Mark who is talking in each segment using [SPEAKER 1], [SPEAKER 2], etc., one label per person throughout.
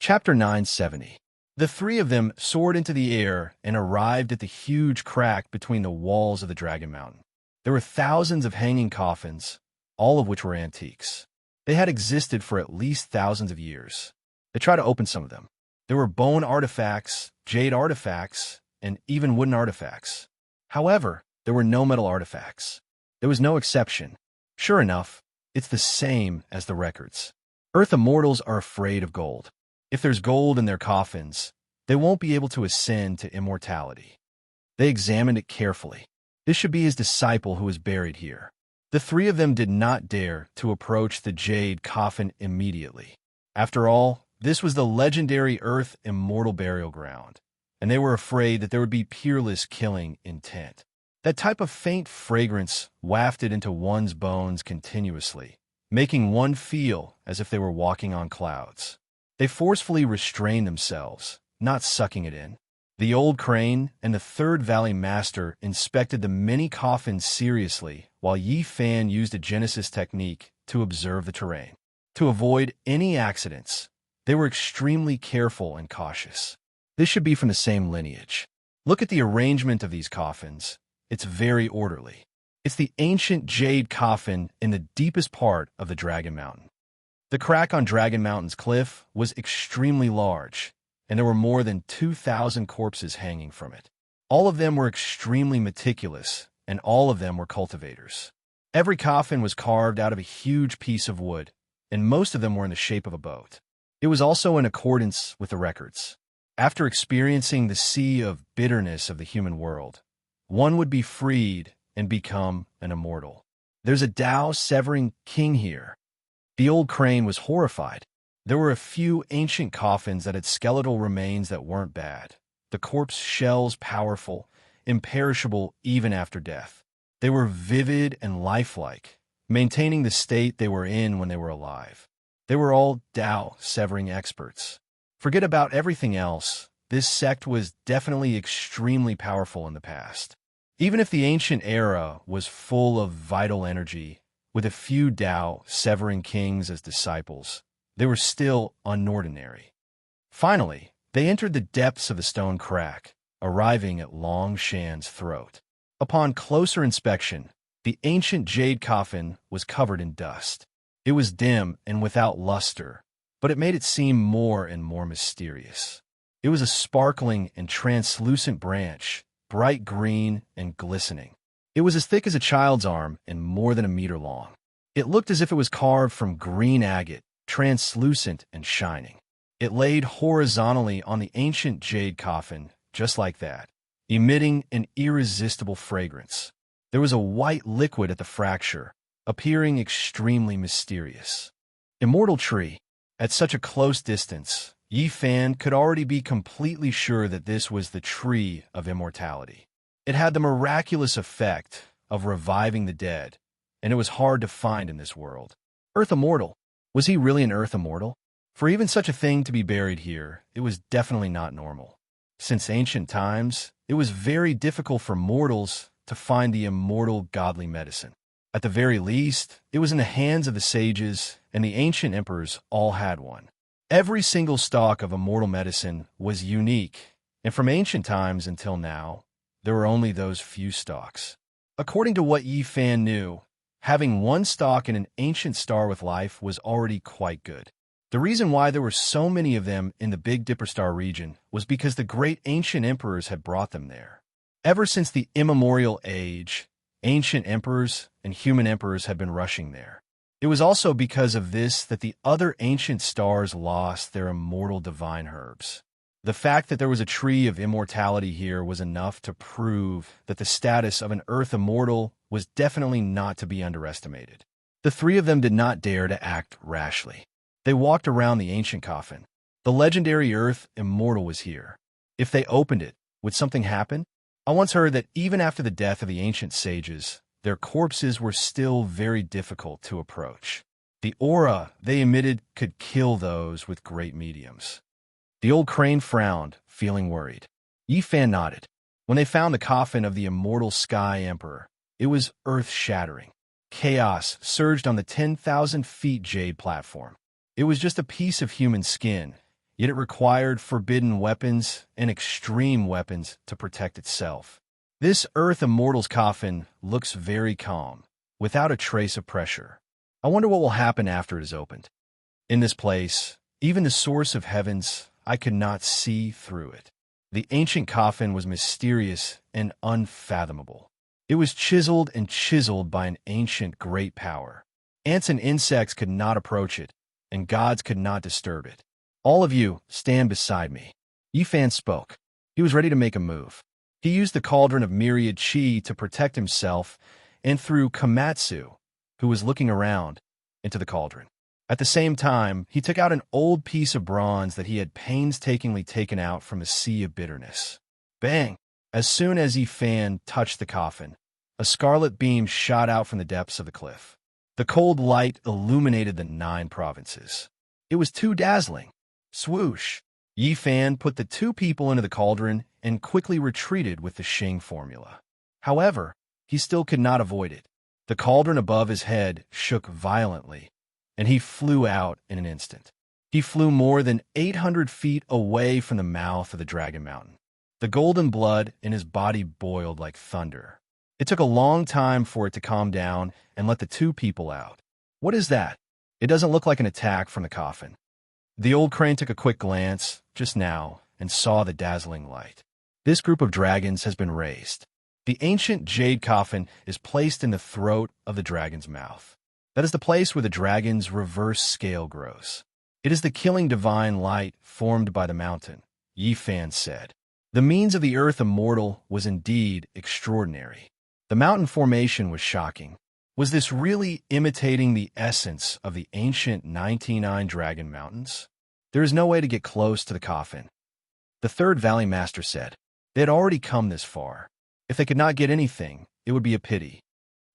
[SPEAKER 1] Chapter 970. The three of them soared into the air and arrived at the huge crack between the walls of the Dragon Mountain. There were thousands of hanging coffins, all of which were antiques. They had existed for at least thousands of years. They tried to open some of them. There were bone artifacts, jade artifacts, and even wooden artifacts. However, there were no metal artifacts. There was no exception. Sure enough, it's the same as the records. Earth immortals are afraid of gold. If there's gold in their coffins, they won't be able to ascend to immortality. They examined it carefully. This should be his disciple who is buried here. The three of them did not dare to approach the jade coffin immediately. After all, this was the legendary Earth immortal burial ground, and they were afraid that there would be peerless killing intent. That type of faint fragrance wafted into one's bones continuously, making one feel as if they were walking on clouds. They forcefully restrained themselves, not sucking it in. The old crane and the Third Valley Master inspected the many coffins seriously, while Yi Fan used a Genesis technique to observe the terrain. To avoid any accidents, they were extremely careful and cautious. This should be from the same lineage. Look at the arrangement of these coffins. It's very orderly. It's the ancient jade coffin in the deepest part of the Dragon Mountain. The crack on Dragon Mountain's cliff was extremely large, and there were more than 2,000 corpses hanging from it. All of them were extremely meticulous, and all of them were cultivators. Every coffin was carved out of a huge piece of wood, and most of them were in the shape of a boat. It was also in accordance with the records. After experiencing the sea of bitterness of the human world, one would be freed and become an immortal. There's a Tao-severing king here. The old crane was horrified. There were a few ancient coffins that had skeletal remains that weren't bad. The corpse shells powerful, imperishable even after death. They were vivid and lifelike, maintaining the state they were in when they were alive. They were all Tao-severing experts. Forget about everything else. This sect was definitely extremely powerful in the past. Even if the ancient era was full of vital energy, with a few Tao-severing kings as disciples, they were still unordinary. Finally, they entered the depths of the stone crack, arriving at Long Shan's throat. Upon closer inspection, the ancient jade coffin was covered in dust. It was dim and without luster, but it made it seem more and more mysterious. It was a sparkling and translucent branch, bright green and glistening. It was as thick as a child's arm and more than a meter long. It looked as if it was carved from green agate, translucent and shining. It laid horizontally on the ancient jade coffin, just like that, emitting an irresistible fragrance. There was a white liquid at the fracture, appearing extremely mysterious. Immortal tree. At such a close distance, Yi Fan could already be completely sure that this was the tree of immortality. It had the miraculous effect of reviving the dead, and it was hard to find in this world. Earth immortal. Was he really an Earth immortal? For even such a thing to be buried here, it was definitely not normal. Since ancient times, it was very difficult for mortals to find the immortal godly medicine. At the very least, it was in the hands of the sages, and the ancient emperors all had one. Every single stock of immortal medicine was unique, and from ancient times until now, there were only those few stalks. According to what Yi Fan knew, having one stalk in an ancient star with life was already quite good. The reason why there were so many of them in the Big Dipper Star region was because the great ancient emperors had brought them there. Ever since the immemorial age, ancient emperors and human emperors had been rushing there. It was also because of this that the other ancient stars lost their immortal divine herbs. The fact that there was a tree of immortality here was enough to prove that the status of an Earth immortal was definitely not to be underestimated. The three of them did not dare to act rashly. They walked around the ancient coffin. The legendary Earth immortal was here. If they opened it, would something happen? I once heard that even after the death of the ancient sages, their corpses were still very difficult to approach. The aura they emitted could kill those with great mediums. The old crane frowned, feeling worried. Yi Fan nodded. When they found the coffin of the immortal Sky Emperor, it was earth-shattering. Chaos surged on the 10,000 feet jade platform. It was just a piece of human skin, yet it required forbidden weapons and extreme weapons to protect itself. This Earth Immortal's coffin looks very calm, without a trace of pressure. I wonder what will happen after it is opened. In this place, even the source of heavens, I could not see through it. The ancient coffin was mysterious and unfathomable. It was chiseled and chiseled by an ancient great power. Ants and insects could not approach it, and gods could not disturb it. All of you, stand beside me. Yifan spoke. He was ready to make a move. He used the cauldron of myriad chi to protect himself and threw Komatsu, who was looking around, into the cauldron. At the same time, he took out an old piece of bronze that he had painstakingly taken out from a sea of bitterness. Bang! As soon as Yifan touched the coffin, a scarlet beam shot out from the depths of the cliff. The cold light illuminated the 9 provinces. It was too dazzling. Swoosh! Yifan put the 2 people into the cauldron and quickly retreated with the Xing formula. However, he still could not avoid it. The cauldron above his head shook violently, and he flew out in an instant. He flew more than 800 feet away from the mouth of the Dragon Mountain. The golden blood in his body boiled like thunder. It took a long time for it to calm down and let the 2 people out. What is that? It doesn't look like an attack from the coffin. The old crane took a quick glance, just now, and saw the dazzling light. This group of dragons has been raised. The ancient jade coffin is placed in the throat of the dragon's mouth. That is the place where the dragon's reverse scale grows. It is the killing divine light formed by the mountain, Yifan said. The means of the Earth Immortal was indeed extraordinary. The mountain formation was shocking. Was this really imitating the essence of the ancient 99 Dragon Mountains? There is no way to get close to the coffin. The third Valley Master said. They had already come this far. If they could not get anything, it would be a pity.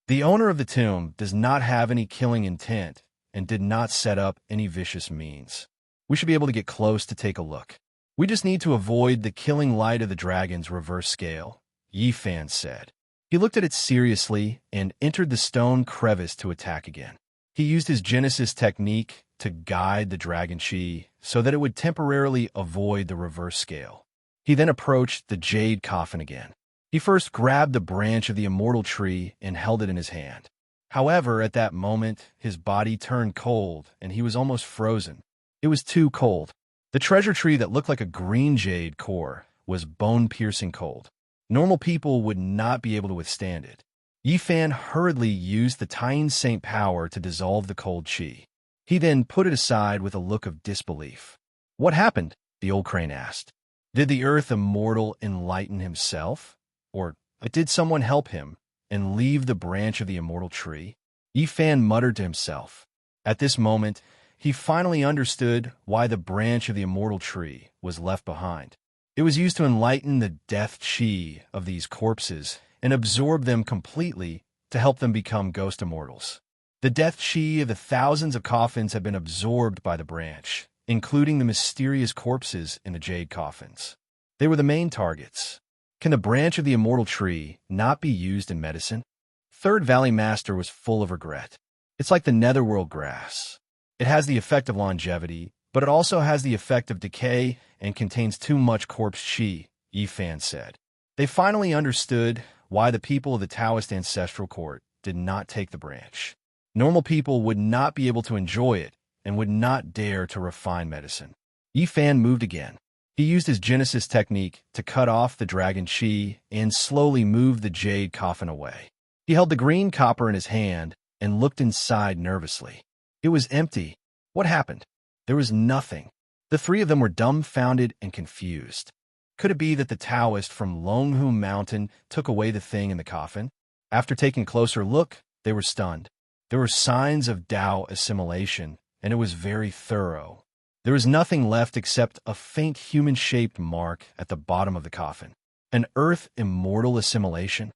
[SPEAKER 1] The owner of the tomb does not have any killing intent and did not set up any vicious means. We should be able to get close to take a look. We just need to avoid the killing light of the dragon's reverse scale, Yifan said. He looked at it seriously and entered the stone crevice to attack again. He used his Genesis technique to guide the dragon chi so that it would temporarily avoid the reverse scale. He then approached the jade coffin again. He first grabbed the branch of the immortal tree and held it in his hand. However, at that moment, his body turned cold and he was almost frozen. It was too cold. The treasure tree that looked like a green jade core was bone-piercing cold. Normal people would not be able to withstand it. Yifan hurriedly used the Tying Saint power to dissolve the cold chi. He then put it aside with a look of disbelief. What happened? The old crane asked. Did the Earth Immortal enlighten himself? Or did someone help him and leave the branch of the immortal tree? Yifan muttered to himself. At this moment, he finally understood why the branch of the immortal tree was left behind. It was used to enlighten the death chi of these corpses and absorb them completely to help them become ghost immortals. The death chi of the thousands of coffins had been absorbed by the branch, including the mysterious corpses in the jade coffins. They were the main targets. Can the branch of the immortal tree not be used in medicine? Third Valley Master was full of regret. It's like the netherworld grass. It has the effect of longevity, but it also has the effect of decay and contains too much corpse chi, Yifan said. They finally understood why the people of the Taoist ancestral court did not take the branch. Normal people would not be able to enjoy it and would not dare to refine medicine. Yifan moved again. He used his Genesis technique to cut off the dragon chi and slowly move the jade coffin away. He held the green copper in his hand and looked inside nervously. It was empty. What happened? There was nothing. The 3 of them were dumbfounded and confused. Could it be that the Taoist from Longhu Mountain took away the thing in the coffin? After taking a closer look, they were stunned. There were signs of Tao assimilation, and it was very thorough. There was nothing left except a faint human-shaped mark at the bottom of the coffin. An Earth Immortal assimilation?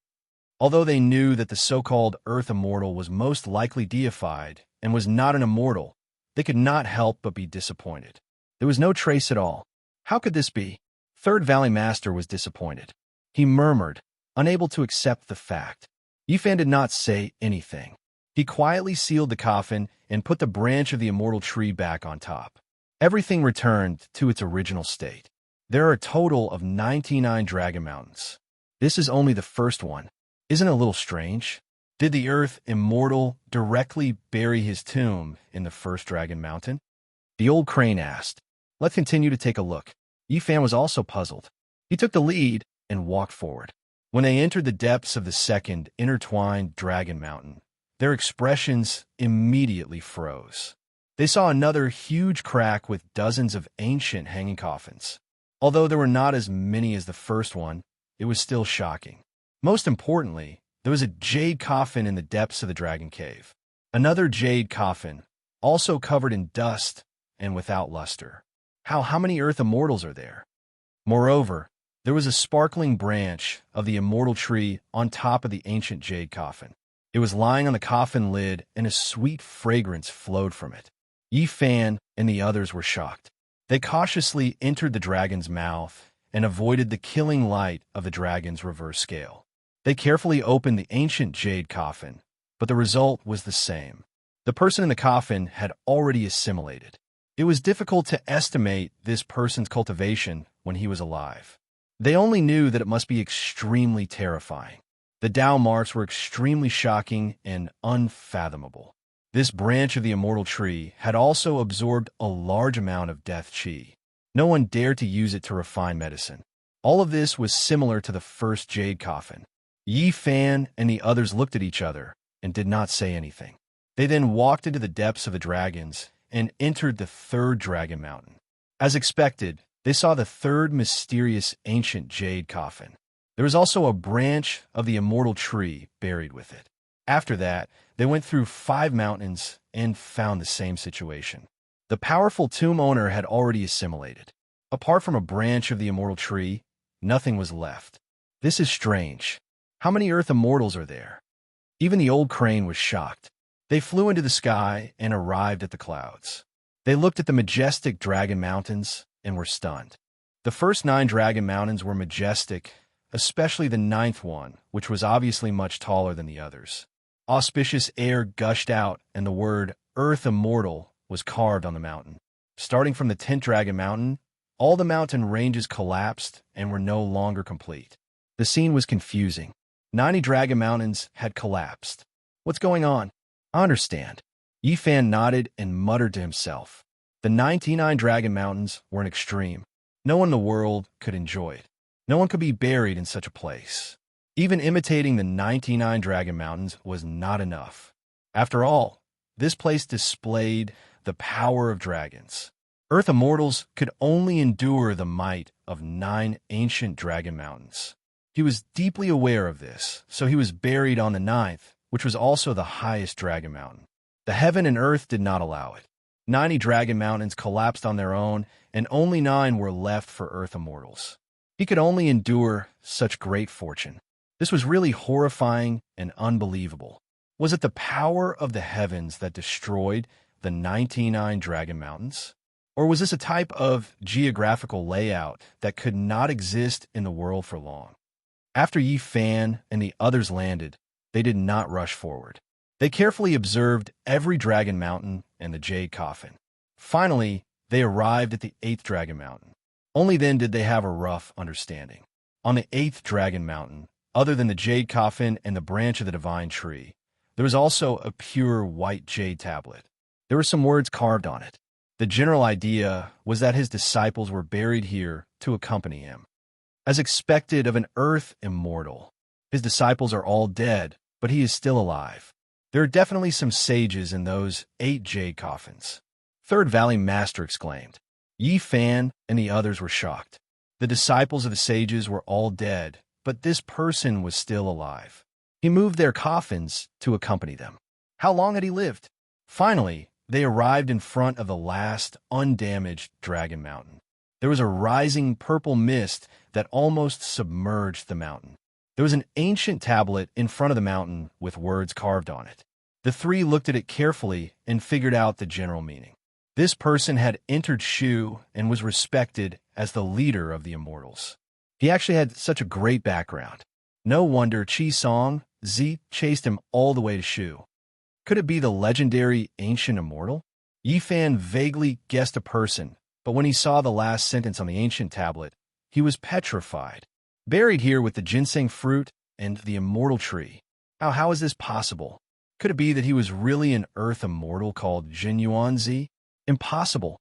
[SPEAKER 1] Although they knew that the so-called Earth Immortal was most likely deified and was not an immortal, they could not help but be disappointed. There was no trace at all. How could this be? Third Valley Master was disappointed. He murmured, unable to accept the fact. Yifan did not say anything. He quietly sealed the coffin and put the branch of the immortal tree back on top. Everything returned to its original state. There are a total of 99 Dragon Mountains. This is only the first one. Isn't it a little strange? Did the Earth Immortal directly bury his tomb in the first Dragon Mountain? The old crane asked. Let's continue to take a look. Yifan was also puzzled. He took the lead and walked forward. When they entered the depths of the second intertwined Dragon Mountain, their expressions immediately froze. They saw another huge crack with dozens of ancient hanging coffins. Although there were not as many as the first one, it was still shocking. Most importantly, there was a jade coffin in the depths of the dragon cave. Another jade coffin, also covered in dust and without luster. How many Earth Immortals are there? Moreover, there was a sparkling branch of the immortal tree on top of the ancient jade coffin. It was lying on the coffin lid, and a sweet fragrance flowed from it. Yifan and the others were shocked. They cautiously entered the dragon's mouth and avoided the killing light of the dragon's reverse scale. They carefully opened the ancient jade coffin, but the result was the same. The person in the coffin had already assimilated. It was difficult to estimate this person's cultivation when he was alive. They only knew that it must be extremely terrifying. The Tao marks were extremely shocking and unfathomable. This branch of the immortal tree had also absorbed a large amount of death chi. No one dared to use it to refine medicine. All of this was similar to the first jade coffin. Yifan and the others looked at each other and did not say anything. They then walked into the depths of the dragons and entered the third Dragon Mountain. As expected, they saw the third mysterious ancient jade coffin. There was also a branch of the immortal tree buried with it. After that, they went through 5 mountains and found the same situation. The powerful tomb owner had already assimilated. Apart from a branch of the immortal tree, nothing was left. This is strange. How many Earth Immortals are there? Even the old crane was shocked. They flew into the sky and arrived at the clouds. They looked at the majestic Dragon Mountains and were stunned. The first 9 Dragon Mountains were majestic, especially the 9th one, which was obviously much taller than the others. Auspicious air gushed out, and the word Earth Immortal was carved on the mountain. Starting from the 10th Dragon Mountain, all the mountain ranges collapsed and were no longer complete. The scene was confusing. 90 Dragon Mountains had collapsed. What's going on? I understand. Yifan nodded and muttered to himself. The 99 Dragon Mountains were an extreme. No one in the world could enjoy it. No one could be buried in such a place. Even imitating the 99 Dragon Mountains was not enough. After all, this place displayed the power of dragons. Earth Immortals could only endure the might of 9 ancient Dragon Mountains. He was deeply aware of this, so he was buried on the 9th, which was also the highest Dragon Mountain. The heaven and earth did not allow it. 90 Dragon Mountains collapsed on their own, and only 9 were left for Earth Immortals. He could only endure such great fortune. This was really horrifying and unbelievable. Was it the power of the heavens that destroyed the 99 Dragon Mountains? Or was this a type of geographical layout that could not exist in the world for long? After Yifan and the others landed, they did not rush forward. They carefully observed every Dragon Mountain and the jade coffin. Finally, they arrived at the 8th Dragon Mountain. Only then did they have a rough understanding. On the 8th Dragon Mountain, other than the jade coffin and the branch of the divine tree, there was also a pure white jade tablet. There were some words carved on it. The general idea was that his disciples were buried here to accompany him. As expected of an Earth Immortal, his disciples are all dead, but he is still alive. There are definitely some sages in those 8 jade coffins. Third Valley Master exclaimed. Yifan and the others were shocked. The disciples of the sages were all dead, but this person was still alive. He moved their coffins to accompany them. How long had he lived? Finally, they arrived in front of the last undamaged Dragon Mountain. There was a rising purple mist that almost submerged the mountain. There was an ancient tablet in front of the mountain with words carved on it. The 3 looked at it carefully and figured out the general meaning. This person had entered Shu and was respected as the leader of the Immortals. He actually had such a great background. No wonder Qi Song Zi chased him all the way to Shu. Could it be the legendary ancient immortal? Yifan vaguely guessed a person, but when he saw the last sentence on the ancient tablet, he was petrified. Buried here with the ginseng fruit and the immortal tree. How is this possible? Could it be that he was really an earth immortal called Jinyuanzi? Impossible.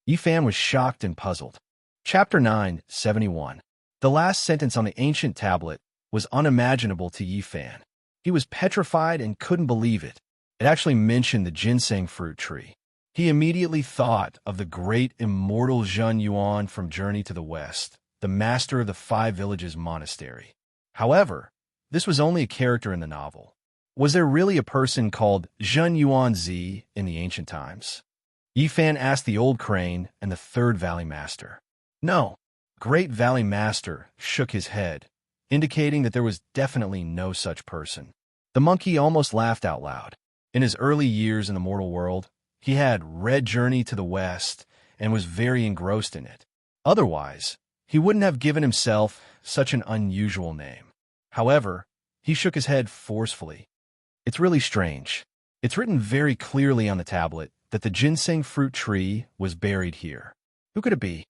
[SPEAKER 1] Yifan was shocked and puzzled. Chapter 971. The last sentence on the ancient tablet was unimaginable to Yifan. He was petrified and couldn't believe it. It actually mentioned the ginseng fruit tree. He immediately thought of the great immortal Zhen Yuan from Journey to the West, the master of the 5 Villages monastery. However, this was only a character in the novel. Was there really a person called Zhen Yuanzi in the ancient times? Yifan asked the old crane and the 3rd Valley Master. No. Great Valley Master shook his head, indicating that there was definitely no such person. The monkey almost laughed out loud. In his early years in the mortal world, he had read Journey to the West and was very engrossed in it. Otherwise, he wouldn't have given himself such an unusual name. However, he shook his head forcefully. It's really strange. It's written very clearly on the tablet that the ginseng fruit tree was buried here. Who could it be?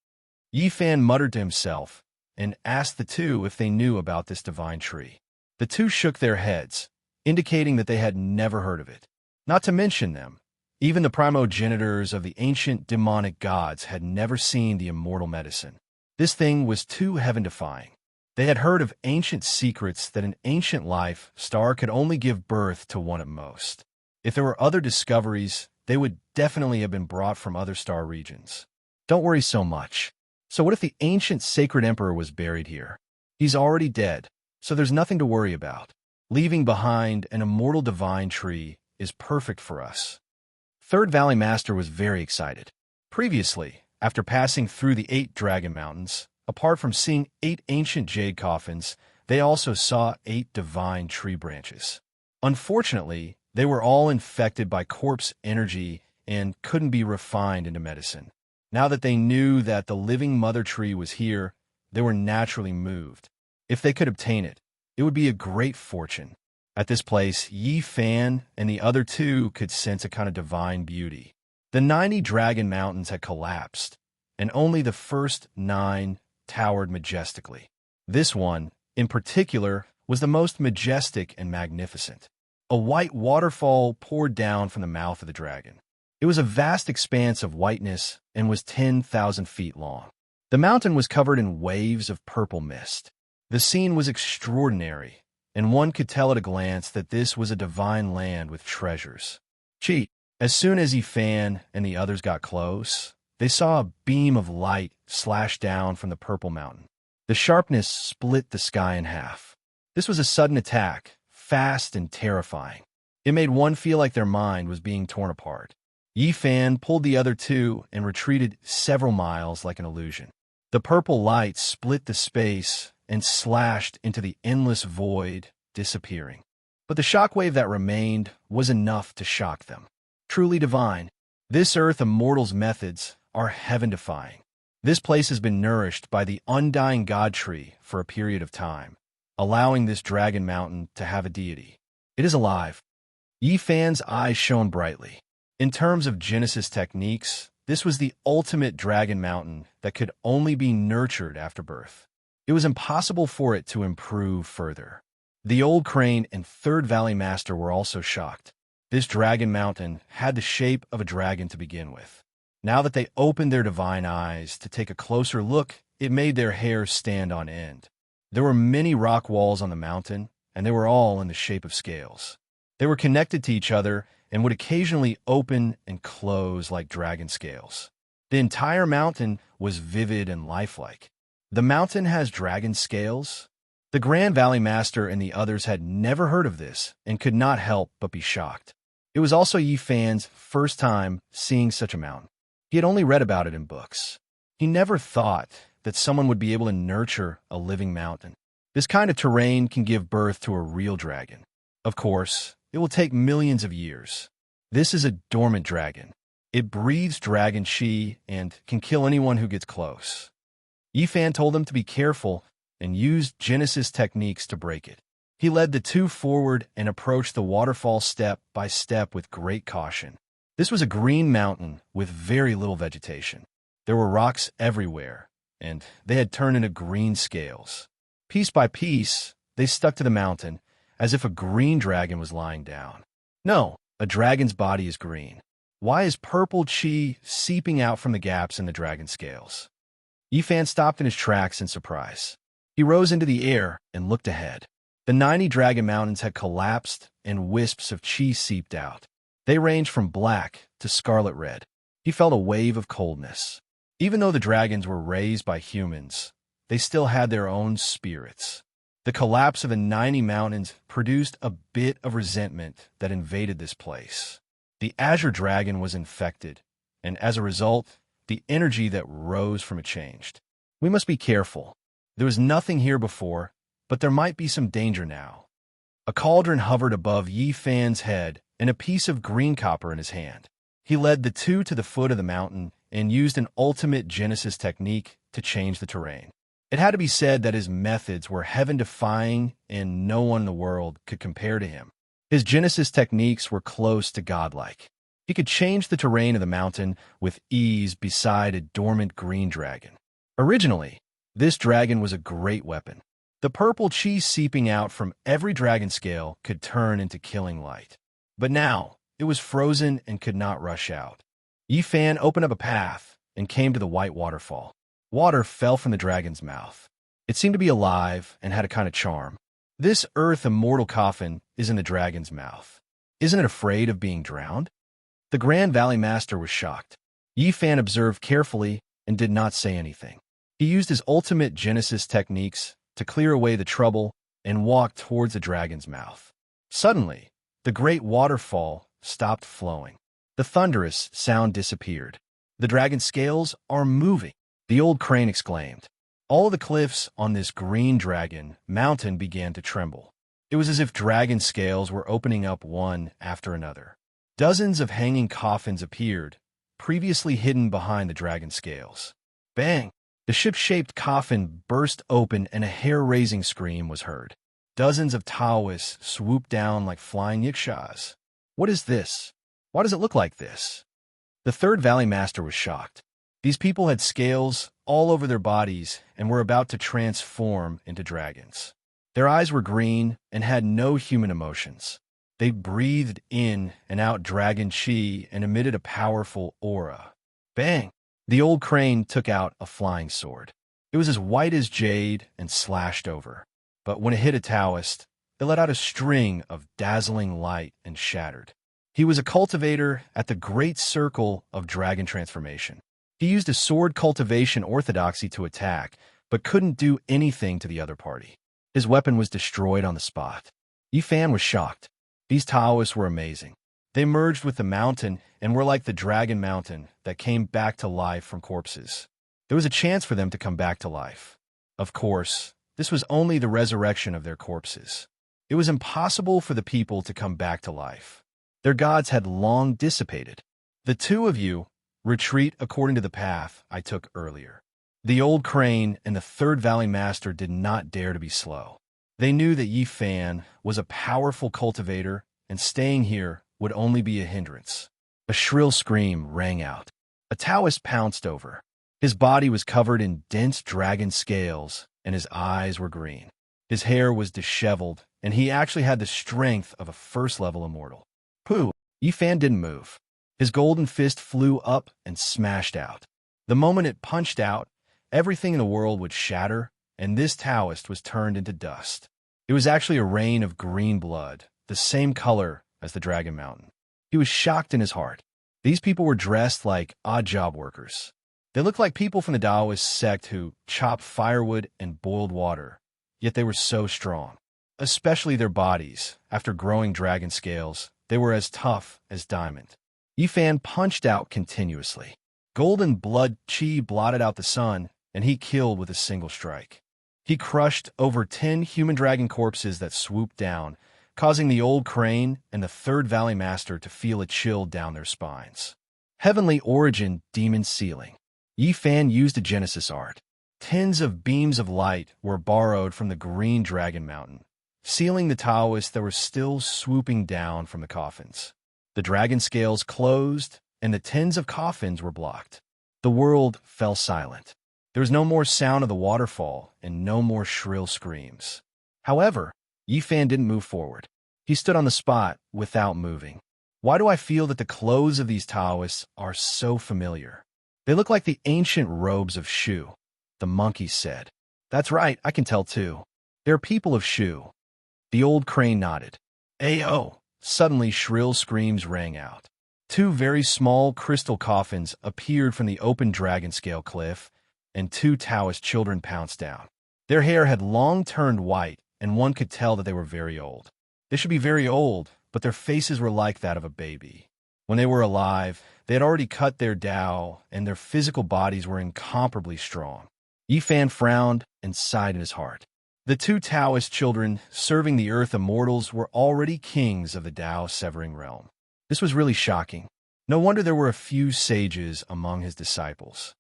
[SPEAKER 1] Yifan muttered to himself and asked the 2 if they knew about this divine tree. The 2 shook their heads, indicating that they had never heard of it. Not to mention them, even the primogenitors of the ancient demonic gods had never seen the immortal medicine. This thing was too heaven-defying. They had heard of ancient secrets that an ancient life star could only give birth to one at most. If there were other discoveries, they would definitely have been brought from other star regions. Don't worry so much. So what if the ancient sacred emperor was buried here? He's already dead, so there's nothing to worry about. Leaving behind an immortal divine tree is perfect for us. 3rd Valley Master was very excited. Previously, after passing through the 8 Dragon Mountains, apart from seeing 8 ancient jade coffins, they also saw 8 divine tree branches. Unfortunately, they were all infected by corpse energy and couldn't be refined into medicine. Now that they knew that the living mother tree was here, they were naturally moved. If they could obtain it, it would be a great fortune. At this place, Yifan and the other 2 could sense a kind of divine beauty. The 90 Dragon Mountains had collapsed, and only the first 9 towered majestically. This one, in particular, was the most majestic and magnificent. A white waterfall poured down from the mouth of the dragon. It was a vast expanse of whiteness and was 10,000 feet long. The mountain was covered in waves of purple mist. The scene was extraordinary, and one could tell at a glance that this was a divine land with treasures. As soon as Yifan and the others got close, they saw a beam of light slash down from the purple mountain. The sharpness split the sky in half. This was a sudden attack, fast and terrifying. It made one feel like their mind was being torn apart. Yifan pulled the other 2 and retreated several miles like an illusion. The purple light split the space and slashed into the endless void, disappearing. But the shockwave that remained was enough to shock them. Truly divine. This earth immortal's methods are heaven-defying. This place has been nourished by the undying god tree for a period of time, allowing this dragon mountain to have a deity. It is alive. Yifan's eyes shone brightly. In terms of Genesis techniques, this was the ultimate dragon mountain that could only be nurtured after birth. It was impossible for it to improve further. The old crane and 3rd Valley Master were also shocked. This dragon mountain had the shape of a dragon to begin with. Now that they opened their divine eyes to take a closer look, it made their hair stand on end. There were many rock walls on the mountain, and they were all in the shape of scales. They were connected to each other and would occasionally open and close like dragon scales. The entire mountain was vivid and lifelike. The mountain has dragon scales? The Grand Valley Master and the others had never heard of this and could not help but be shocked. It was also Yifan's first time seeing such a mountain. He had only read about it in books. He never thought that someone would be able to nurture a living mountain. This kind of terrain can give birth to a real dragon. Of course, it will take millions of years. This is a dormant dragon. It breathes dragon chi and can kill anyone who gets close. Yifan told them to be careful and used Genesis techniques to break it. He led the 2 forward and approached the waterfall step by step with great caution. This was a green mountain with very little vegetation. There were rocks everywhere, and they had turned into green scales. Piece by piece, they stuck to the mountain as if a green dragon was lying down. No, a dragon's body is green. Why is purple chi seeping out from the gaps in the dragon scales? Yifan stopped in his tracks in surprise. He rose into the air and looked ahead. The 90 dragon mountains had collapsed and wisps of chi seeped out. They ranged from black to scarlet red. He felt a wave of coldness. Even though the dragons were raised by humans, they still had their own spirits. The collapse of the 90 mountains produced a bit of resentment that invaded this place. The azure dragon was infected, and as a result, the energy that rose from it changed. We must be careful. There was nothing here before, but there might be some danger now. A cauldron hovered above Yifan's head and a piece of green copper in his hand. He led the two to the foot of the mountain and used an ultimate Genesis technique to change the terrain. It had to be said that his methods were heaven-defying and no one in the world could compare to him. His Genesis techniques were close to godlike. He could change the terrain of the mountain with ease beside a dormant green dragon. Originally, this dragon was a great weapon. The purple chi seeping out from every dragon scale could turn into killing light. But now, it was frozen and could not rush out. Yifan opened up a path and came to the white waterfall. Water fell from the dragon's mouth. It seemed to be alive and had a kind of charm. This earth immortal coffin is in the dragon's mouth. Isn't it afraid of being drowned? The Grand Valley Master was shocked. Yifan observed carefully and did not say anything. He used his ultimate Genesis techniques to clear away the trouble and walked towards the dragon's mouth. Suddenly, the great waterfall stopped flowing. The thunderous sound disappeared. The dragon's scales are moving, the old crane exclaimed. All the cliffs on this green dragon mountain began to tremble. It was as if dragon scales were opening up one after another. Dozens of hanging coffins appeared, previously hidden behind the dragon scales. Bang! The ship-shaped coffin burst open and a hair-raising scream was heard. Dozens of Taoists swooped down like flying yikshaws. What is this? Why does it look like this? The Third Valley Master was shocked. These people had scales all over their bodies and were about to transform into dragons. Their eyes were green and had no human emotions. They breathed in and out dragon chi and emitted a powerful aura. Bang! The old crane took out a flying sword. It was as white as jade and slashed over. But when it hit a Taoist, it let out a string of dazzling light and shattered. He was a cultivator at the Great Circle of Dragon Transformation. He used a sword cultivation orthodoxy to attack, but couldn't do anything to the other party. His weapon was destroyed on the spot. Yifan was shocked. These Taoists were amazing. They merged with the mountain and were like the dragon mountain that came back to life from corpses. There was a chance for them to come back to life. Of course, this was only the resurrection of their corpses. It was impossible for the people to come back to life. Their gods had long dissipated. The two of you retreat according to the path I took earlier. The old crane and the Third Valley Master did not dare to be slow. They knew that Yifan was a powerful cultivator, and staying here would only be a hindrance. A shrill scream rang out. A Taoist pounced over. His body was covered in dense dragon scales, and his eyes were green. His hair was disheveled, and he actually had the strength of a first-level immortal. Pooh! Yifan didn't move. His golden fist flew up and smashed out. The moment it punched out, everything in the world would shatter, and this Taoist was turned into dust. It was actually a rain of green blood, the same color as the Dragon Mountain. He was shocked in his heart. These people were dressed like odd job workers. They looked like people from the Taoist sect who chopped firewood and boiled water, yet they were so strong. Especially their bodies. After growing dragon scales, they were as tough as diamond. Yifan punched out continuously. Golden blood chi blotted out the sun, and he killed with a single strike. He crushed over 10 human dragon corpses that swooped down, causing the old crane and the Third Valley Master to feel a chill down their spines. Heavenly Origin Demon Sealing. Yifan used a Genesis art. Tens of beams of light were borrowed from the green Dragon Mountain, sealing the Taoists that were still swooping down from the coffins. The dragon scales closed, and the tens of coffins were blocked. The world fell silent. There was no more sound of the waterfall and no more shrill screams. However, Yifan didn't move forward. He stood on the spot without moving. Why do I feel that the clothes of these Taoists are so familiar? They look like the ancient robes of Shu, the monkey said. That's right, I can tell too. They're people of Shu. The old crane nodded. Ayo! Suddenly shrill screams rang out. Two very small crystal coffins appeared from the open dragon scale cliff, and two Taoist children pounced down. Their hair had long turned white, and one could tell that they were very old. They should be very old, but their faces were like that of a baby. When they were alive, they had already cut their Tao, and their physical bodies were incomparably strong. Yifan frowned and sighed in his heart. The two Taoist children serving the earth immortals were already kings of the Tao-severing realm. This was really shocking. No wonder there were a few sages among his disciples.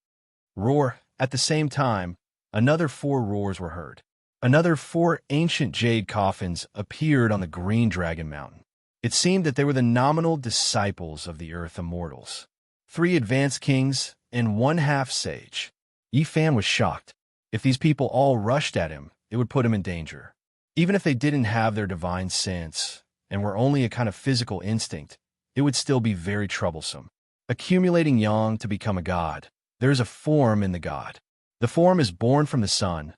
[SPEAKER 1] Roar! At the same time, another 4 roars were heard. Another 4 ancient jade coffins appeared on the green dragon mountain. It seemed that they were the nominal disciples of the earth immortals. 3 advanced kings and 1 half-sage. Yifan was shocked. If these people all rushed at him, it would put him in danger. Even if they didn't have their divine sense and were only a kind of physical instinct, it would still be very troublesome. Accumulating yang to become a god, there is a form in the god. The form is born from the sun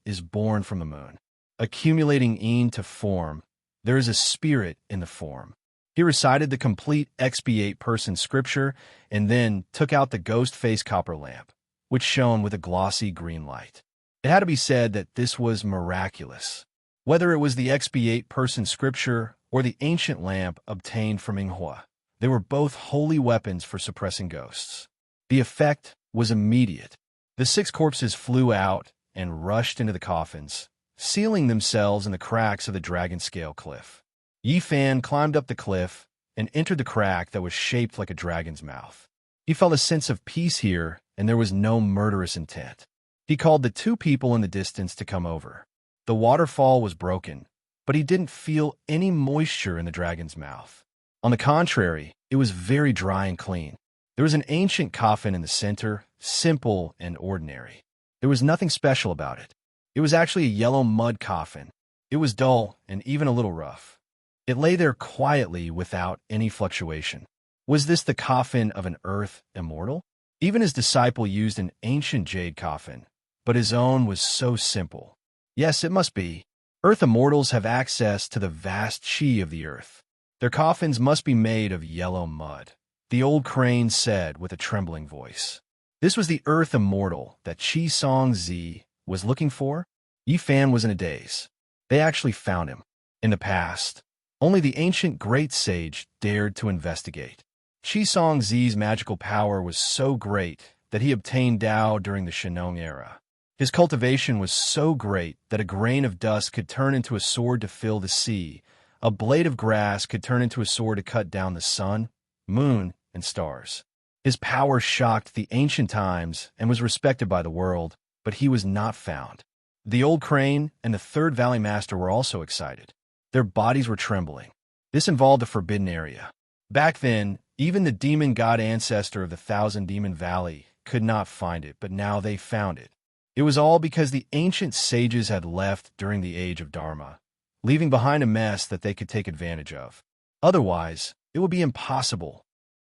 [SPEAKER 1] is born from the moon. Accumulating yin to form, there is a spirit in the form. He recited the complete expiate person scripture and then took out the ghost-faced copper lamp, which shone with a glossy green light. It had to be said that this was miraculous. Whether it was the expiate person scripture or the ancient lamp obtained from Inghua, they were both holy weapons for suppressing ghosts. The effect was immediate. The 6 corpses flew out and rushed into the coffins, sealing themselves in the cracks of the dragon scale cliff. Yifan climbed up the cliff and entered the crack that was shaped like a dragon's mouth. He felt a sense of peace here, and there was no murderous intent. He called the 2 people in the distance to come over. The waterfall was broken, but he didn't feel any moisture in the dragon's mouth. On the contrary, it was very dry and clean. There was an ancient coffin in the center, simple and ordinary. There was nothing special about it. It was actually a yellow mud coffin. It was dull and even a little rough. It lay there quietly without any fluctuation. Was this the coffin of an earth immortal? Even his disciple used an ancient jade coffin, but his own was so simple. Yes, it must be. Earth immortals have access to the vast chi of the earth. Their coffins must be made of yellow mud, the old crane said with a trembling voice. This was the earth immortal that Chi Song Zi was looking for? Yifan was in a daze. They actually found him. In the past, only the ancient great sage dared to investigate. Chi Song Zi's magical power was so great that he obtained Tao during the Shenong era. His cultivation was so great that a grain of dust could turn into a sword to fill the sea. A blade of grass could turn into a sword to cut down the sun, moon, and stars. His power shocked the ancient times and was respected by the world, but he was not found. The old crane and the 3rd Valley Master were also excited. Their bodies were trembling. This involved the forbidden area. Back then, even the demon god ancestor of the 1,000 Demon Valley could not find it, but now they found it. It was all because the ancient sages had left during the age of Dharma, leaving behind a mess that they could take advantage of. Otherwise, it would be impossible.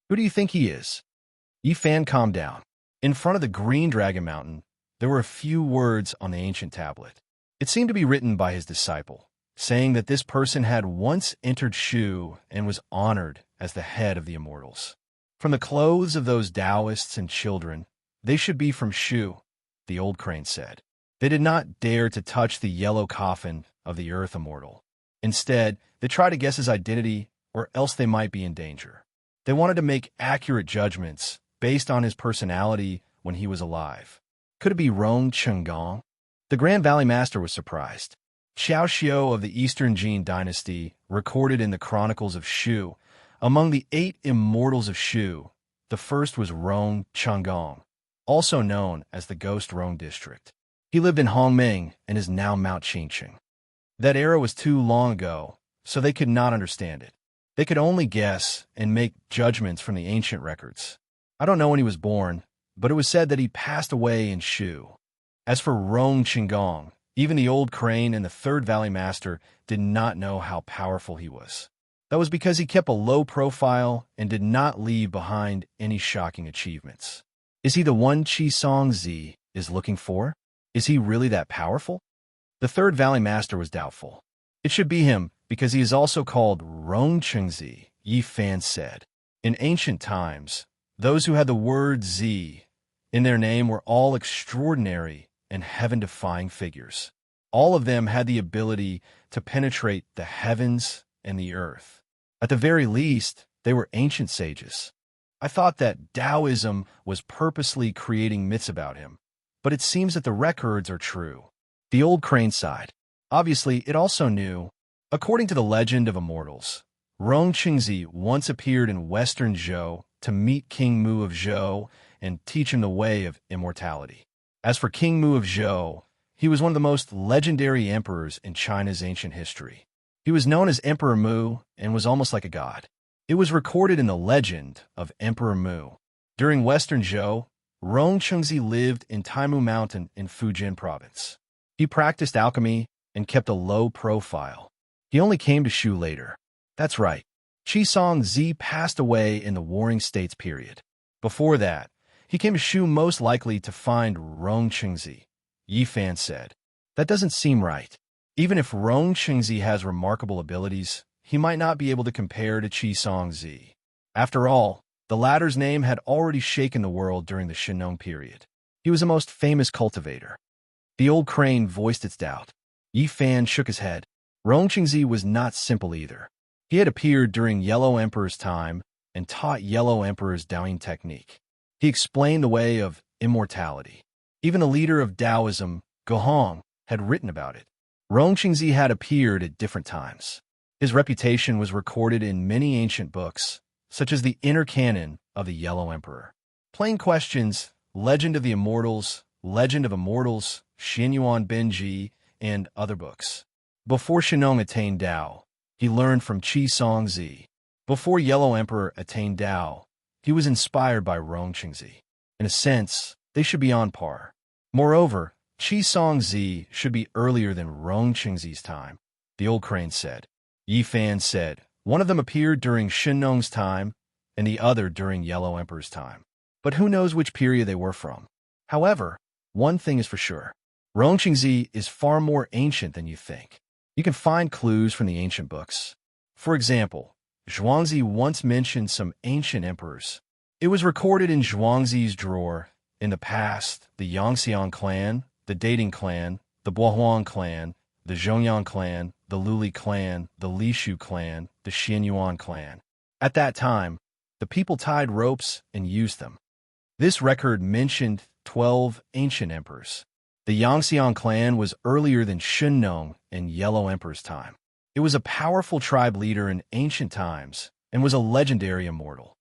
[SPEAKER 1] Who do you think he is? Yifan calmed down. In front of the green dragon mountain, there were a few words on the ancient tablet. It seemed to be written by his disciple, saying that this person had once entered Shu and was honored as the head of the immortals. From the clothes of those Taoists and children, they should be from Shu, the old crane said. They did not dare to touch the yellow coffin of the earth immortal. Instead, they tried to guess his identity, or else they might be in danger. They wanted to make accurate judgments based on his personality when he was alive. Could it be Rong Chenggong? The Grand Valley Master was surprised. Xiao Xiao of the Eastern Jin dynasty recorded in the Chronicles of Shu, among the 8 immortals of Shu, the first was Rong Chenggong, also known as the Ghost Rong District. He lived in Hongming and is now Mount Qingqing. That era was too long ago, so they could not understand it. They could only guess and make judgments from the ancient records. I don't know when he was born, but it was said that he passed away in Shu. As for Rong Qinggong, even the old crane and the Third Valley Master did not know how powerful he was. That was because he kept a low profile and did not leave behind any shocking achievements. Is he the one Qi Song Zi is looking for? Is he really that powerful? The Third Valley Master was doubtful. It should be him, because he is also called Rong Chengzi, Yi Fan said. In ancient times, those who had the word Zi in their name were all extraordinary and heaven-defying figures. All of them had the ability to penetrate the heavens and the earth. At the very least, they were ancient sages. I thought that Taoism was purposely creating myths about him, but it seems that the records are true. The old crane sighed. Obviously, it also knew. According to the legend of immortals, Rong Qingzi once appeared in western Zhou to meet King Mu of Zhou and teach him the way of immortality. As for King Mu of Zhou, he was one of the most legendary emperors in China's ancient history. He was known as Emperor Mu and was almost like a god. It was recorded in the legend of Emperor Mu. During western Zhou, Rong Qingzi lived in Taimu Mountain in Fujian province. He practiced alchemy and kept a low profile. He only came to Shu later. That's right. Qi Song Zi passed away in the Warring States period. Before that, he came to Shu most likely to find Rong Qingzi, Yi Fan said. That doesn't seem right. Even if Rong Qingzi has remarkable abilities, he might not be able to compare to Qi Song Zi. After all, the latter's name had already shaken the world during the Shennong period. He was the most famous cultivator. The old crane voiced its doubt. Yi Fan shook his head. Rong Qingzi was not simple either. He had appeared during Yellow Emperor's time and taught Yellow Emperor's Daoing technique. He explained the way of immortality. Even the leader of Taoism, Gohong, had written about it. Rong Qingzi had appeared at different times. His reputation was recorded in many ancient books, such as the Inner Canon of the Yellow Emperor. Plain Questions, Legend of the Immortals, Xianyuan Benji, and other books. Before Shennong attained Tao, he learned from Qi Song Zi. Before Yellow Emperor attained Tao, he was inspired by Rong Qingzi. In a sense, they should be on par. Moreover, Qi Song Zi should be earlier than Rong Qingzi's time, the old crane said. Yi Fan said, one of them appeared during Shennong's time and the other during Yellow Emperor's time. But who knows which period they were from? However, one thing is for sure. Rong Qingzi is far more ancient than you think. You can find clues from the ancient books. For example, Zhuangzi once mentioned some ancient emperors. It was recorded in Zhuangzi's drawer. In the past, the Yangxiang clan, the Dating clan, the Bohuang clan, the Zhongyang clan, the Luli clan, the Lishu clan, the Xianyuan clan. At that time, the people tied ropes and used them. This record mentioned 12 ancient emperors. The Yangxiang clan was earlier than Shennong and Yellow Emperor's time. It was a powerful tribe leader in ancient times and was a legendary immortal.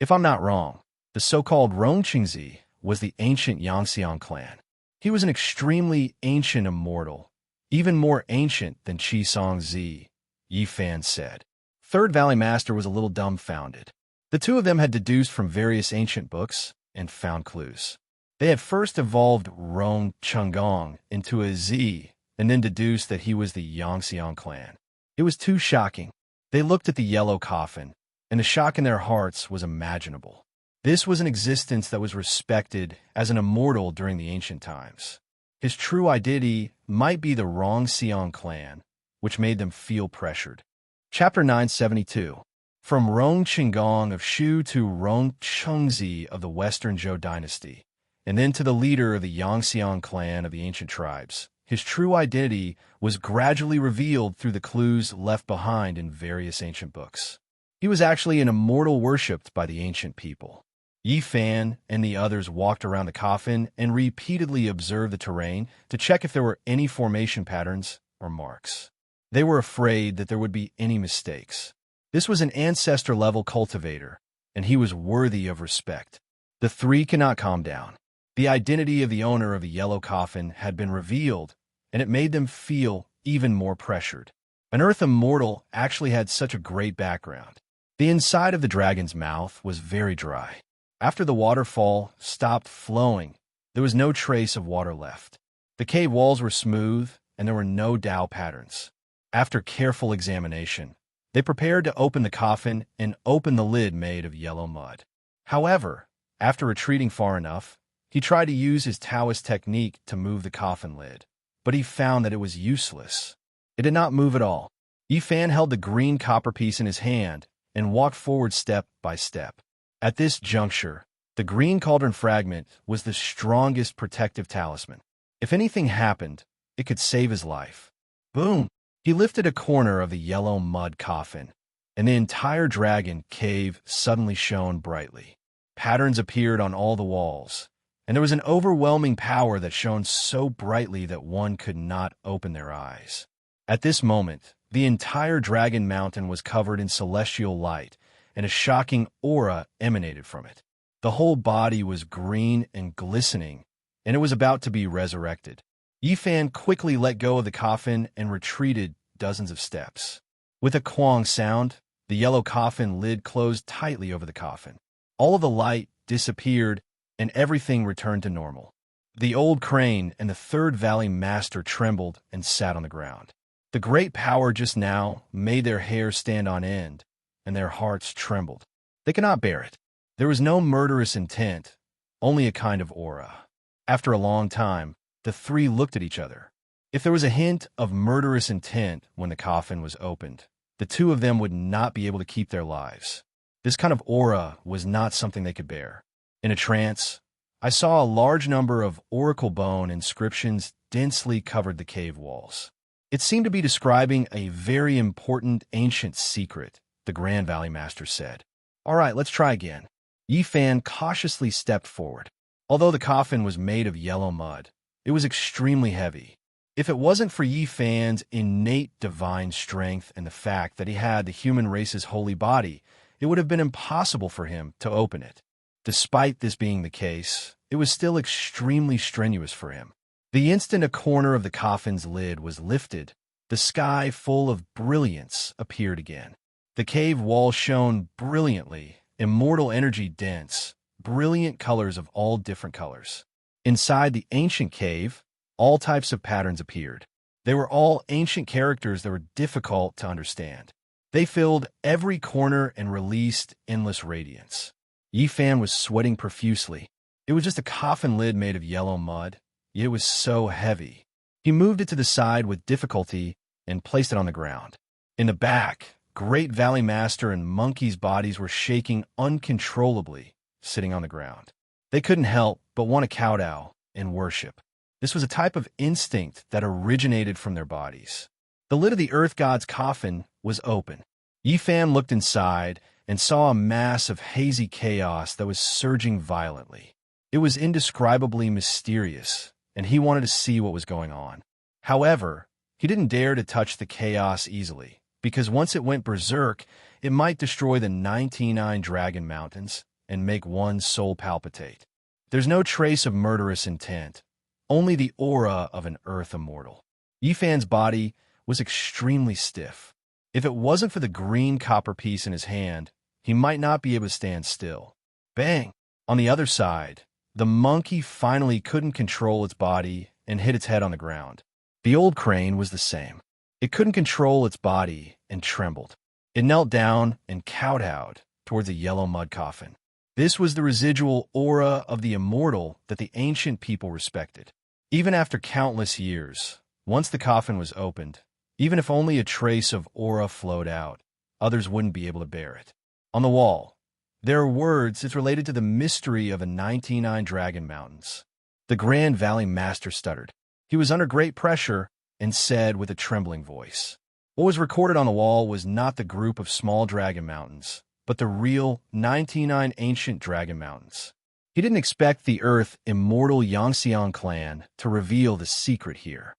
[SPEAKER 1] If I'm not wrong, the so-called Rong Qingzi was the ancient Yangxiang clan. He was an extremely ancient immortal, even more ancient than Qi Song Zi, Yi Fan said. Third Valley Master was a little dumbfounded. The two of them had deduced from various ancient books and found clues. They had first evolved Rong Qinggong into a Zi and then deduced that he was the Yangxiang clan. It was too shocking. They looked at the yellow coffin, and the shock in their hearts was imaginable. This was an existence that was respected as an immortal during the ancient times. His true identity might be the Rongxiang clan, which made them feel pressured. Chapter 972. From Rong Qinggong of Shu to Rong Chengzi of the Western Zhou dynasty, and then to the leader of the Yangxiang clan of the ancient tribes. His true identity was gradually revealed through the clues left behind in various ancient books. He was actually an immortal worshipped by the ancient people. Yi Fan and the others walked around the coffin and repeatedly observed the terrain to check if there were any formation patterns or marks. They were afraid that there would be any mistakes. This was an ancestor-level cultivator, and he was worthy of respect. The three cannot calm down. The identity of the owner of the yellow coffin had been revealed, and it made them feel even more pressured. An Earth immortal actually had such a great background. The inside of the dragon's mouth was very dry. After the waterfall stopped flowing, there was no trace of water left. The cave walls were smooth, and there were no Tao patterns. After careful examination, they prepared to open the coffin and open the lid made of yellow mud. However, after retreating far enough, he tried to use his Taoist technique to move the coffin lid, but he found that it was useless. It did not move at all. Yifan held the green copper piece in his hand and walked forward step by step. At this juncture, the green cauldron fragment was the strongest protective talisman. If anything happened, it could save his life. Boom! He lifted a corner of the yellow mud coffin, and the entire dragon cave suddenly shone brightly. Patterns appeared on all the walls, and there was an overwhelming power that shone so brightly that one could not open their eyes. At this moment, the entire dragon mountain was covered in celestial light, and a shocking aura emanated from it. The whole body was green and glistening, and it was about to be resurrected. Yifan quickly let go of the coffin and retreated dozens of steps. With a quang sound, the yellow coffin lid closed tightly over the coffin. All of the light disappeared, and everything returned to normal. The old crane and the third valley master trembled and sat on the ground. The great power just now made their hair stand on end, and their hearts trembled. They could not bear it. There was no murderous intent, only a kind of aura. After a long time, the three looked at each other. If there was a hint of murderous intent when the coffin was opened, the two of them would not be able to keep their lives. This kind of aura was not something they could bear. In a trance, I saw a large number of oracle bone inscriptions densely covered the cave walls. It seemed to be describing a very important ancient secret, the Grand Valley Master said. All right, let's try again. Yifan cautiously stepped forward. Although the coffin was made of yellow mud, it was extremely heavy. If it wasn't for Yifan's innate divine strength and the fact that he had the human race's holy body, it would have been impossible for him to open it. Despite this being the case, it was still extremely strenuous for him. The instant a corner of the coffin's lid was lifted, the sky full of brilliance appeared again. The cave wall shone brilliantly, immortal energy dense, brilliant colors of all different colors. Inside the ancient cave, all types of patterns appeared. They were all ancient characters that were difficult to understand. They filled every corner and released endless radiance. Yifan was sweating profusely. It was just a coffin lid made of yellow mud, yet it was so heavy. He moved it to the side with difficulty and placed it on the ground. In the back, Great Valley Master and Monkey's bodies were shaking uncontrollably, sitting on the ground. They couldn't help but want to kowtow and worship. This was a type of instinct that originated from their bodies. The lid of the Earth God's coffin was open. Yifan looked inside and saw a mass of hazy chaos that was surging violently. It was indescribably mysterious, and he wanted to see what was going on. However, he didn't dare to touch the chaos easily, because once it went berserk, it might destroy the 99 Dragon Mountains and make one's soul palpitate. There's no trace of murderous intent, only the aura of an Earth immortal. Yifan's body was extremely stiff. If it wasn't for the green copper piece in his hand, he might not be able to stand still. Bang! On the other side, the monkey finally couldn't control its body and hit its head on the ground. The old crane was the same. It couldn't control its body and trembled. It knelt down and kowtowed towards a yellow mud coffin. This was the residual aura of the immortal that the ancient people respected. Even after countless years, once the coffin was opened, even if only a trace of aura flowed out, others wouldn't be able to bear it. On the wall, there are words that's related to the mystery of the 99 Dragon Mountains. The Grand Valley Master stuttered. He was under great pressure and said with a trembling voice. What was recorded on the wall was not the group of small dragon mountains, but the real 99 ancient dragon mountains. He didn't expect the Earth immortal Yangxiang clan to reveal the secret here.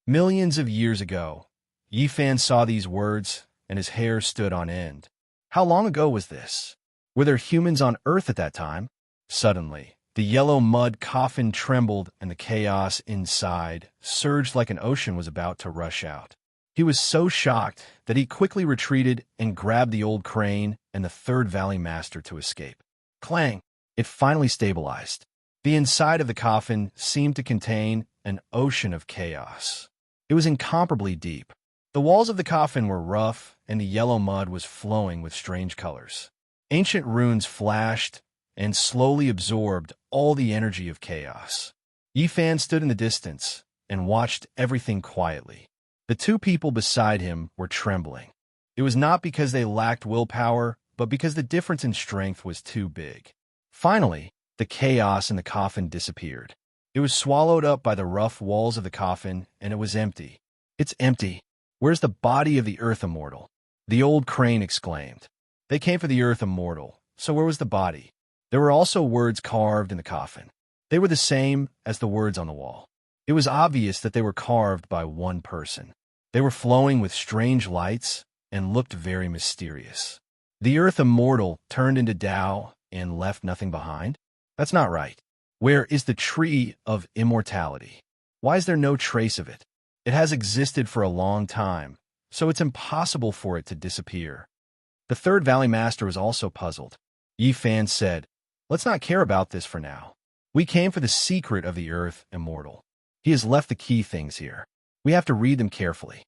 [SPEAKER 1] Millions of years ago, Yifan saw these words and his hair stood on end. How long ago was this? Were there humans on Earth at that time? Suddenly, the yellow mud coffin trembled and the chaos inside surged like an ocean was about to rush out. He was so shocked that he quickly retreated and grabbed the old crane and the third Valley Master to escape. Clang! It finally stabilized. The inside of the coffin seemed to contain an ocean of chaos. It was incomparably deep. The walls of the coffin were rough, and the yellow mud was flowing with strange colors. Ancient runes flashed and slowly absorbed all the energy of chaos. Yifan stood in the distance and watched everything quietly. The two people beside him were trembling. It was not because they lacked willpower, but because the difference in strength was too big. Finally, the chaos in the coffin disappeared. It was swallowed up by the rough walls of the coffin, and it was empty. It's empty. Where's the body of the Earth Immortal? The old crane exclaimed. They came for the Earth Immortal, so where was the body? There were also words carved in the coffin. They were the same as the words on the wall. It was obvious that they were carved by one person. They were flowing with strange lights and looked very mysterious. The Earth Immortal turned into Tao and left nothing behind? That's not right. Where is the tree of immortality? Why is there no trace of it? It has existed for a long time, so it's impossible for it to disappear. The third Valley Master was also puzzled. Yifan said, "Let's not care about this for now. We came for the secret of the Earth Immortal. He has left the key things here. We have to read them carefully."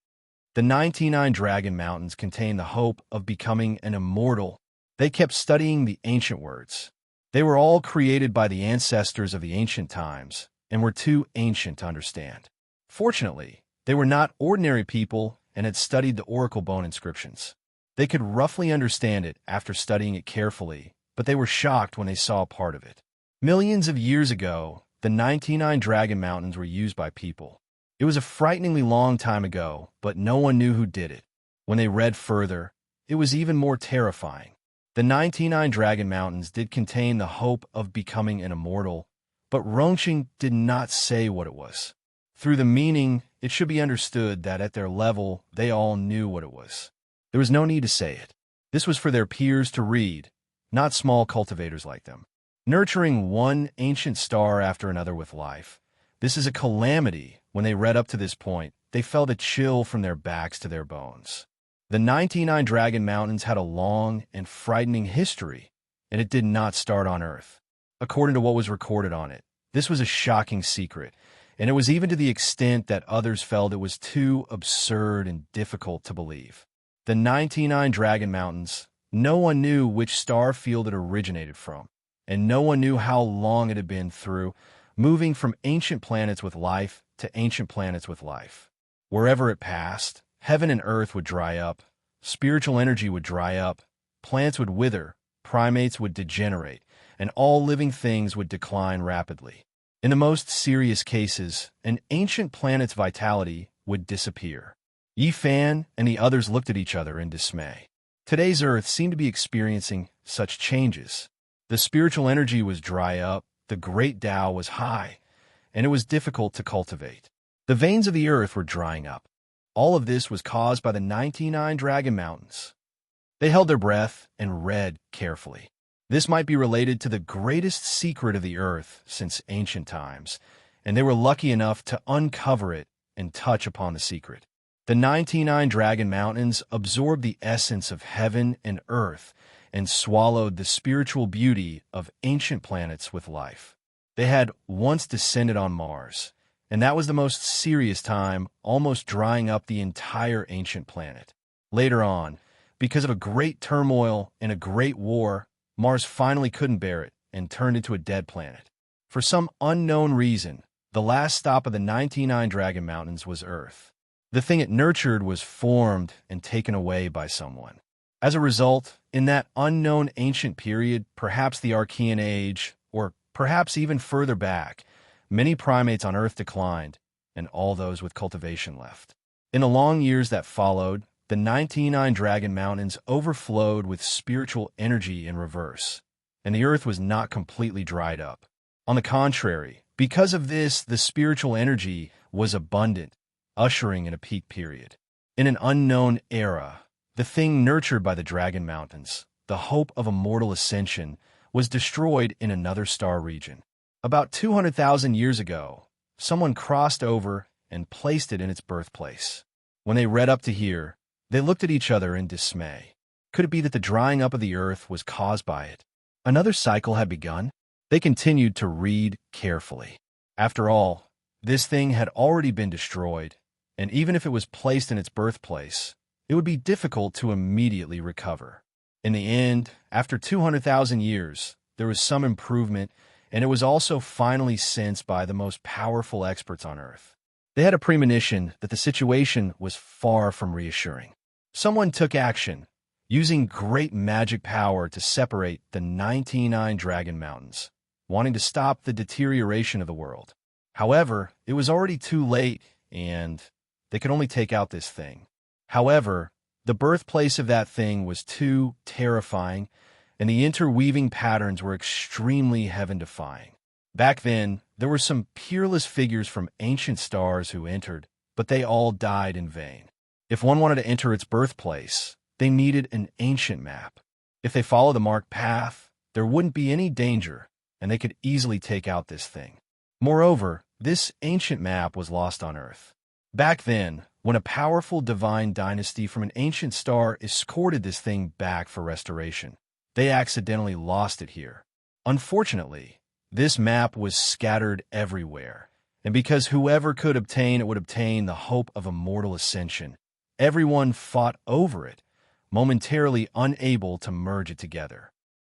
[SPEAKER 1] The 99 Dragon Mountains contain the hope of becoming an immortal. They kept studying the ancient words. They were all created by the ancestors of the ancient times and were too ancient to understand. Fortunately, they were not ordinary people and had studied the oracle bone inscriptions. They could roughly understand it after studying it carefully, but they were shocked when they saw part of it. Millions of years ago, the 99 Dragon Mountains were used by people. It was a frighteningly long time ago, but no one knew who did it. When they read further, it was even more terrifying. The 99 Dragon Mountains did contain the hope of becoming an immortal, but Rongqing did not say what it was. Through the meaning, it should be understood that at their level, they all knew what it was. There was no need to say it. This was for their peers to read, not small cultivators like them. Nurturing one ancient star after another with life. This is a calamity. When they read up to this point, they felt a chill from their backs to their bones. The 99 Dragon Mountains had a long and frightening history, and it did not start on Earth. According to what was recorded on it, this was a shocking secret, and it was even to the extent that others felt it was too absurd and difficult to believe. The 99 Dragon Mountains, no one knew which star field it originated from, and no one knew how long it had been through, moving from ancient planets with life to ancient planets with life. Wherever it passed, heaven and earth would dry up, spiritual energy would dry up, plants would wither, primates would degenerate, and all living things would decline rapidly. In the most serious cases, an ancient planet's vitality would disappear. Yifan and the others looked at each other in dismay. Today's Earth seemed to be experiencing such changes. The spiritual energy was dry up, the great Tao was high, and it was difficult to cultivate. The veins of the earth were drying up. All of this was caused by the 99 Dragon Mountains. They held their breath and read carefully. This might be related to the greatest secret of the earth since ancient times, and they were lucky enough to uncover it and touch upon the secret. The 99 Dragon Mountains absorbed the essence of heaven and earth and swallowed the spiritual beauty of ancient planets with life. They had once descended on Mars, and that was the most serious time, almost drying up the entire ancient planet. Later on, because of a great turmoil and a great war, Mars finally couldn't bear it and turned into a dead planet. For some unknown reason, the last stop of the 99 Dragon Mountains was Earth. The thing it nurtured was formed and taken away by someone. As a result, in that unknown ancient period, perhaps the Archean Age, or perhaps even further back, many primates on Earth declined, and all those with cultivation left. In the long years that followed, the 99 Dragon Mountains overflowed with spiritual energy in reverse, and the Earth was not completely dried up. On the contrary, because of this, the spiritual energy was abundant, ushering in a peak period. In an unknown era, the thing nurtured by the Dragon Mountains, the hope of immortal ascension, was destroyed in another star region. About 200,000 years ago, someone crossed over and placed it in its birthplace. When they read up to here, they looked at each other in dismay. Could it be that the drying up of the earth was caused by it? Another cycle had begun? They continued to read carefully. After all, this thing had already been destroyed, and even if it was placed in its birthplace, it would be difficult to immediately recover. In the end, after 200,000 years, there was some improvement, and it was also finally sensed by the most powerful experts on Earth. They had a premonition that the situation was far from reassuring. Someone took action, using great magic power to separate the 99 Dragon Mountains, wanting to stop the deterioration of the world. However, it was already too late, and they could only take out this thing. However, the birthplace of that thing was too terrifying, and the interweaving patterns were extremely heaven-defying. Back then, there were some peerless figures from ancient stars who entered, but they all died in vain. If one wanted to enter its birthplace, they needed an ancient map. If they followed the marked path, there wouldn't be any danger, and they could easily take out this thing. Moreover, this ancient map was lost on Earth. Back then, when a powerful divine dynasty from an ancient star escorted this thing back for restoration, they accidentally lost it here. Unfortunately, this map was scattered everywhere, and because whoever could obtain it would obtain the hope of immortal ascension, everyone fought over it, momentarily unable to merge it together.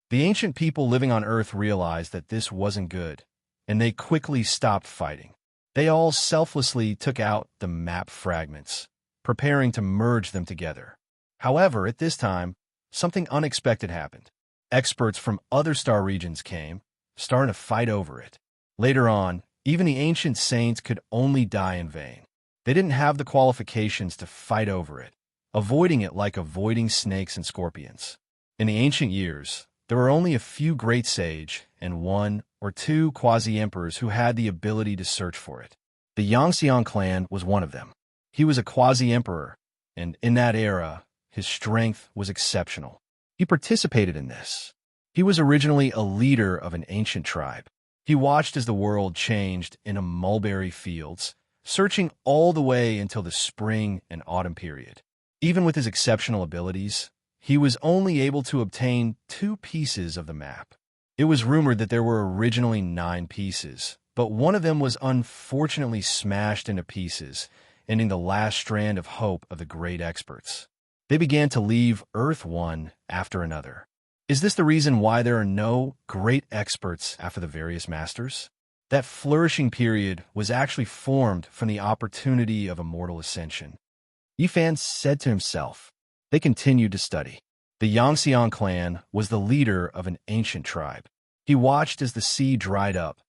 [SPEAKER 1] The ancient people living on Earth realized that this wasn't good, and they quickly stopped fighting. They all selflessly took out the map fragments, preparing to merge them together. However, at this time, something unexpected happened. Experts from other star regions came, starting to fight over it. Later on, even the ancient saints could only die in vain. They didn't have the qualifications to fight over it, avoiding it like avoiding snakes and scorpions. In the ancient years, there were only a few great sage and one or two quasi-emperors who had the ability to search for it. The Yangxiang clan was one of them. He was a quasi-emperor, and in that era, his strength was exceptional. He participated in this. He was originally a leader of an ancient tribe. He watched as the world changed in a mulberry fields, searching all the way until the spring and autumn period. Even with his exceptional abilities, he was only able to obtain 2 pieces of the map. It was rumored that there were originally 9 pieces, but one of them was unfortunately smashed into pieces, ending the last strand of hope of the great experts. They began to leave Earth one after another. Is this the reason why there are no great experts after the various masters? That flourishing period was actually formed from the opportunity of immortal ascension. Yifan said to himself. They continued to study. The Yangxiang clan was the leader of an ancient tribe. He watched as the sea dried up,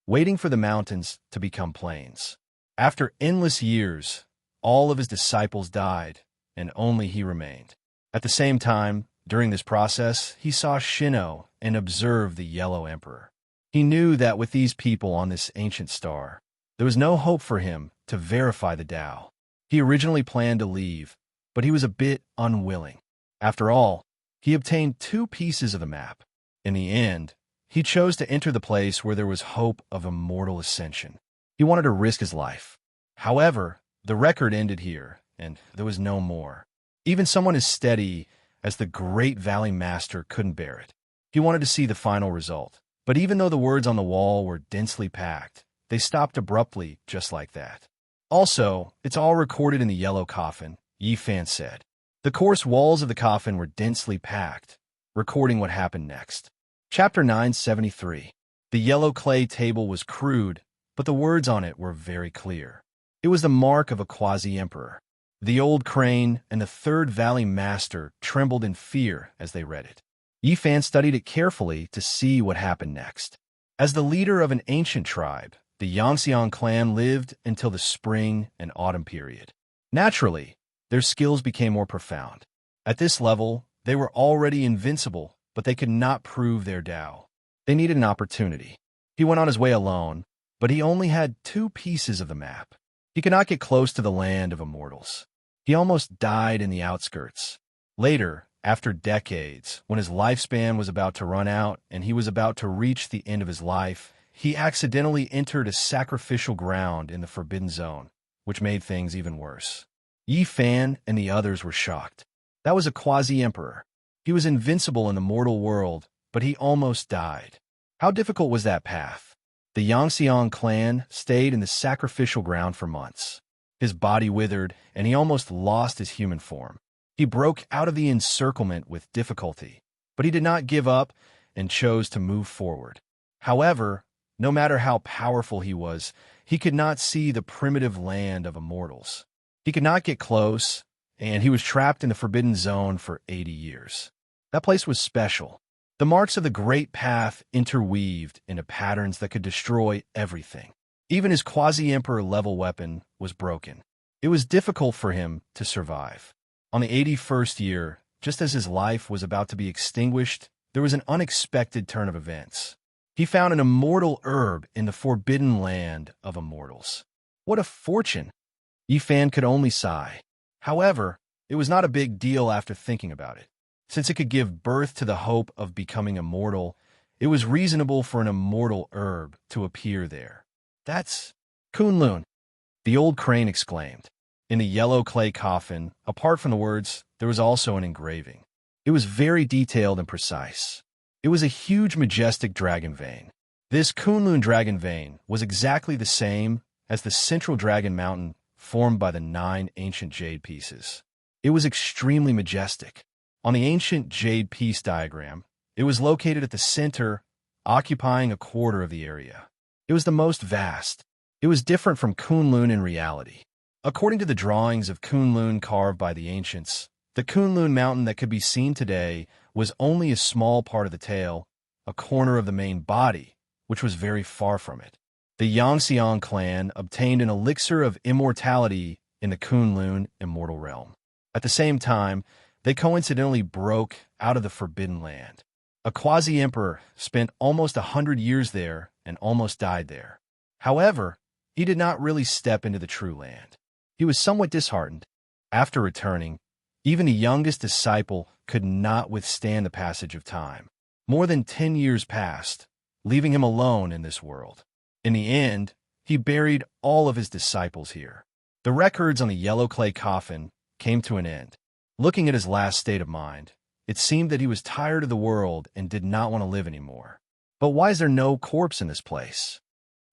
[SPEAKER 1] waiting for the mountains to become plains. After endless years, all of his disciples died, and only he remained. At the same time, during this process, he saw Shino and observed the Yellow Emperor. He knew that with these people on this ancient star, there was no hope for him to verify the Tao. He originally planned to leave, but he was a bit unwilling. After all, he obtained 2 pieces of the map. In the end, he chose to enter the place where there was hope of immortal ascension. He wanted to risk his life. However, the record ended here, and there was no more. Even someone as steady as the Great Valley Master couldn't bear it. He wanted to see the final result. But even though the words on the wall were densely packed, they stopped abruptly just like that. Also, it's all recorded in the yellow coffin, Yifan said. The coarse walls of the coffin were densely packed, recording what happened next. Chapter 973. The yellow clay table was crude, but the words on it were very clear. It was the mark of a quasi-emperor. The old crane and the Third Valley Master trembled in fear as they read it. Yifan studied it carefully to see what happened next. As the leader of an ancient tribe, the Yangxiang clan lived until the spring and autumn period. Naturally, their skills became more profound. At this level, they were already invincible, but they could not prove their Tao. They needed an opportunity. He went on his way alone, but he only had 2 pieces of the map. He could not get close to the land of immortals. He almost died in the outskirts. Later, after decades, when his lifespan was about to run out and he was about to reach the end of his life, he accidentally entered a sacrificial ground in the Forbidden Zone, which made things even worse. Yi Fan and the others were shocked. That was a quasi-emperor. He was invincible in the mortal world, but he almost died. How difficult was that path? The Yangxiang clan stayed in the sacrificial ground for months. His body withered, and he almost lost his human form. He broke out of the encirclement with difficulty, but he did not give up and chose to move forward. However, no matter how powerful he was, he could not see the primitive land of immortals. He could not get close, and he was trapped in the Forbidden Zone for 80 years. That place was special. The marks of the Great Path interweaved into patterns that could destroy everything. Even his quasi-emperor level weapon was broken. It was difficult for him to survive. On the 81st year, just as his life was about to be extinguished, there was an unexpected turn of events. He found an immortal herb in the forbidden land of immortals. What a fortune! Yi Fan could only sigh. However, it was not a big deal after thinking about it. Since it could give birth to the hope of becoming immortal, it was reasonable for an immortal herb to appear there. That's Kunlun, the old crane exclaimed. In the yellow clay coffin, apart from the words, there was also an engraving. It was very detailed and precise. It was a huge, majestic dragon vein. This Kunlun dragon vein was exactly the same as the central dragon mountain formed by the 9 ancient jade pieces. It was extremely majestic. On the ancient jade piece diagram, it was located at the center, occupying a quarter of the area. It was the most vast. It was different from Kunlun in reality. According to the drawings of Kunlun carved by the ancients, the Kunlun mountain that could be seen today was only a small part of the tail, a corner of the main body, which was very far from it. The Yangxiang clan obtained an elixir of immortality in the Kunlun immortal realm. At the same time, they coincidentally broke out of the Forbidden Land. A quasi-emperor spent almost 100 years there and almost died there. However, he did not really step into the true land. He was somewhat disheartened. After returning, even the youngest disciple could not withstand the passage of time. More than 10 years passed, leaving him alone in this world. In the end, he buried all of his disciples here. The records on the yellow clay coffin came to an end. Looking at his last state of mind, it seemed that he was tired of the world and did not want to live anymore. But why is there no corpse in this place?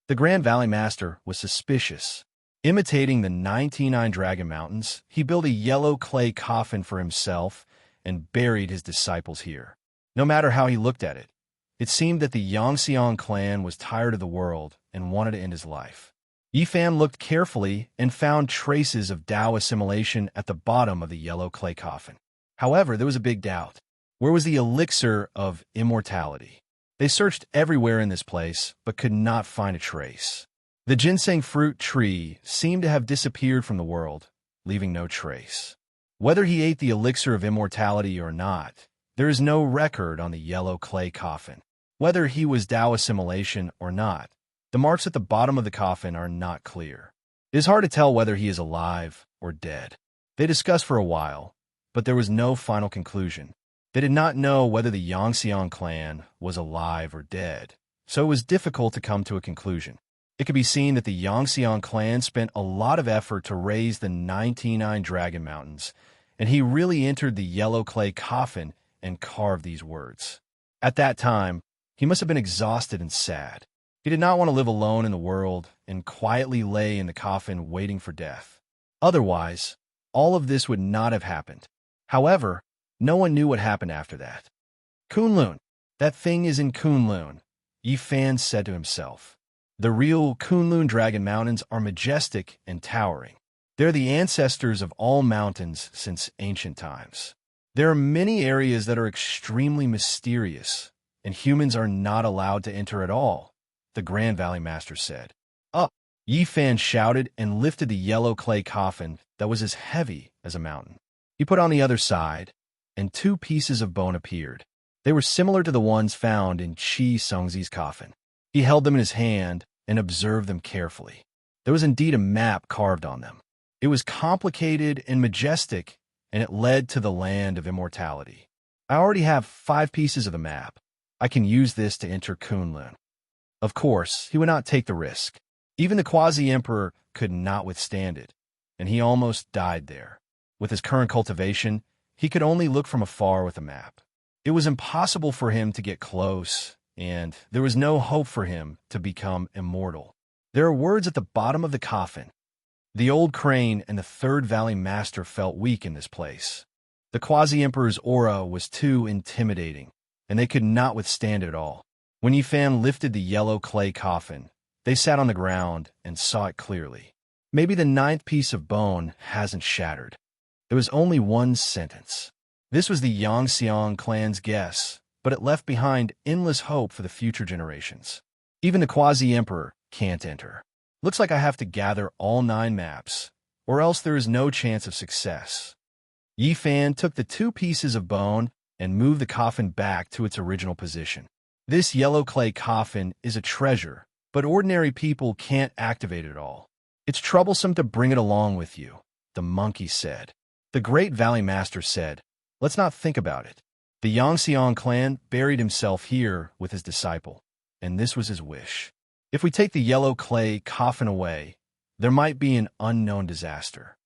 [SPEAKER 1] The Grand Valley Master was suspicious. Imitating the 99 Dragon Mountains, he built a yellow clay coffin for himself and buried his disciples here. No matter how he looked at it, it seemed that the Yangxiang clan was tired of the world and wanted to end his life. Yi Fan looked carefully and found traces of Tao assimilation at the bottom of the yellow clay coffin. However, there was a big doubt. Where was the elixir of immortality? They searched everywhere in this place, but could not find a trace. The ginseng fruit tree seemed to have disappeared from the world, leaving no trace. Whether he ate the elixir of immortality or not, there is no record on the yellow clay coffin. Whether he was Tao assimilation or not, the marks at the bottom of the coffin are not clear. It is hard to tell whether he is alive or dead. They discussed for a while, but there was no final conclusion. They did not know whether the Yangxiang clan was alive or dead, so it was difficult to come to a conclusion. It could be seen that the Yangxiang clan spent a lot of effort to raise the 99 Dragon Mountains, and he really entered the yellow clay coffin and carved these words. At that time, he must have been exhausted and sad. He did not want to live alone in the world and quietly lay in the coffin waiting for death. Otherwise, all of this would not have happened. However, no one knew what happened after that. Kunlun. That thing is in Kunlun, Yi Fan said to himself. The real Kunlun Dragon Mountains are majestic and towering. They're the ancestors of all mountains since ancient times. There are many areas that are extremely mysterious, and humans are not allowed to enter at all, the Grand Valley Master said. Up! Yi Fan shouted and lifted the yellow clay coffin that was as heavy as a mountain. He put on the other side, and 2 pieces of bone appeared. They were similar to the ones found in Qi Songzi's coffin. He held them in his hand and observed them carefully. There was indeed a map carved on them. It was complicated and majestic, and it led to the land of immortality. I already have 5 pieces of the map. I can use this to enter Kunlun. Of course, he would not take the risk. Even the quasi-emperor could not withstand it. and he almost died there. With his current cultivation, he could only look from afar with a map. It was impossible for him to get close, and there was no hope for him to become immortal. There are words at the bottom of the coffin. The old crane and the Third Valley Master felt weak in this place. The Quasi-Emperor's aura was too intimidating, and they could not withstand it at all. When Yifan lifted the yellow clay coffin, they sat on the ground and saw it clearly. Maybe the 9th piece of bone hasn't shattered. There was only one sentence. This was the Yangxiang clan's guess, but it left behind endless hope for the future generations. Even the Quasi-Emperor can't enter. Looks like I have to gather all 9 maps, or else there is no chance of success. Yifan took the 2 pieces of bone and moved the coffin back to its original position. This yellow clay coffin is a treasure, but ordinary people can't activate it all. It's troublesome to bring it along with you, the monkey said. The Great Valley Master said, let's not think about it. The Yangxiang clan buried himself here with his disciple, and this was his wish. If we take the yellow clay coffin away, there might be an unknown disaster.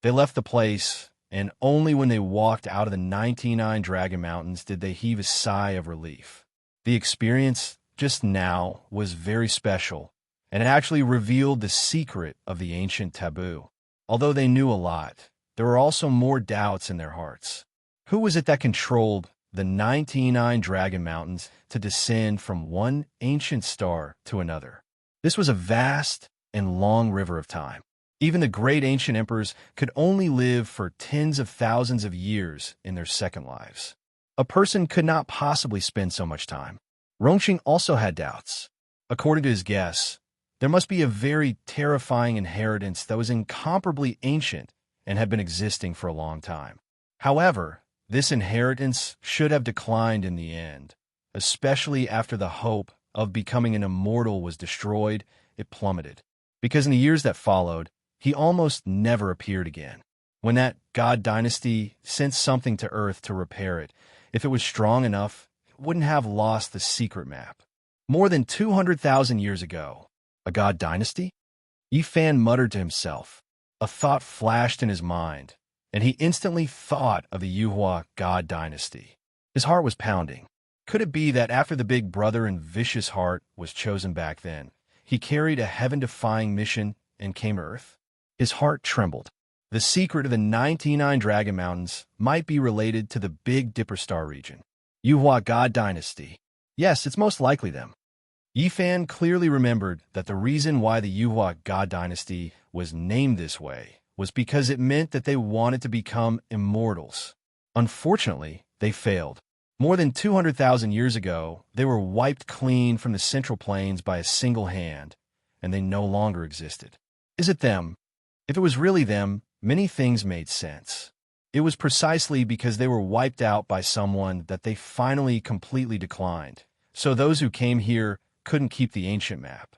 [SPEAKER 1] They left the place, and only when they walked out of the 99 Dragon Mountains did they heave a sigh of relief. The experience just now was very special, and it actually revealed the secret of the ancient taboo. Although they knew a lot, there were also more doubts in their hearts. Who was it that controlled the 99 Dragon Mountains to descend from one ancient star to another? This was a vast and long river of time. Even the great ancient emperors could only live for tens of thousands of years in their second lives. A person could not possibly spend so much time. Rongqing also had doubts. According to his guess, there must be a very terrifying inheritance that was incomparably ancient and had been existing for a long time. However, this inheritance should have declined in the end, especially after the hope of becoming an immortal was destroyed. It plummeted, because in the years that followed, he almost never appeared again. When that god dynasty sent something to Earth to repair it, if it was strong enough, it wouldn't have lost the secret map. More than 200,000 years ago, a god dynasty? Yifan muttered to himself. A thought flashed in his mind, and he instantly thought of the Yuhua god dynasty. His heart was pounding. Could it be that after the big brother and vicious heart was chosen back then, he carried a heaven-defying mission and came to Earth? His heart trembled. The secret of the 99 Dragon Mountains might be related to the Big Dipper Star region. Yuhua god dynasty. Yes, it's most likely them. Yifan clearly remembered that the reason why the Yuhua god dynasty was named this way was because it meant that they wanted to become immortals. Unfortunately, they failed. More than 200,000 years ago, they were wiped clean from the Central Plains by a single hand, and they no longer existed. Is it them? If it was really them, many things made sense. It was precisely because they were wiped out by someone that they finally completely declined. So those who came here couldn't keep the ancient map.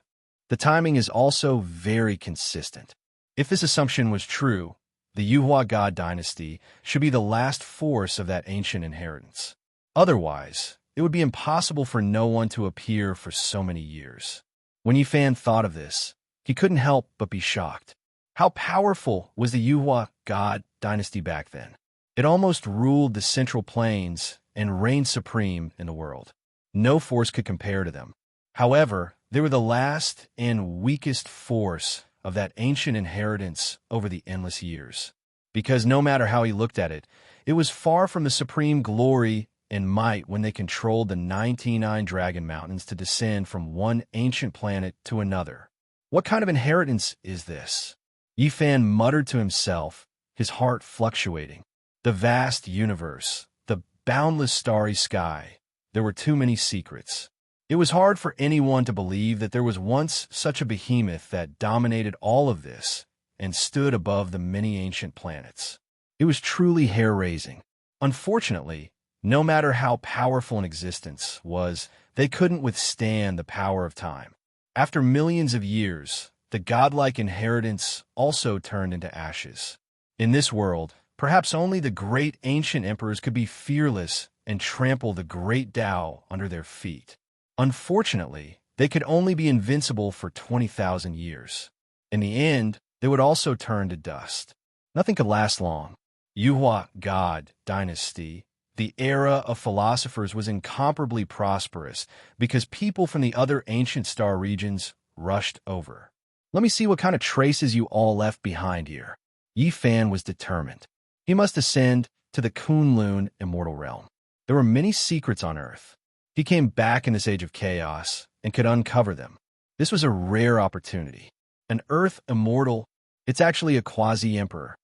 [SPEAKER 1] The timing is also very consistent. If this assumption was true, the Yuhua god dynasty should be the last force of that ancient inheritance. Otherwise, it would be impossible for no one to appear for so many years. When Yifan thought of this, he couldn't help but be shocked. How powerful was the Yuhua god dynasty back then? It almost ruled the Central Plains and reigned supreme in the world. No force could compare to them. However, they were the last and weakest force of that ancient inheritance over the endless years. Because no matter how he looked at it, it was far from the supreme glory and might when they controlled the 99 Dragon Mountains to descend from one ancient planet to another. What kind of inheritance is this? Yifan muttered to himself, his heart fluctuating. The vast universe, the boundless starry sky. There were too many secrets. It was hard for anyone to believe that there was once such a behemoth that dominated all of this and stood above the many ancient planets. It was truly hair-raising. Unfortunately, no matter how powerful an existence was, they couldn't withstand the power of time. After millions of years, the godlike inheritance also turned into ashes. In this world, perhaps only the great ancient emperors could be fearless and trample the great Tao under their feet. Unfortunately, they could only be invincible for 20,000 years. In the end, they would also turn to dust. Nothing could last long. Yuhua God dynasty, the era of philosophers, was incomparably prosperous because people from the other ancient star regions rushed over. Let me see what kind of traces you all left behind here. Yi Fan was determined. He must ascend to the Kunlun immortal realm. There were many secrets on Earth. He came back in this age of chaos and could uncover them. This was a rare opportunity. An Earth immortal, it's actually a quasi-emperor.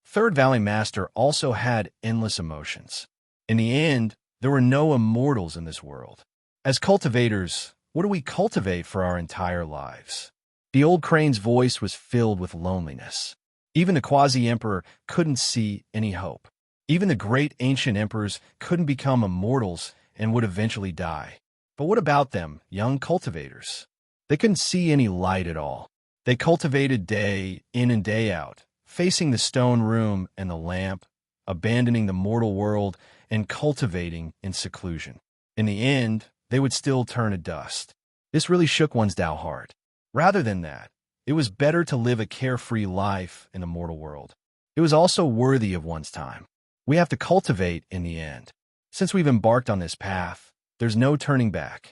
[SPEAKER 1] Third Valley Master also had endless emotions. In the end, there were no immortals in this world. As cultivators, what do we cultivate for our entire lives? The old crane's voice was filled with loneliness. Even the quasi-emperor couldn't see any hope. Even the great ancient emperors couldn't become immortals and would eventually die. But what about them, young cultivators? They couldn't see any light at all. They cultivated day in and day out, facing the stone room and the lamp, abandoning the mortal world and cultivating in seclusion. In the end, they would still turn to dust. This really shook one's Tao heart. Rather than that, it was better to live a carefree life in the mortal world. It was also worthy of one's time. We have to cultivate in the end. Since we've embarked on this path, there's no turning back.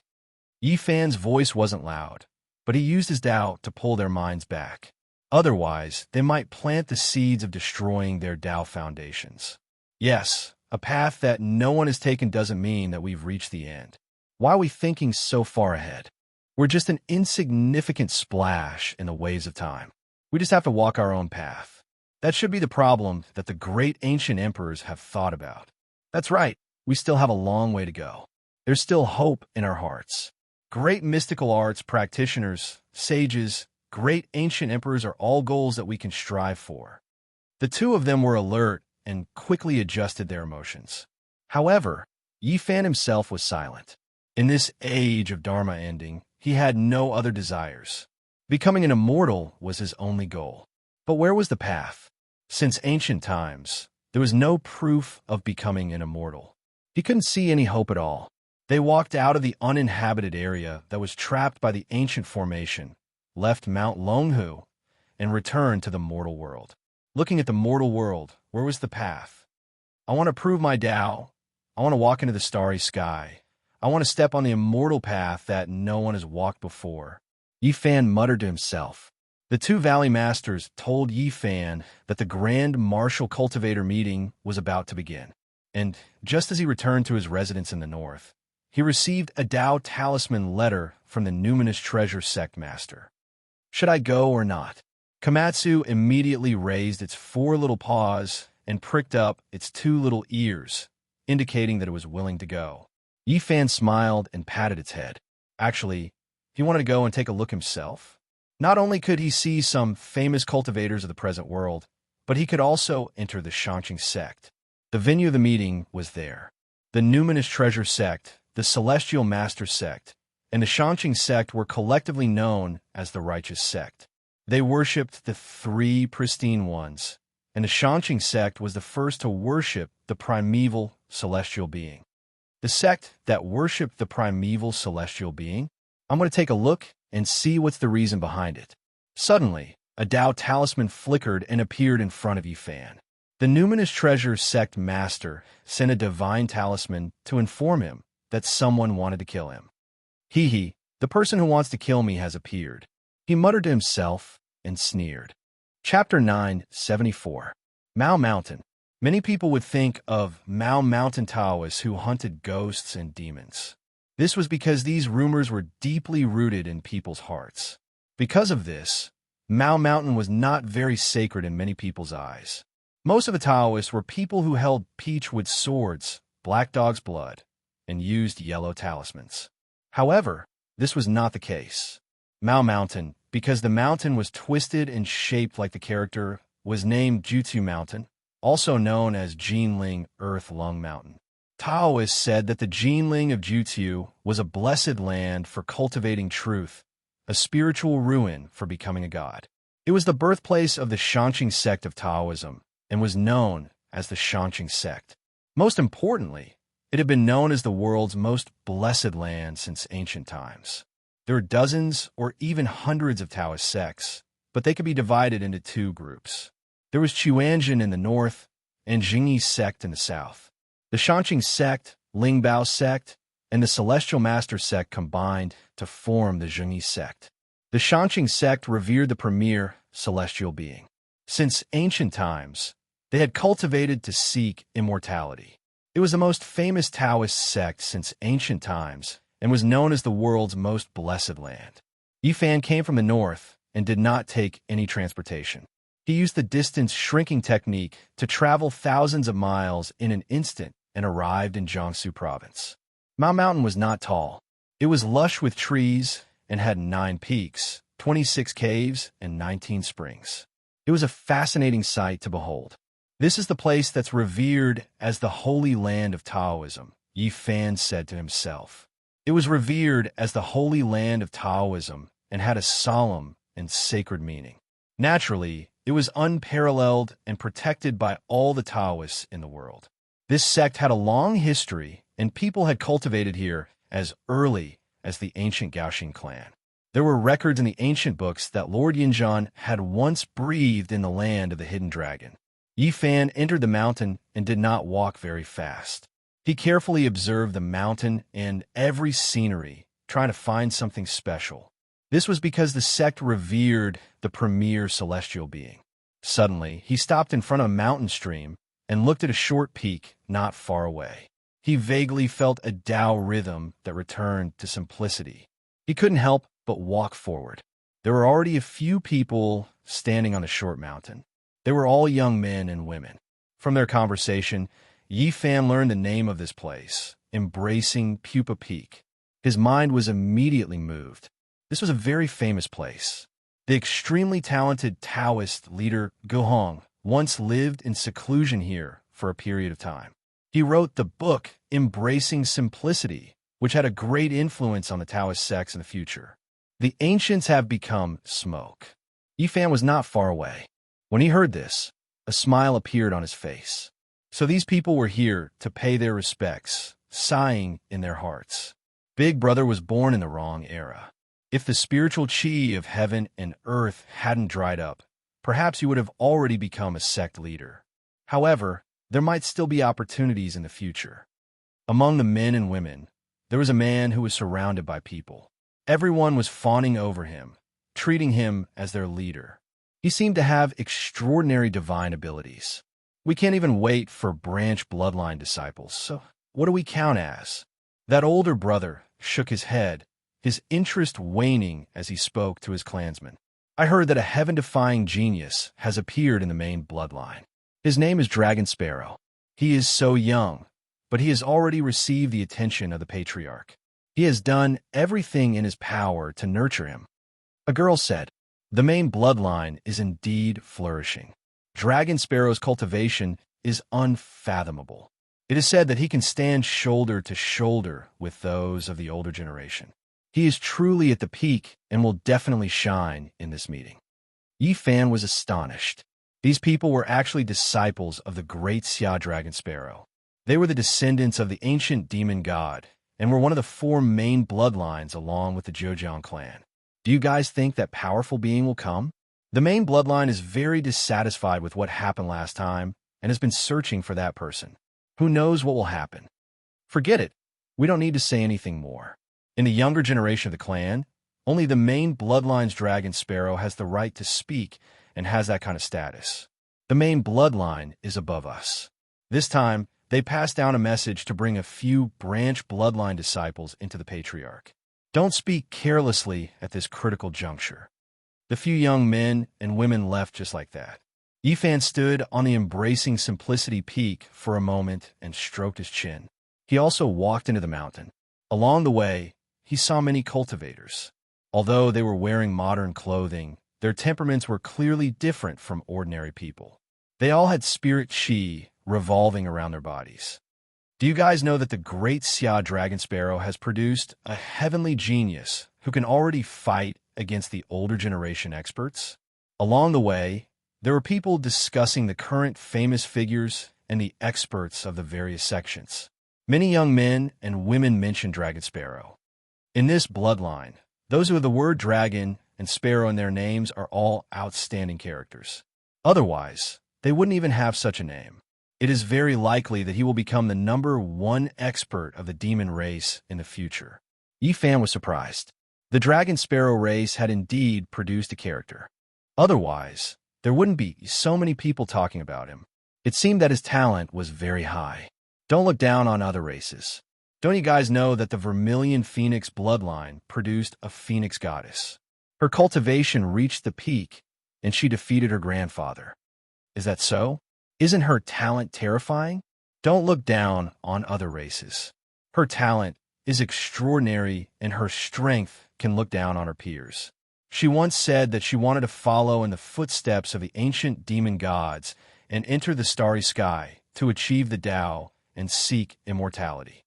[SPEAKER 1] Yi Fan's voice wasn't loud, but he used his Tao to pull their minds back. Otherwise, they might plant the seeds of destroying their Tao foundations. Yes, a path that no one has taken doesn't mean that we've reached the end. Why are we thinking so far ahead? We're just an insignificant splash in the waves of time. We just have to walk our own path. That should be the problem that the great ancient emperors have thought about. That's right, we still have a long way to go. There's still hope in our hearts. Great mystical arts practitioners, sages, great ancient emperors are all goals that we can strive for. The two of them were alert and quickly adjusted their emotions. However, Yi Fan himself was silent. In this age of Dharma ending, he had no other desires. Becoming an immortal was his only goal. But where was the path? Since ancient times, there was no proof of becoming an immortal. He couldn't see any hope at all. They walked out of the uninhabited area that was trapped by the ancient formation, left Mount Longhu, and returned to the mortal world. Looking at the mortal world, where was the path? I want to prove my Tao. I want to walk into the starry sky. I want to step on the immortal path that no one has walked before. Yi Fan muttered to himself. The two Valley Masters told Yi Fan that the Grand Martial Cultivator meeting was about to begin. And just as he returned to his residence in the north, he received a Tao Talisman letter from the Numinous Treasure Sect Master. Should I go or not? Komatsu immediately raised its 4 little paws and pricked up its 2 little ears, indicating that it was willing to go. Yi Fan smiled and patted its head. Actually, he wanted to go and take a look himself. Not only could he see some famous cultivators of the present world, but he could also enter the enchanting sect. The venue of the meeting was there. The Numinous Treasure Sect, the Celestial Master Sect, and the enchanting sect were collectively known as the Righteous Sect. They worshipped the 3 pristine ones, and the enchanting sect was the first to worship the primeval celestial being. The sect that worshipped the primeval celestial being? I'm going to take a look and see what's the reason behind it. Suddenly, a Tao talisman flickered and appeared in front of Yi Fan. The Numinous Treasure Sect Master sent a divine talisman to inform him that someone wanted to kill him. Hee, the person who wants to kill me has appeared. He muttered to himself and sneered. Chapter 974. Mao Mountain. Many people would think of Mao Mountain Taoists who hunted ghosts and demons. This was because these rumors were deeply rooted in people's hearts. Because of this, Mao Mountain was not very sacred in many people's eyes. Most of the Taoists were people who held peach with swords, black dog's blood, and used yellow talismans. However, this was not the case. Mao Mountain, because the mountain was twisted and shaped like the character, was named Jutsu Mountain, also known as Jinling Earth Lung Mountain. Taoists said that the Jinling of Jutsu was a blessed land for cultivating truth, a spiritual ruin for becoming a god. It was the birthplace of the Shanqing sect of Taoism and was known as the Shanqing sect. Most importantly, it had been known as the world's most blessed land since ancient times. There are dozens or even hundreds of Taoist sects, but they could be divided into two groups. There was Chuanjin in the north and Jingyi sect in the south. The Shanqing sect, Lingbao sect, and the Celestial Master sect combined to form the Jingyi sect. The Shanqing sect revered the premier celestial being. Since ancient times, they had cultivated to seek immortality. It was the most famous Taoist sect since ancient times and was known as the world's most blessed land. Yifan came from the north and did not take any transportation. He used the distance shrinking technique to travel thousands of miles in an instant and arrived in Jiangsu province. Mao Mountain was not tall. It was lush with trees and had 9 peaks, 26 caves, and 19 springs. It was a fascinating sight to behold. This is the place that's revered as the holy land of Taoism, Yifan said to himself. It was revered as the holy land of Taoism and had a solemn and sacred meaning. Naturally, it was unparalleled and protected by all the Taoists in the world. This sect had a long history, and people had cultivated here as early as the ancient Gaoxing clan. There were records in the ancient books that Lord Yinzhan had once breathed in the land of the hidden dragon. Yifan entered the mountain and did not walk very fast. He carefully observed the mountain and every scenery, trying to find something special. This was because the sect revered the premier celestial being. Suddenly, he stopped in front of a mountain stream and looked at a short peak not far away. He vaguely felt a Tao rhythm that returned to simplicity. He couldn't help but walk forward. There were already a few people standing on the short mountain. They were all young men and women. From their conversation, Yifan learned the name of this place, Embracing Pupa Peak. His mind was immediately moved. This was a very famous place. The extremely talented Taoist leader Guhong once lived in seclusion here for a period of time. He wrote the book Embracing Simplicity, which had a great influence on the Taoist sects in the future. The ancients have become smoke. Yifan was not far away. When he heard this, a smile appeared on his face. So these people were here to pay their respects, sighing in their hearts. Big Brother was born in the wrong era. If the spiritual chi of heaven and earth hadn't dried up, perhaps he would have already become a sect leader. However, there might still be opportunities in the future. Among the men and women, there was a man who was surrounded by people. Everyone was fawning over him, treating him as their leader. He seemed to have extraordinary divine abilities. We can't even wait for branch bloodline disciples, so what do we count as? That older brother shook his head, his interest waning as he spoke to his clansmen. I heard that a heaven-defying genius has appeared in the main bloodline. His name is Dragon Sparrow. He is so young, but he has already received the attention of the patriarch. He has done everything in his power to nurture him. A girl said, "The main bloodline is indeed flourishing. Dragon Sparrow's cultivation is unfathomable. It is said that he can stand shoulder to shoulder with those of the older generation. He is truly at the peak and will definitely shine in this meeting." Yifan was astonished. These people were actually disciples of the great Xia Dragon Sparrow. They were the descendants of the ancient demon god and were one of the 4 main bloodlines along with the Zhejiang clan. Do you guys think that powerful being will come? The main bloodline is very dissatisfied with what happened last time and has been searching for that person. Who knows what will happen? Forget it. We don't need to say anything more. In the younger generation of the clan, only the main bloodline's Dragon Sparrow has the right to speak and has that kind of status. The main bloodline is above us. This time, they pass down a message to bring a few branch bloodline disciples into the patriarch. Don't speak carelessly at this critical juncture. The few young men and women left just like that. Yifan stood on the Embracing Simplicity peak for a moment and stroked his chin. He also walked into the mountain. Along the way, he saw many cultivators. Although they were wearing modern clothing, their temperaments were clearly different from ordinary people. They all had spirit chi revolving around their bodies. Do you guys know that the great Xia Dragon Sparrow has produced a heavenly genius who can already fight against the older generation experts? Along the way, there were people discussing the current famous figures and the experts of the various sections. Many young men and women mentioned Dragon Sparrow. In this bloodline, those who have the word dragon and Sparrow in their names are all outstanding characters. Otherwise, they wouldn't even have such a name. It is very likely that he will become the #1 expert of the demon race in the future. Yi Fan was surprised. The Dragon Sparrow race had indeed produced a character. Otherwise, there wouldn't be so many people talking about him. It seemed that his talent was very high. Don't look down on other races. Don't you guys know that the Vermilion Phoenix bloodline produced a Phoenix goddess? Her cultivation reached the peak, and she defeated her grandfather. Is that so? Isn't her talent terrifying? Don't look down on other races. Her talent is extraordinary, and her strength can look down on her peers. She once said that she wanted to follow in the footsteps of the ancient demon gods and enter the starry sky to achieve the Tao and seek immortality.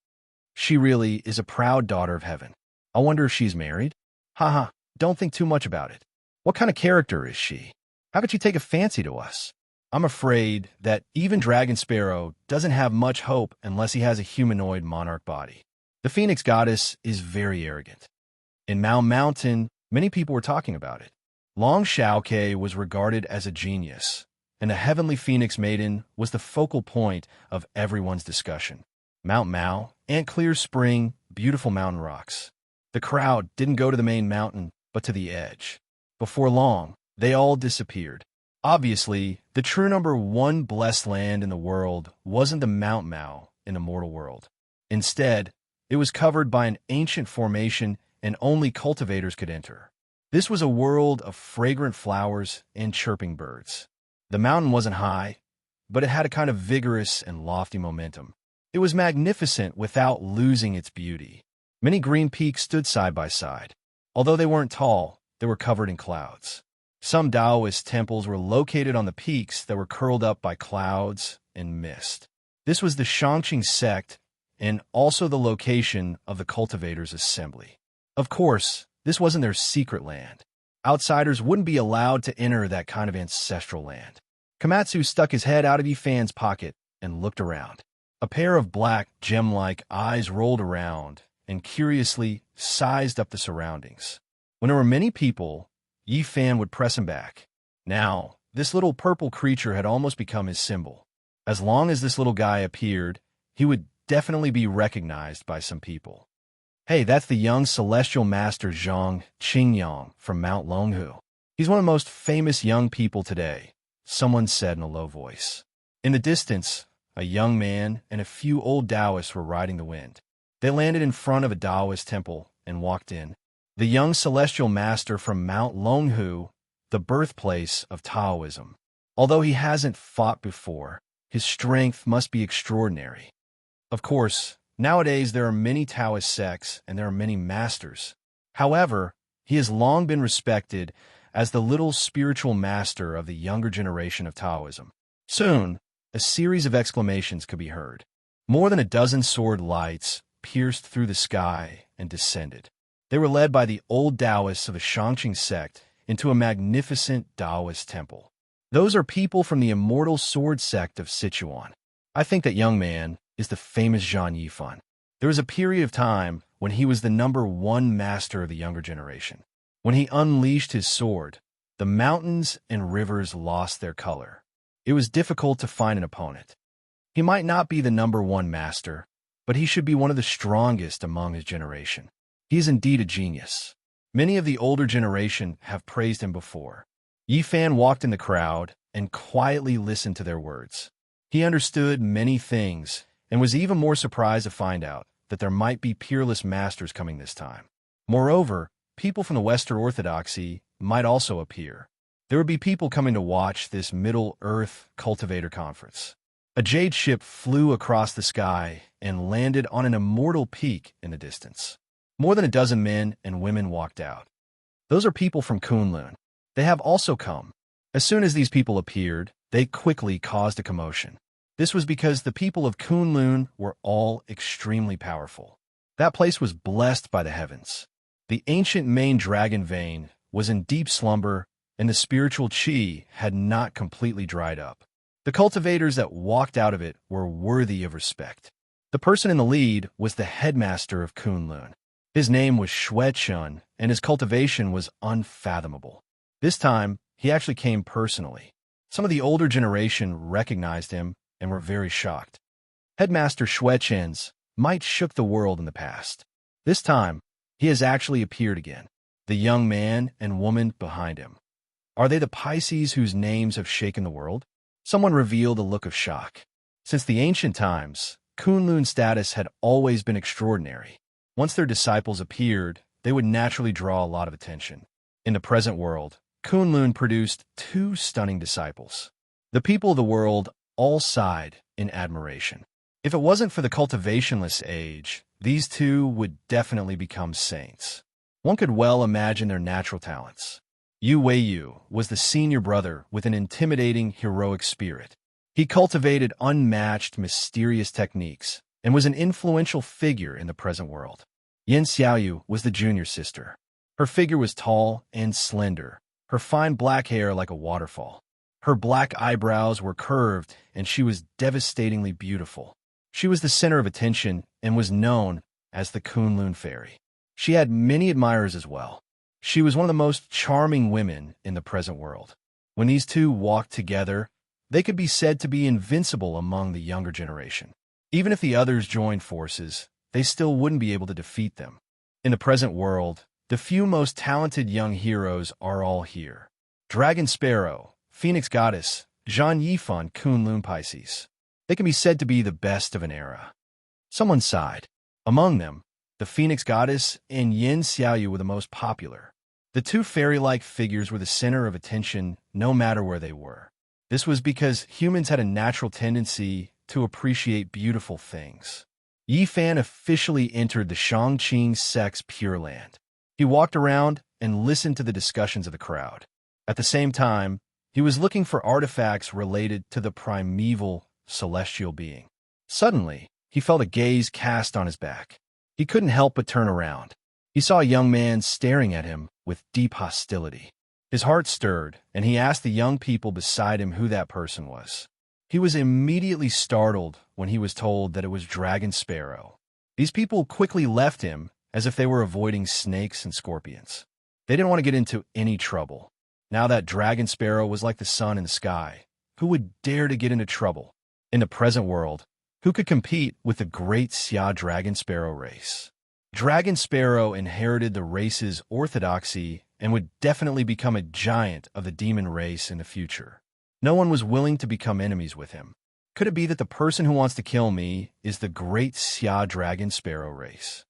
[SPEAKER 1] She really is a proud daughter of heaven. I wonder if she's married? Haha, don't think too much about it. What kind of character is she? How could she take a fancy to us? I'm afraid that even Dragon Sparrow doesn't have much hope unless he has a humanoid monarch body. The Phoenix goddess is very arrogant. In Mao Mountain, many people were talking about it. Long Xiaoke was regarded as a genius, and the heavenly Phoenix maiden was the focal point of everyone's discussion. Mount Mao, Ant Clear Spring, beautiful mountain rocks. The crowd didn't go to the main mountain, but to the edge. Before long, they all disappeared. Obviously, the true #1 blessed land in the world wasn't the Mount Mao in the mortal world. Instead, it was covered by an ancient formation and only cultivators could enter. This was a world of fragrant flowers and chirping birds. The mountain wasn't high, but it had a kind of vigorous and lofty momentum. It was magnificent without losing its beauty. Many green peaks stood side by side. Although they weren't tall, they were covered in clouds. Some Taoist temples were located on the peaks that were curled up by clouds and mist. This was the Shangqing sect and also the location of the cultivators' assembly. Of course, this wasn't their secret land. Outsiders wouldn't be allowed to enter that kind of ancestral land. Komatsu stuck his head out of Yi Fan's pocket and looked around. A pair of black, gem-like eyes rolled around and curiously sized up the surroundings. When there were many people, Yi Fan would press him back. Now, this little purple creature had almost become his symbol. As long as this little guy appeared, he would definitely be recognized by some people. Hey, that's the young celestial master Zhang Qingyang from Mount Longhu. He's one of the most famous young people today, someone said in a low voice. In the distance, a young man and a few old Taoists were riding the wind. They landed in front of a Taoist temple and walked in. The young celestial master from Mount Longhu, the birthplace of Taoism. Although he hasn't fought before, his strength must be extraordinary. Of course, nowadays there are many Taoist sects and there are many masters. However, he has long been respected as the little spiritual master of the younger generation of Taoism. Soon, a series of exclamations could be heard. More than a dozen sword lights pierced through the sky and descended. They were led by the old Taoists of the Shangqing sect into a magnificent Taoist temple. Those are people from the immortal sword sect of Sichuan. I think that young man is the famous Zhang Yifan. There was a period of time when he was the #1 master of the younger generation. When he unleashed his sword, the mountains and rivers lost their color. It was difficult to find an opponent. He might not be the #1 master, but he should be one of the strongest among his generation. He is indeed a genius. Many of the older generation have praised him before. Yi Fan walked in the crowd and quietly listened to their words. He understood many things and was even more surprised to find out that there might be peerless masters coming this time. Moreover, people from the Western Orthodoxy might also appear. There would be people coming to watch this Middle-earth cultivator conference. A jade ship flew across the sky and landed on an immortal peak in the distance. More than a dozen men and women walked out. Those are people from Kunlun. They have also come. As soon as these people appeared, they quickly caused a commotion. This was because the people of Kunlun were all extremely powerful. That place was blessed by the heavens. The ancient main dragon vein was in deep slumber, and the spiritual qi had not completely dried up. The cultivators that walked out of it were worthy of respect. The person in the lead was the headmaster of Kunlun. His name was Shue, and his cultivation was unfathomable. This time, he actually came personally. Some of the older generation recognized him and were very shocked. Headmaster Shue might shook the world in the past. This time, he has actually appeared again. The young man and woman behind him. Are they the Pisces whose names have shaken the world? Someone revealed a look of shock. Since the ancient times, Kunlun's status had always been extraordinary. Once their disciples appeared, they would naturally draw a lot of attention. In the present world, Kunlun produced two stunning disciples. The people of the world all sighed in admiration. If it wasn't for the cultivationless age, these two would definitely become saints. One could well imagine their natural talents. Yu Weiyu was the senior brother with an intimidating, heroic spirit. He cultivated unmatched, mysterious techniques and was an influential figure in the present world. Yin Xiaoyu was the junior sister. Her figure was tall and slender, her fine black hair like a waterfall. Her black eyebrows were curved, and she was devastatingly beautiful. She was the center of attention and was known as the Kunlun Fairy. She had many admirers as well. She was one of the most charming women in the present world. When these two walked together, they could be said to be invincible among the younger generation. Even if the others joined forces, they still wouldn't be able to defeat them. In the present world, the few most talented young heroes are all here. Dragon Sparrow, Phoenix Goddess, Zhang Yifan, Kunlun Pisces. They can be said to be the best of an era. Someone sighed. Among them, the Phoenix Goddess and Yin Xiaoyu were the most popular. The two fairy-like figures were the center of attention no matter where they were. This was because humans had a natural tendency to appreciate beautiful things. Yi Fan officially entered the Shangqing sect's Pure Land. He walked around and listened to the discussions of the crowd. At the same time, he was looking for artifacts related to the primeval celestial being. Suddenly, he felt a gaze cast on his back. He couldn't help but turn around. He saw a young man staring at him with deep hostility. His heart stirred, and he asked the young people beside him who that person was. He was immediately startled when he was told that it was Dragon Sparrow. These people quickly left him as if they were avoiding snakes and scorpions. They didn't want to get into any trouble. Now that Dragon Sparrow was like the sun in the sky, who would dare to get into trouble? In the present world, who could compete with the great Xia Dragon Sparrow race? Dragon Sparrow inherited the race's orthodoxy and would definitely become a giant of the demon race in the future. No one was willing to become enemies with him. Could it be that the person who wants to kill me is the great Xia Dragon Sparrow race?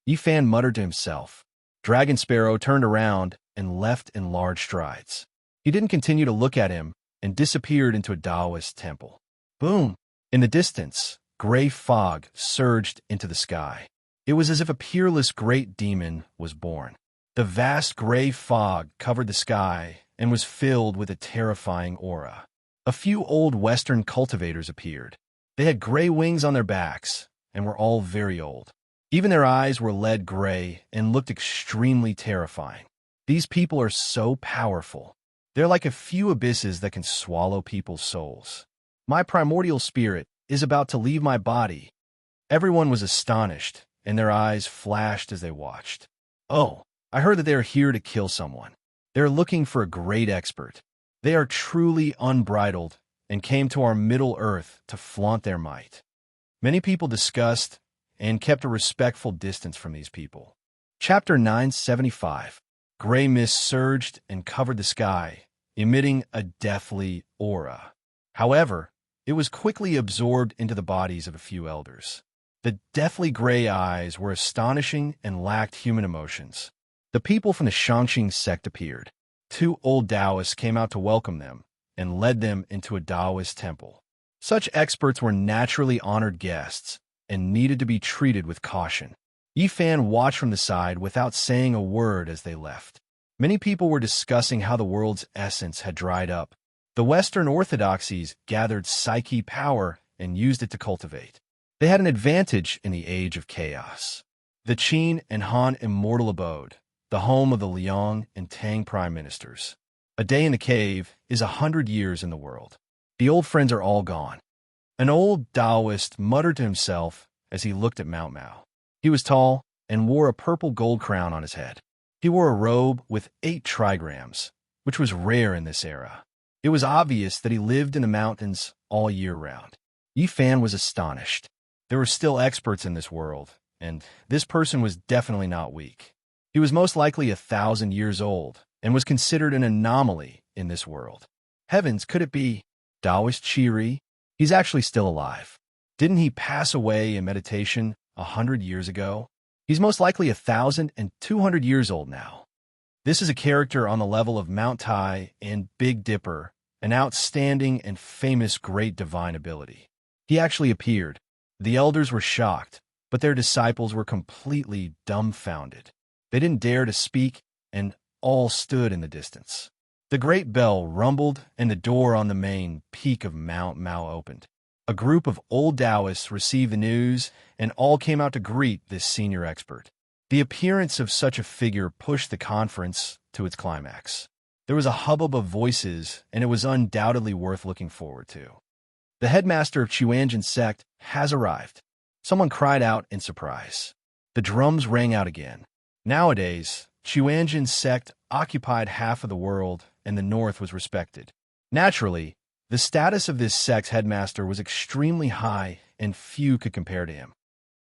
[SPEAKER 1] Yifan muttered to himself. Dragon Sparrow turned around and left in large strides. He didn't continue to look at him and disappeared into a Taoist temple. Boom! In the distance, gray fog surged into the sky. It was as if a peerless great demon was born. The vast gray fog covered the sky and was filled with a terrifying aura. A few old Western cultivators appeared. They had gray wings on their backs and were all very old. Even their eyes were lead gray and looked extremely terrifying. These people are so powerful. They're like a few abysses that can swallow people's souls. My primordial spirit is about to leave my body. Everyone was astonished, and their eyes flashed as they watched. Oh, I heard that they are here to kill someone. They are looking for a great expert. They are truly unbridled and came to our Middle Earth to flaunt their might. Many people discussed and kept a respectful distance from these people. Chapter 975. Gray mist surged and covered the sky, emitting a deathly aura. However, it was quickly absorbed into the bodies of a few elders. The deathly gray eyes were astonishing and lacked human emotions. The people from the Shangqing sect appeared. Two old Taoists came out to welcome them and led them into a Taoist temple. Such experts were naturally honored guests and needed to be treated with caution. Yifan watched from the side without saying a word as they left. Many people were discussing how the world's essence had dried up. The Western orthodoxies gathered psyche power and used it to cultivate. They had an advantage in the age of chaos. The Qin and Han immortal abode, the home of the Liang and Tang prime ministers. A day in the cave is 100 years in the world. The old friends are all gone. An old Taoist muttered to himself as he looked at Mao Mao. He was tall and wore a purple gold crown on his head. He wore a robe with 8 trigrams, which was rare in this era. It was obvious that he lived in the mountains all year round. Yi Fan was astonished. There were still experts in this world, and this person was definitely not weak. He was most likely 1,000 years old and was considered an anomaly in this world. Heavens, could it be Taoist Chiri? He's actually still alive. Didn't he pass away in meditation 100 years ago? He's most likely 1,200 years old now. This is a character on the level of Mount Tai and Big Dipper, an outstanding and famous great divine ability. He actually appeared. The elders were shocked, but their disciples were completely dumbfounded. They didn't dare to speak, and all stood in the distance. The great bell rumbled, and the door on the main peak of Mount Mao opened. A group of old Taoists received the news, and all came out to greet this senior expert. The appearance of such a figure pushed the conference to its climax. There was a hubbub of voices, and it was undoubtedly worth looking forward to. The headmaster of Chuanjin sect has arrived. Someone cried out in surprise. The drums rang out again. Nowadays, Chuanjin sect occupied half of the world, and the north was respected. Naturally, the status of this sect's headmaster was extremely high, and few could compare to him.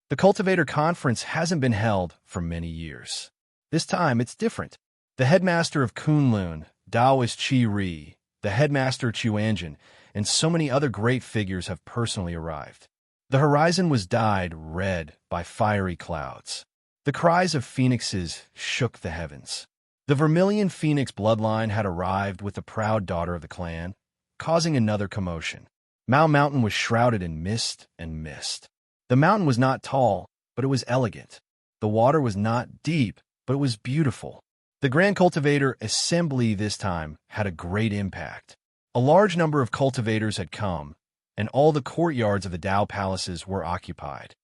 [SPEAKER 1] The Cultivator Conference hasn't been held for many years. This time, it's different. The headmaster of Kunlun, Taoist Chi Ri, the headmaster Chuanjin, and so many other great figures have personally arrived. The horizon was dyed red by fiery clouds. The cries of phoenixes shook the heavens. The Vermilion Phoenix bloodline had arrived with the proud daughter of the clan, causing another commotion. Mao Mountain was shrouded in mist and mist. The mountain was not tall, but it was elegant. The water was not deep, but it was beautiful. The Grand Cultivator Assembly this time had a great impact. A large number of cultivators had come, and all the courtyards of the Tao palaces were occupied.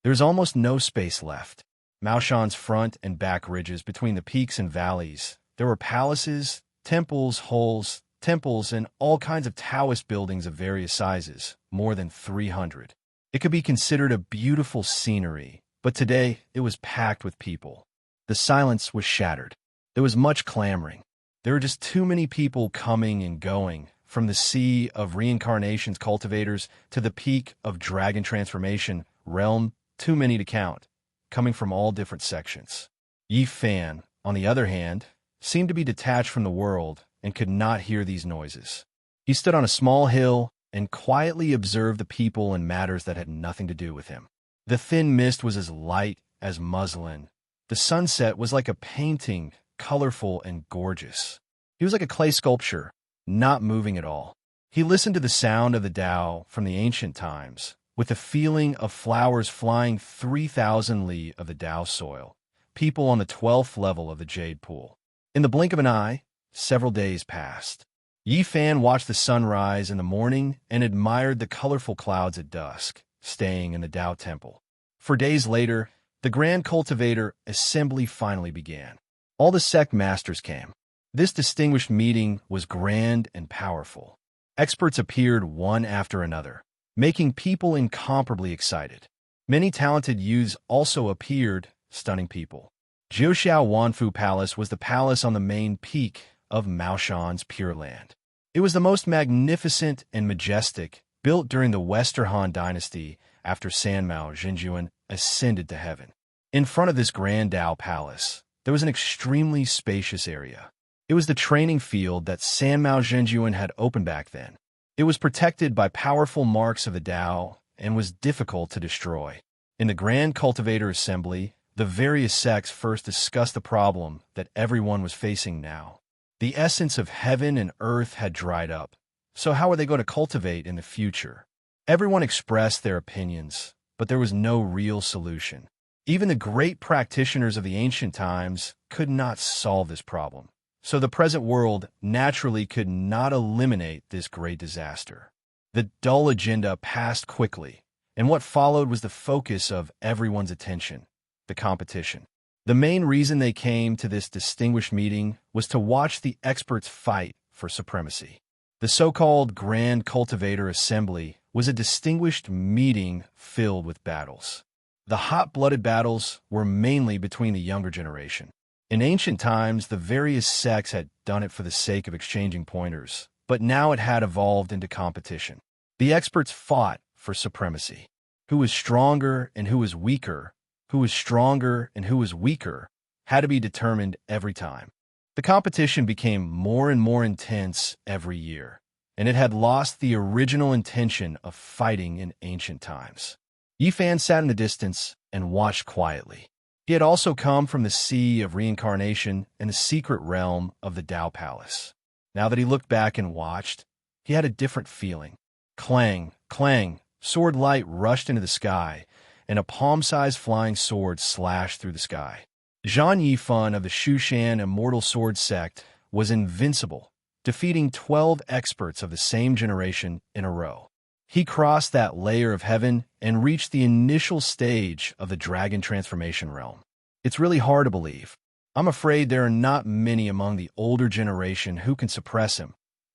[SPEAKER 1] There was almost no space left. Maoshan's front and back ridges between the peaks and valleys. There were palaces, temples, holes, temples, and all kinds of Taoist buildings of various sizes, more than 300. It could be considered a beautiful scenery, but today it was packed with people. The silence was shattered. There was much clamoring. There were just too many people coming and going, from the sea of reincarnations cultivators to the peak of dragon transformation realm, too many to count, coming from all different sections. Yi Fan, on the other hand, seemed to be detached from the world and could not hear these noises. He stood on a small hill and quietly observed the people and matters that had nothing to do with him. The thin mist was as light as muslin. The sunset was like a painting, colorful and gorgeous. He was like a clay sculpture, not moving at all. He listened to the sound of the Tao from the ancient times, with the feeling of flowers flying 3,000 li of the Tao soil, people on the 12th level of the Jade Pool. In the blink of an eye, several days passed. Yi Fan watched the sun rise in the morning and admired the colorful clouds at dusk, staying in the Tao Temple. For days later, the Grand Cultivator Assembly finally began. All the sect masters came. This distinguished meeting was grand and powerful. Experts appeared one after another, making people incomparably excited. Many talented youths also appeared, stunning people. Jiuxiao Wanfu Palace was the palace on the main peak of Maoshan's Pure Land. It was the most magnificent and majestic, built during the Westerhan dynasty after Sanmao Zhenjuan ascended to heaven. In front of this grand Tao palace, there was an extremely spacious area. It was the training field that Sanmao Zhenjuan had opened back then. It was protected by powerful marks of the Tao and was difficult to destroy. In the Grand Cultivator Assembly, the various sects first discussed the problem that everyone was facing now. The essence of heaven and earth had dried up, so how were they going to cultivate in the future? Everyone expressed their opinions, but there was no real solution. Even the great practitioners of the ancient times could not solve this problem. So the present world naturally could not eliminate this great disaster. The dull agenda passed quickly, and what followed was the focus of everyone's attention, the competition. The main reason they came to this distinguished meeting was to watch the experts fight for supremacy. The so-called Grand Cultivator Assembly was a distinguished meeting filled with battles. The hot-blooded battles were mainly between the younger generation. In ancient times, the various sects had done it for the sake of exchanging pointers, but now it had evolved into competition. The experts fought for supremacy. Who was stronger and who was weaker, had to be determined every time. The competition became more and more intense every year, and it had lost the original intention of fighting in ancient times. Yifan sat in the distance and watched quietly. He had also come from the sea of reincarnation and the secret realm of the Tao Palace. Now that he looked back and watched, he had a different feeling. Clang, clang, sword light rushed into the sky, and a palm-sized flying sword slashed through the sky. Zhang Yifan of the Shushan Immortal Sword Sect was invincible, defeating 12 experts of the same generation in a row. He crossed that layer of heaven and reached the initial stage of the dragon transformation realm. It's really hard to believe. I'm afraid there are not many among the older generation who can suppress him,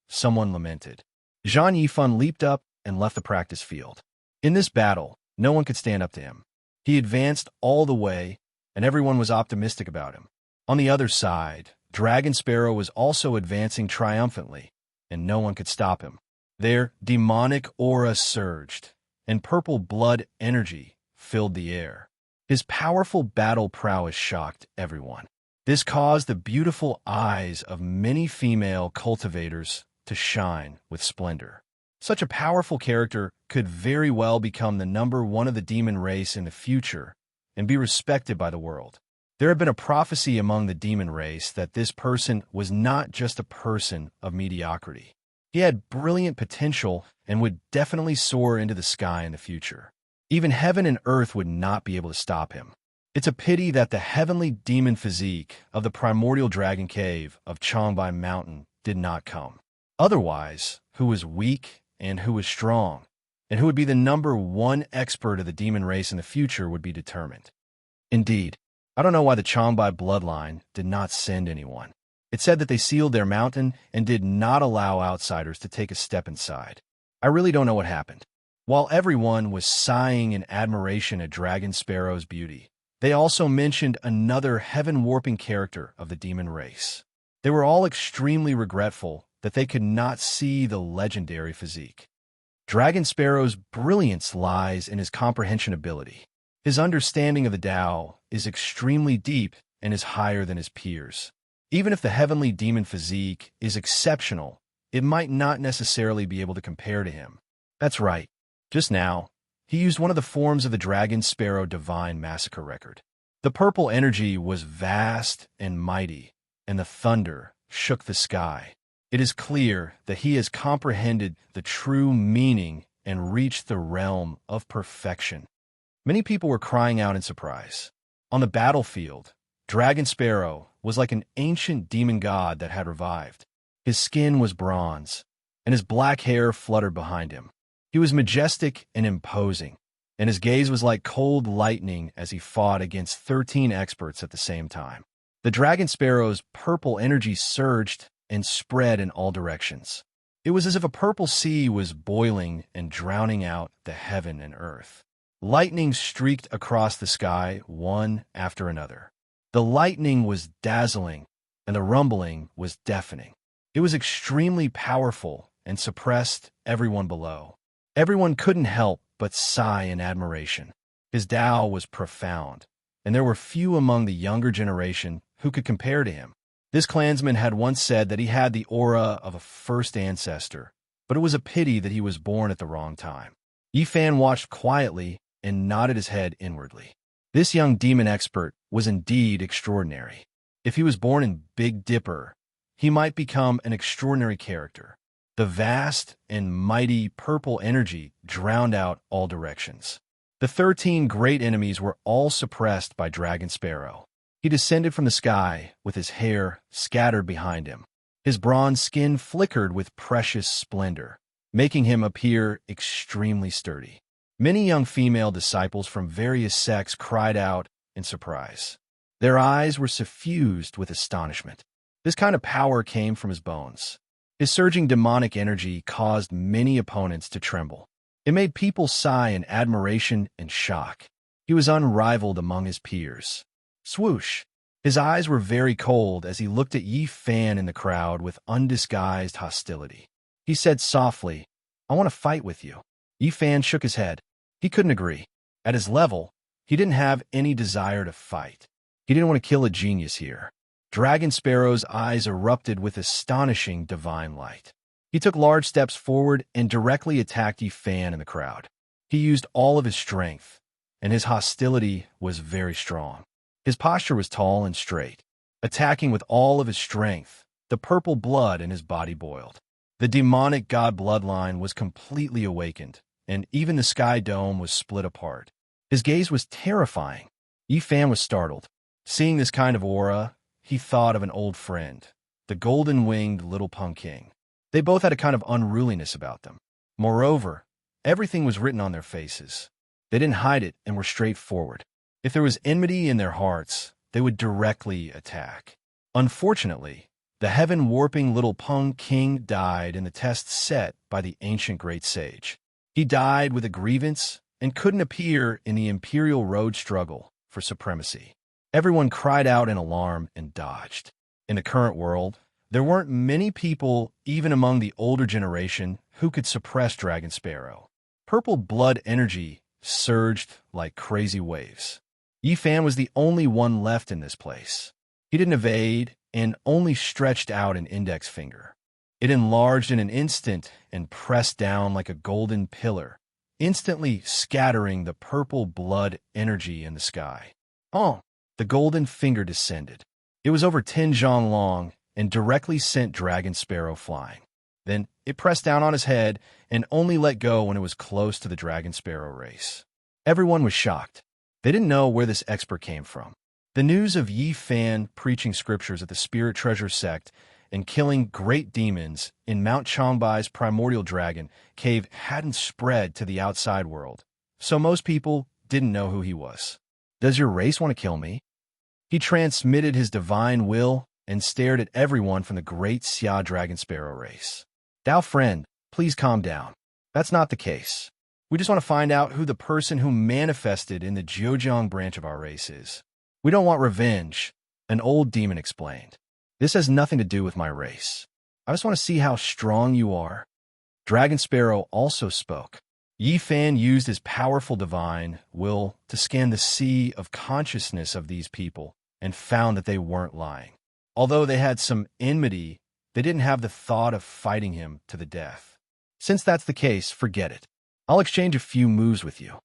[SPEAKER 1] someone lamented. Zhang Yifan leaped up and left the practice field. In this battle, no one could stand up to him. He advanced all the way, and everyone was optimistic about him. On the other side, Dragon Sparrow was also advancing triumphantly, and no one could stop him. Their demonic aura surged, and purple blood energy filled the air. His powerful battle prowess shocked everyone. This caused the beautiful eyes of many female cultivators to shine with splendor. Such a powerful character could very well become the #1 of the demon race in the future and be respected by the world. There had been a prophecy among the demon race that this person was not just a person of mediocrity. He had brilliant potential and would definitely soar into the sky in the future. Even heaven and earth would not be able to stop him. It's a pity that the heavenly demon physique of the primordial dragon cave of Changbai Mountain did not come. Otherwise, who was weak and who was strong, and who would be the #1 expert of the demon race in the future would be determined. Indeed, I don't know why the Changbai bloodline did not send anyone. It said that they sealed their mountain and did not allow outsiders to take a step inside. I really don't know what happened. While everyone was sighing in admiration at Dragon Sparrow's beauty, they also mentioned another heaven-warping character of the demon race. They were all extremely regretful that they could not see the legendary physique. Dragon Sparrow's brilliance lies in his comprehension ability. His understanding of the Tao is extremely deep and is higher than his peers. Even if the heavenly demon physique is exceptional, it might not necessarily be able to compare to him. That's right. Just now, he used one of the forms of the Dragon Sparrow Divine Massacre record. The purple energy was vast and mighty, and the thunder shook the sky. It is clear that he has comprehended the true meaning and reached the realm of perfection. Many people were crying out in surprise. On the battlefield, Dragon Sparrow was like an ancient demon god that had revived. His skin was bronze, and his black hair fluttered behind him. He was majestic and imposing, and his gaze was like cold lightning as he fought against 13 experts at the same time. The Dragon Sparrow's purple energy surged and spread in all directions. It was as if a purple sea was boiling and drowning out the heaven and earth. Lightning streaked across the sky, one after another. The lightning was dazzling, and the rumbling was deafening. It was extremely powerful and suppressed everyone below. Everyone couldn't help but sigh in admiration. His Tao was profound, and there were few among the younger generation who could compare to him. This clansman had once said that he had the aura of a first ancestor, but it was a pity that he was born at the wrong time. Yifan watched quietly and nodded his head inwardly. This young demon expert was indeed extraordinary. If he was born in Big Dipper, he might become an extraordinary character. The vast and mighty purple energy drowned out all directions. The 13 great enemies were all suppressed by Dragon Sparrow. He descended from the sky with his hair scattered behind him. His bronze skin flickered with precious splendor, making him appear extremely sturdy. Many young female disciples from various sects cried out in surprise. Their eyes were suffused with astonishment. This kind of power came from his bones. His surging demonic energy caused many opponents to tremble. It made people sigh in admiration and shock. He was unrivaled among his peers. Swoosh! His eyes were very cold as he looked at Yi Fan in the crowd with undisguised hostility. He said softly, "I want to fight with you." Yi Fan shook his head. He couldn't agree. At his level, he didn't have any desire to fight. He didn't want to kill a genius here. Dragon Sparrow's eyes erupted with astonishing divine light. He took large steps forward and directly attacked Yi Fan in the crowd. He used all of his strength, and his hostility was very strong. His posture was tall and straight. Attacking with all of his strength, the purple blood in his body boiled. The demonic god bloodline was completely awakened, and even the sky dome was split apart. His gaze was terrifying. Yi Fan was startled. Seeing this kind of aura, he thought of an old friend, the golden-winged little Pung King. They both had a kind of unruliness about them. Moreover, everything was written on their faces. They didn't hide it and were straightforward. If there was enmity in their hearts, they would directly attack. Unfortunately, the heaven-warping little Pung King died in the test set by the ancient great sage. He died with a grievance and couldn't appear in the imperial road struggle for supremacy. Everyone cried out in alarm and dodged. In the current world, there weren't many people, even among the older generation, who could suppress Dragon Sparrow. Purple blood energy surged like crazy waves. Yi Fan was the only one left in this place. He didn't evade and only stretched out an index finger. It enlarged in an instant and pressed down like a golden pillar, instantly scattering the purple blood energy in the sky. Oh! The golden finger descended. It was over 10 zhang long and directly sent Dragon Sparrow flying. Then it pressed down on his head and only let go when it was close to the Dragon Sparrow race. Everyone was shocked. They didn't know where this expert came from. The news of Yi Fan preaching scriptures at the Spirit Treasure sect and killing great demons in Mount Changbai's primordial dragon cave hadn't spread to the outside world, so most people didn't know who he was. "Does your race want to kill me?" He transmitted his divine will and stared at everyone from the great Xia Dragon Sparrow race. "Dao friend, please calm down. That's not the case. We just want to find out who the person who manifested in the Zhejiang branch of our race is. We don't want revenge," an old demon explained. "This has nothing to do with my race. I just want to see how strong you are." Dragon Sparrow also spoke. Yi Fan used his powerful divine will to scan the sea of consciousness of these people and found that they weren't lying. Although they had some enmity, they didn't have the thought of fighting him to the death. "Since that's the case, forget it. I'll exchange a few moves with you."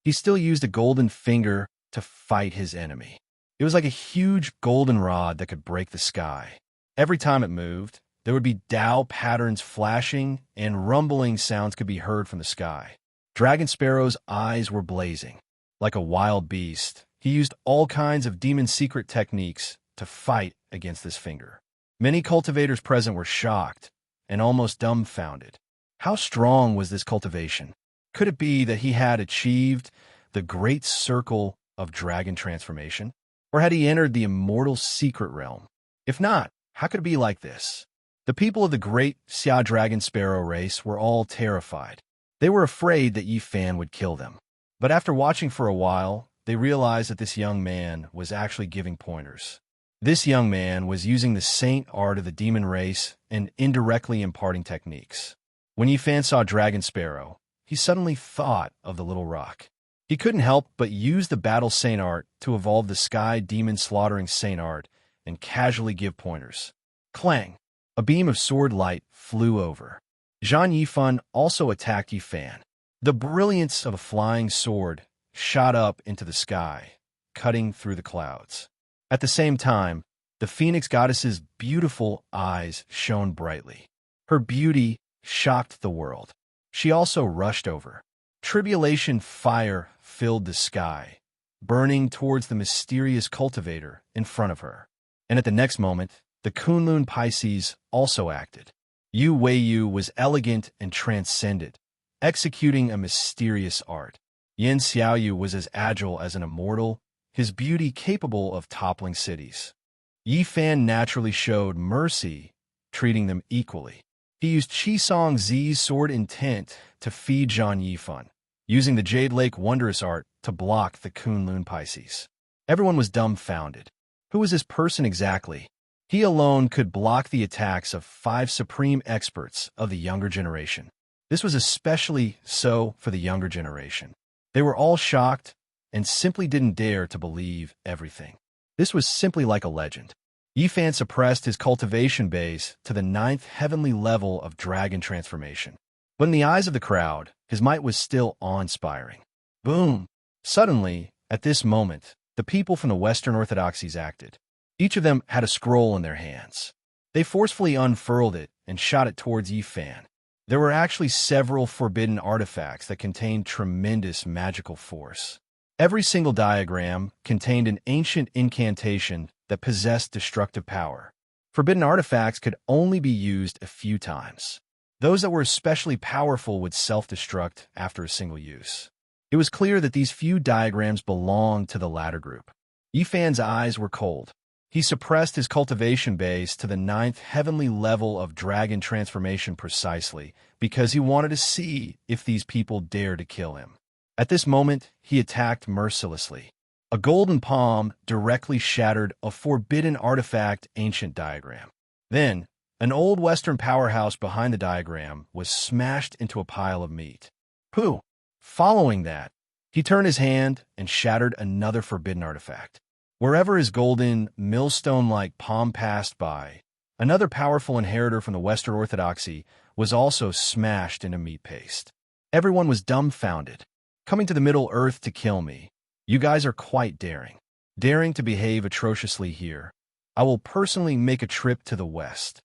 [SPEAKER 1] He still used a golden finger to fight his enemy. It was like a huge golden rod that could break the sky. Every time it moved, there would be Dao patterns flashing and rumbling sounds could be heard from the sky. Dragon Sparrow's eyes were blazing. Like a wild beast, he used all kinds of demon secret techniques to fight against this finger. Many cultivators present were shocked and almost dumbfounded. How strong was this cultivation? Could it be that he had achieved the great circle of dragon transformation? Or had he entered the immortal secret realm? If not, how could it be like this? The people of the great Xia Dragon Sparrow race were all terrified. They were afraid that Yi Fan would kill them. But after watching for a while, they realized that this young man was actually giving pointers. This young man was using the saint art of the demon race and indirectly imparting techniques. When Yi Fan saw Dragon Sparrow, he suddenly thought of the little rock. He couldn't help but use the battle saint art to evolve the sky demon slaughtering saint art and casually give pointers. Clang! A beam of sword light flew over. Zhang Yifan also attacked Yi Fan. The brilliance of a flying sword shot up into the sky, cutting through the clouds. At the same time, the Phoenix Goddess's beautiful eyes shone brightly. Her beauty shocked the world. She also rushed over. Tribulation fire filled the sky, burning towards the mysterious cultivator in front of her. And at the next moment, the Kunlun Pisces also acted. Yu Weiyu was elegant and transcendent, executing a mysterious art. Yin Xiaoyu was as agile as an immortal, his beauty capable of toppling cities. Yi Fan naturally showed mercy, treating them equally. He used Qisong Zi's sword intent to feed Zhang Yifan, using the Jade Lake Wondrous Art to block the Kunlun Pisces. Everyone was dumbfounded. Who was this person exactly? He alone could block the attacks of 5 supreme experts of the younger generation. This was especially so for the younger generation. They were all shocked and simply didn't dare to believe everything. This was simply like a legend. Yifan suppressed his cultivation base to the 9th heavenly level of dragon transformation. But in the eyes of the crowd, his might was still awe-inspiring. Boom! Suddenly, at this moment, the people from the Western Orthodoxies acted. Each of them had a scroll in their hands. They forcefully unfurled it and shot it towards Yifan. There were actually several forbidden artifacts that contained tremendous magical force. Every single diagram contained an ancient incantation that possessed destructive power. Forbidden artifacts could only be used a few times. Those that were especially powerful would self-destruct after a single use. It was clear that these few diagrams belonged to the latter group. Yifan's eyes were cold. He suppressed his cultivation base to the 9th heavenly level of dragon transformation precisely because he wanted to see if these people dared to kill him. At this moment, he attacked mercilessly. A golden palm directly shattered a forbidden artifact ancient diagram. Then, an old Western powerhouse behind the diagram was smashed into a pile of meat. Pooh! Following that, he turned his hand and shattered another forbidden artifact. Wherever his golden, millstone-like palm passed by, another powerful inheritor from the Western Orthodoxy was also smashed into meat paste. Everyone was dumbfounded. Coming to the Middle Earth to kill me. You guys are quite daring. Daring to behave atrociously here. I will personally make a trip to the West.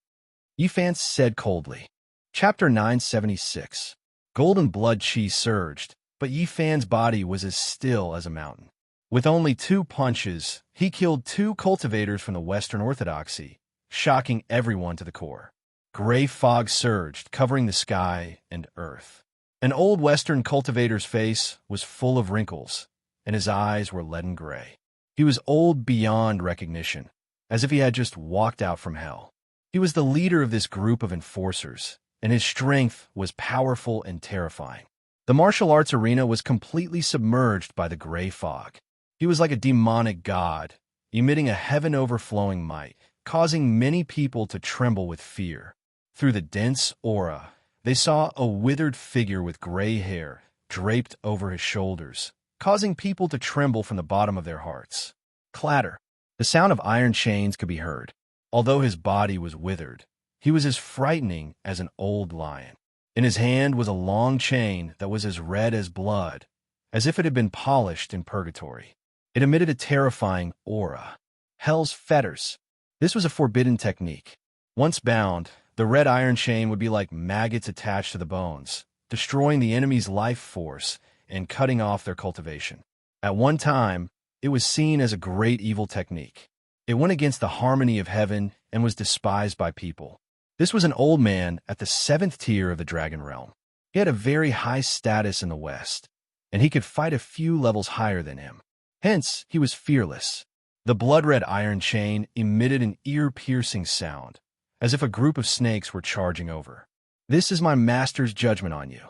[SPEAKER 1] Yifan said coldly. Chapter 976. Golden blood chi surged, but Yifan's body was as still as a mountain. With only 2 punches, he killed 2 cultivators from the Western Orthodoxy, shocking everyone to the core. Gray fog surged, covering the sky and earth. An old Western cultivator's face was full of wrinkles, and his eyes were leaden gray. He was old beyond recognition, as if he had just walked out from hell. He was the leader of this group of enforcers, and his strength was powerful and terrifying. The martial arts arena was completely submerged by the gray fog. He was like a demonic god, emitting a heaven-overflowing might, causing many people to tremble with fear. Through the dense aura, they saw a withered figure with gray hair draped over his shoulders, causing people to tremble from the bottom of their hearts. Clatter. The sound of iron chains could be heard. Although his body was withered, he was as frightening as an old lion. In his hand was a long chain that was as red as blood, as if it had been polished in purgatory. It emitted a terrifying aura. Hell's fetters. This was a forbidden technique. Once bound, the red iron chain would be like maggots attached to the bones, destroying the enemy's life force and cutting off their cultivation. At one time, it was seen as a great evil technique. It went against the harmony of heaven and was despised by people. This was an old man at the 7th tier of the dragon realm. He had a very high status in the West, and he could fight a few levels higher than him. Hence, he was fearless. The blood-red iron chain emitted an ear-piercing sound, as if a group of snakes were charging over. This is my master's judgment on you.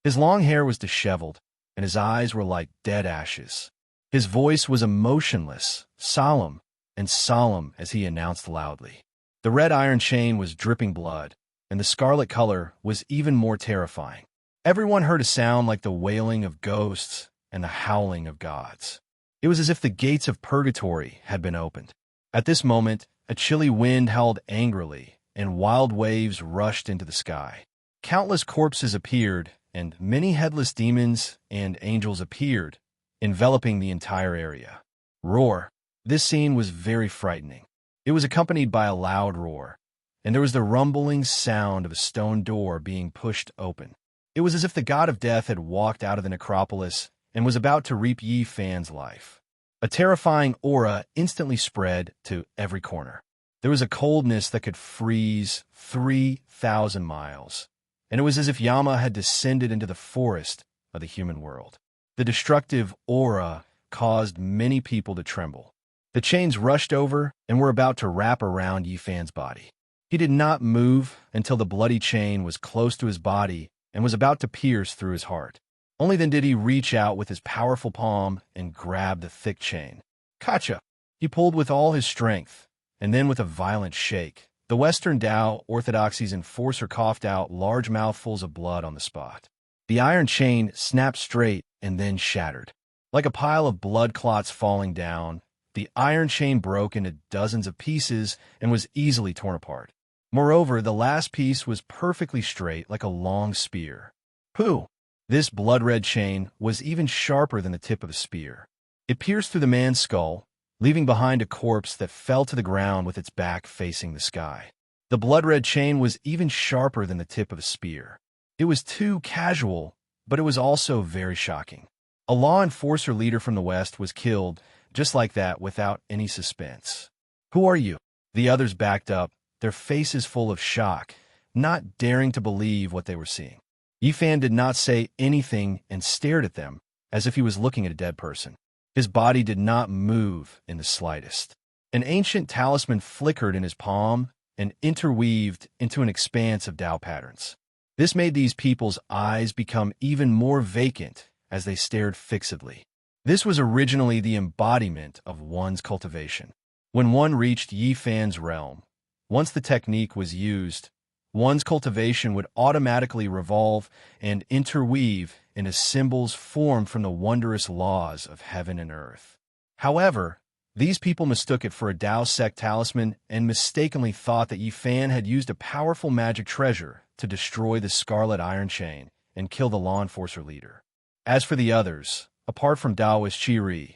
[SPEAKER 1] His long hair was disheveled, and his eyes were like dead ashes. His voice was emotionless, solemn as he announced loudly. The red iron chain was dripping blood, and the scarlet color was even more terrifying. Everyone heard a sound like the wailing of ghosts and the howling of gods. It was as if the gates of purgatory had been opened. At this moment, a chilly wind howled angrily, and wild waves rushed into the sky. Countless corpses appeared, and many headless demons and angels appeared, enveloping the entire area. Roar. This scene was very frightening. It was accompanied by a loud roar, and there was the rumbling sound of a stone door being pushed open. It was as if the god of death had walked out of the necropolis and was about to reap Yifan's life. A terrifying aura instantly spread to every corner. There was a coldness that could freeze 3,000 miles, and it was as if Yama had descended into the forest of the human world. The destructive aura caused many people to tremble. The chains rushed over and were about to wrap around Yifan's body. He did not move until the bloody chain was close to his body and was about to pierce through his heart. Only then did he reach out with his powerful palm and grab the thick chain. Gotcha! He pulled with all his strength, and then with a violent shake, the Western Tao Orthodoxy's enforcer coughed out large mouthfuls of blood on the spot. The iron chain snapped straight and then shattered. Like a pile of blood clots falling down, the iron chain broke into dozens of pieces and was easily torn apart. Moreover, the last piece was perfectly straight like a long spear. Pooh! This blood-red chain was even sharper than the tip of a spear. It pierced through the man's skull, leaving behind a corpse that fell to the ground with its back facing the sky. The blood-red chain was even sharper than the tip of a spear. It was too casual, but it was also very shocking. A law enforcer leader from the West was killed just like that without any suspense. Who are you? The others backed up, their faces full of shock, not daring to believe what they were seeing. Yifan did not say anything and stared at them as if he was looking at a dead person. His body did not move in the slightest. An ancient talisman flickered in his palm and interweaved into an expanse of Tao patterns. This made these people's eyes become even more vacant as they stared fixedly. This was originally the embodiment of one's cultivation. When one reached Yifan's realm, once the technique was used, one's cultivation would automatically revolve and interweave into symbols formed from the wondrous laws of heaven and earth. However, these people mistook it for a Tao sect talisman and mistakenly thought that Yifan had used a powerful magic treasure to destroy the Scarlet Iron Chain and kill the law enforcer leader. As for the others, apart from Taoist Qiri,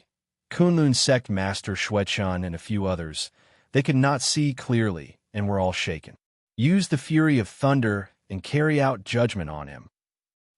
[SPEAKER 1] Kunlun sect master Xuechan and a few others, they could not see clearly and were all shaken. Use the fury of thunder and carry out judgment on him.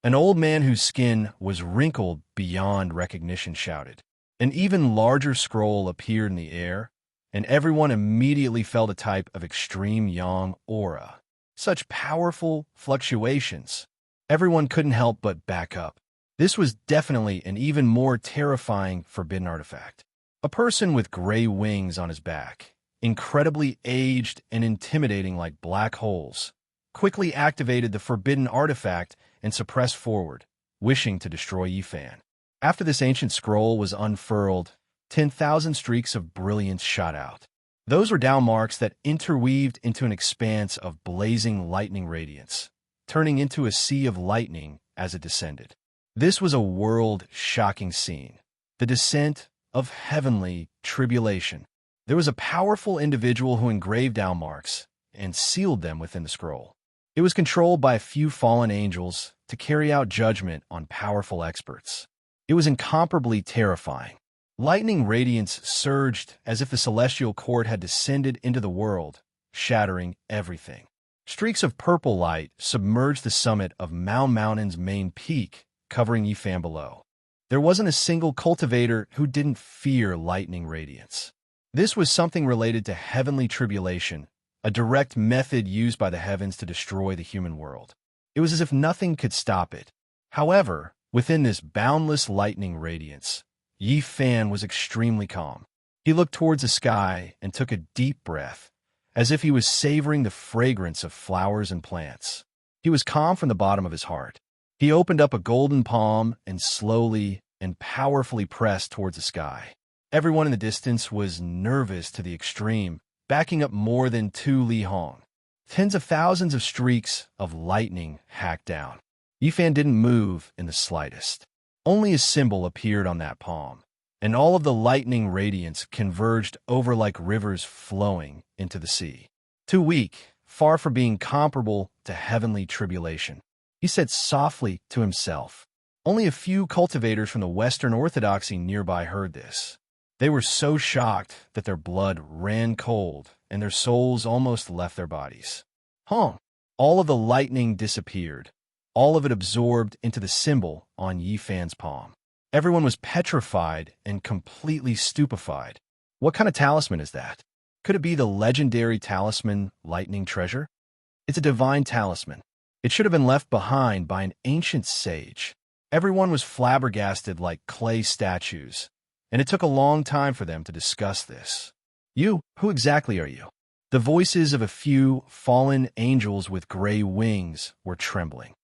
[SPEAKER 1] An old man whose skin was wrinkled beyond recognition shouted. An even larger scroll appeared in the air, and everyone immediately felt a type of extreme yang aura. Such powerful fluctuations. Everyone couldn't help but back up. This was definitely an even more terrifying forbidden artifact. A person with gray wings on his back, incredibly aged and intimidating like black holes, quickly activated the forbidden artifact and suppressed forward, wishing to destroy Yifan. After this ancient scroll was unfurled, 10,000 streaks of brilliance shot out. Those were Tao marks that interweaved into an expanse of blazing lightning radiance, turning into a sea of lightning as it descended. This was a world-shocking scene, the descent of heavenly tribulation. There was a powerful individual who engraved Tao marks and sealed them within the scroll. It was controlled by a few fallen angels to carry out judgment on powerful experts. It was incomparably terrifying. Lightning radiance surged as if the celestial court had descended into the world, shattering everything. Streaks of purple light submerged the summit of Mao Mountain's main peak, covering Yifan below. There wasn't a single cultivator who didn't fear lightning radiance. This was something related to heavenly tribulation, a direct method used by the heavens to destroy the human world. It was as if nothing could stop it. However, within this boundless lightning radiance, Yifan was extremely calm. He looked towards the sky and took a deep breath, as if he was savoring the fragrance of flowers and plants. He was calm from the bottom of his heart. He opened up a golden palm and slowly and powerfully pressed towards the sky. Everyone in the distance was nervous to the extreme, backing up more than 2 li hong. Tens of thousands of streaks of lightning hacked down. Yifan didn't move in the slightest. Only a symbol appeared on that palm, and all of the lightning radiance converged over like rivers flowing into the sea. Too weak, far from being comparable to heavenly tribulation. He said softly to himself. Only a few cultivators from the Western Orthodoxy nearby heard this. They were so shocked that their blood ran cold and their souls almost left their bodies. All of the lightning disappeared, all of it absorbed into the symbol on Yifan's palm. Everyone was petrified and completely stupefied. What kind of talisman is that? Could it be the legendary talisman Lightning Treasure? It's a divine talisman. It should have been left behind by an ancient sage. Everyone was flabbergasted like clay statues, and it took a long time for them to discuss this. You, who exactly are you? The voices of a few fallen angels with gray wings were trembling.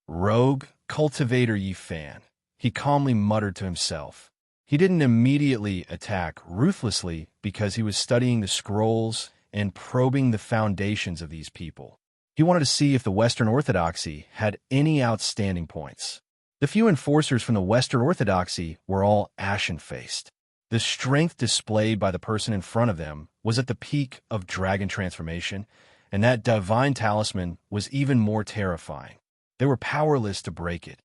[SPEAKER 1] Rogue Cultivator Yifan, he calmly muttered to himself. He didn't immediately attack ruthlessly because he was studying the scrolls and probing the foundations of these people. He wanted to see if the Western Orthodoxy had any outstanding points. The few enforcers from the Western Orthodoxy were all ashen-faced. The strength displayed by the person in front of them was at the peak of dragon transformation, and that divine talisman was even more terrifying. They were powerless to break it.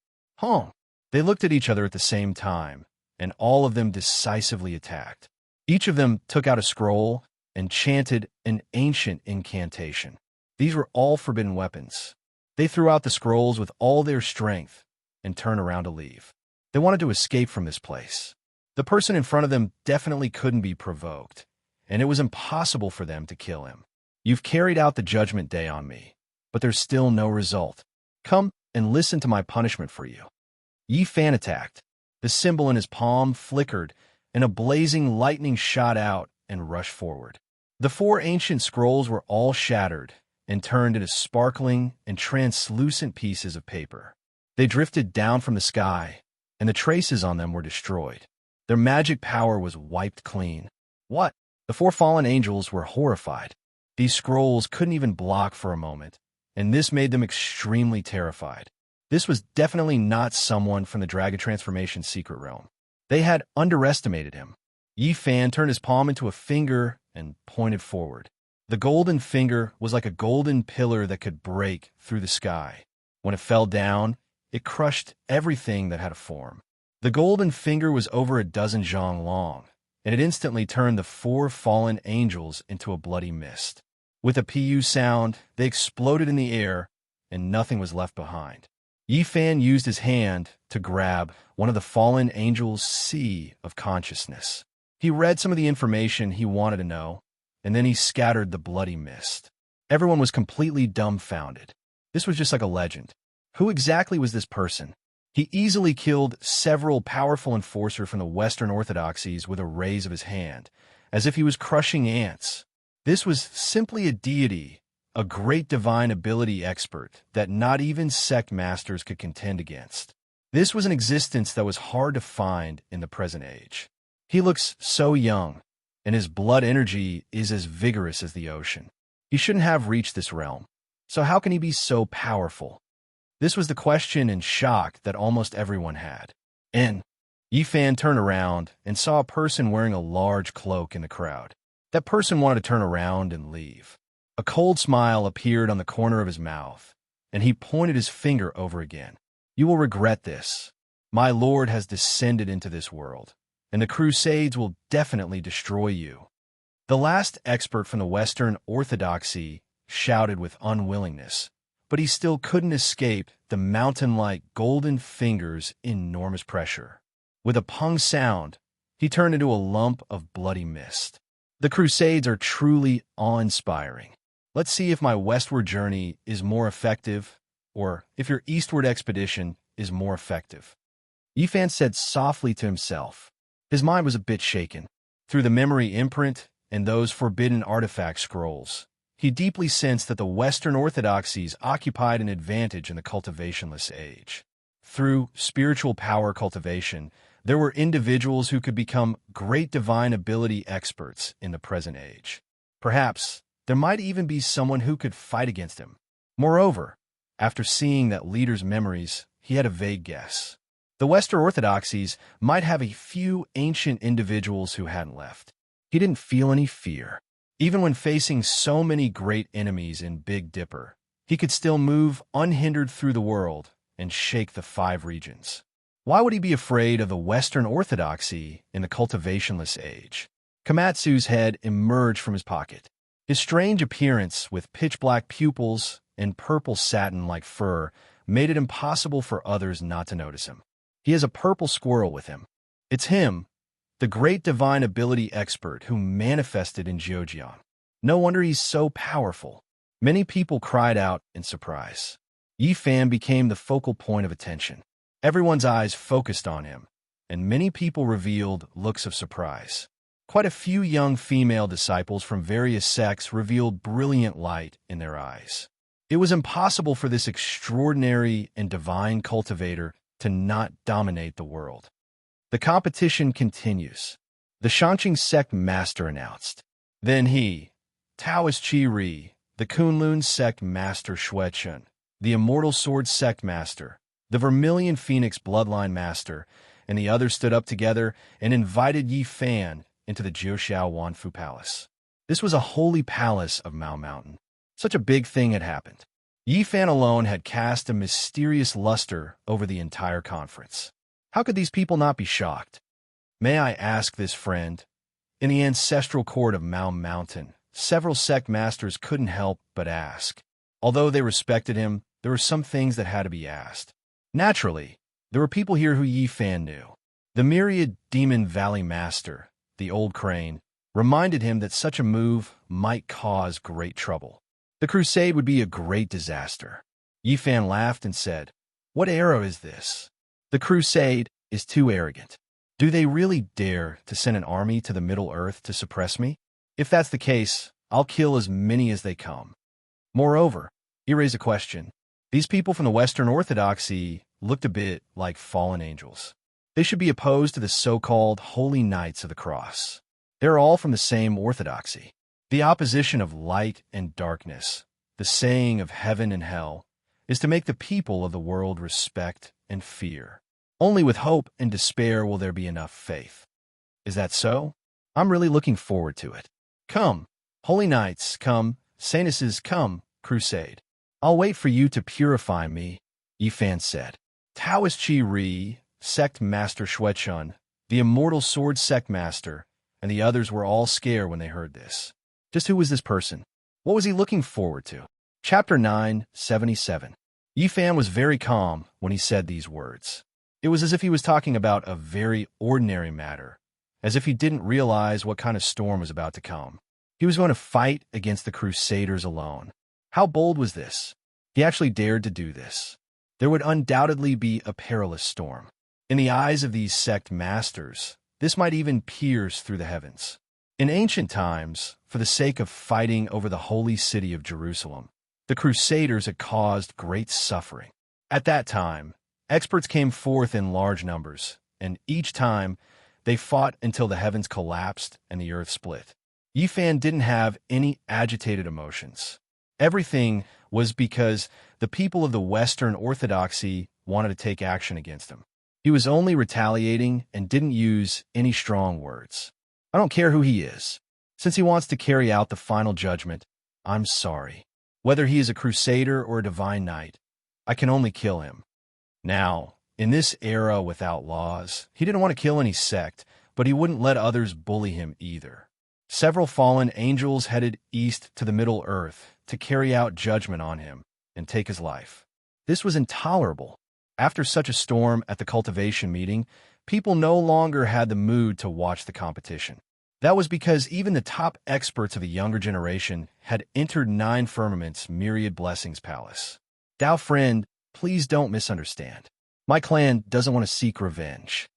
[SPEAKER 1] They looked at each other at the same time, and all of them decisively attacked. Each of them took out a scroll and chanted an ancient incantation. These were all forbidden weapons. They threw out the scrolls with all their strength and turned around to leave. They wanted to escape from this place. The person in front of them definitely couldn't be provoked, and it was impossible for them to kill him. You've carried out the judgment day on me, but there's still no result. Come and listen to my punishment for you. Yi Fan attacked. The symbol in his palm flickered, and a blazing lightning shot out and rushed forward. The 4 ancient scrolls were all shattered and turned into sparkling and translucent pieces of paper. They drifted down from the sky, and the traces on them were destroyed. Their magic power was wiped clean. What? The 4 fallen angels were horrified. These scrolls couldn't even block for a moment, and this made them extremely terrified. This was definitely not someone from the Dragon Transformation secret realm. They had underestimated him. Yi Fan turned his palm into a finger and pointed forward. The golden finger was like a golden pillar that could break through the sky. When it fell down, it crushed everything that had a form. The golden finger was over a dozen zhang long, and it instantly turned the 4 fallen angels into a bloody mist. With a pu sound, they exploded in the air, and nothing was left behind. Yi Fan used his hand to grab one of the fallen angels' sea of consciousness. He read some of the information he wanted to know, and then he scattered the bloody mist. Everyone was completely dumbfounded. This was just like a legend. Who exactly was this person? He easily killed several powerful enforcers from the Western Orthodoxies with a raise of his hand, as if he was crushing ants. This was simply a deity, a great divine ability expert that not even sect masters could contend against. This was an existence that was hard to find in the present age. He looks so young, and his blood energy is as vigorous as the ocean. He shouldn't have reached this realm. So how can he be so powerful? This was the question and shock that almost everyone had. And Yi Fan turned around and saw a person wearing a large cloak in the crowd. That person wanted to turn around and leave. A cold smile appeared on the corner of his mouth, and he pointed his finger over again. You will regret this. My lord has descended into this world, and the Crusades will definitely destroy you. The last expert from the Western Orthodoxy shouted with unwillingness, but he still couldn't escape the mountain-like golden finger's enormous pressure. With a pung sound, he turned into a lump of bloody mist. The Crusades are truly awe-inspiring. Let's see if my westward journey is more effective, or if your eastward expedition is more effective. Yi Fan said softly to himself. His mind was a bit shaken. Through the memory imprint and those forbidden artifact scrolls, he deeply sensed that the Western Orthodoxies occupied an advantage in the cultivationless age. Through spiritual power cultivation, there were individuals who could become great divine ability experts in the present age. Perhaps there might even be someone who could fight against him. Moreover, after seeing that leader's memories, he had a vague guess. The Western Orthodoxies might have a few ancient individuals who hadn't left. He didn't feel any fear. Even when facing so many great enemies in Big Dipper, he could still move unhindered through the world and shake the 5 regions. Why would he be afraid of the Western Orthodoxy in the cultivationless age? Komatsu's head emerged from his pocket. His strange appearance with pitch-black pupils and purple satin-like fur made it impossible for others not to notice him. He has a purple squirrel with him. It's him, the great divine ability expert who manifested in Jiujian. No wonder he's so powerful. Many people cried out in surprise. Yi Fan became the focal point of attention. Everyone's eyes focused on him, and many people revealed looks of surprise. Quite a few young female disciples from various sects revealed brilliant light in their eyes. It was impossible for this extraordinary and divine cultivator to not dominate the world. The competition continues. The Shanqing sect master announced. Then he, Taoist Chi Ri, the Kunlun sect master Xuechun, the Immortal Sword sect master, the Vermilion Phoenix bloodline master, and the others stood up together and invited Yi Fan into the Jiuxiao Wanfu Palace. This was a holy palace of Mao Mountain. Such a big thing had happened. Yi Fan alone had cast a mysterious luster over the entire conference. How could these people not be shocked? May I ask this, friend? In the ancestral court of Mao Mountain, several sect masters couldn't help but ask. Although they respected him, there were some things that had to be asked. Naturally, there were people here who Yi Fan knew. The myriad Demon Valley Master, the old crane, reminded him that such a move might cause great trouble. The crusade would be a great disaster. Yi Fan laughed and said, "What era is this? The crusade is too arrogant. Do they really dare to send an army to the Middle Earth to suppress me? If that's the case, I'll kill as many as they come." Moreover, he raised a question. These people from the Western Orthodoxy looked a bit like fallen angels. They should be opposed to the so-called Holy Knights of the Cross. They're all from the same orthodoxy. The opposition of light and darkness, the saying of heaven and hell, is to make the people of the world respect and fear. Only with hope and despair will there be enough faith. Is that so? I'm really looking forward to it. Come, Holy Knights, come, Saintesses, come, crusade. I'll wait for you to purify me, Yi Fan said. Taoist Chi Ri, Sect Master Xuechun, the Immortal Sword Sect Master, and the others were all scared when they heard this. Just who was this person? What was he looking forward to? Chapter 977. Yi Fan was very calm when he said these words. It was as if he was talking about a very ordinary matter, as if he didn't realize what kind of storm was about to come. He was going to fight against the Crusaders alone. How bold was this? He actually dared to do this. There would undoubtedly be a perilous storm. In the eyes of these sect masters, this might even pierce through the heavens. In ancient times, for the sake of fighting over the holy city of Jerusalem, the Crusaders had caused great suffering. At that time, experts came forth in large numbers, and each time, they fought until the heavens collapsed and the earth split. Yi Fan didn't have any agitated emotions. Everything was because the people of the Western Orthodoxy wanted to take action against him. He was only retaliating and didn't use any strong words. I don't care who he is. Since he wants to carry out the final judgment, I'm sorry. Whether he is a crusader or a divine knight, I can only kill him. Now, in this era without laws, he didn't want to kill any sect, but he wouldn't let others bully him either. Several fallen angels headed east to the Middle Earth to carry out judgment on him and take his life. This was intolerable. After such a storm at the cultivation meeting, people no longer had the mood to watch the competition. That was because even the top experts of the younger generation had entered Nine Firmament's Myriad Blessings Palace. Dao friend, please don't misunderstand. My clan doesn't want to seek revenge.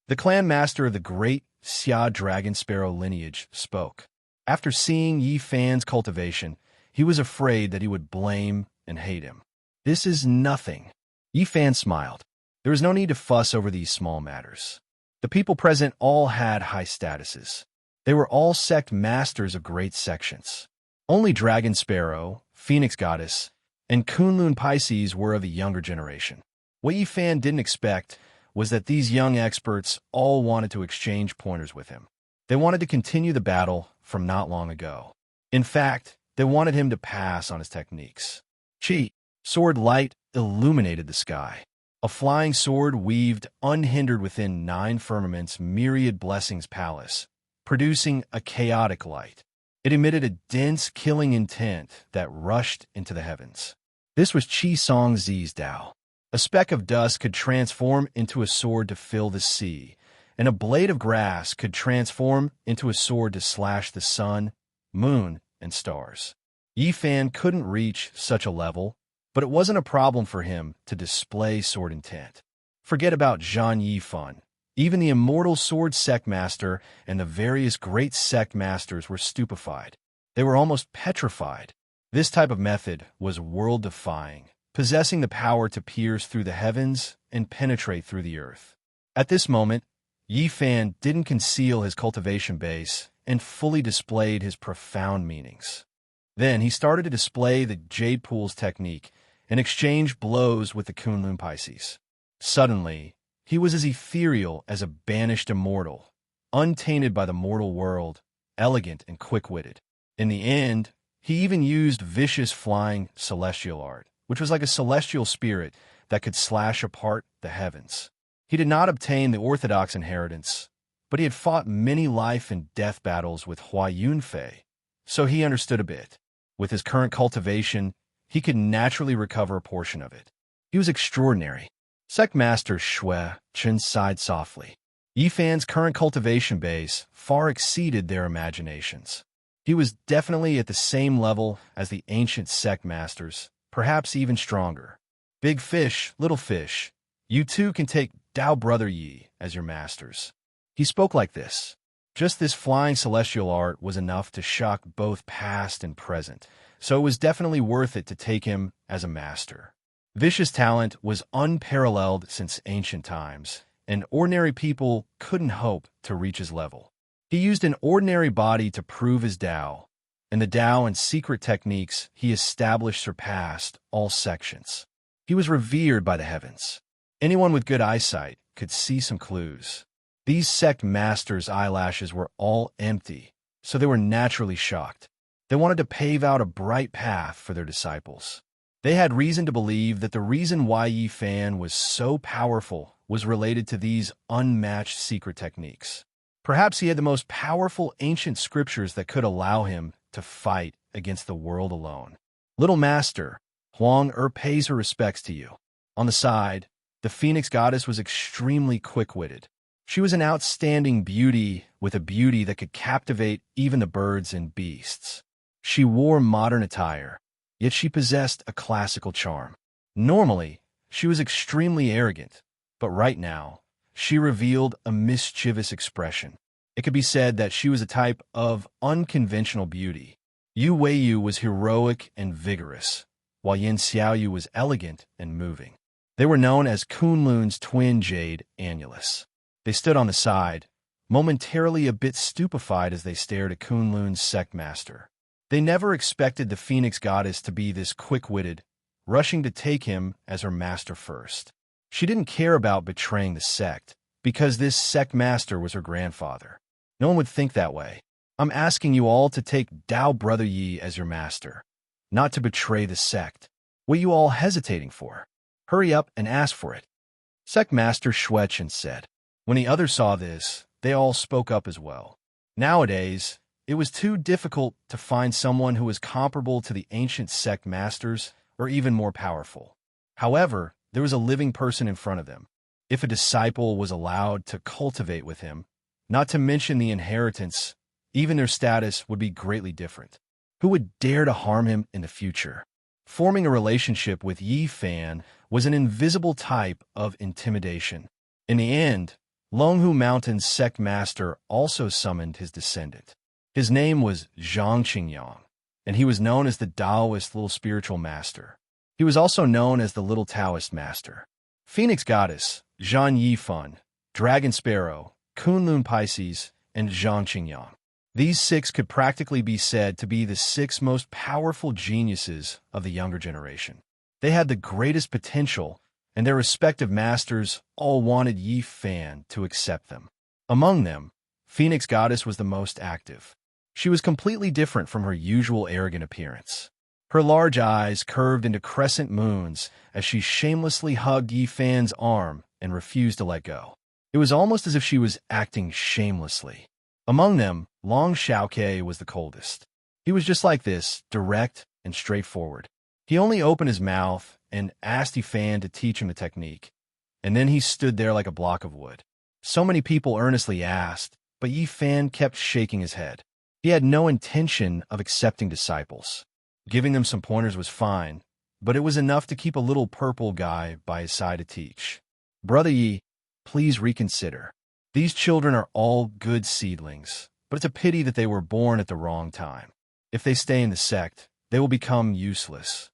[SPEAKER 1] The clan master of the great Xia Dragon Sparrow lineage spoke. After seeing Yi Fan's cultivation, he was afraid that he would blame and hate him. This is nothing. Yi Fan smiled. There was no need to fuss over these small matters. The people present all had high statuses. They were all sect masters of great sections. Only Dragon Sparrow, Phoenix Goddess, and Kunlun Pisces were of the younger generation. What Yi Fan didn't expect was that these young experts all wanted to exchange pointers with him. They wanted to continue the battle from not long ago. In fact, they wanted him to pass on his techniques. Chi, sword light, illuminated the sky. A flying sword weaved unhindered within Nine Firmament's Myriad Blessings Palace, producing a chaotic light. It emitted a dense, killing intent that rushed into the heavens. This was Qi Song Zi's Dao. A speck of dust could transform into a sword to fill the sea, and a blade of grass could transform into a sword to slash the sun, moon, and stars. Yi Fan couldn't reach such a level, but it wasn't a problem for him to display sword intent. Forget about Zhang Yifan. Even the immortal sword sect master and the various great sect masters were stupefied. They were almost petrified. This type of method was world-defying, possessing the power to pierce through the heavens and penetrate through the earth. At this moment, Yi Fan didn't conceal his cultivation base and fully displayed his profound meanings. Then he started to display the Jade Pool's technique and exchange blows with the Kunlun Pisces. Suddenly, he was as ethereal as a banished immortal, untainted by the mortal world, elegant and quick-witted. In the end, he even used vicious flying celestial art, which was like a celestial spirit that could slash apart the heavens. He did not obtain the orthodox inheritance, but he had fought many life and death battles with Hua Yunfei, so he understood a bit. With his current cultivation, he could naturally recover a portion of it. He was extraordinary. Sect Master Shui Chen sighed softly. Yi Fan's current cultivation base far exceeded their imaginations. He was definitely at the same level as the ancient sect masters, perhaps even stronger. Big fish, little fish, you too can take Dao Brother Yi as your masters. He spoke like this. Just this flying celestial art was enough to shock both past and present, so it was definitely worth it to take him as a master. Vicious talent was unparalleled since ancient times, and ordinary people couldn't hope to reach his level. He used an ordinary body to prove his Dao, and the Dao and secret techniques he established surpassed all sections. He was revered by the heavens. Anyone with good eyesight could see some clues. These sect masters' eyelashes were all empty, so they were naturally shocked. They wanted to pave out a bright path for their disciples. They had reason to believe that the reason why Yi Fan was so powerful was related to these unmatched secret techniques. Perhaps he had the most powerful ancient scriptures that could allow him to fight against the world alone. Little Master, Huang pays her respects to you. On the side, the Phoenix Goddess was extremely quick-witted. She was an outstanding beauty with a beauty that could captivate even the birds and beasts. She wore modern attire, yet she possessed a classical charm. Normally, she was extremely arrogant, but right now, she revealed a mischievous expression. It could be said that she was a type of unconventional beauty. Yu Weiyu was heroic and vigorous, while Yin Xiaoyu was elegant and moving. They were known as Kunlun's twin jade annulus. They stood on the side, momentarily a bit stupefied as they stared at Kunlun's sect master. They never expected the Phoenix Goddess to be this quick-witted, rushing to take him as her master first. She didn't care about betraying the sect, because this sect master was her grandfather. No one would think that way. I'm asking you all to take Dao Brother Yi as your master, not to betray the sect. What are you all hesitating for? Hurry up and ask for it. Sect Master Shui Chen said. When the others saw this, they all spoke up as well. Nowadays, it was too difficult to find someone who was comparable to the ancient sect masters or even more powerful. However, there was a living person in front of them. If a disciple was allowed to cultivate with him, not to mention the inheritance, even their status would be greatly different. Who would dare to harm him in the future? Forming a relationship with Yi Fan was an invisible type of intimidation. In the end, Longhu Mountain's sect master also summoned his descendant. His name was Zhang Qingyang, and he was known as the Taoist Little Spiritual Master. He was also known as the Little Taoist Master. Phoenix Goddess, Zhan Yifan, Dragon Sparrow, Kunlun Pisces, and Zhang Qingyang. These six could practically be said to be the six most powerful geniuses of the younger generation. They had the greatest potential, and their respective masters all wanted Yi Fan to accept them. Among them, Phoenix Goddess was the most active. She was completely different from her usual arrogant appearance. Her large eyes curved into crescent moons as she shamelessly hugged Yi Fan's arm and refused to let go. It was almost as if she was acting shamelessly. Among them, Long Xiaoke was the coldest. He was just like this, direct and straightforward. He only opened his mouth and asked Yi Fan to teach him the technique, and then he stood there like a block of wood. So many people earnestly asked, but Yi Fan kept shaking his head. He had no intention of accepting disciples. Giving them some pointers was fine, but it was enough to keep a little purple guy by his side to teach. Brother Yi, please reconsider. These children are all good seedlings, but it's a pity that they were born at the wrong time. If they stay in the sect, they will become useless.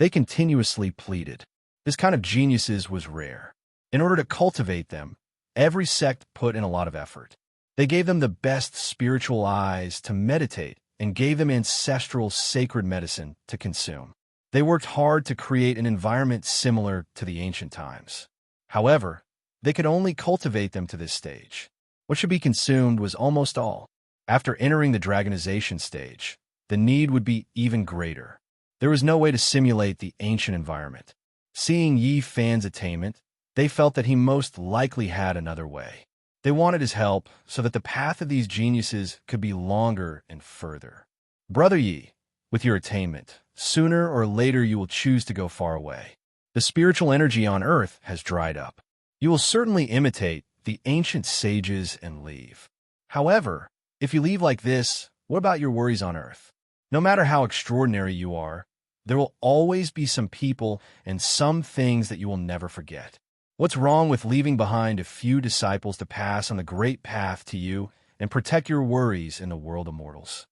[SPEAKER 1] They continuously pleaded. This kind of geniuses was rare. In order to cultivate them, every sect put in a lot of effort. They gave them the best spiritual eyes to meditate and gave them ancestral sacred medicine to consume. They worked hard to create an environment similar to the ancient times. However, they could only cultivate them to this stage. What should be consumed was almost all. After entering the dragonization stage, the need would be even greater. There was no way to simulate the ancient environment. Seeing Yi Fan's attainment, they felt that he most likely had another way. They wanted his help so that the path of these geniuses could be longer and further. Brother Yi, with your attainment, sooner or later you will choose to go far away. The spiritual energy on earth has dried up. You will certainly imitate the ancient sages and leave. However, if you leave like this, what about your worries on earth? No matter how extraordinary you are, there will always be some people and some things that you will never forget. What's wrong with leaving behind a few disciples to pass on the great path to you and protect your worries in the world of mortals?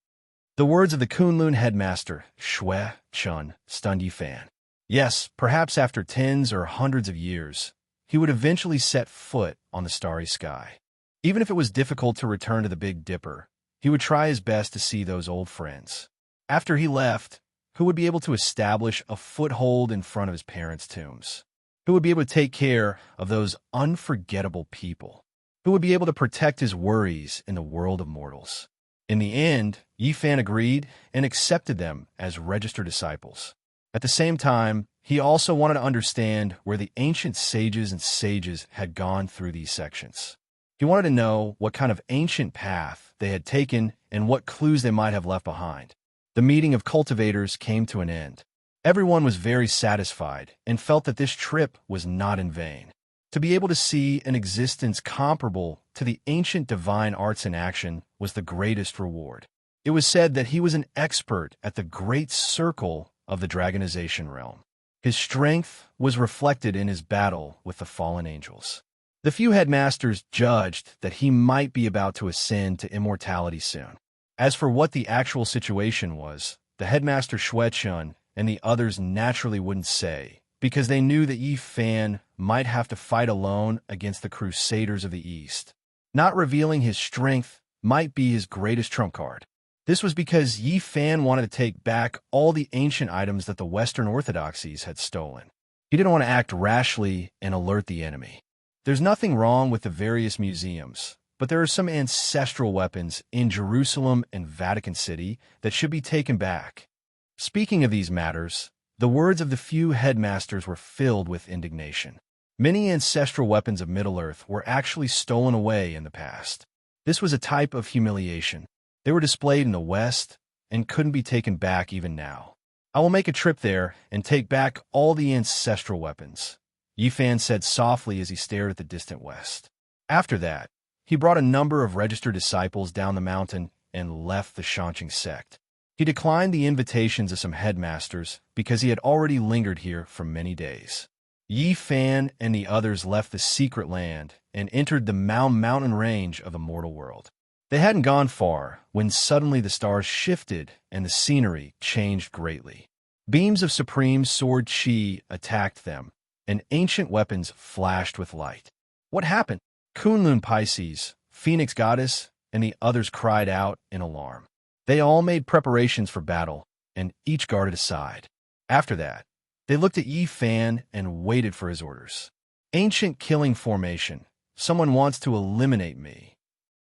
[SPEAKER 1] The words of the Kunlun headmaster, Shui Chun, stunned Yi Fan. Yes, perhaps after tens or hundreds of years, he would eventually set foot on the starry sky. Even if it was difficult to return to the Big Dipper, he would try his best to see those old friends. After he left, who would be able to establish a foothold in front of his parents' tombs? Who would be able to take care of those unforgettable people? Who would be able to protect his worries in the world of mortals? In the end, Yi Fan agreed and accepted them as registered disciples. At the same time, he also wanted to understand where the ancient sages had gone through these sections. He wanted to know what kind of ancient path they had taken and what clues they might have left behind. The meeting of cultivators came to an end. Everyone was very satisfied and felt that this trip was not in vain. To be able to see an existence comparable to the ancient divine arts in action was the greatest reward. It was said that he was an expert at the great circle of the dragonization realm. His strength was reflected in his battle with the fallen angels. The few headmasters judged that he might be about to ascend to immortality soon. As for what the actual situation was, the headmaster Shui Chun and the others naturally wouldn't say, because they knew that Yi Fan might have to fight alone against the Crusaders of the East. Not revealing his strength might be his greatest trump card. This was because Yi Fan wanted to take back all the ancient items that the Western Orthodoxies had stolen. He didn't want to act rashly and alert the enemy. There's nothing wrong with the various museums, but there are some ancestral weapons in Jerusalem and Vatican City that should be taken back. Speaking of these matters, the words of the few headmasters were filled with indignation. Many ancestral weapons of Middle-earth were actually stolen away in the past. This was a type of humiliation. They were displayed in the West and couldn't be taken back even now. I will make a trip there and take back all the ancestral weapons, Yi Fan said softly as he stared at the distant west. After that, he brought a number of registered disciples down the mountain and left the Shanqing sect. He declined the invitations of some headmasters because he had already lingered here for many days. Yi Fan and the others left the secret land and entered the mountain range of the mortal world. They hadn't gone far when suddenly the stars shifted and the scenery changed greatly. Beams of supreme sword chi attacked them, and ancient weapons flashed with light. What happened? Kunlun Pisces, Phoenix Goddess, and the others cried out in alarm. They all made preparations for battle, and each guarded a side. After that, they looked at Yi Fan and waited for his orders. Ancient killing formation. Someone wants to eliminate me.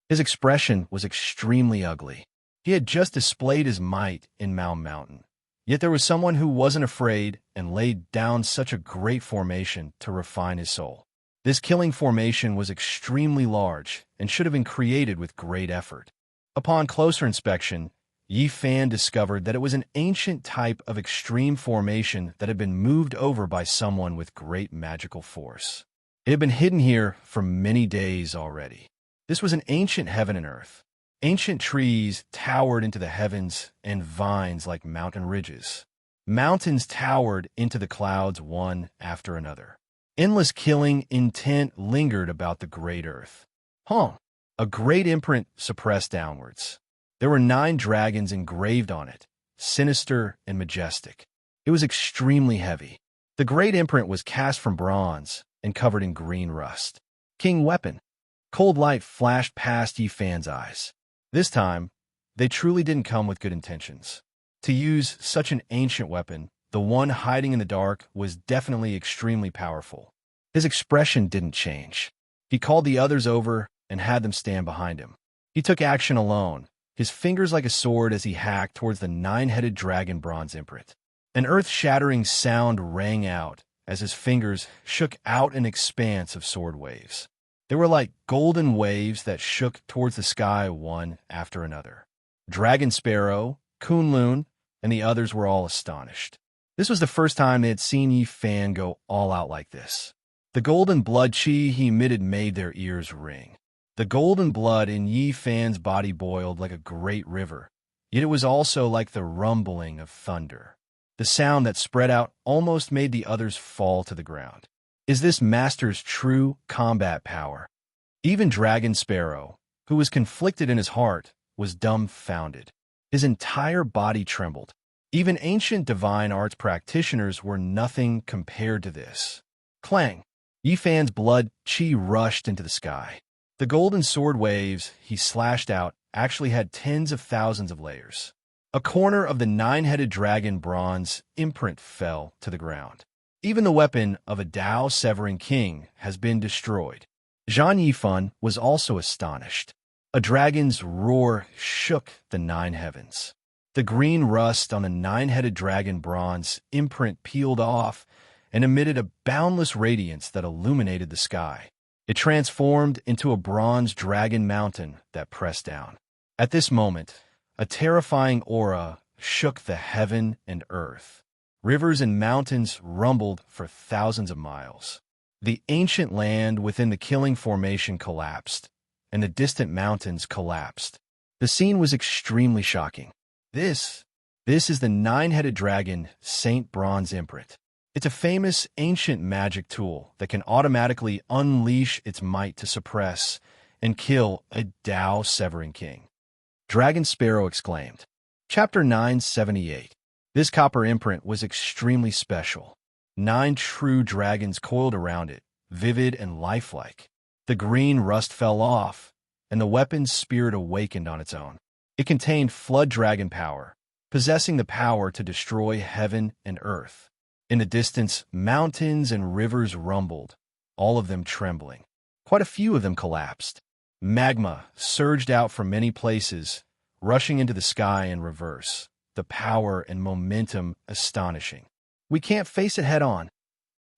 [SPEAKER 1] His expression was extremely ugly. He had just displayed his might in Mountain. Yet there was someone who wasn't afraid and laid down such a great formation to refine his soul. This killing formation was extremely large and should have been created with great effort. Upon closer inspection, Yi Fan discovered that it was an ancient type of extreme formation that had been moved over by someone with great magical force. It had been hidden here for many days already. This was an ancient heaven and earth. Ancient trees towered into the heavens and vines like mountain ridges. Mountains towered into the clouds one after another. Endless killing intent lingered about the great earth. A great imprint suppressed downwards. There were 9 dragons engraved on it, sinister and majestic. It was extremely heavy. The great imprint was cast from bronze and covered in green rust. King weapon. Cold light flashed past Yi Fan's eyes. This time, they truly didn't come with good intentions. To use such an ancient weapon, the one hiding in the dark was definitely extremely powerful. His expression didn't change. He called the others over and had them stand behind him. He took action alone, his fingers like a sword as he hacked towards the nine-headed dragon bronze imprint. An earth-shattering sound rang out as his fingers shook out an expanse of sword waves. They were like golden waves that shook towards the sky one after another. Dragon Sparrow, Kunlun, and the others were all astonished. This was the first time they had seen Yi Fan go all out like this. The golden blood chi he emitted made their ears ring. The golden blood in Yi Fan's body boiled like a great river, yet it was also like the rumbling of thunder. The sound that spread out almost made the others fall to the ground. Is this master's true combat power? Even Dragon Sparrow, who was conflicted in his heart, was dumbfounded. His entire body trembled. Even ancient divine arts practitioners were nothing compared to this. Clang! Yi Fan's blood chi rushed into the sky. The golden sword waves he slashed out actually had tens of thousands of layers. A corner of the nine-headed dragon bronze imprint fell to the ground. Even the weapon of a Tao-severing king has been destroyed. Zhang Yifan was also astonished. A dragon's roar shook the nine heavens. The green rust on a nine-headed dragon bronze imprint peeled off and emitted a boundless radiance that illuminated the sky. It transformed into a bronze dragon mountain that pressed down. At this moment, a terrifying aura shook the heaven and earth. Rivers and mountains rumbled for thousands of miles. The ancient land within the killing formation collapsed, and the distant mountains collapsed. The scene was extremely shocking. This is the nine-headed dragon Saint Bronze imprint. It's a famous ancient magic tool that can automatically unleash its might to suppress and kill a Tao-severing king. Dragon Sparrow exclaimed. Chapter 978. This copper imprint was extremely special. 9 true dragons coiled around it, vivid and lifelike. The green rust fell off, and the weapon's spirit awakened on its own. It contained flood dragon power, possessing the power to destroy heaven and earth. In the distance, mountains and rivers rumbled, all of them trembling. Quite a few of them collapsed. Magma surged out from many places, rushing into the sky in reverse, the power and momentum astonishing. We can't face it head on.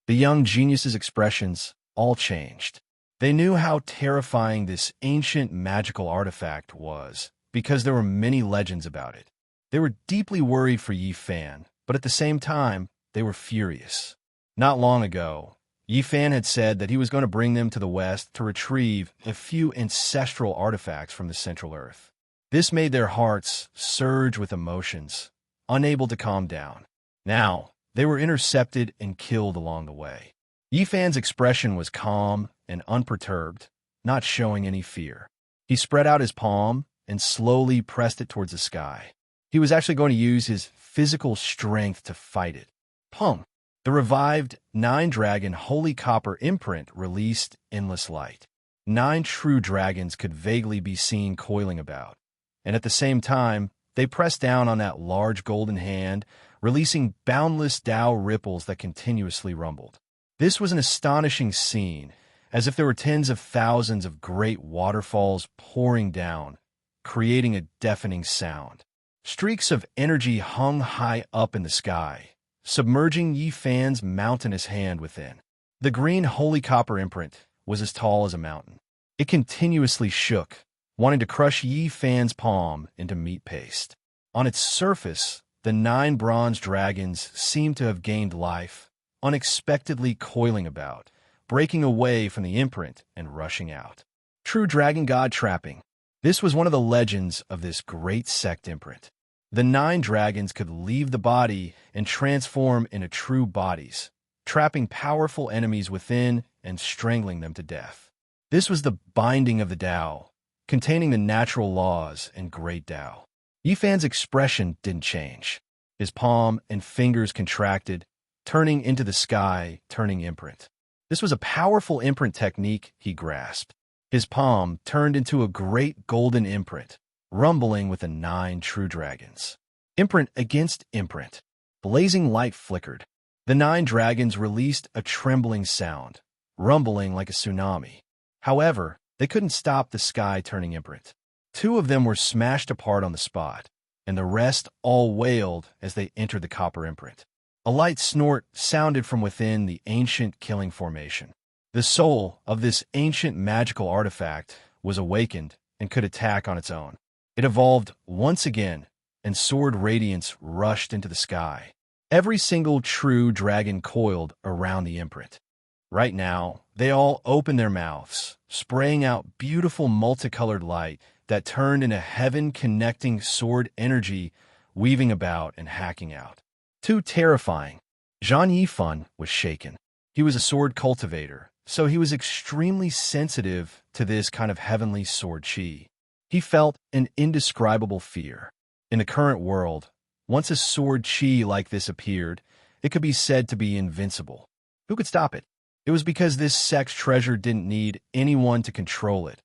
[SPEAKER 1] The young genius's expressions all changed. They knew how terrifying this ancient magical artifact was, because there were many legends about it. They were deeply worried for Yi Fan, but at the same time, they were furious. Not long ago, Yi Fan had said that he was going to bring them to the west to retrieve a few ancestral artifacts from the Central Earth. This made their hearts surge with emotions, unable to calm down. Now, they were intercepted and killed along the way. Yi Fan's expression was calm and unperturbed, not showing any fear. He spread out his palm and slowly pressed it towards the sky. He was actually going to use his physical strength to fight it. Pum! The revived 9-dragon holy copper imprint released endless light. 9 true dragons could vaguely be seen coiling about, and at the same time, they pressed down on that large golden hand, releasing boundless Tao ripples that continuously rumbled. This was an astonishing scene, as if there were tens of thousands of great waterfalls pouring down, creating a deafening sound. Streaks of energy hung high up in the sky, submerging Yi Fan's mountainous hand within. The green holy copper imprint was as tall as a mountain. It continuously shook, wanting to crush Yi Fan's palm into meat paste. On its surface, the 9 bronze dragons seemed to have gained life, unexpectedly coiling about, breaking away from the imprint and rushing out. True dragon god trapping. This was one of the legends of this great sect imprint. The 9 dragons could leave the body and transform into true bodies, trapping powerful enemies within and strangling them to death. This was the binding of the Tao, containing the natural laws and great Tao. Yi Fan's expression didn't change. His palm and fingers contracted, turning into the sky, turning imprint. This was a powerful imprint technique he grasped. His palm turned into a great golden imprint, rumbling with the 9 true dragons. Imprint against imprint. Blazing light flickered. The 9 dragons released a trembling sound, rumbling like a tsunami. However, they couldn't stop the sky turning imprint. 2 of them were smashed apart on the spot, and the rest all wailed as they entered the copper imprint. A light snort sounded from within the ancient killing formation. The soul of this ancient magical artifact was awakened and could attack on its own. It evolved once again, and sword radiance rushed into the sky. Every single true dragon coiled around the imprint. Right now, they all opened their mouths, spraying out beautiful multicolored light that turned into heaven-connecting sword energy, weaving about and hacking out. Too terrifying. Zhang Yifan was shaken. He was a sword cultivator, so he was extremely sensitive to this kind of heavenly sword chi. He felt an indescribable fear. In the current world, once a sword chi like this appeared, it could be said to be invincible. Who could stop it? It was because this sex treasure didn't need anyone to control it,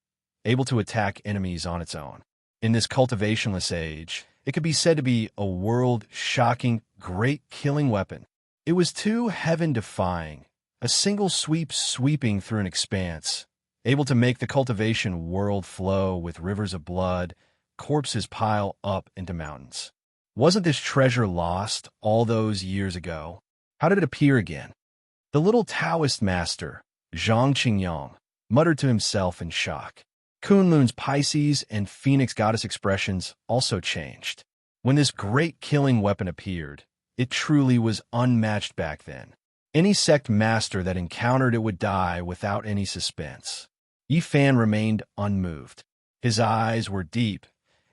[SPEAKER 1] able to attack enemies on its own. In this cultivationless age, it could be said to be a world-shocking, great killing weapon. It was too heaven-defying, a single sweep sweeping through an expanse, able to make the cultivation world flow with rivers of blood, corpses pile up into mountains. Wasn't this treasure lost all those years ago? How did it appear again? The little Taoist master, Zhang Qingyang, muttered to himself in shock. Kunlun's Pisces and Phoenix goddess expressions also changed. When this great killing weapon appeared, it truly was unmatched back then. Any sect master that encountered it would die without any suspense. Yifan remained unmoved. His eyes were deep,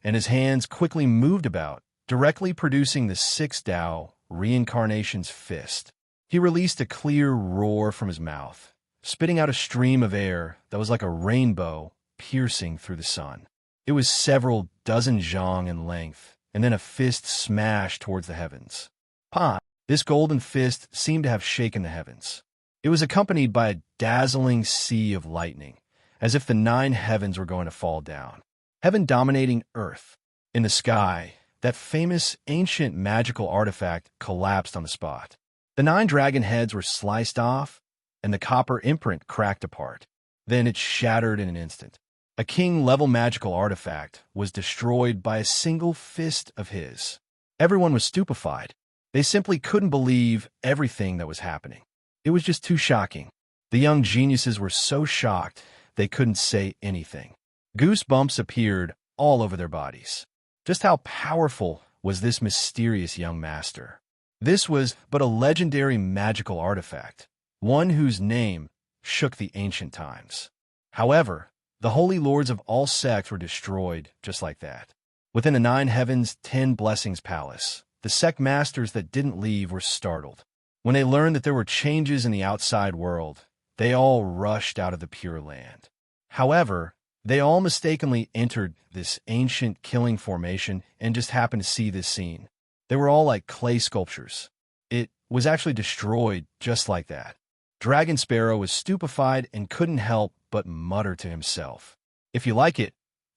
[SPEAKER 1] and his hands quickly moved about, directly producing the 6 Tao, reincarnation's fist. He released a clear roar from his mouth, spitting out a stream of air that was like a rainbow piercing through the sun. It was several dozen zhang in length, and then a fist smashed towards the heavens. Pa! This golden fist seemed to have shaken the heavens. It was accompanied by a dazzling sea of lightning, as if the 9 heavens were going to fall down. Heaven dominating earth. In the sky, that famous ancient magical artifact collapsed on the spot. The 9 dragon heads were sliced off, and the copper imprint cracked apart. Then it shattered in an instant. A king-level magical artifact was destroyed by a single fist of his. Everyone was stupefied. They simply couldn't believe everything that was happening. It was just too shocking. The young geniuses were so shocked they couldn't say anything. Goosebumps appeared all over their bodies. Just how powerful was this mysterious young master? This was but a legendary magical artifact, one whose name shook the ancient times. However, the holy lords of all sects were destroyed just like that. Within the 9 heavens, 10 blessings palace, the sect masters that didn't leave were startled. When they learned that there were changes in the outside world, they all rushed out of the Pure Land. However, they all mistakenly entered this ancient killing formation and just happened to see this scene. They were all like clay sculptures. It was actually destroyed just like that. Dragon Sparrow was stupefied and couldn't help but mutter to himself. If you like it,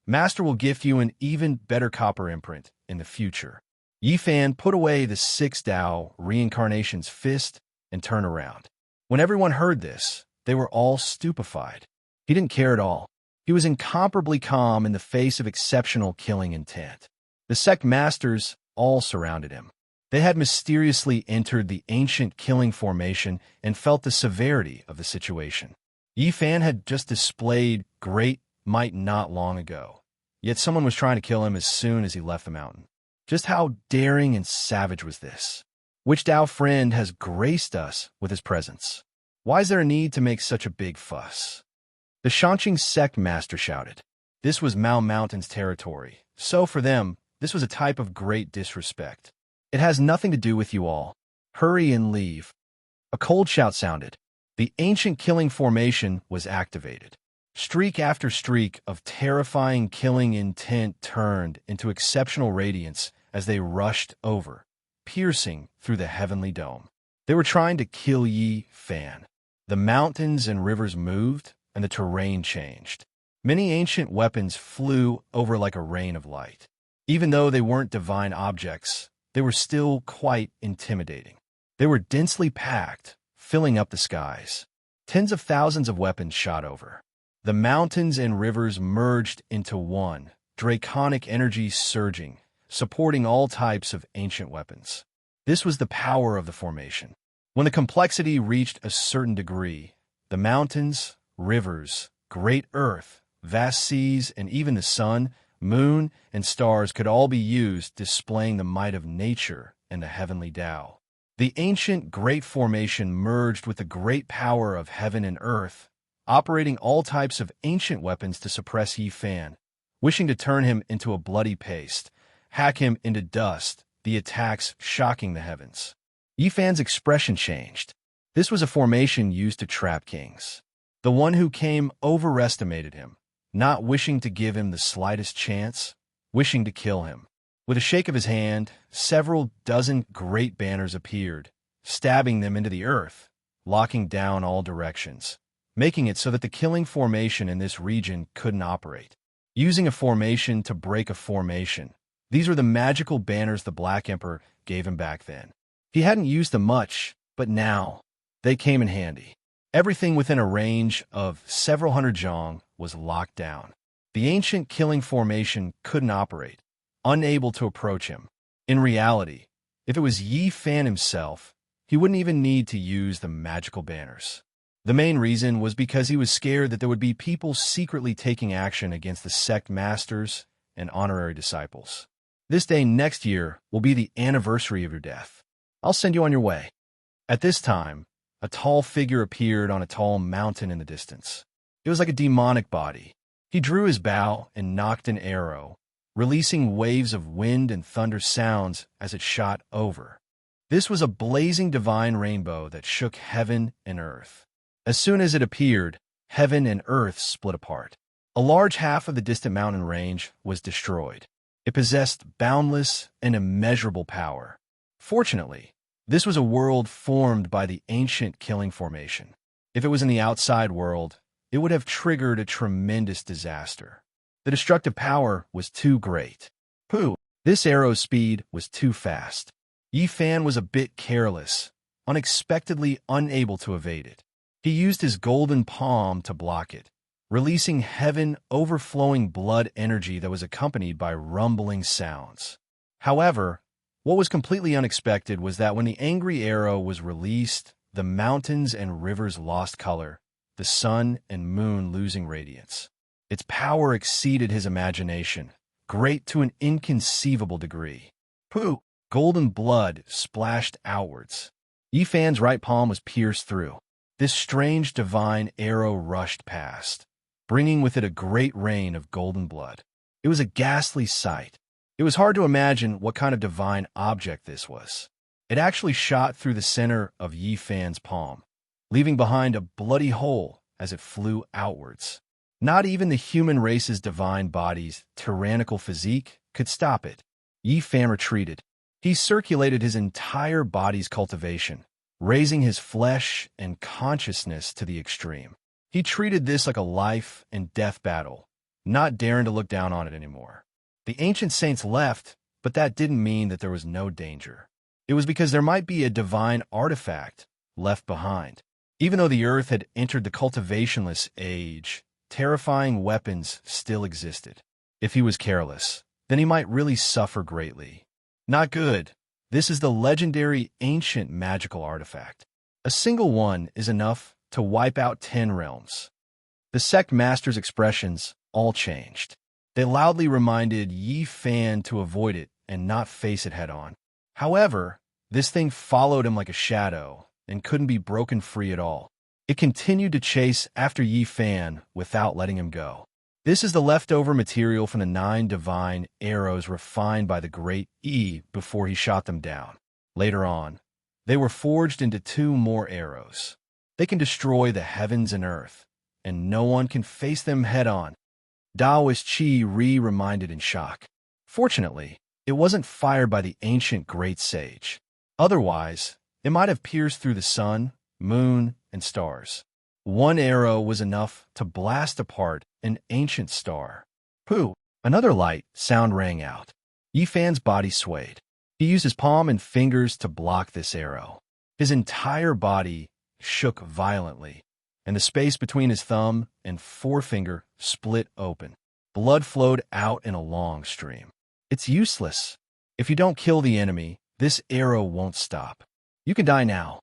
[SPEAKER 1] Master will gift you an even better copper imprint in the future. Yifan put away the 6 Tao reincarnation's fist and turned around. When everyone heard this, they were all stupefied. He didn't care at all. He was incomparably calm in the face of exceptional killing intent. The sect masters all surrounded him. They had mysteriously entered the ancient killing formation and felt the severity of the situation. Yifan had just displayed great might not long ago, yet someone was trying to kill him as soon as he left the mountain. Just how daring and savage was this? Which Tao friend has graced us with his presence? Why is there a need to make such a big fuss? The Shanqing sect master shouted. This was Mao Mountain's territory, so for them, this was a type of great disrespect. It has nothing to do with you all. Hurry and leave. A cold shout sounded. The ancient killing formation was activated. Streak after streak of terrifying killing intent turned into exceptional radiance as they rushed over, piercing through the heavenly dome. They were trying to kill Yi Fan. The mountains and rivers moved, and the terrain changed. Many ancient weapons flew over like a rain of light. Even though they weren't divine objects, they were still quite intimidating. They were densely packed, filling up the skies. Tens of thousands of weapons shot over. The mountains and rivers merged into one, draconic energy surging, supporting all types of ancient weapons. This was the power of the formation. When the complexity reached a certain degree, the mountains, rivers, great earth, vast seas, and even the sun, moon, and stars could all be used, displaying the might of nature and the heavenly Tao. The ancient great formation merged with the great power of heaven and earth, operating all types of ancient weapons to suppress Yi Fan, wishing to turn him into a bloody paste, hack him into dust, the attacks shocking the heavens. Yi Fan's expression changed. This was a formation used to trap kings. The one who came overestimated him, not wishing to give him the slightest chance, wishing to kill him. With a shake of his hand, several dozen great banners appeared, stabbing them into the earth, locking down all directions, making it so that the killing formation in this region couldn't operate. Using a formation to break a formation, these were the magical banners the Black Emperor gave him back then. He hadn't used them much, but now they came in handy. Everything within a range of several hundred zhong was locked down. The ancient killing formation couldn't operate, unable to approach him. In reality, if it was Yi Fan himself, he wouldn't even need to use the magical banners. The main reason was because he was scared that there would be people secretly taking action against the sect masters and honorary disciples. This day next year will be the anniversary of your death. I'll send you on your way. At this time, a tall figure appeared on a tall mountain in the distance. It was like a demonic body. He drew his bow and nocked an arrow, releasing waves of wind and thunder sounds as it shot over. This was a blazing divine rainbow that shook heaven and earth. As soon as it appeared, heaven and earth split apart. A large half of the distant mountain range was destroyed. It possessed boundless and immeasurable power. Fortunately, this was a world formed by the ancient killing formation. If it was in the outside world, it would have triggered a tremendous disaster. The destructive power was too great. This arrow's speed was too fast. Yi Fan was a bit careless, unexpectedly unable to evade it. He used his golden palm to block it, releasing heaven overflowing blood energy that was accompanied by rumbling sounds. However, what was completely unexpected was that when the angry arrow was released, the mountains and rivers lost color, the sun and moon losing radiance. Its power exceeded his imagination, great to an inconceivable degree. Golden blood splashed outwards. Yi Fan's right palm was pierced through. This strange divine arrow rushed past, bringing with it a great rain of golden blood. It was a ghastly sight. It was hard to imagine what kind of divine object this was. It actually shot through the center of Yi Fan's palm, leaving behind a bloody hole as it flew outwards. Not even the human race's divine body's tyrannical physique could stop it. Yi Fan retreated. He circulated his entire body's cultivation, raising his flesh and consciousness to the extreme. He treated this like a life and death battle, not daring to look down on it anymore. The ancient saints left, but that didn't mean that there was no danger. It was because there might be a divine artifact left behind. Even though the earth had entered the cultivationless age, terrifying weapons still existed. If he was careless, then he might really suffer greatly. Not good. This is the legendary ancient magical artifact. A single one is enough to wipe out 10 realms. The sect master's expressions all changed. They loudly reminded Yi Fan to avoid it and not face it head-on. However, this thing followed him like a shadow and couldn't be broken free at all. It continued to chase after Yi Fan without letting him go. This is the leftover material from the 9 divine arrows refined by the great Yi before he shot them down. Later on, they were forged into 2 more arrows. They can destroy the heavens and earth, and no one can face them head-on. Taoist Qi reminded in shock. Fortunately, it wasn't fired by the ancient great sage. Otherwise, it might have pierced through the sun, moon, and stars. One arrow was enough to blast apart an ancient star. Pooh! Another light sound rang out. Yifan's body swayed. He used his palm and fingers to block this arrow. His entire body shook violently, and the space between his thumb and forefinger split open. Blood flowed out in a long stream. It's useless. If you don't kill the enemy, this arrow won't stop. You can die now.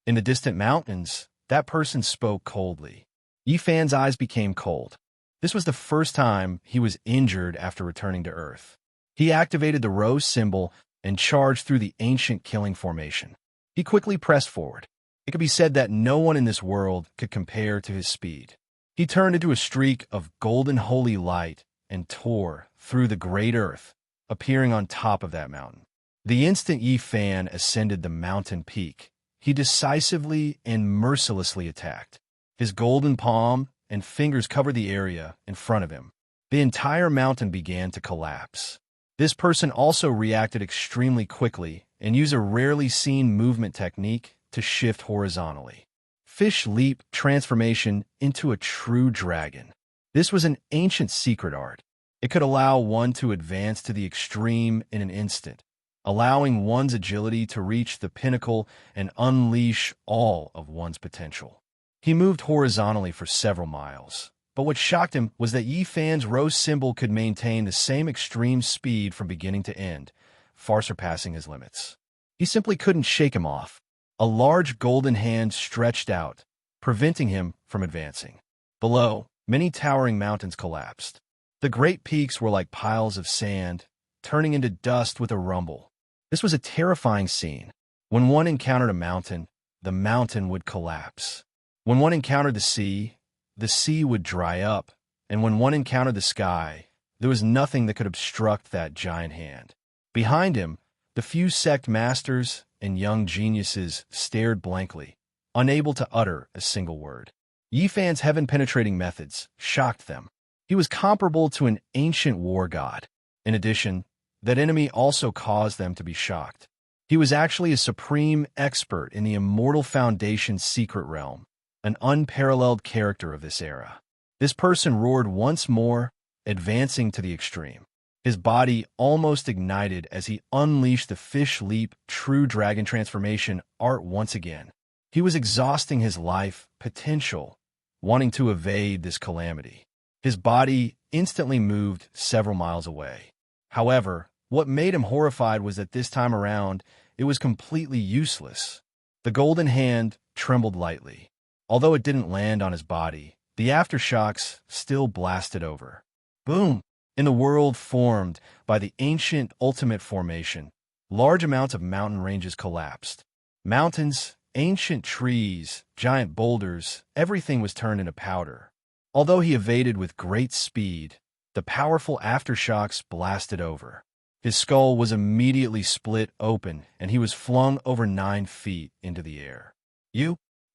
[SPEAKER 1] In the distant mountains, that person spoke coldly. Yifan's eyes became cold. This was the first time he was injured after returning to Earth. He activated the rose symbol and charged through the ancient killing formation. He quickly pressed forward. It could be said that no one in this world could compare to his speed. He turned into a streak of golden holy light and tore through the great earth, appearing on top of that mountain. The instant Yifan ascended the mountain peak, he decisively and mercilessly attacked. His golden palm and fingers covered the area in front of him. The entire mountain began to collapse. This person also reacted extremely quickly and used a rarely seen movement technique to shift horizontally. Fish leap transformation into a true dragon. This was an ancient secret art. It could allow one to advance to the extreme in an instant, allowing one's agility to reach the pinnacle and unleash all of one's potential. He moved horizontally for several miles, but what shocked him was that Yifan's rose symbol could maintain the same extreme speed from beginning to end, far surpassing his limits. He simply couldn't shake him off. A large golden hand stretched out, preventing him from advancing. Below, many towering mountains collapsed. The great peaks were like piles of sand, turning into dust with a rumble. This was a terrifying scene. When one encountered a mountain, the mountain would collapse. When one encountered the sea would dry up. And when one encountered the sky, there was nothing that could obstruct that giant hand. Behind him, the few sect masters and young geniuses stared blankly, unable to utter a single word. Yifan's heaven-penetrating methods shocked them. He was comparable to an ancient war god. In addition, that enemy also caused them to be shocked. He was actually a supreme expert in the Immortal Foundation's secret realm, an unparalleled character of this era. This person roared once more, advancing to the extreme. His body almost ignited as he unleashed the fish leap true dragon transformation art once again. He was exhausting his life potential, wanting to evade this calamity. His body instantly moved several miles away. However, what made him horrified was that this time around, it was completely useless. The golden hand trembled lightly. Although it didn't land on his body, the aftershocks still blasted over. Boom! In the world formed by the ancient ultimate formation, large amounts of mountain ranges collapsed. Mountains, ancient trees, giant boulders, everything was turned into powder. Although he evaded with great speed, the powerful aftershocks blasted over. His skull was immediately split open, and he was flung over 9 feet into the air.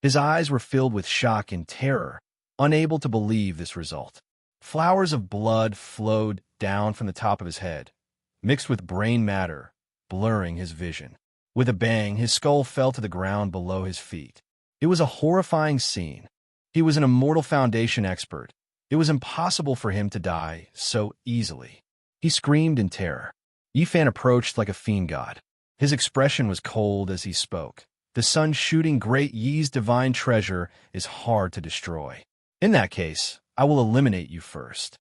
[SPEAKER 1] His eyes were filled with shock and terror, unable to believe this result. Flowers of blood flowed down from the top of his head, mixed with brain matter, blurring his vision. With a bang, his skull fell to the ground below his feet. It was a horrifying scene. He was an Immortal Foundation expert. It was impossible for him to die so easily. He screamed in terror. Yifan approached like a fiend god. His expression was cold as he spoke. The sun shooting great Yi's divine treasure is hard to destroy. In that case, I will eliminate you first.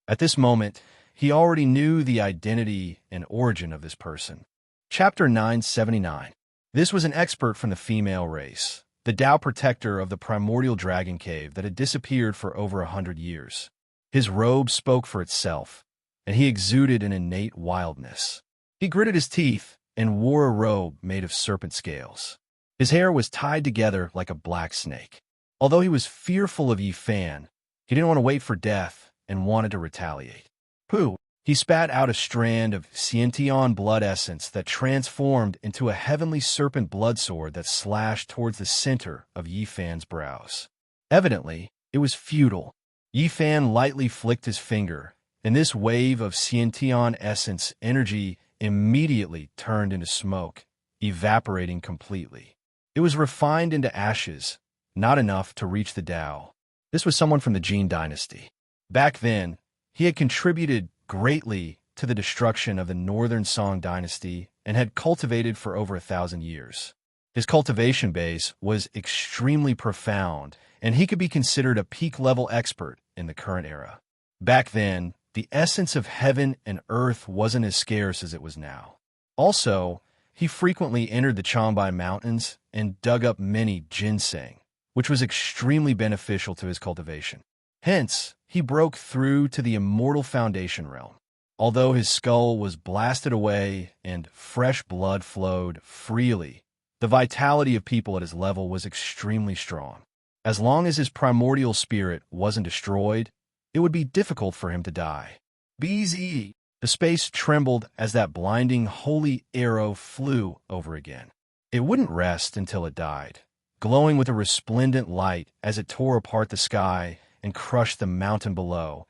[SPEAKER 1] At this moment, he already knew the identity and origin of this person. Chapter 979. This was an expert from the female race, the Tao protector of the primordial dragon cave that had disappeared for over 100 years. His robe spoke for itself, and he exuded an innate wildness. He gritted his teeth and wore a robe made of serpent scales. His hair was tied together like a black snake. Although he was fearful of Yifan, he didn't want to wait for death and wanted to retaliate. Pooh! He spat out a strand of Sciention blood essence that transformed into a heavenly serpent blood-sword that slashed towards the center of Yifan's brows. Evidently, it was futile. Yifan lightly flicked his finger, and this wave of Sciention essence energy immediately turned into smoke, evaporating completely. It was refined into ashes, not enough to reach the Tao. This was someone from the Jin dynasty. Back then, he had contributed greatly to the destruction of the Northern Song dynasty and had cultivated for over 1,000 years. His cultivation base was extremely profound, and he could be considered a peak-level expert in the current era. Back then, the essence of heaven and earth wasn't as scarce as it was now. Also, he frequently entered the Changbai Mountains and dug up many ginseng, which was extremely beneficial to his cultivation. Hence, he broke through to the immortal foundation realm. Although his skull was blasted away and fresh blood flowed freely, the vitality of people at his level was extremely strong. As long as his primordial spirit wasn't destroyed, it would be difficult for him to die. BZ! The space trembled as that blinding holy arrow flew over again. It wouldn't rest until it died, glowing with a resplendent light as it tore apart the sky and crushed the mountain below,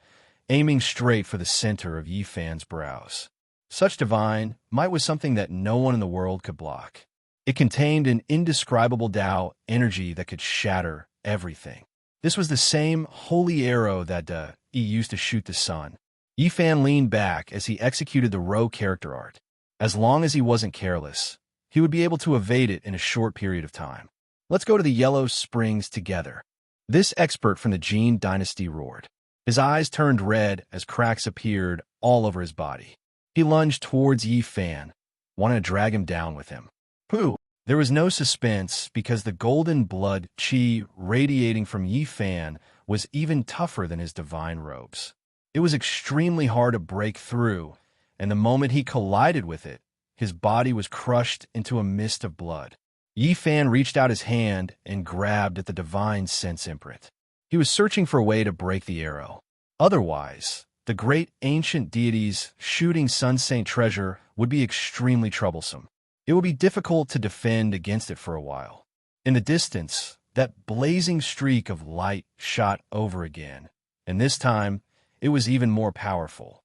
[SPEAKER 1] aiming straight for the center of Yifan's brows. Such divine might was something that no one in the world could block. It contained an indescribable Tao energy that could shatter everything. This was the same holy arrow that he used to shoot the sun. Yifan leaned back as he executed the Ro character art. As long as he wasn't careless, he would be able to evade it in a short period of time. Let's go to the Yellow Springs together. This expert from the Jin dynasty roared. His eyes turned red as cracks appeared all over his body. He lunged towards Yifan, wanting to drag him down with him. Pooh! There was no suspense because the golden blood qi radiating from Yifan was even tougher than his divine robes. It was extremely hard to break through, and the moment he collided with it, his body was crushed into a mist of blood. Yifan reached out his hand and grabbed at the divine sense imprint. He was searching for a way to break the arrow. Otherwise, the great ancient deity's shooting sun saint treasure would be extremely troublesome. It would be difficult to defend against it for a while. In the distance, that blazing streak of light shot over again, and this time, it was even more powerful.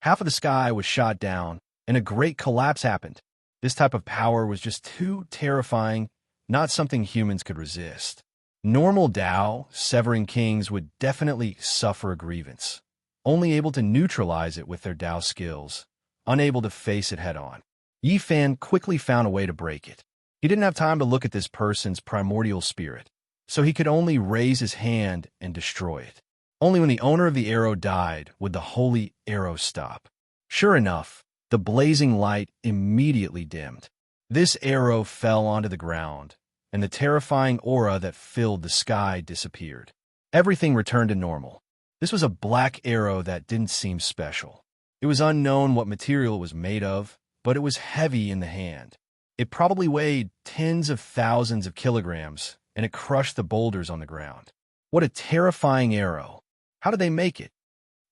[SPEAKER 1] Half of the sky was shot down, and a great collapse happened. This type of power was just too terrifying, not something humans could resist. Normal Tao, severing kings would definitely suffer a grievance, only able to neutralize it with their Tao skills, unable to face it head-on. Yifan quickly found a way to break it. He didn't have time to look at this person's primordial spirit, so he could only raise his hand and destroy it. Only when the owner of the arrow died would the holy arrow stop. Sure enough, the blazing light immediately dimmed. This arrow fell onto the ground, and the terrifying aura that filled the sky disappeared. Everything returned to normal. This was a black arrow that didn't seem special. It was unknown what material it was made of, but it was heavy in the hand. It probably weighed tens of thousands of kilograms, and it crushed the boulders on the ground. What a terrifying arrow. How did they make it?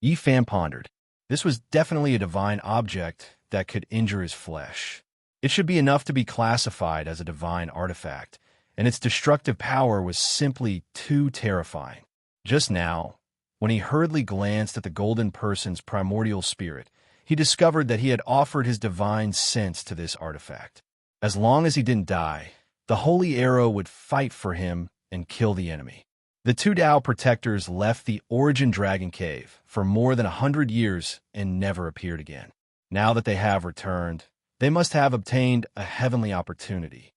[SPEAKER 1] Yifan pondered. This was definitely a divine object that could injure his flesh. It should be enough to be classified as a divine artifact, and its destructive power was simply too terrifying. Just now, when he hurriedly glanced at the golden person's primordial spirit, he discovered that he had offered his divine sense to this artifact. As long as he didn't die, the holy arrow would fight for him and kill the enemy. The two Tao protectors left the Origin Dragon Cave for more than 100 years and never appeared again. Now that they have returned, they must have obtained a heavenly opportunity.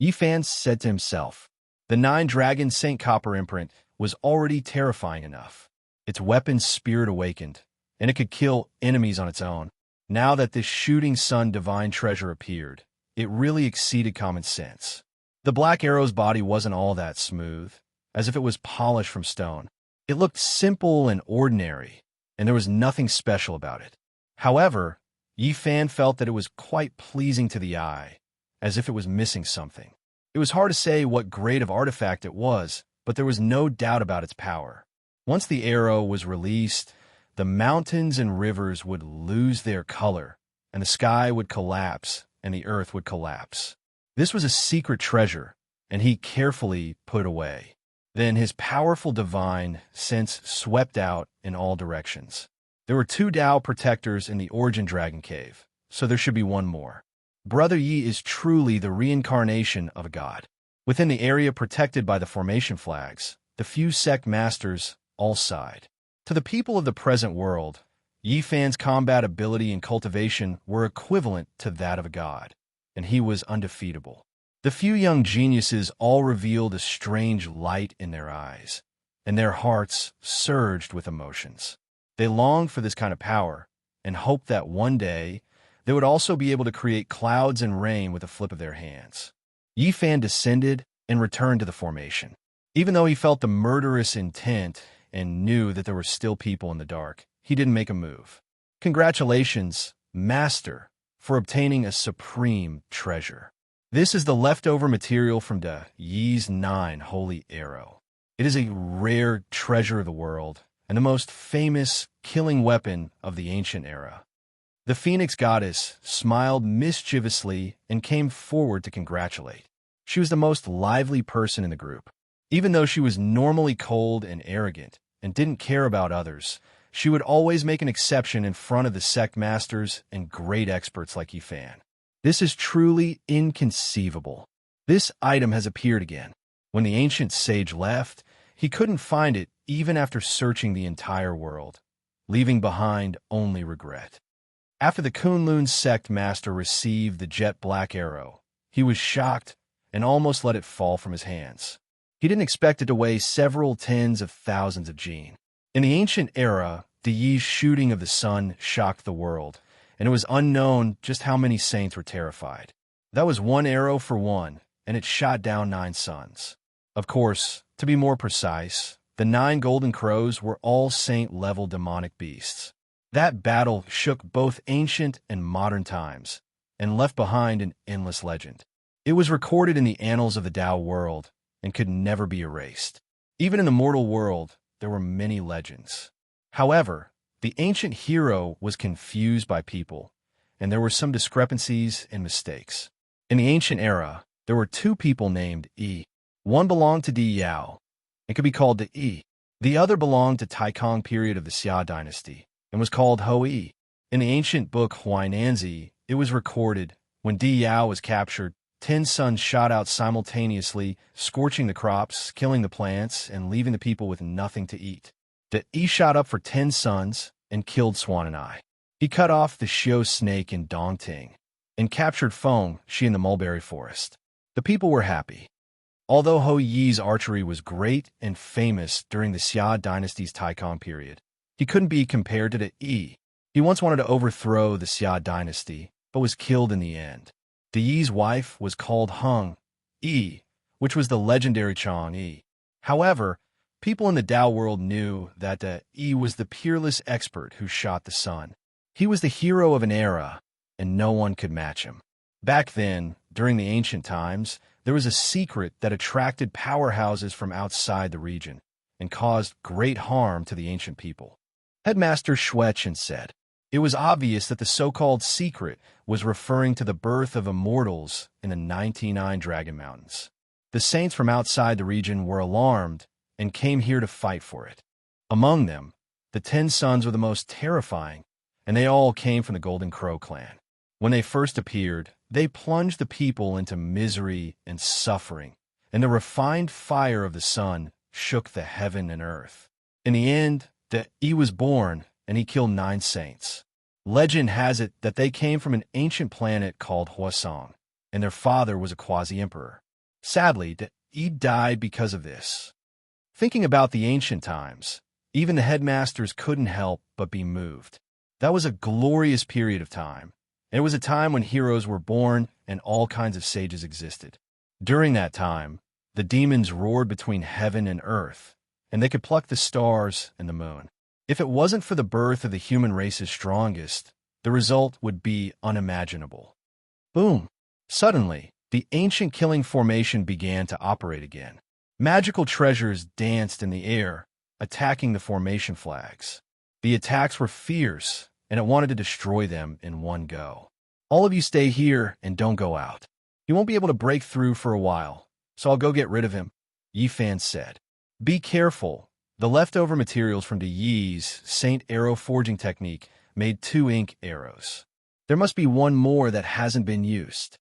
[SPEAKER 1] Yifan said to himself, the 9-dragon Saint Copper imprint was already terrifying enough. Its weapon's spirit awakened, and it could kill enemies on its own. Now that this shooting sun divine treasure appeared, it really exceeded common sense. The black arrow's body wasn't all that smooth, as if it was polished from stone. It looked simple and ordinary, and there was nothing special about it. However, Yifan felt that it was quite pleasing to the eye, as if it was missing something. It was hard to say what grade of artifact it was, but there was no doubt about its power. Once the arrow was released, the mountains and rivers would lose their color, and the sky would collapse, and the earth would collapse. This was a secret treasure, and he carefully put it away. Then his powerful divine sense swept out in all directions. There were 2 Tao protectors in the Origin Dragon Cave, so there should be one more. Brother Yi is truly the reincarnation of a god. Within the area protected by the formation flags, the few sect masters all sighed. To the people of the present world, Yi Fan's combat ability and cultivation were equivalent to that of a god, and he was undefeatable. The few young geniuses all revealed a strange light in their eyes, and their hearts surged with emotions. They longed for this kind of power, and hoped that one day they would also be able to create clouds and rain with a flip of their hands. Yi Fan descended and returned to the formation. Even though he felt the murderous intent and knew that there were still people in the dark, he didn't make a move. Congratulations, Master, for obtaining a supreme treasure. This is the leftover material from the Yi's 9 Holy Arrow. It is a rare treasure of the world and the most famous killing weapon of the ancient era. The Phoenix goddess smiled mischievously and came forward to congratulate. She was the most lively person in the group. Even though she was normally cold and arrogant and didn't care about others, she would always make an exception in front of the sect masters and great experts like Yi Fan. This is truly inconceivable. This item has appeared again. When the ancient sage left, he couldn't find it even after searching the entire world, leaving behind only regret. After the Kunlun sect master received the jet black arrow, he was shocked and almost let it fall from his hands. He didn't expect it to weigh several tens of thousands of jin. In the ancient era, the Yi's shooting of the sun shocked the world, and it was unknown just how many saints were terrified. That was one arrow for one, and it shot down 9 suns. Of course, to be more precise, the 9 golden crows were all saint-level demonic beasts. That battle shook both ancient and modern times, and left behind an endless legend. It was recorded in the annals of the Tao world, and could never be erased. Even in the mortal world, there were many legends. However, the ancient hero was confused by people, and there were some discrepancies and mistakes. In the ancient era, there were 2 people named Yi. One belonged to Di Yao, and could be called the Yi. The other belonged to Taikong period of the Xia dynasty, and was called Ho Yi. In the ancient book Huainanzi, it was recorded, when Di Yao was captured, 10 suns shot out simultaneously, scorching the crops, killing the plants, and leaving the people with nothing to eat. The Yi shot up for 10 suns and killed Swan and I. He cut off the Xiao snake in Dongting and captured Feng, she in the mulberry forest. The people were happy. Although Ho Yi's archery was great and famous during the Xia dynasty's Taikong period, he couldn't be compared to the Yi. He once wanted to overthrow the Xia dynasty, but was killed in the end. The Yi's wife was called Heng Yi, which was the legendary Chang Yi. However, people in the Tao world knew that the Yi was the peerless expert who shot the sun. He was the hero of an era, and no one could match him. Back then, during the ancient times, there was a secret that attracted powerhouses from outside the region and caused great harm to the ancient people. Headmaster Shuechen said, it was obvious that the so-called secret was referring to the birth of immortals in the 99 Dragon Mountains. The saints from outside the region were alarmed and came here to fight for it. Among them, the 10 sons were the most terrifying, and they all came from the Golden Crow clan. When they first appeared, they plunged the people into misery and suffering, and the refined fire of the sun shook the heaven and earth. In the end, the Yi was born, and he killed 9 saints. Legend has it that they came from an ancient planet called Huasong, and their father was a quasi-emperor. Sadly, the Yi died because of this. Thinking about the ancient times, even the headmasters couldn't help but be moved. That was a glorious period of time, and it was a time when heroes were born and all kinds of sages existed. During that time, the demons roared between heaven and earth, and they could pluck the stars and the moon. If it wasn't for the birth of the human race's strongest, the result would be unimaginable. Boom! Suddenly, the ancient killing formation began to operate again. Magical treasures danced in the air, attacking the formation flags. The attacks were fierce, and it wanted to destroy them in one go. All of you stay here and don't go out. He won't be able to break through for a while, so I'll go get rid of him, Yi Fan said. Be careful. The leftover materials from the Yi's Saint Arrow forging technique made 2 ink arrows. There must be one more that hasn't been used.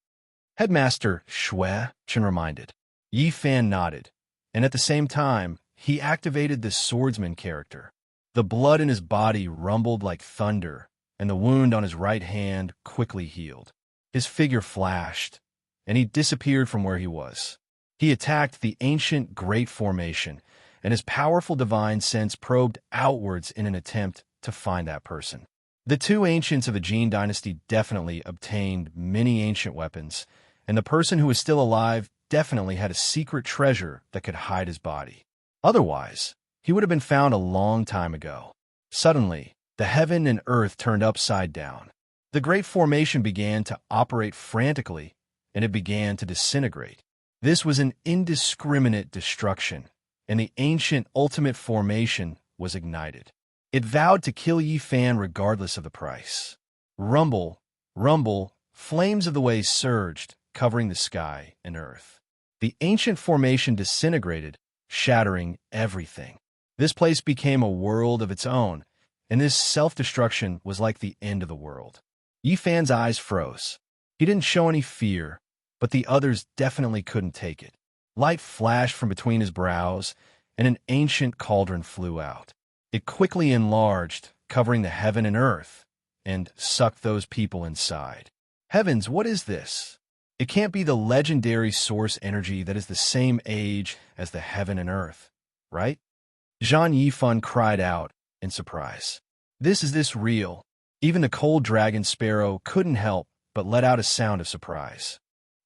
[SPEAKER 1] Headmaster Shui, Chen reminded. Yi Fan nodded, and at the same time, he activated the swordsman character. The blood in his body rumbled like thunder, and the wound on his right hand quickly healed. His figure flashed, and he disappeared from where he was. He attacked the ancient Great Formation, and his powerful divine sense probed outwards in an attempt to find that person. The two ancients of the Jin dynasty definitely obtained many ancient weapons, and the person who was still alive definitely had a secret treasure that could hide his body. Otherwise, he would have been found a long time ago. Suddenly, the heaven and earth turned upside down. The Great Formation began to operate frantically, and it began to disintegrate. This was an indiscriminate destruction, and the ancient ultimate formation was ignited. It vowed to kill Yi Fan regardless of the price. Rumble, rumble, flames of the way surged, covering the sky and earth. The ancient formation disintegrated, shattering everything. This place became a world of its own, and this self-destruction was like the end of the world. Yi Fan's eyes froze. He didn't show any fear, but the others definitely couldn't take it. Light flashed from between his brows, and an ancient cauldron flew out. It quickly enlarged, covering the heaven and earth, and sucked those people inside. Heavens, what is this? It can't be the legendary source energy that is the same age as the heaven and earth, right? Zhang Yifan cried out in surprise. Is this real? Even the cold dragon sparrow couldn't help but let out a sound of surprise.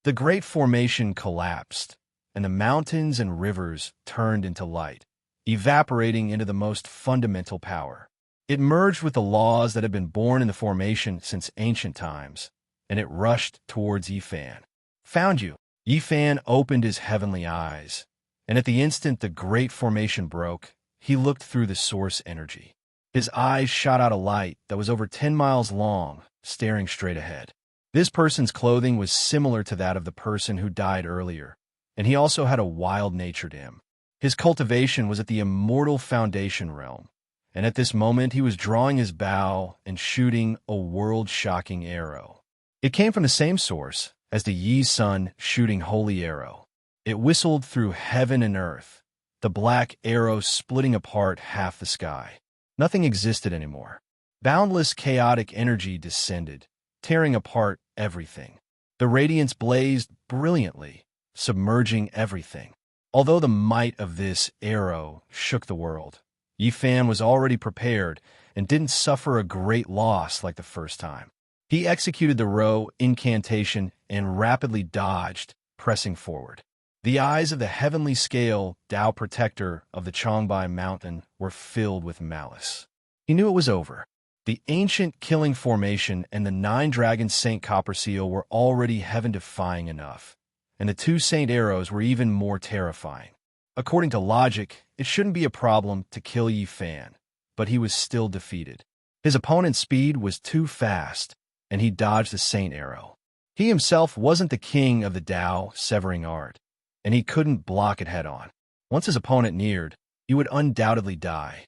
[SPEAKER 1] The great formation collapsed, and the mountains and rivers turned into light, evaporating into the most fundamental power. It merged with the laws that had been born in the formation since ancient times, and it rushed towards Yi Fan. Found you! Yi Fan opened his heavenly eyes, and at the instant the great formation broke, he looked through the source energy. His eyes shot out a light that was over 10 miles long, staring straight ahead. This person's clothing was similar to that of the person who died earlier, and he also had a wild nature to him. His cultivation was at the immortal foundation realm, and at this moment he was drawing his bow and shooting a world-shocking arrow. It came from the same source as the Yi Sun shooting holy arrow. It whistled through heaven and earth, the black arrow splitting apart half the sky. Nothing existed anymore. Boundless chaotic energy descended, tearing apart everything. The radiance blazed brilliantly, submerging everything. Although the might of this arrow shook the world, Yi Fan was already prepared and didn't suffer a great loss like the first time. He executed the row incantation and rapidly dodged, pressing forward. The eyes of the heavenly scale Tao protector of the Changbai mountain were filled with malice. He knew it was over. The ancient killing formation and the 9-dragon Saint Copper Seal were already heaven-defying enough, and the 2 Saint Arrows were even more terrifying. According to logic, it shouldn't be a problem to kill Yi Fan, but he was still defeated. His opponent's speed was too fast, and he dodged the Saint Arrow. He himself wasn't the king of the Tao severing art, and he couldn't block it head-on. Once his opponent neared, he would undoubtedly die.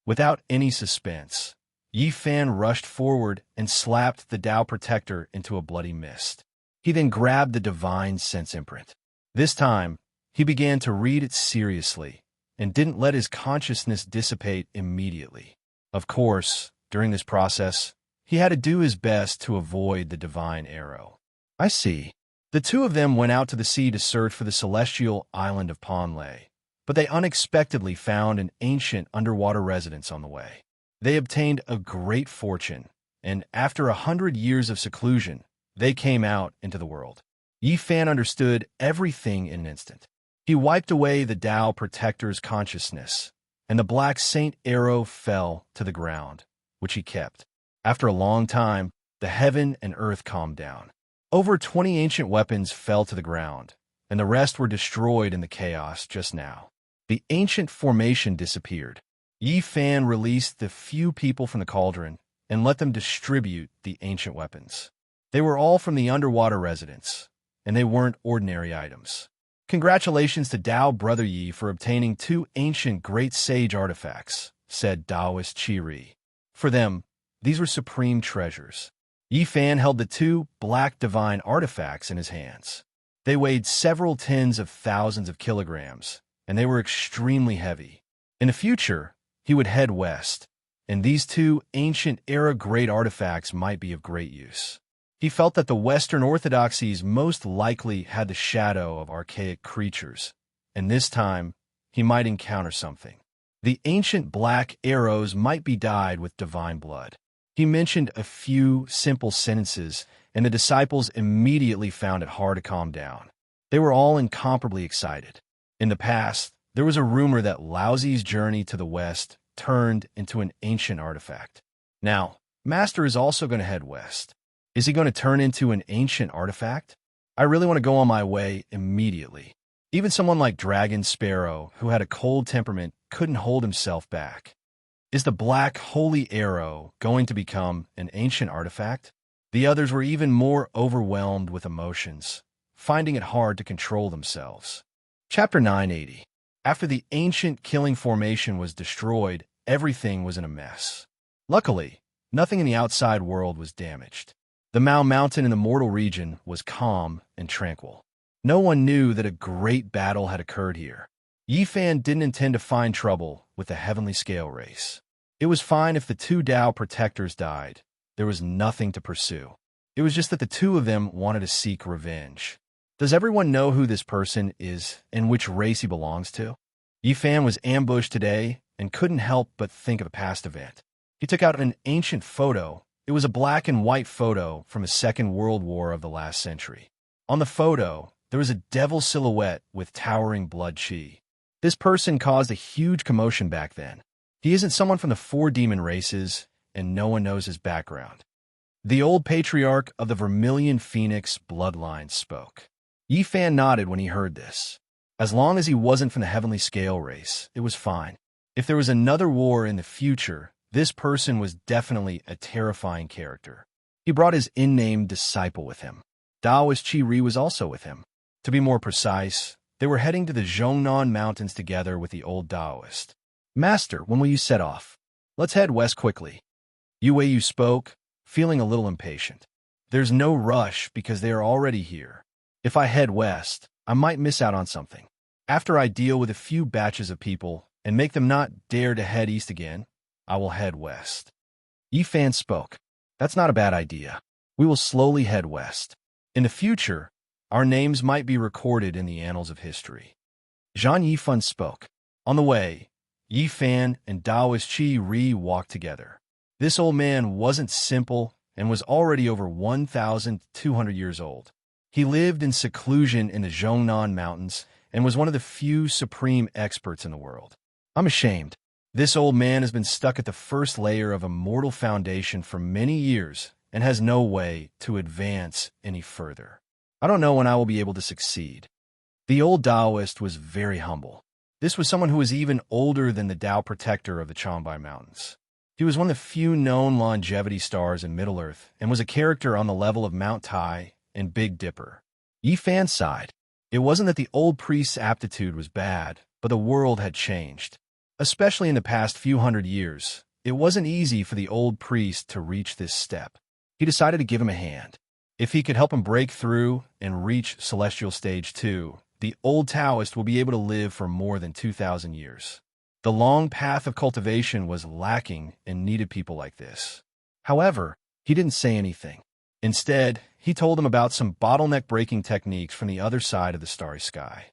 [SPEAKER 1] Without any suspense, Yi Fan rushed forward and slapped the Tao protector into a bloody mist. He then grabbed the divine sense imprint. This time, he began to read it seriously and didn't let his consciousness dissipate immediately. Of course, during this process, he had to do his best to avoid the divine arrow. I see. The two of them went out to the sea to search for the celestial island of Ponlay, but they unexpectedly found an ancient underwater residence on the way. They obtained a great fortune, and after 100 years of seclusion, they came out into the world. Yi Fan understood everything in an instant. He wiped away the Tao protector's consciousness, and the black Saint Arrow fell to the ground, which he kept. After a long time, the heaven and earth calmed down. Over 20 ancient weapons fell to the ground, and the rest were destroyed in the chaos just now. The ancient formation disappeared. Yi Fan released the few people from the cauldron and let them distribute the ancient weapons. They were all from the underwater residence, and they weren't ordinary items. Congratulations to Tao Brother Yi for obtaining 2 ancient great sage artifacts, said Taoist Qi Ri. For them, these were supreme treasures. Yi Fan held the two black divine artifacts in his hands. They weighed several tens of thousands of kilograms, and they were extremely heavy. In the future, he would head west, and these two ancient-era great artifacts might be of great use. He felt that the Western orthodoxies most likely had the shadow of archaic creatures, and this time, he might encounter something. The ancient black arrows might be dyed with divine blood. He mentioned a few simple sentences, and the disciples immediately found it hard to calm down. They were all incomparably excited. In the past, there was a rumor that Laozi's journey to the west turned into an ancient artifact. Now, Master is also going to head west. Is he going to turn into an ancient artifact? I really want to go on my way immediately. Even someone like Dragon Sparrow, who had a cold temperament, couldn't hold himself back. Is the black holy arrow going to become an ancient artifact? The others were even more overwhelmed with emotions, finding it hard to control themselves. Chapter 980. After the ancient killing formation was destroyed, everything was in a mess. Luckily, nothing in the outside world was damaged. The Mao Mountain in the mortal region was calm and tranquil. No one knew that a great battle had occurred here. Yi Fan didn't intend to find trouble with the heavenly scale race. It was fine if the two Tao protectors died. There was nothing to pursue. It was just that the two of them wanted to seek revenge. Does everyone know who this person is and which race he belongs to? Yi Fan was ambushed today and couldn't help but think of a past event. He took out an ancient photo. It was a black and white photo from a Second World War of the last century. On the photo, there was a devil silhouette with towering blood chi. This person caused a huge commotion back then. He isn't someone from the four demon races, and no one knows his background. The old patriarch of the Vermilion Phoenix bloodline spoke. Yi Fan nodded when he heard this. As long as he wasn't from the heavenly scale race, it was fine. If there was another war in the future, this person was definitely a terrifying character. He brought his in-name disciple with him. Taoist Chi Ri was also with him. To be more precise, they were heading to the Zhongnan Mountains together with the old Taoist. Master, when will you set off? Let's head west quickly. Yue Yu spoke, feeling a little impatient. There's no rush because they are already here. If I head west, I might miss out on something. After I deal with a few batches of people and make them not dare to head east again, I will head west. Yi Fan spoke. That's not a bad idea. We will slowly head west. In the future, our names might be recorded in the annals of history. Zhang Yifan spoke. On the way, Yi Fan and Taoist Chi Ri walked together. This old man wasn't simple and was already over 1,200 years old. He lived in seclusion in the Zhongnan Mountains and was one of the few supreme experts in the world. I'm ashamed. This old man has been stuck at the first layer of a mortal foundation for many years and has no way to advance any further. I don't know when I will be able to succeed. The old Taoist was very humble. This was someone who was even older than the Tao protector of the Changbai Mountains. He was one of the few known longevity stars in Middle-earth and was a character on the level of Mount Tai and Big Dipper. Yi Fan sighed. It wasn't that the old priest's aptitude was bad, but the world had changed. Especially in the past few hundred years, it wasn't easy for the old priest to reach this step. He decided to give him a hand. If he could help him break through and reach Celestial Stage 2, the old Taoist will be able to live for more than 2,000 years. The long path of cultivation was lacking and needed people like this. However, he didn't say anything. Instead, he told them about some bottleneck breaking techniques from the other side of the starry sky.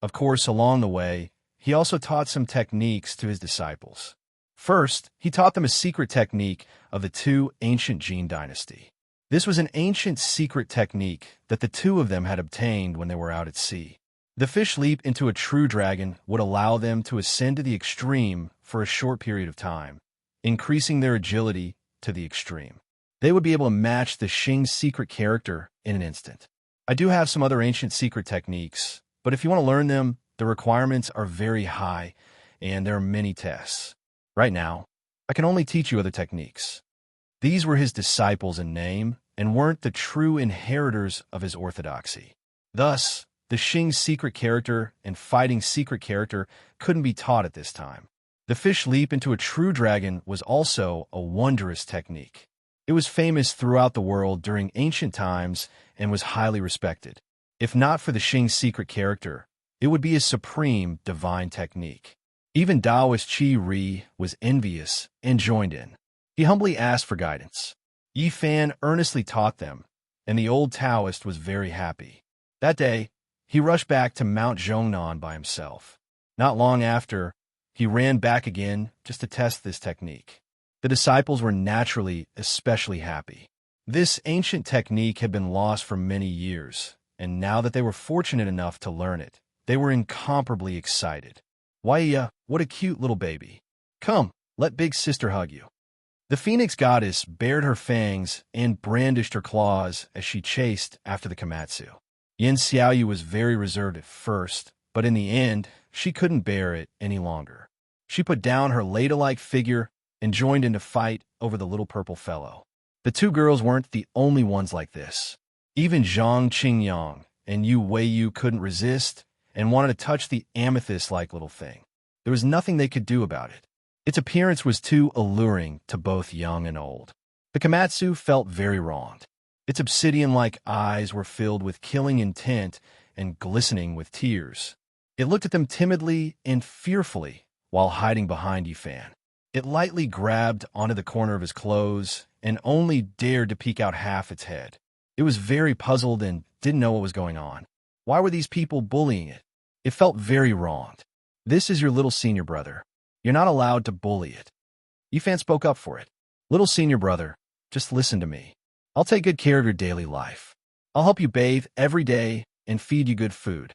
[SPEAKER 1] Of course, along the way, he also taught some techniques to his disciples. First, he taught them a secret technique of the two ancient Jin dynasty. This was an ancient secret technique that the two of them had obtained when they were out at sea. The fish leap into a true dragon would allow them to ascend to the extreme for a short period of time, increasing their agility to the extreme. They would be able to match the Xing's secret character in an instant. I do have some other ancient secret techniques, but if you want to learn them, the requirements are very high, and there are many tests. Right now, I can only teach you other techniques. These were his disciples in name, and weren't the true inheritors of his orthodoxy. Thus, the Xing's secret character and fighting secret character couldn't be taught at this time. The fish leap into a true dragon was also a wondrous technique. It was famous throughout the world during ancient times and was highly respected. If not for the Xing's secret character, it would be a supreme divine technique. Even Taoist Qi Ri was envious and joined in. He humbly asked for guidance. Yi Fan earnestly taught them, and the old Taoist was very happy. That day, he rushed back to Mount Zhongnan by himself. Not long after, he ran back again just to test this technique. The disciples were naturally especially happy. This ancient technique had been lost for many years, and now that they were fortunate enough to learn it, they were incomparably excited. Why, what a cute little baby. Come, let big sister hug you. The Phoenix goddess bared her fangs and brandished her claws as she chased after the Komatsu. Yin Xiaoyu was very reserved at first, but in the end, she couldn't bear it any longer. She put down her ladle-like figure and joined in to fight over the little purple fellow. The two girls weren't the only ones like this. Even Zhang Qingyang and Yu Weiyu couldn't resist and wanted to touch the amethyst-like little thing. There was nothing they could do about it. Its appearance was too alluring to both young and old. The Komatsu felt very wronged. Its obsidian-like eyes were filled with killing intent and glistening with tears. It looked at them timidly and fearfully while hiding behind Yifan. It lightly grabbed onto the corner of his clothes and only dared to peek out half its head. It was very puzzled and didn't know what was going on. Why were these people bullying it? It felt very wronged. This is your little senior brother. You're not allowed to bully it. Yifan spoke up for it. Little senior brother, just listen to me. I'll take good care of your daily life. I'll help you bathe every day and feed you good food.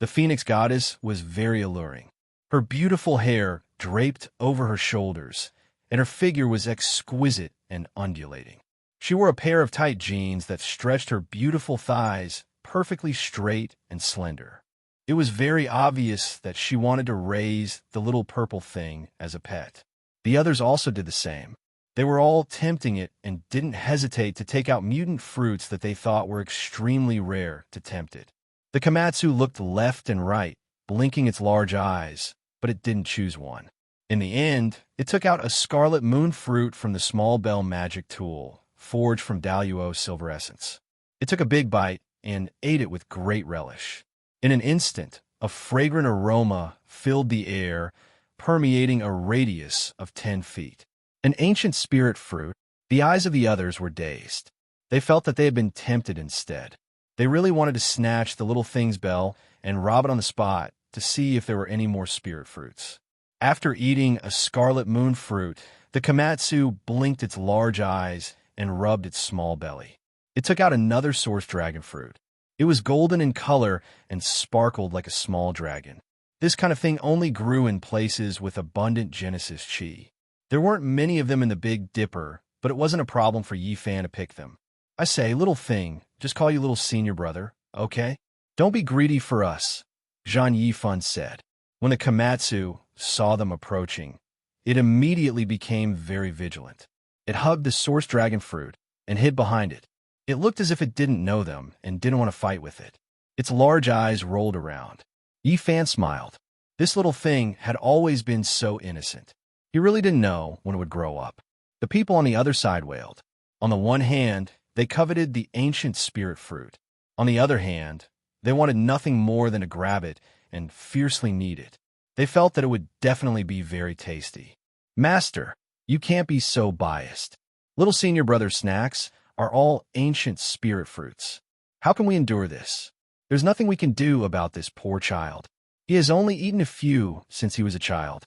[SPEAKER 1] The Phoenix goddess was very alluring. Her beautiful hair draped over her shoulders, and her figure was exquisite and undulating. She wore a pair of tight jeans that stretched her beautiful thighs perfectly straight and slender. It was very obvious that she wanted to raise the little purple thing as a pet. The others also did the same. They were all tempting it and didn't hesitate to take out mutant fruits that they thought were extremely rare to tempt it. The Komatsu looked left and right, blinking its large eyes, but it didn't choose one. In the end, it took out a scarlet moon fruit from the small bell magic tool, forged from Daluo silver essence. It took a big bite and ate it with great relish. In an instant, a fragrant aroma filled the air, permeating a radius of 10 feet. An ancient spirit fruit, the eyes of the others were dazed. They felt that they had been tempted instead. They really wanted to snatch the little thing's bell and rob it on the spot to see if there were any more spirit fruits. After eating a scarlet moon fruit, the Komatsu blinked its large eyes and rubbed its small belly. It took out another source dragon fruit. It was golden in color and sparkled like a small dragon. This kind of thing only grew in places with abundant Genesis Qi. There weren't many of them in the Big Dipper, but it wasn't a problem for Yifan to pick them. I say, little thing, just call you little senior brother, okay? Don't be greedy for us, Zhang Yifan said. When the Komatsu saw them approaching, it immediately became very vigilant. It hugged the source dragon fruit and hid behind it. It looked as if it didn't know them and didn't want to fight with it. Its large eyes rolled around. Yifan smiled. This little thing had always been so innocent. He really didn't know when it would grow up. The people on the other side wailed. On the one hand, they coveted the ancient spirit fruit. On the other hand, they wanted nothing more than to grab it and fiercely knead it. They felt that it would definitely be very tasty. Master, you can't be so biased. Little senior brother snacks are all ancient spirit fruits. How can we endure this? There's nothing we can do about this poor child. He has only eaten a few since he was a child.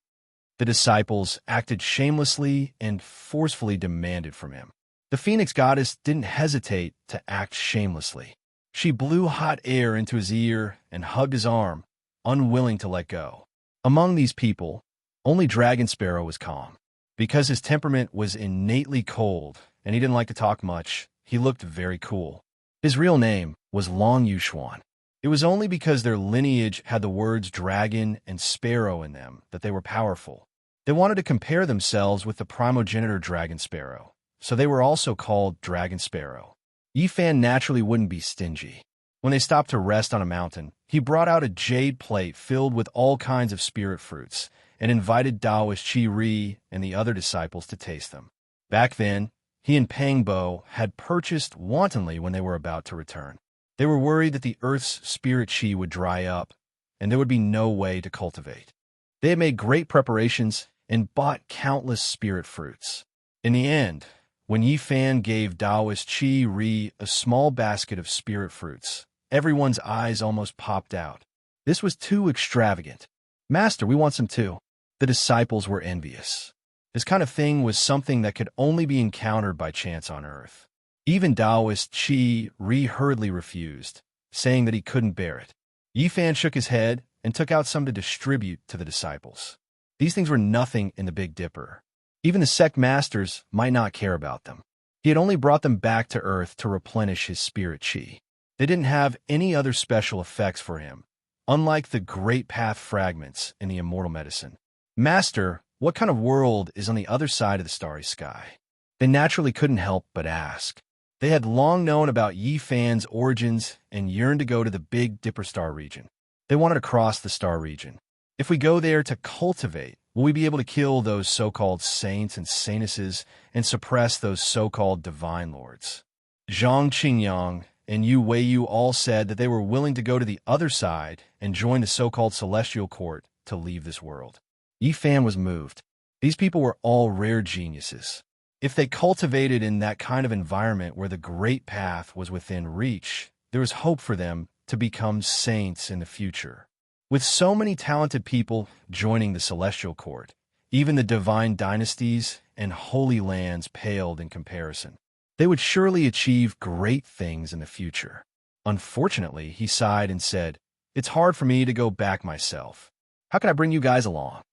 [SPEAKER 1] The disciples acted shamelessly and forcefully demanded from him. The Phoenix goddess didn't hesitate to act shamelessly. She blew hot air into his ear and hugged his arm, unwilling to let go. Among these people, only Dragon Sparrow was calm. Because his temperament was innately cold and he didn't like to talk much, he looked very cool. His real name was Long Yuxuan. It was only because their lineage had the words dragon and sparrow in them that they were powerful. They wanted to compare themselves with the primogenitor Dragon Sparrow, so they were also called Dragon Sparrow. Yifan naturally wouldn't be stingy. When they stopped to rest on a mountain, he brought out a jade plate filled with all kinds of spirit fruits and invited Taoist Qi Ri and the other disciples to taste them. Back then, he and Pangbo had purchased wantonly when they were about to return. They were worried that the Earth's spirit chi would dry up, and there would be no way to cultivate. They had made great preparations and bought countless spirit fruits. In the end, when Yi Fan gave Taoist Chi Ri a small basket of spirit fruits, everyone's eyes almost popped out. This was too extravagant. "Master, we want some too." The disciples were envious. This kind of thing was something that could only be encountered by chance on Earth. Even Taoist Chi Ri hurriedly refused, saying that he couldn't bear it. Yi Fan shook his head and took out some to distribute to the disciples. These things were nothing in the Big Dipper. Even the sect masters might not care about them. He had only brought them back to Earth to replenish his spirit chi. They didn't have any other special effects for him, unlike the Great Path fragments in the Immortal Medicine. "Master, what kind of world is on the other side of the starry sky?" They naturally couldn't help but ask. They had long known about Yi Fan's origins and yearned to go to the Big Dipper star region. They wanted to cross the star region. "If we go there to cultivate, will we be able to kill those so-called saints and saintesses and suppress those so-called divine lords?" Zhang Qingyang and Yu Weiyu all said that they were willing to go to the other side and join the so-called celestial court to leave this world. Yi Fan was moved. These people were all rare geniuses. If they cultivated in that kind of environment where the Great Path was within reach, there was hope for them to become saints in the future. With so many talented people joining the celestial court, even the divine dynasties and holy lands paled in comparison. They would surely achieve great things in the future. Unfortunately, he sighed and said, "It's hard for me to go back myself. How can I bring you guys along?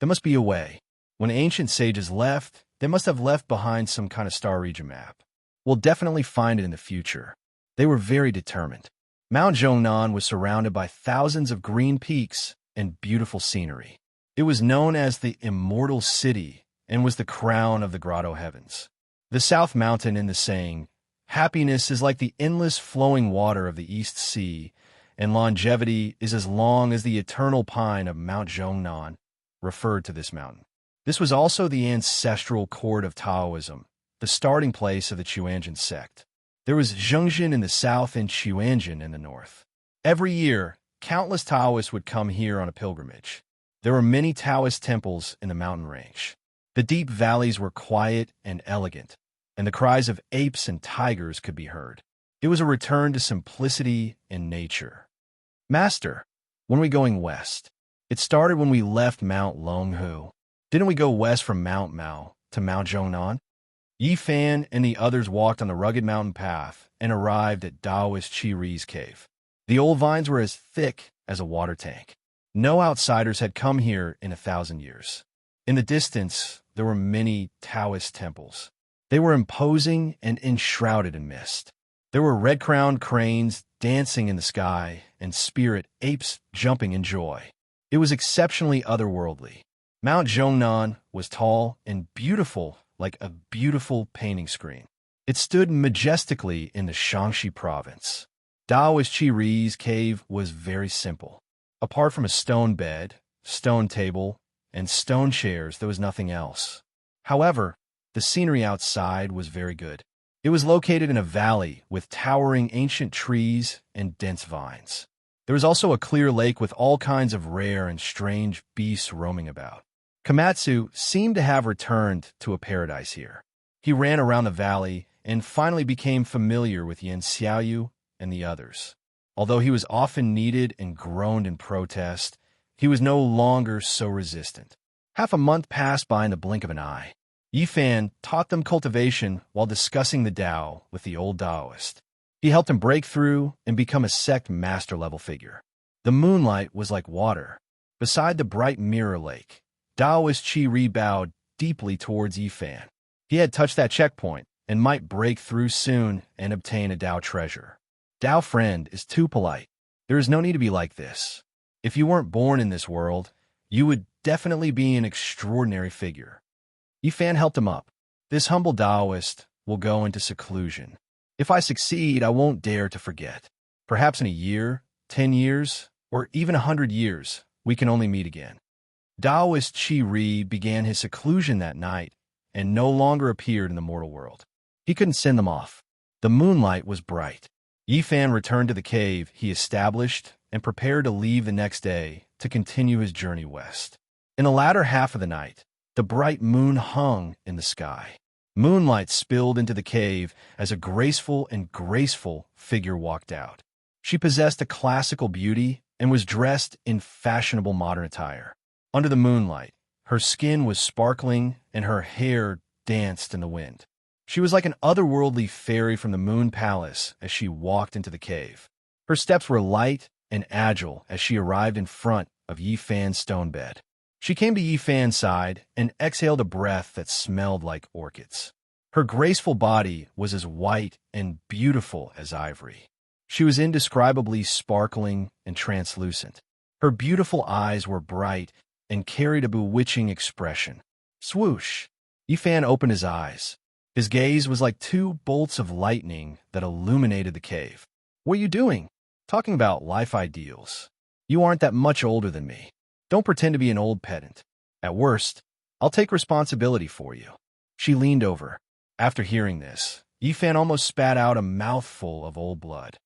[SPEAKER 1] There must be a way. When ancient sages left, they must have left behind some kind of star region map. We'll definitely find it in the future." They were very determined. Mount Zhongnan was surrounded by thousands of green peaks and beautiful scenery. It was known as the Immortal City and was the crown of the Grotto Heavens. The South Mountain in the saying, "Happiness is like the endless flowing water of the East Sea, and longevity is as long as the eternal pine of Mount Zhongnan," referred to this mountain. This was also the ancestral court of Taoism, the starting place of the Chuanjin sect. There was Zhengjin in the south and Chuanjin in the north. Every year, countless Taoists would come here on a pilgrimage. There were many Taoist temples in the mountain range. The deep valleys were quiet and elegant, and the cries of apes and tigers could be heard. It was a return to simplicity and nature. "Master, when are we going west?" "It started when we left Mount Longhu. Didn't we go west from Mount Mao to Mount Zhongnan?" Yi Fan and the others walked on the rugged mountain path and arrived at Taoist Chi Ri's cave. The old vines were as thick as a water tank. No outsiders had come here in 1,000 years. In the distance, there were many Taoist temples. They were imposing and enshrouded in mist. There were red-crowned cranes dancing in the sky and spirit apes jumping in joy. It was exceptionally otherworldly. Mount Zhongnan was tall and beautiful, like a beautiful painting screen. It stood majestically in the Shaanxi province. Taoist Chi Ri's cave was very simple. Apart from a stone bed, stone table, and stone chairs, there was nothing else. However, the scenery outside was very good. It was located in a valley with towering ancient trees and dense vines. There was also a clear lake with all kinds of rare and strange beasts roaming about. Komatsu seemed to have returned to a paradise here. He ran around the valley and finally became familiar with Yin Xiaoyu and the others. Although he was often needed and groaned in protest, he was no longer so resistant. Half a month passed by in the blink of an eye. Yi Fan taught them cultivation while discussing the Tao with the old Taoist. He helped him break through and become a sect master-level figure. The moonlight was like water. Beside the bright mirror lake, Taoist Chi Ri bowed deeply towards Yi Fan. He had touched that checkpoint and might break through soon and obtain a Tao treasure. "Tao friend is too polite. There is no need to be like this. If you weren't born in this world, you would definitely be an extraordinary figure." Yi Fan helped him up. "This humble Taoist will go into seclusion. If I succeed, I won't dare to forget. Perhaps in a year, 10 years, or even 100 years, we can only meet again." Taoist Chi Ri began his seclusion that night and no longer appeared in the mortal world. He couldn't send them off. The moonlight was bright. Yi Fan returned to the cave he established and prepared to leave the next day to continue his journey west. In the latter half of the night, the bright moon hung in the sky. Moonlight spilled into the cave as a graceful figure walked out. She possessed a classical beauty and was dressed in fashionable modern attire. Under the moonlight, her skin was sparkling and her hair danced in the wind. She was like an otherworldly fairy from the Moon Palace as she walked into the cave. Her steps were light and agile as she arrived in front of Yi Fan's stone bed. She came to Yi Fan's side and exhaled a breath that smelled like orchids. Her graceful body was as white and beautiful as ivory. She was indescribably sparkling and translucent. Her beautiful eyes were bright and carried a bewitching expression. Swoosh! Yi Fan opened his eyes. His gaze was like two bolts of lightning that illuminated the cave. What are you doing? Talking about life ideals. You aren't that much older than me. Don't pretend to be an old pedant. At worst, I'll take responsibility for you. She leaned over. After hearing this, Yi Fan almost spat out a mouthful of old blood.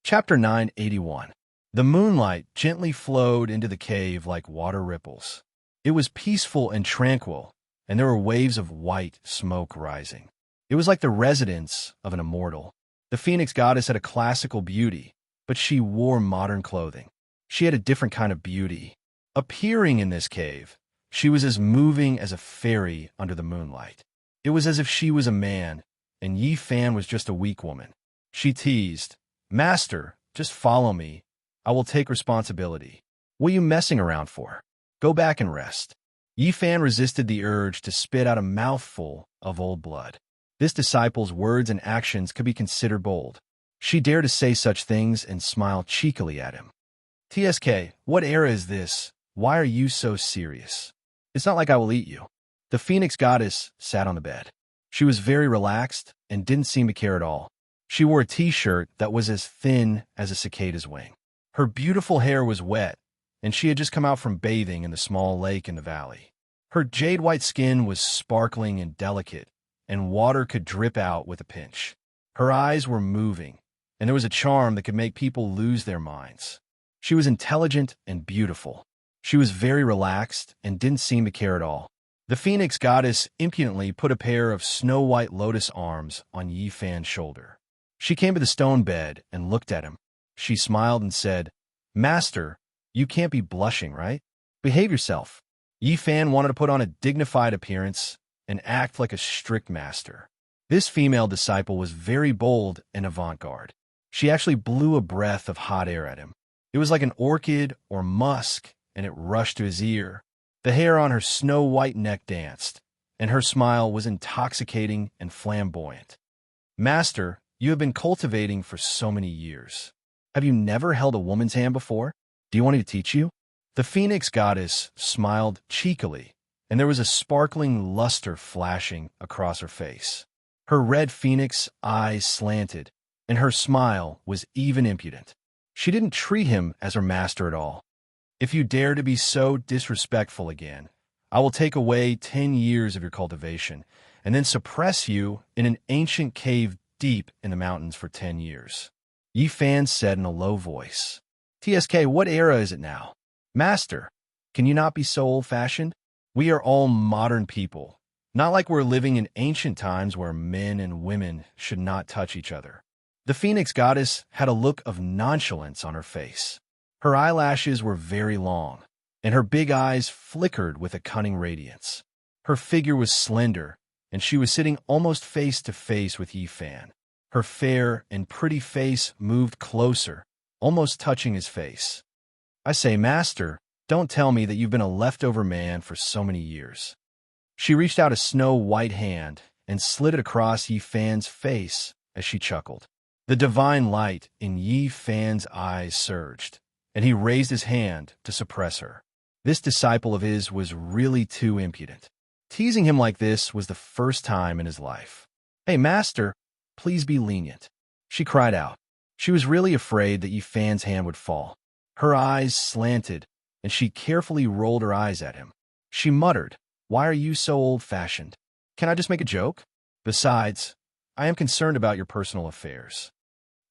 [SPEAKER 1] Chapter 981. The moonlight gently flowed into the cave like water ripples. It was peaceful and tranquil, and there were waves of white smoke rising. It was like the residence of an immortal. The Phoenix goddess had a classical beauty, but she wore modern clothing. She had a different kind of beauty. Appearing in this cave, she was as moving as a fairy under the moonlight. It was as if she was a man, and Yi Fan was just a weak woman. She teased, "Master, just follow me. I will take responsibility. What are you messing around for? Go back and rest." Yi Fan resisted the urge to spit out a mouthful of old blood. This disciple's words and actions could be considered bold. She dared to say such things and smile cheekily at him. "TSK, what era is this? Why are you so serious? It's not like I will eat you." The Phoenix goddess sat on the bed. She was very relaxed and didn't seem to care at all. She wore a t-shirt that was as thin as a cicada's wing. Her beautiful hair was wet, and she had just come out from bathing in the small lake in the valley. Her jade-white skin was sparkling and delicate, and water could drip out with a pinch. Her eyes were moving, and there was a charm that could make people lose their minds. She was intelligent and beautiful. She was very relaxed and didn't seem to care at all. The Phoenix goddess impudently put a pair of snow-white lotus arms on Yi Fan's shoulder. She came to the stone bed and looked at him. She smiled and said, "Master, you can't be blushing, right? Behave yourself." Yi Fan wanted to put on a dignified appearance and act like a strict master. This female disciple was very bold and avant-garde. She actually blew a breath of hot air at him. It was like an orchid or musk, and it rushed to his ear. The hair on her snow-white neck danced, and her smile was intoxicating and flamboyant. "Master, you have been cultivating for so many years. Have you never held a woman's hand before? Do you want me to teach you?" The Phoenix goddess smiled cheekily, and there was a sparkling luster flashing across her face. Her red phoenix eyes slanted, and her smile was even impudent. She didn't treat him as her master at all. "If you dare to be so disrespectful again, I will take away 10 years of your cultivation, and then suppress you in an ancient cave deep in the mountains for 10 years. Yi Fan said in a low voice. "TSK, what era is it now? Master, can you not be so old-fashioned? We are all modern people, not like we're living in ancient times where men and women should not touch each other." The Phoenix goddess had a look of nonchalance on her face. Her eyelashes were very long, and her big eyes flickered with a cunning radiance. Her figure was slender, and she was sitting almost face to face with Yi Fan. Her fair and pretty face moved closer, almost touching his face. "I say, Master, don't tell me that you've been a leftover man for so many years." She reached out a snow-white hand and slid it across Yi Fan's face as she chuckled. The divine light in Yi Fan's eyes surged, and he raised his hand to suppress her. This disciple of his was really too impudent. Teasing him like this was the first time in his life. "Hey, Master, please be lenient," she cried out. She was really afraid that Yi Fan's hand would fall. Her eyes slanted, and she carefully rolled her eyes at him. She muttered, "Why are you so old-fashioned? Can I just make a joke? Besides, I am concerned about your personal affairs.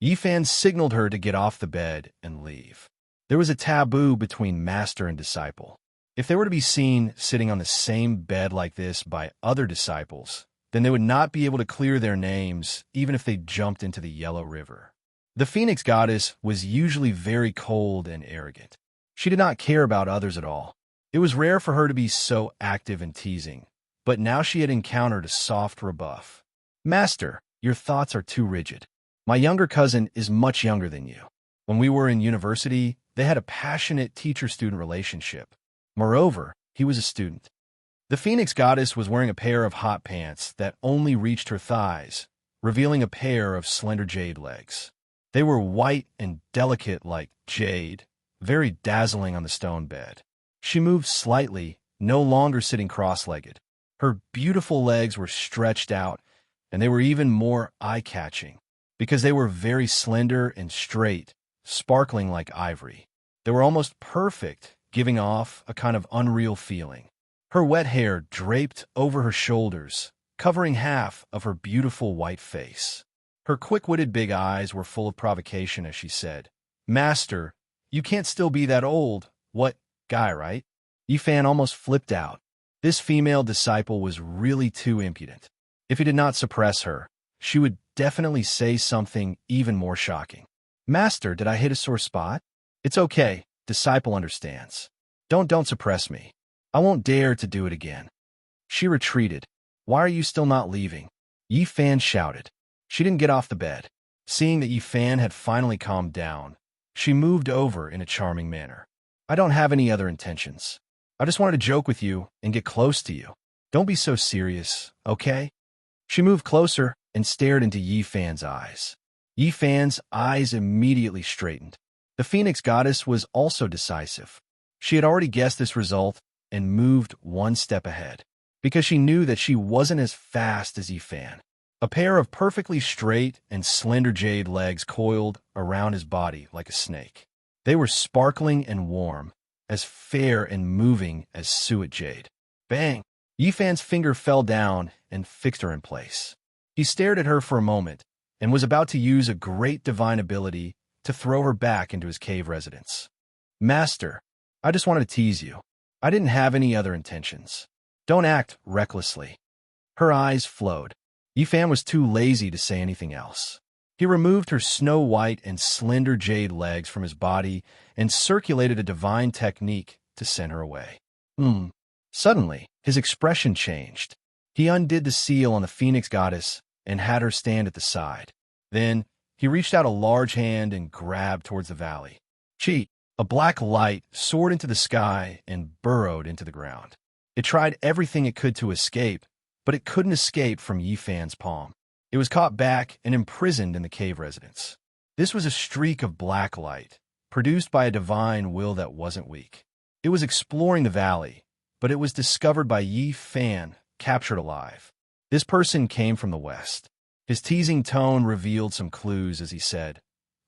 [SPEAKER 1] Yifan signaled her to get off the bed and leave. There was a taboo between master and disciple. If they were to be seen sitting on the same bed like this by other disciples, then they would not be able to clear their names even if they jumped into the Yellow River. The Phoenix Goddess was usually very cold and arrogant. She did not care about others at all. It was rare for her to be so active and teasing, but now she had encountered a soft rebuff. Master, your thoughts are too rigid. My younger cousin is much younger than you. When we were in university, they had a passionate teacher-student relationship. Moreover, he was a student. The Phoenix Goddess was wearing a pair of hot pants that only reached her thighs, revealing a pair of slender jade legs. They were white and delicate like jade, very dazzling on the stone bed. She moved slightly, no longer sitting cross-legged. Her beautiful legs were stretched out, and they were even more eye-catching, because they were very slender and straight, sparkling like ivory. They were almost perfect, giving off a kind of unreal feeling. Her wet hair draped over her shoulders, covering half of her beautiful white face. Her quick-witted big eyes were full of provocation as she said, "Master, you can't still be that old. What, guy, right?" Yifan almost flipped out. This female disciple was really too impudent. If he did not suppress her, she would definitely say something even more shocking. "Master, did I hit a sore spot?" "It's okay. Disciple understands. Don't suppress me. I won't dare to do it again." She retreated. "Why are you still not leaving?" Yifan shouted. She didn't get off the bed. Seeing that Yifan had finally calmed down, she moved over in a charming manner. "I don't have any other intentions. I just wanted to joke with you and get close to you. Don't be so serious, okay?" She moved closer and stared into Yifan's eyes. Yifan's eyes immediately straightened. The Phoenix Goddess was also decisive. She had already guessed this result and moved one step ahead, because she knew that she wasn't as fast as Yifan. A pair of perfectly straight and slender jade legs coiled around his body like a snake. They were sparkling and warm, as fair and moving as suet jade. Bang! Yifan's finger fell down and fixed her in place. He stared at her for a moment and was about to use a great divine ability to throw her back into his cave residence. "Master, I just wanted to tease you. I didn't have any other intentions. Don't act recklessly." Her eyes flowed. Yifan was too lazy to say anything else. He removed her snow-white and slender jade legs from his body and circulated a divine technique to send her away. Suddenly, his expression changed. He undid the seal on the Phoenix Goddess and had her stand at the side. Then, he reached out a large hand and grabbed towards the valley. Cheat! A black light soared into the sky and burrowed into the ground. It tried everything it could to escape, but it couldn't escape from Yifan's palm. It was caught back and imprisoned in the cave residence. This was a streak of black light, produced by a divine will that wasn't weak. It was exploring the valley, but it was discovered by Yifan, captured alive. This person came from the west. His teasing tone revealed some clues as he said,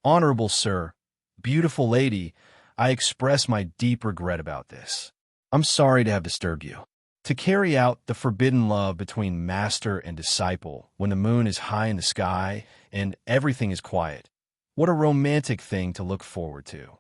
[SPEAKER 1] "Honorable sir, beautiful lady, I express my deep regret about this. I'm sorry to have disturbed you. To carry out the forbidden love between master and disciple when the moon is high in the sky and everything is quiet. What a romantic thing to look forward to."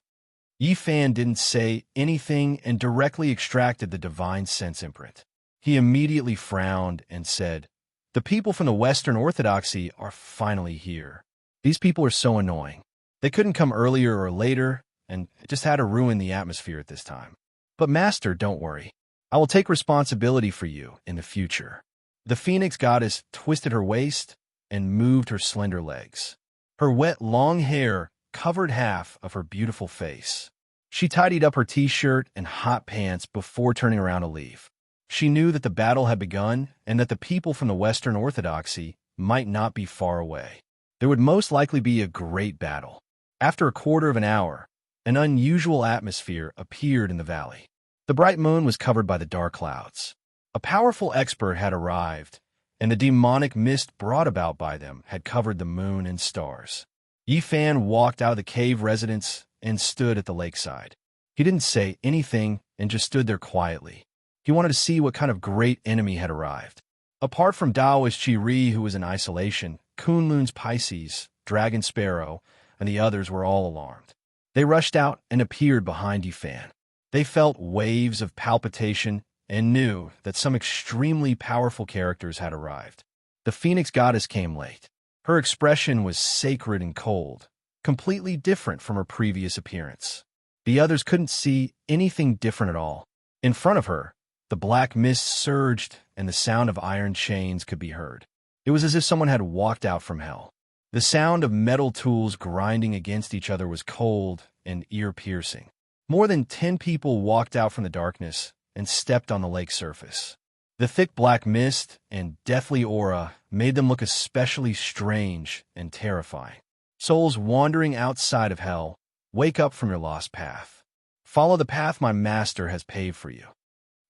[SPEAKER 1] Yifan didn't say anything and directly extracted the divine sense imprint. He immediately frowned and said, "The people from the Western Orthodoxy are finally here. These people are so annoying. They couldn't come earlier or later, and it just had to ruin the atmosphere at this time. But Master, don't worry. I will take responsibility for you in the future." The Phoenix Goddess twisted her waist and moved her slender legs. Her wet, long hair covered half of her beautiful face. She tidied up her t-shirt and hot pants before turning around to leave. She knew that the battle had begun and that the people from the Western Orthodoxy might not be far away. There would most likely be a great battle. After a quarter of an hour, an unusual atmosphere appeared in the valley. The bright moon was covered by the dark clouds. A powerful expert had arrived, and the demonic mist brought about by them had covered the moon and stars. Yifan walked out of the cave residence and stood at the lakeside. He didn't say anything and just stood there quietly. He wanted to see what kind of great enemy had arrived. Apart from Taoist Qi Ri, who was in isolation, Kunlun's Pisces, Dragon Sparrow, and the others were all alarmed. They rushed out and appeared behind Yifan. They felt waves of palpitation and knew that some extremely powerful characters had arrived. The Phoenix Goddess came late. Her expression was sacred and cold, completely different from her previous appearance. The others couldn't see anything different at all. In front of her, the black mist surged and the sound of iron chains could be heard. It was as if someone had walked out from hell. The sound of metal tools grinding against each other was cold and ear-piercing. More than 10 people walked out from the darkness and stepped on the lake's surface. The thick black mist and deathly aura made them look especially strange and terrifying. Souls wandering outside of hell, wake up from your lost path. Follow the path my master has paved for you.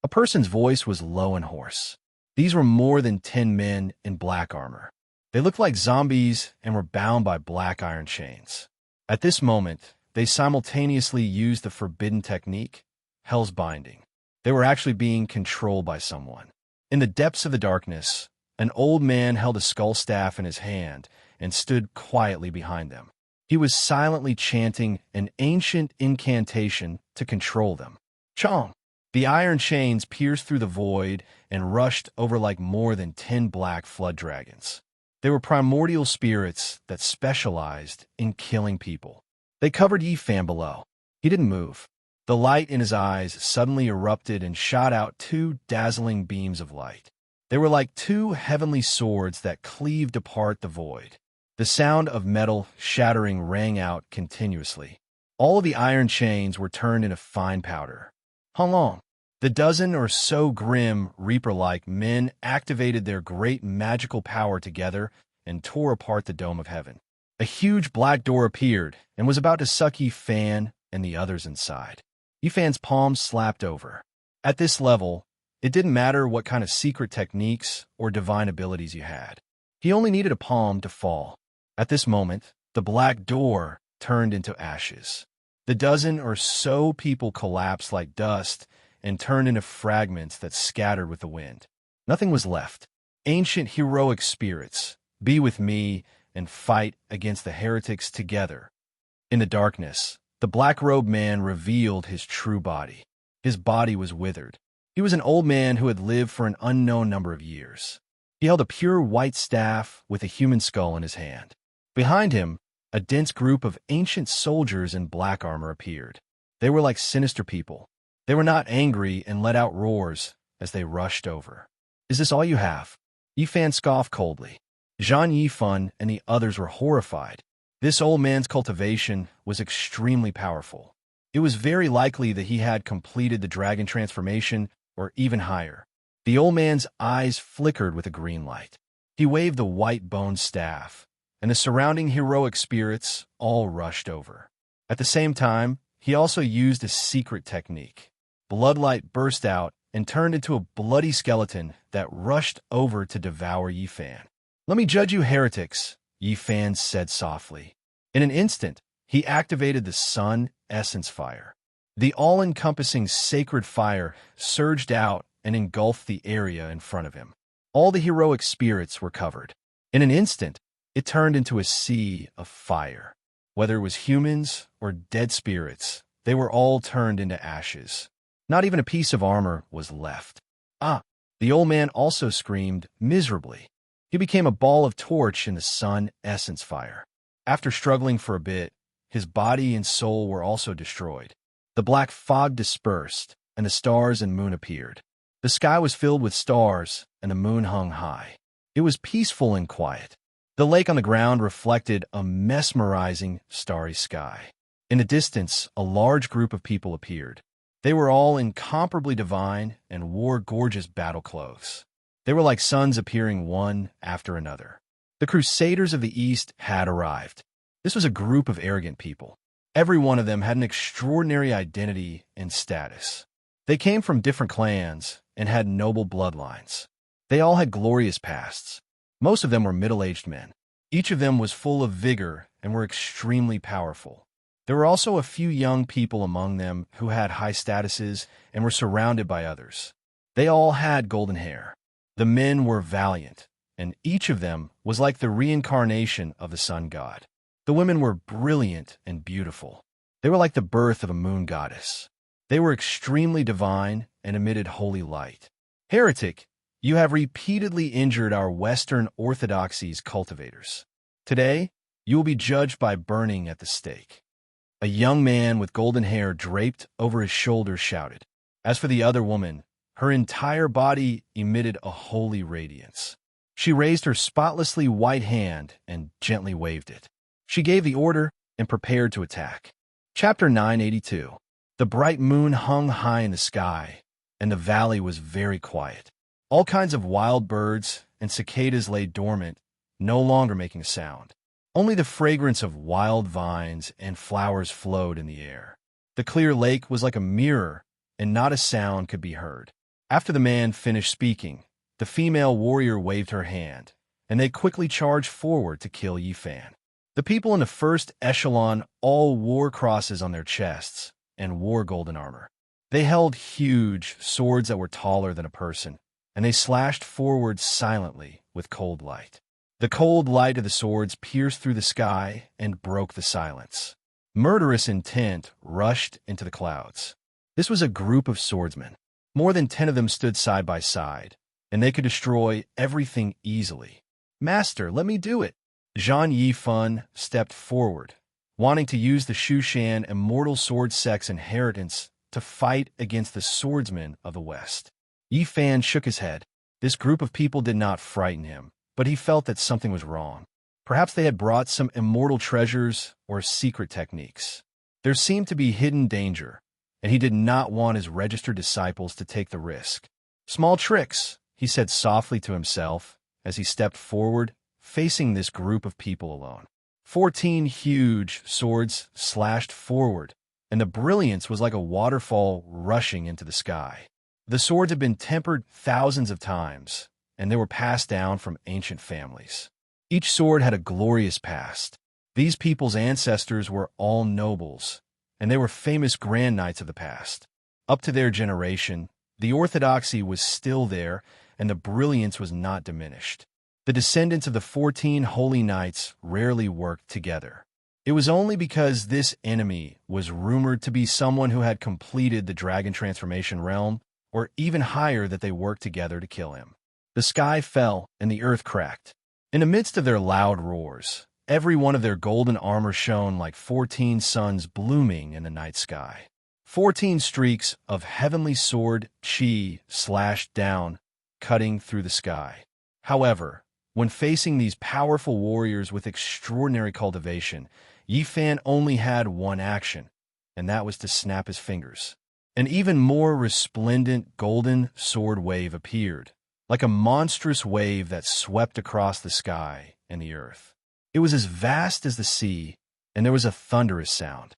[SPEAKER 1] A person's voice was low and hoarse. These were more than 10 men in black armor. They looked like zombies and were bound by black iron chains. At this moment, they simultaneously used the forbidden technique, Hell's Binding. They were actually being controlled by someone. In the depths of the darkness, an old man held a skull staff in his hand and stood quietly behind them. He was silently chanting an ancient incantation to control them. Chong! The iron chains pierced through the void and rushed over like more than 10 black flood dragons. They were primordial spirits that specialized in killing people. They covered Yifan below. He didn't move. The light in his eyes suddenly erupted and shot out 2 dazzling beams of light. They were like 2 heavenly swords that cleaved apart the void. The sound of metal shattering rang out continuously. All of the iron chains were turned into fine powder. How long? The dozen or so grim, reaper-like men activated their great magical power together and tore apart the dome of heaven. A huge black door appeared and was about to suck Yifan and the others inside. Yifan's palms slapped over. At this level, it didn't matter what kind of secret techniques or divine abilities you had. He only needed a palm to fall. At this moment, the black door turned into ashes. The dozen or so people collapsed like dust and turned into fragments that scattered with the wind. Nothing was left. Ancient heroic spirits, be with me and fight against the heretics together. In the darkness, the black-robed man revealed his true body. His body was withered. He was an old man who had lived for an unknown number of years. He held a pure white staff with a human skull in his hand. Behind him, a dense group of ancient soldiers in black armor appeared. They were like sinister people. They were not angry and let out roars as they rushed over. Is this all you have? Yifan scoffed coldly. Zhang Yifan and the others were horrified. This old man's cultivation was extremely powerful. It was very likely that he had completed the dragon transformation or even higher. The old man's eyes flickered with a green light. He waved the white bone staff, and the surrounding heroic spirits all rushed over. At the same time, he also used a secret technique. Bloodlight burst out and turned into a bloody skeleton that rushed over to devour Yifan. Let me judge you heretics, Yifan said softly. In an instant, he activated the Sun Essence Fire. The all-encompassing sacred fire surged out and engulfed the area in front of him. All the heroic spirits were covered. In an instant, it turned into a sea of fire. Whether it was humans or dead spirits, they were all turned into ashes. Not even a piece of armor was left. Ah! The old man also screamed miserably. He became a ball of torch in the Sun Essence Fire. After struggling for a bit, his body and soul were also destroyed. The black fog dispersed, and the stars and moon appeared. The sky was filled with stars, and the moon hung high. It was peaceful and quiet. The lake on the ground reflected a mesmerizing, starry sky. In the distance, a large group of people appeared. They were all incomparably divine and wore gorgeous battle clothes. They were like suns appearing one after another. The Crusaders of the East had arrived. This was a group of arrogant people. Every one of them had an extraordinary identity and status. They came from different clans and had noble bloodlines. They all had glorious pasts. Most of them were middle-aged men. Each of them was full of vigor and were extremely powerful. There were also a few young people among them who had high statuses and were surrounded by others. They all had golden hair. The men were valiant, and each of them was like the reincarnation of the sun god. The women were brilliant and beautiful. They were like the birth of a moon goddess. They were extremely divine and emitted holy light. Heretic, you have repeatedly injured our Western Orthodoxy's cultivators. Today, you will be judged by burning at the stake. A young man with golden hair draped over his shoulders shouted. As for the other woman, her entire body emitted a holy radiance. She raised her spotlessly white hand and gently waved it. She gave the order and prepared to attack. Chapter 982. The bright moon hung high in the sky, and the valley was very quiet. All kinds of wild birds and cicadas lay dormant, no longer making a sound. Only the fragrance of wild vines and flowers flowed in the air. The clear lake was like a mirror, and not a sound could be heard. After the man finished speaking, the female warrior waved her hand, and they quickly charged forward to kill Yifan. The people in the first echelon all wore crosses on their chests and wore golden armor. They held huge swords that were taller than a person, and they slashed forward silently with cold light. The cold light of the swords pierced through the sky and broke the silence. Murderous intent rushed into the clouds. This was a group of swordsmen. More than 10 of them stood side by side, and they could destroy everything easily. "Master, let me do it." Zhang Yifan stepped forward, wanting to use the Shushan immortal sword sex inheritance to fight against the swordsmen of the West. Yifan shook his head. This group of people did not frighten him, but he felt that something was wrong. Perhaps they had brought some immortal treasures or secret techniques. There seemed to be hidden danger, and he did not want his registered disciples to take the risk. "Small tricks," he said softly to himself as he stepped forward, facing this group of people alone. 14 huge swords slashed forward, and the brilliance was like a waterfall rushing into the sky. The swords had been tempered thousands of times, and they were passed down from ancient families. Each sword had a glorious past. These people's ancestors were all nobles, and they were famous grand knights of the past. Up to their generation, the orthodoxy was still there, and the brilliance was not diminished. The descendants of the 14 holy knights rarely worked together. It was only because this enemy was rumored to be someone who had completed the dragon transformation realm, or even higher, that they worked together to kill him. The sky fell, and the earth cracked. In the midst of their loud roars, every one of their golden armor shone like 14 suns blooming in the night sky. 14 streaks of heavenly sword chi slashed down, cutting through the sky. However, when facing these powerful warriors with extraordinary cultivation, Yifan only had one action, and that was to snap his fingers. An even more resplendent golden sword wave appeared, like a monstrous wave that swept across the sky and the earth. It was as vast as the sea, and there was a thunderous sound.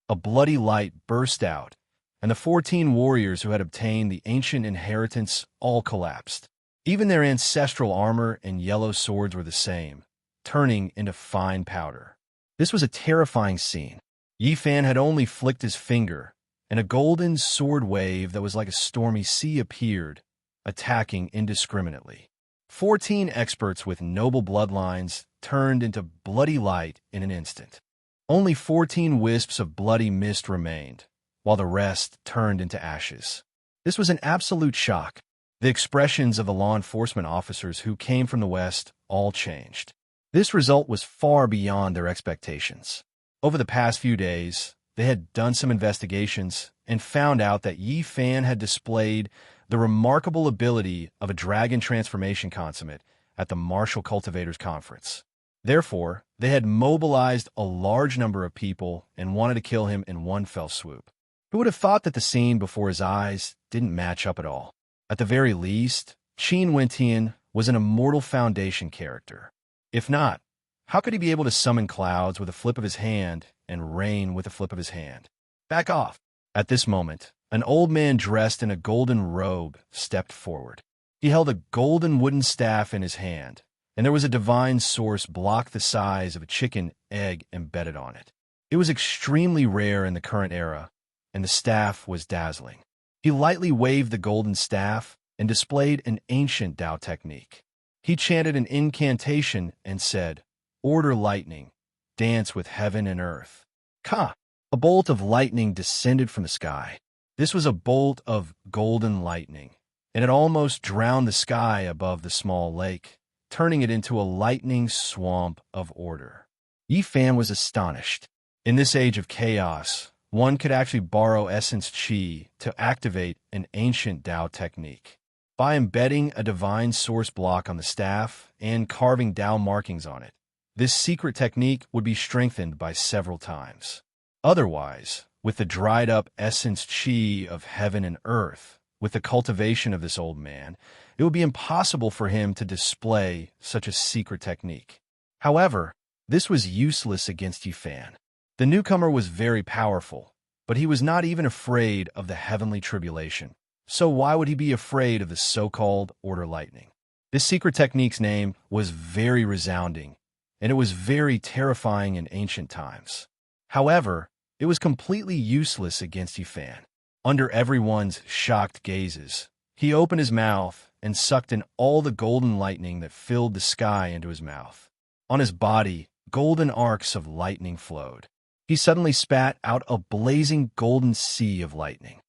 [SPEAKER 1] A bloody light burst out, and the 14 warriors who had obtained the ancient inheritance all collapsed. Even their ancestral armor and yellow swords were the same, turning into fine powder. This was a terrifying scene. Yifan had only flicked his finger, and a golden sword wave that was like a stormy sea appeared, attacking indiscriminately. 14 experts with noble bloodlines turned into bloody light in an instant. Only 14 wisps of bloody mist remained, while the rest turned into ashes. This was an absolute shock. The expressions of the law enforcement officers who came from the West all changed. This result was far beyond their expectations. Over the past few days, they had done some investigations and found out that Yifan had displayed the remarkable ability of a dragon transformation consummate at the Martial Cultivators Conference. Therefore, they had mobilized a large number of people and wanted to kill him in one fell swoop. Who would have thought that the scene before his eyes didn't match up at all? At the very least, Qin Wentian was an immortal foundation character. If not, how could he be able to summon clouds with a flip of his hand and rain with a flip of his hand? Back off! At this moment, an old man dressed in a golden robe stepped forward. He held a golden wooden staff in his hand, and there was a divine source block the size of a chicken egg embedded on it. It was extremely rare in the current era, and the staff was dazzling. He lightly waved the golden staff and displayed an ancient Tao technique. He chanted an incantation and said, "Order lightning, dance with heaven and earth." Ka! A bolt of lightning descended from the sky. This was a bolt of golden lightning, and it almost drowned the sky above the small lake, turning it into a lightning swamp of order. Yi Fan was astonished. In this age of chaos, one could actually borrow essence chi to activate an ancient Tao technique. By embedding a divine source block on the staff and carving Tao markings on it, this secret technique would be strengthened by several times. Otherwise, with the dried-up essence chi of heaven and earth, with the cultivation of this old man, it would be impossible for him to display such a secret technique. However, this was useless against Yi Fan. The newcomer was very powerful, but he was not even afraid of the heavenly tribulation. So why would he be afraid of the so-called order lightning? This secret technique's name was very resounding, and it was very terrifying in ancient times. However, it was completely useless against Yi Fan. Under everyone's shocked gazes, he opened his mouth and sucked in all the golden lightning that filled the sky into his mouth. On his body, golden arcs of lightning flowed. He suddenly spat out a blazing golden sea of lightning.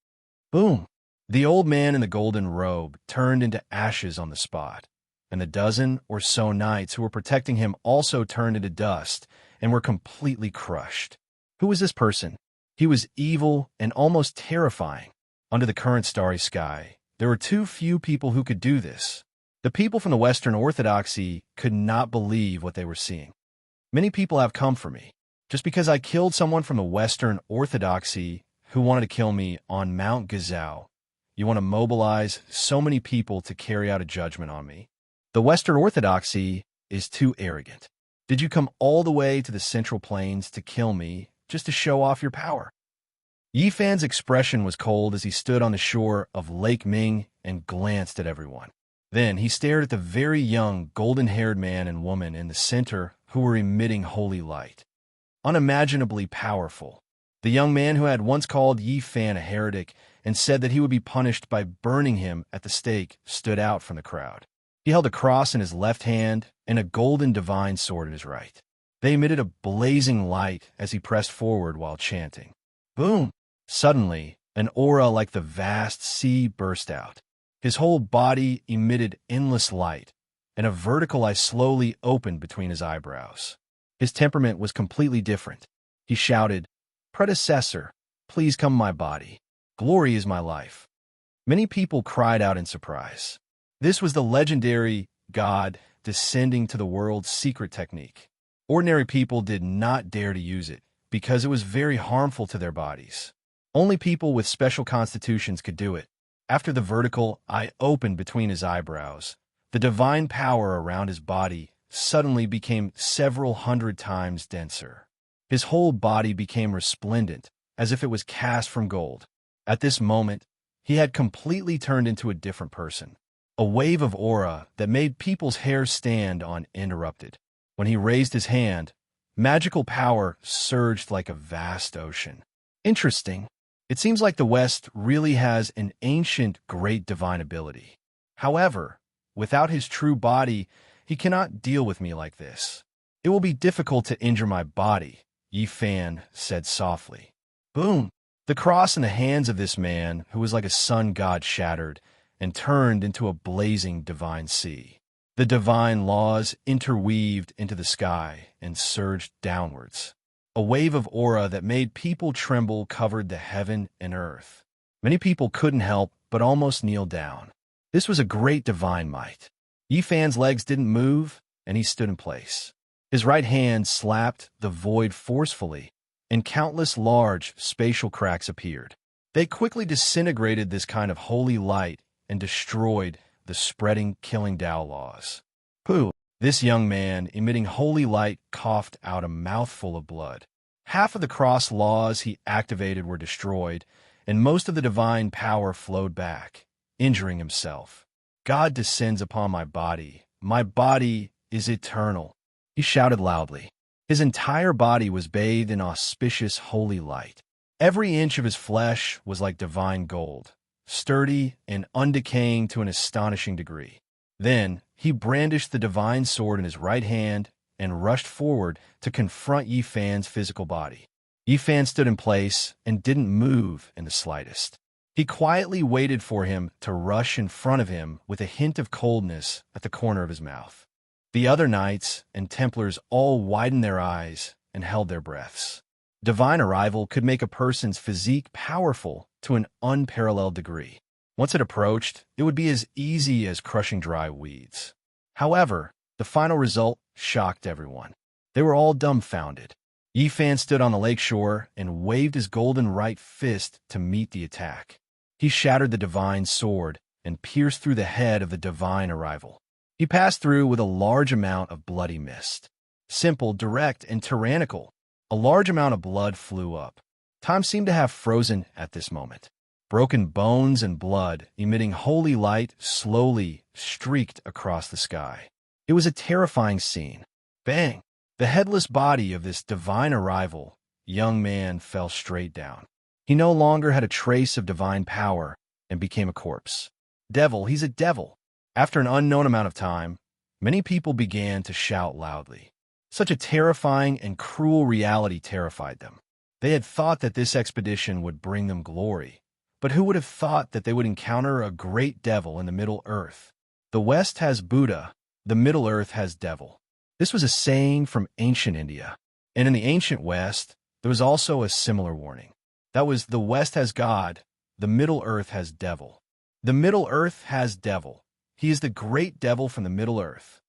[SPEAKER 1] Boom! The old man in the golden robe turned into ashes on the spot, and the dozen or so knights who were protecting him also turned into dust and were completely crushed. Who was this person? He was evil and almost terrifying. Under the current starry sky, there were too few people who could do this. The people from the Western Orthodoxy could not believe what they were seeing. Many people have come for me. Just because I killed someone from the Western Orthodoxy who wanted to kill me on Mount Gazao, you want to mobilize so many people to carry out a judgment on me? The Western Orthodoxy is too arrogant. Did you come all the way to the Central Plains to kill me just to show off your power? Yi Fan's expression was cold as he stood on the shore of Lake Ming and glanced at everyone. Then he stared at the very young, golden-haired man and woman in the center who were emitting holy light. Unimaginably powerful. The young man who had once called Yi Fan a heretic and said that he would be punished by burning him at the stake stood out from the crowd. He held a cross in his left hand and a golden divine sword in his right. They emitted a blazing light as he pressed forward while chanting. Boom! Suddenly, an aura like the vast sea burst out. His whole body emitted endless light, and a vertical eye slowly opened between his eyebrows. His temperament was completely different. He shouted, "Predecessor, please come my body. Glory is my life." Many people cried out in surprise. This was the legendary God descending to the world's secret technique. Ordinary people did not dare to use it because it was very harmful to their bodies. Only people with special constitutions could do it. After the vertical eye opened between his eyebrows, the divine power around his body suddenly became several hundred times denser. His whole body became resplendent, as if it was cast from gold. At this moment, he had completely turned into a different person. A wave of aura that made people's hair stand on interrupted. When he raised his hand, magical power surged like a vast ocean. Interesting. It seems like the West really has an ancient great divine ability. However, without his true body, he cannot deal with me like this. It will be difficult to injure my body, Yi Fan said softly. Boom! The cross in the hands of this man, who was like a sun god, shattered and turned into a blazing divine sea. The divine laws interweaved into the sky and surged downwards. A wave of aura that made people tremble covered the heaven and earth. Many people couldn't help but almost kneel down. This was a great divine might. Yi Fan's legs didn't move, and he stood in place. His right hand slapped the void forcefully, and countless large spatial cracks appeared. They quickly disintegrated this kind of holy light and destroyed the spreading, killing Tao laws. Pooh! This young man, emitting holy light, coughed out a mouthful of blood. Half of the cross laws he activated were destroyed, and most of the divine power flowed back, injuring himself. God descends upon my body. My body is eternal. He shouted loudly. His entire body was bathed in auspicious holy light. Every inch of his flesh was like divine gold, sturdy and undecaying to an astonishing degree. Then he brandished the divine sword in his right hand and rushed forward to confront Yi Fan's physical body. Yi Fan stood in place and didn't move in the slightest. He quietly waited for him to rush in front of him with a hint of coldness at the corner of his mouth. The other knights and Templars all widened their eyes and held their breaths. Divine arrival could make a person's physique powerful to an unparalleled degree. Once it approached, it would be as easy as crushing dry weeds. However, the final result shocked everyone. They were all dumbfounded. Yi Fan stood on the lakeshore and waved his golden right fist to meet the attack. He shattered the divine sword and pierced through the head of the divine arrival. He passed through with a large amount of bloody mist. Simple, direct, and tyrannical. A large amount of blood flew up. Time seemed to have frozen at this moment. Broken bones and blood, emitting holy light, slowly streaked across the sky. It was a terrifying scene. Bang! The headless body of this divine arrival, young man, fell straight down. He no longer had a trace of divine power and became a corpse. Devil, he's a devil. After an unknown amount of time, many people began to shout loudly. Such a terrifying and cruel reality terrified them. They had thought that this expedition would bring them glory, but who would have thought that they would encounter a great devil in the Middle Earth? The West has Buddha, the Middle Earth has devil. This was a saying from ancient India, and in the ancient West, there was also a similar warning. That was, the West has God, the Middle Earth has devil. The Middle Earth has devil. He is the great devil from the Middle Earth.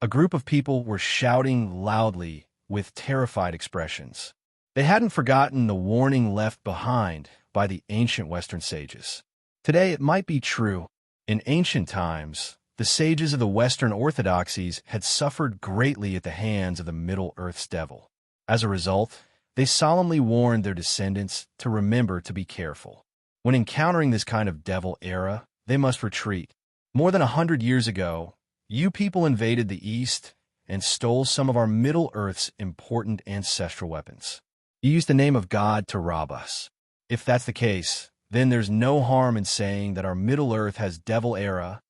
[SPEAKER 1] A group of people were shouting loudly with terrified expressions. They hadn't forgotten the warning left behind by the ancient Western sages. Today, it might be true. In ancient times, the sages of the Western orthodoxies had suffered greatly at the hands of the Middle Earth's devil. As a result, they solemnly warned their descendants to remember to be careful. When encountering this kind of devil era, they must retreat. More than 100 years ago, you people invaded the East and stole some of our Middle Earth's important ancestral weapons. You used the name of God to rob us. If that's the case, then there's no harm in saying that our Middle Earth has devil era.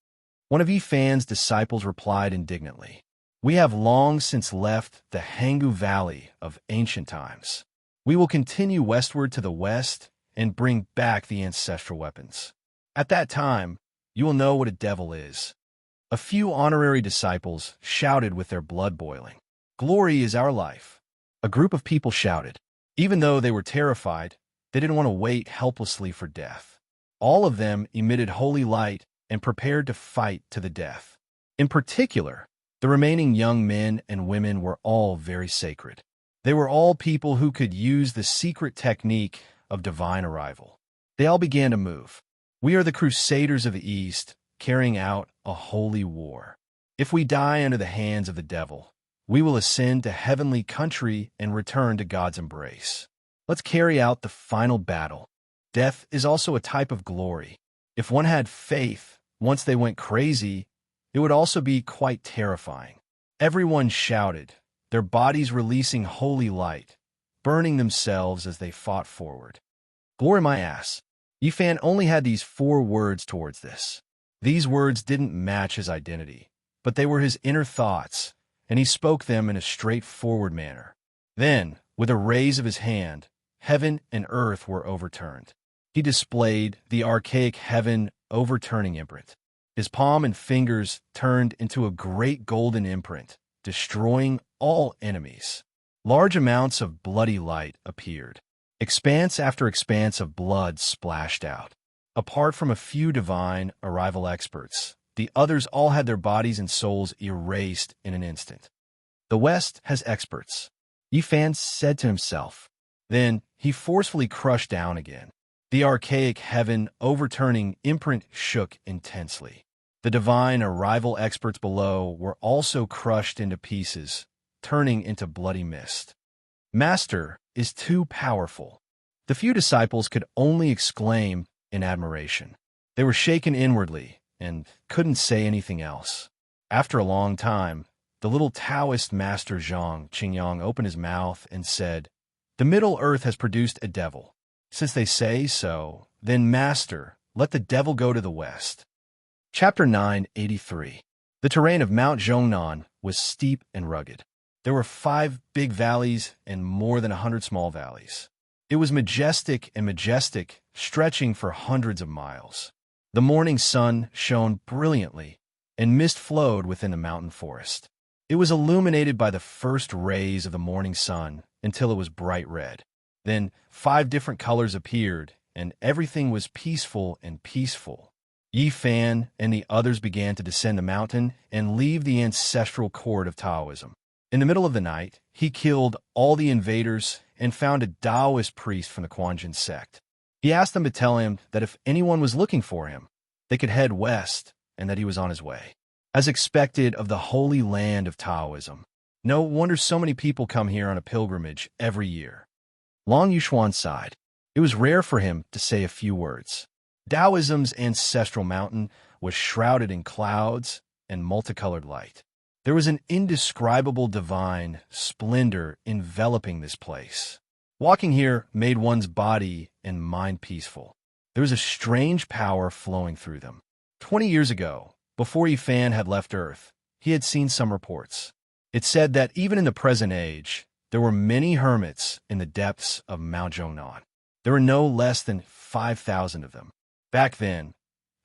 [SPEAKER 1] One of Yi Fan's disciples replied indignantly, "We have long since left the Hangu Valley of ancient times. We will continue westward to the west and bring back the ancestral weapons. At that time, you will know what a devil is." A few honorary disciples shouted with their blood boiling, "Glory is our life." A group of people shouted. Even though they were terrified, they didn't want to wait helplessly for death. All of them emitted holy light and prepared to fight to the death. In particular, the remaining young men and women were all very sacred. They were all people who could use the secret technique of divine arrival. They all began to move. We are the Crusaders of the East, carrying out a holy war. If we die under the hands of the devil, we will ascend to heavenly country and return to God's embrace. Let's carry out the final battle. Death is also a type of glory. If one had faith, once they went crazy, it would also be quite terrifying. Everyone shouted, their bodies releasing holy light, burning themselves as they fought forward. Glory my ass. Yi Fan only had these 4 words towards this. These words didn't match his identity, but they were his inner thoughts, and he spoke them in a straightforward manner. Then, with a raise of his hand, heaven and earth were overturned. He displayed the archaic heaven overturning imprint. His palm and fingers turned into a great golden imprint, destroying all enemies. Large amounts of bloody light appeared. Expanse after expanse of blood splashed out. Apart from a few divine arrival experts, the others all had their bodies and souls erased in an instant. The West has experts, Yi Fan said to himself. Then he forcefully crushed down again. The archaic heaven overturning imprint shook intensely. The divine arrival experts below were also crushed into pieces, turning into bloody mist. Master is too powerful. The few disciples could only exclaim in admiration. They were shaken inwardly and couldn't say anything else. After a long time, the little Taoist master Zhang Qingyang opened his mouth and said, "The Middle Earth has produced a devil. Since they say so, then, Master, let the devil go to the west." Chapter 983. The terrain of Mount Zhongnan was steep and rugged. There were 5 big valleys and more than 100 small valleys. It was majestic and majestic, stretching for hundreds of miles. The morning sun shone brilliantly, and mist flowed within the mountain forest. It was illuminated by the first rays of the morning sun until it was bright red. Then 5 different colors appeared, and everything was peaceful and peaceful. Yi Fan and the others began to descend the mountain and leave the ancestral court of Taoism. In the middle of the night, he killed all the invaders and found a Taoist priest from the Quanjin sect. He asked them to tell him that if anyone was looking for him, they could head west and that he was on his way. As expected of the holy land of Taoism, no wonder so many people come here on a pilgrimage every year. Long Yuxuan sighed. It was rare for him to say a few words. Taoism's ancestral mountain was shrouded in clouds and multicolored light. There was an indescribable divine splendor enveloping this place. Walking here made one's body and mind peaceful. There was a strange power flowing through them. 20 years ago, before Yi Fan had left Earth, he had seen some reports. It said that even in the present age, there were many hermits in the depths of Mount Zhongnan. There were no less than 5,000 of them. Back then,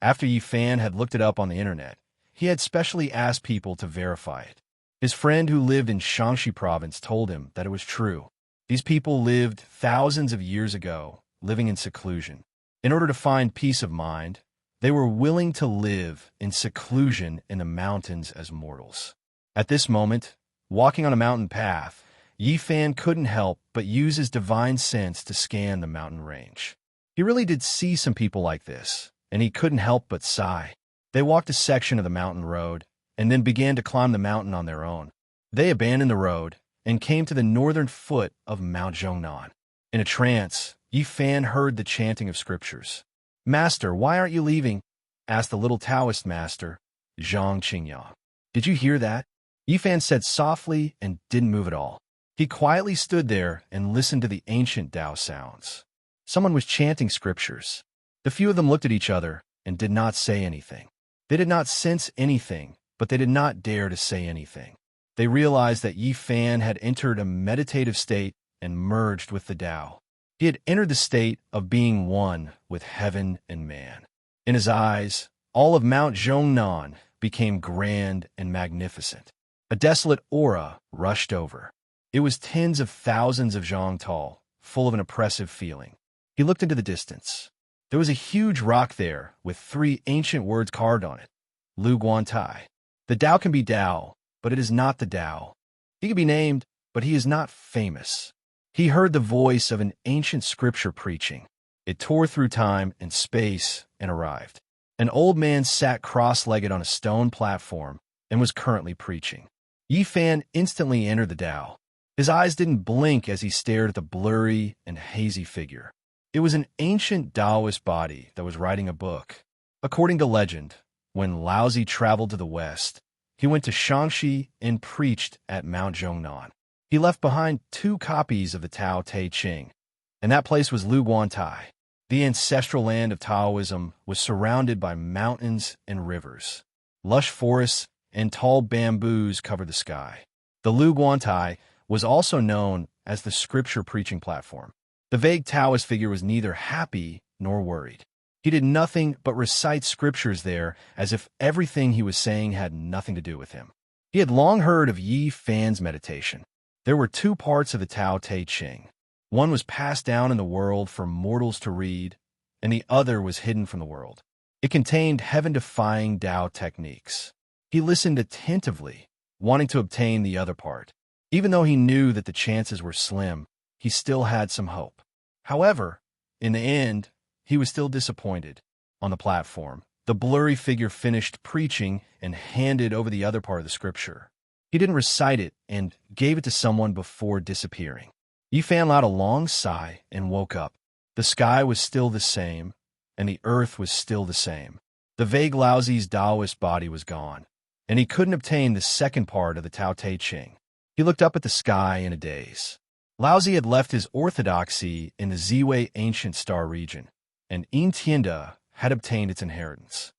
[SPEAKER 1] after Yi Fan had looked it up on the internet, he had specially asked people to verify it. His friend who lived in Shaanxi province told him that it was true. These people lived thousands of years ago, living in seclusion. In order to find peace of mind, they were willing to live in seclusion in the mountains as mortals. At this moment, walking on a mountain path, Yi Fan couldn't help but use his divine sense to scan the mountain range. He really did see some people like this, and he couldn't help but sigh. They walked a section of the mountain road and then began to climb the mountain on their own. They abandoned the road and came to the northern foot of Mount Zhongnan. In a trance, Yi Fan heard the chanting of scriptures. "Master, why aren't you leaving?" asked the little Taoist master, Zhang Qingyang. "Did you hear that?" Yi Fan said softly and didn't move at all. He quietly stood there and listened to the ancient Tao sounds. Someone was chanting scriptures. The few of them looked at each other and did not say anything. They did not sense anything, but they did not dare to say anything. They realized that Yi Fan had entered a meditative state and merged with the Tao. He had entered the state of being one with heaven and man. In his eyes, all of Mount Zhongnan became grand and magnificent. A desolate aura rushed over. It was tens of thousands of zhang tall, full of an oppressive feeling. He looked into the distance. There was a huge rock there with 3 ancient words carved on it. Lu Guan Tai. The Tao can be Tao, but it is not the Tao. He can be named, but he is not famous. He heard the voice of an ancient scripture preaching. It tore through time and space and arrived. An old man sat cross-legged on a stone platform and was currently preaching. Yi Fan instantly entered the Tao. His eyes didn't blink as he stared at the blurry and hazy figure. It was an ancient Taoist body that was writing a book. According to legend, when Laozi traveled to the west, he went to Shaanxi and preached at Mount Zhongnan. He left behind 2 copies of the Tao Te Ching, and that place was Lu Guan Tai. The ancestral land of Taoism was surrounded by mountains and rivers. Lush forests and tall bamboos covered the sky. The Lu Guan Tai was also known as the scripture preaching platform. The vague Taoist figure was neither happy nor worried. He did nothing but recite scriptures there as if everything he was saying had nothing to do with him. He had long heard of Yi Fan's meditation. There were 2 parts of the Tao Te Ching. One was passed down in the world for mortals to read, and the other was hidden from the world. It contained heaven-defying Tao techniques. He listened attentively, wanting to obtain the other part. Even though he knew that the chances were slim, he still had some hope. However, in the end, he was still disappointed. On the platform, the blurry figure finished preaching and handed over the other part of the scripture. He didn't recite it and gave it to someone before disappearing. Yi Fan let out a long sigh and woke up. The sky was still the same, and the earth was still the same. The vague Laozi's Taoist body was gone, and he couldn't obtain the second part of the Tao Te Ching. He looked up at the sky in a daze. Laozi had left his orthodoxy in the Ziwei ancient star region, and Yin Tianda had obtained its inheritance.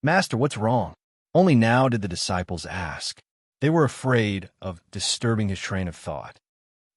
[SPEAKER 1] "Master, what's wrong?" Only now did the disciples ask. They were afraid of disturbing his train of thought.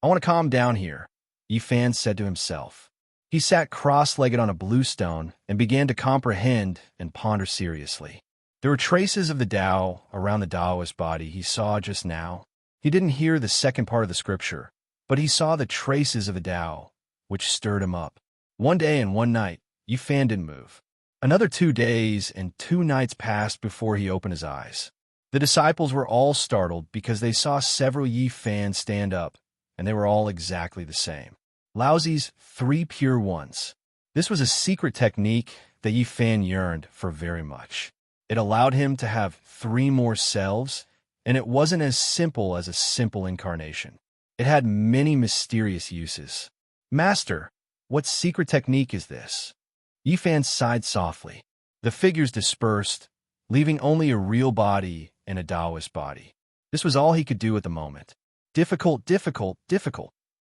[SPEAKER 1] I want to calm down here, Yifan said to himself. He sat cross-legged on a blue stone and began to comprehend and ponder seriously. There were traces of the Tao around the Taoist body he saw just now. He didn't hear the second part of the scripture, but he saw the traces of the Tao, which stirred him up. One day and one night, Yifan didn't move. Another 2 days and 2 nights passed before he opened his eyes. The disciples were all startled because they saw several Yifan stand up, and they were all exactly the same. Laozi's 3 pure ones. This was a secret technique that Yifan yearned for very much. It allowed him to have 3 more selves, and it wasn't as simple as a simple incarnation. It had many mysterious uses. Master, what secret technique is this? Yifan sighed softly. The figures dispersed, leaving only a real body and a Taoist body. This was all he could do at the moment. Difficult, difficult, difficult.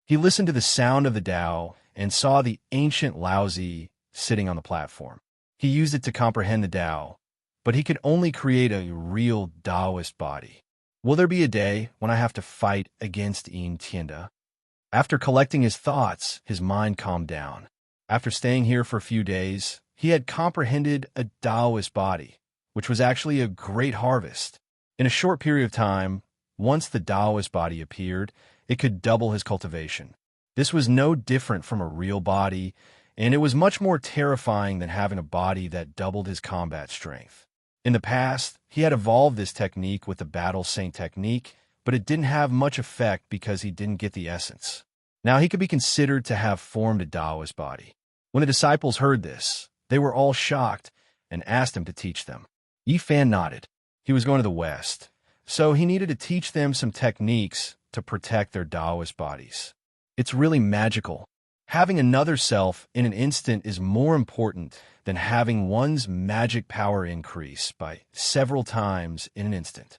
[SPEAKER 1] He listened to the sound of the Tao and saw the ancient Laozi sitting on the platform. He used it to comprehend the Tao, but he could only create a real Taoist body. Will there be a day when I have to fight against Tianda? After collecting his thoughts, his mind calmed down. After staying here for a few days, he had comprehended a Taoist body, which was actually a great harvest. In a short period of time, once the Taoist body appeared, it could double his cultivation. This was no different from a real body, and it was much more terrifying than having a body that doubled his combat strength. In the past, he had evolved this technique with the Battle Saint technique, but it didn't have much effect because he didn't get the essence. Now he could be considered to have formed a Taoist body. When the disciples heard this, they were all shocked and asked him to teach them. Yifan nodded. He was going to the West, so he needed to teach them some techniques to protect their Taoist bodies. It's really magical. Having another self in an instant is more important than having one's magic power increase by several times in an instant.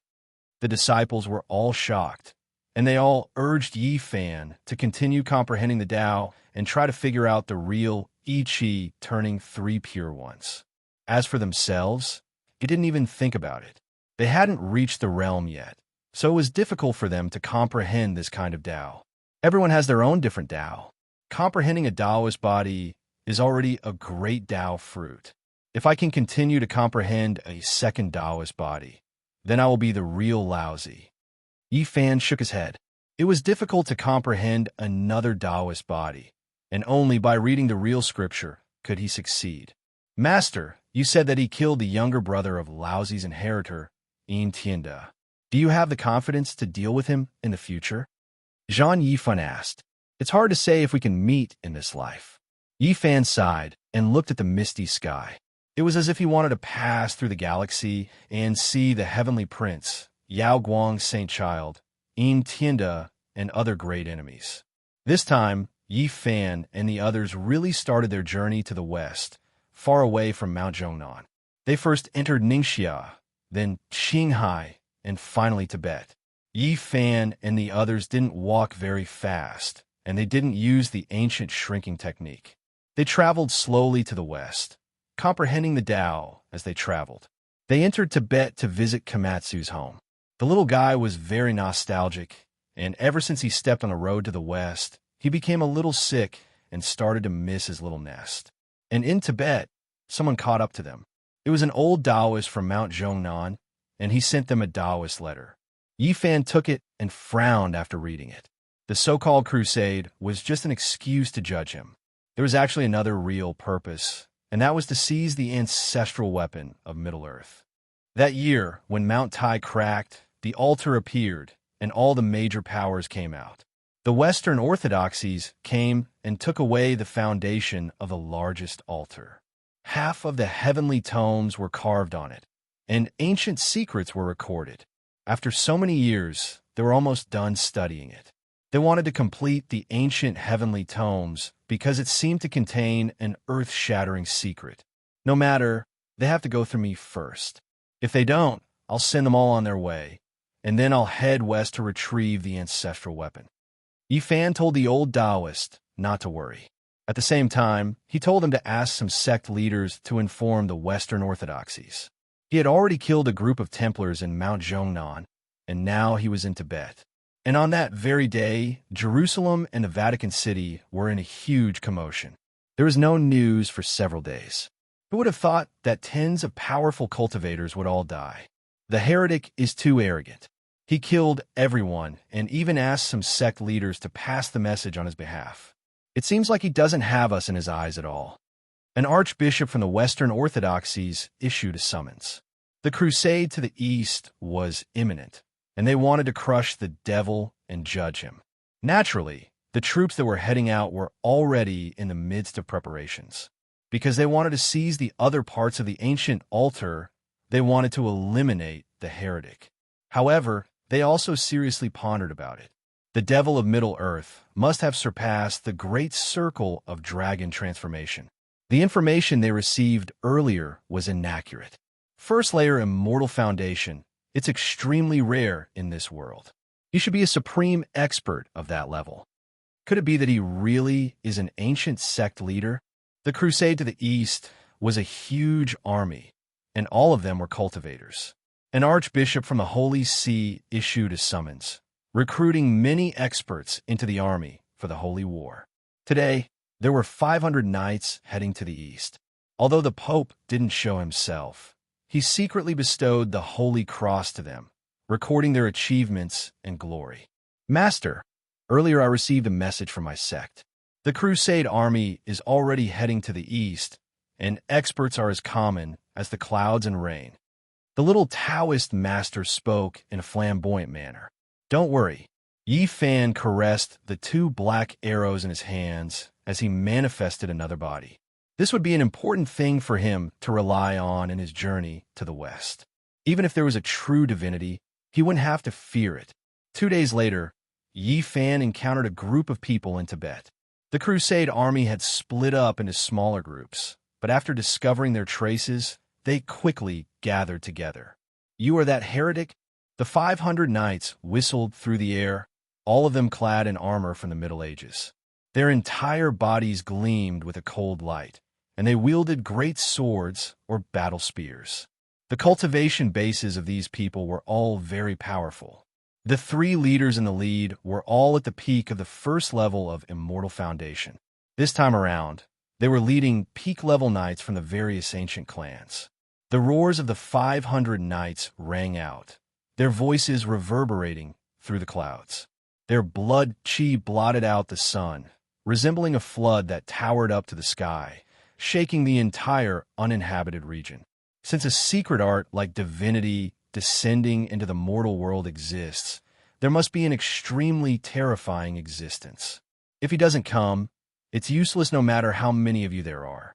[SPEAKER 1] The disciples were all shocked, and they all urged Yifan to continue comprehending the Tao and try to figure out the real I Chi turning 3 pure ones. As for themselves, it didn't even think about it. They hadn't reached the realm yet, so it was difficult for them to comprehend this kind of Tao. Everyone has their own different Tao. Comprehending a Taoist body is already a great Tao fruit. If I can continue to comprehend a second Taoist body, then I will be the real Laozi. Yifan shook his head. It was difficult to comprehend another Taoist body, and only by reading the real scripture could he succeed. Master, you said that he killed the younger brother of Laozi's inheritor, Tianda. Do you have the confidence to deal with him in the future? Zhang Yifan asked. It's hard to say if we can meet in this life. Yifan sighed and looked at the misty sky. It was as if he wanted to pass through the galaxy and see the heavenly prince, Yao Guang's saint child, Tianda, and other great enemies. This time, Yifan and the others really started their journey to the west, far away from Mount Zhongnan. They first entered Ningxia, then Qinghai, and finally Tibet. Yifan and the others didn't walk very fast, and they didn't use the ancient shrinking technique. They traveled slowly to the west, comprehending the Tao as they traveled. They entered Tibet to visit Komatsu's home. The little guy was very nostalgic, and ever since he stepped on the road to the west, he became a little sick and started to miss his little nest. And in Tibet, someone caught up to them. It was an old Taoist from Mount Zhongnan, and he sent them a Taoist letter. Yifan took it and frowned after reading it. The so-called crusade was just an excuse to judge him. There was actually another real purpose, and that was to seize the ancestral weapon of Middle-earth. That year, when Mount Tai cracked, the altar appeared, and all the major powers came out. The Western orthodoxies came and took away the foundation of the largest altar. Half of the heavenly tomes were carved on it, and ancient secrets were recorded. After so many years, they were almost done studying it. They wanted to complete the ancient heavenly tomes because it seemed to contain an earth-shattering secret. No matter, they have to go through me first. If they don't, I'll send them all on their way, and then I'll head west to retrieve the ancestral weapon. Yifan told the old Taoist not to worry. At the same time, he told him to ask some sect leaders to inform the Western orthodoxies. He had already killed a group of Templars in Mount Zhongnan, and now he was in Tibet. And on that very day, Jerusalem and the Vatican City were in a huge commotion. There was no news for several days. Who would have thought that tens of powerful cultivators would all die? The heretic is too arrogant. He killed everyone and even asked some sect leaders to pass the message on his behalf. It seems like he doesn't have us in his eyes at all. An archbishop from the Western Orthodoxies issued a summons. The crusade to the east was imminent, and they wanted to crush the devil and judge him. Naturally, the troops that were heading out were already in the midst of preparations. Because they wanted to seize the other parts of the ancient altar, they wanted to eliminate the heretic. However, they also seriously pondered about it. The devil of Middle-earth must have surpassed the great circle of dragon transformation. The information they received earlier was inaccurate. First layer immortal foundation, it's extremely rare in this world. He should be a supreme expert of that level. Could it be that he really is an ancient sect leader? The crusade to the east was a huge army, and all of them were cultivators. An archbishop from the Holy See issued a summons, recruiting many experts into the army for the Holy War. Today, there were 500 knights heading to the east. Although the Pope didn't show himself, he secretly bestowed the Holy Cross to them, recording their achievements and glory. Master, earlier I received a message from my sect. The Crusade army is already heading to the east, and experts are as common as the clouds and rain. The little Taoist master spoke in a flamboyant manner. Don't worry. Yi Fan caressed the 2 black arrows in his hands as he manifested another body. This would be an important thing for him to rely on in his journey to the west. Even if there was a true divinity, he wouldn't have to fear it. 2 days later, Yi Fan encountered a group of people in Tibet. The Crusade army had split up into smaller groups, but after discovering their traces, they quickly gathered together. You are that heretic? The 500 knights whistled through the air, all of them clad in armor from the Middle Ages. Their entire bodies gleamed with a cold light, and they wielded great swords or battle spears. The cultivation bases of these people were all very powerful. The 3 leaders in the lead were all at the peak of the first level of Immortal Foundation. This time around, they were leading peak-level knights from the various ancient clans. The roars of the 500 knights rang out, their voices reverberating through the clouds. Their blood chi blotted out the sun, resembling a flood that towered up to the sky, shaking the entire uninhabited region. Since a secret art like divinity descending into the mortal world exists, there must be an extremely terrifying existence. If he doesn't come, it's useless no matter how many of you there are.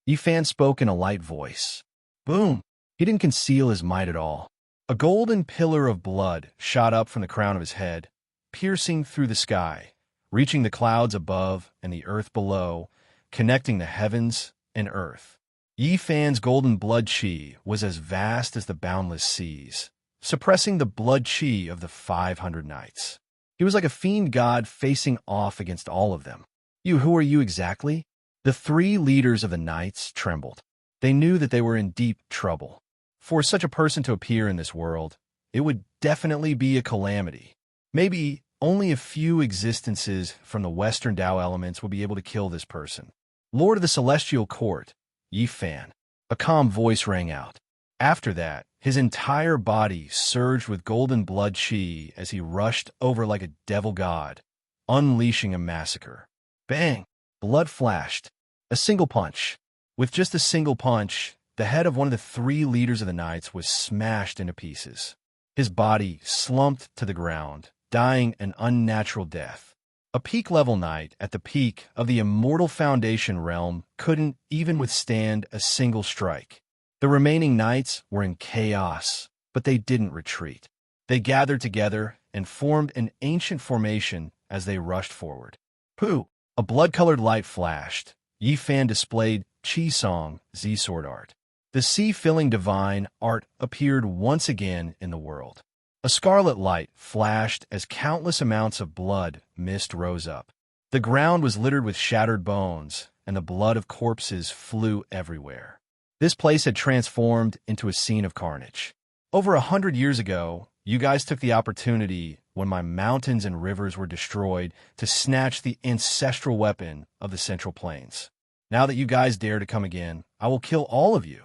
[SPEAKER 1] Yi Fan spoke in a light voice. Boom! He didn't conceal his might at all. A golden pillar of blood shot up from the crown of his head, piercing through the sky, reaching the clouds above and the earth below, connecting the heavens and earth. Yi Fan's golden blood chi was as vast as the boundless seas, suppressing the blood chi of the 500 knights. He was like a fiend god facing off against all of them. Who are you exactly? The 3 leaders of the knights trembled. They knew that they were in deep trouble. For such a person to appear in this world, it would definitely be a calamity. Maybe only a few existences from the Western Tao elements would be able to kill this person. Lord of the Celestial Court, Yi Fan. A calm voice rang out. After that, his entire body surged with golden blood chi as he rushed over like a devil god, unleashing a massacre. Bang! Blood flashed. A single punch. With just a single punch, the head of one of the 3 leaders of the knights was smashed into pieces. His body slumped to the ground, dying an unnatural death. A peak-level knight at the peak of the Immortal Foundation realm couldn't even withstand a single strike. The remaining knights were in chaos, but they didn't retreat. They gathered together and formed an ancient formation as they rushed forward. Pooh! A blood-colored light flashed. Yi Fan displayed Qi Song Z sword art. The sea-filling divine art appeared once again in the world. A scarlet light flashed as countless amounts of blood mist rose up. The ground was littered with shattered bones, and the blood of corpses flew everywhere. This place had transformed into a scene of carnage. Over 100 years ago, you guys took the opportunity when my mountains and rivers were destroyed to snatch the ancestral weapon of the Central Plains. Now that you guys dare to come again, I will kill all of you.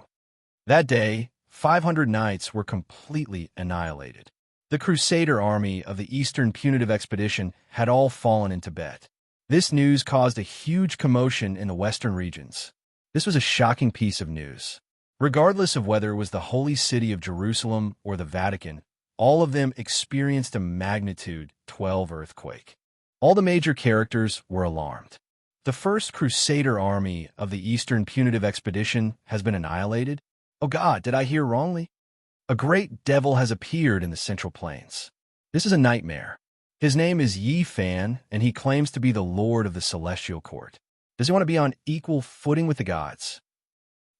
[SPEAKER 1] That day, 500 knights were completely annihilated. The Crusader army of the Eastern Punitive Expedition had all fallen in Tibet. This news caused a huge commotion in the Western regions. This was a shocking piece of news. Regardless of whether it was the holy city of Jerusalem or the Vatican, all of them experienced a magnitude 12 earthquake. All the major characters were alarmed. The first Crusader army of the Eastern Punitive Expedition has been annihilated? Oh God, did I hear wrongly? A great devil has appeared in the Central Plains. This is a nightmare. His name is Yi Fan, and he claims to be the Lord of the Celestial Court. Does he want to be on equal footing with the gods?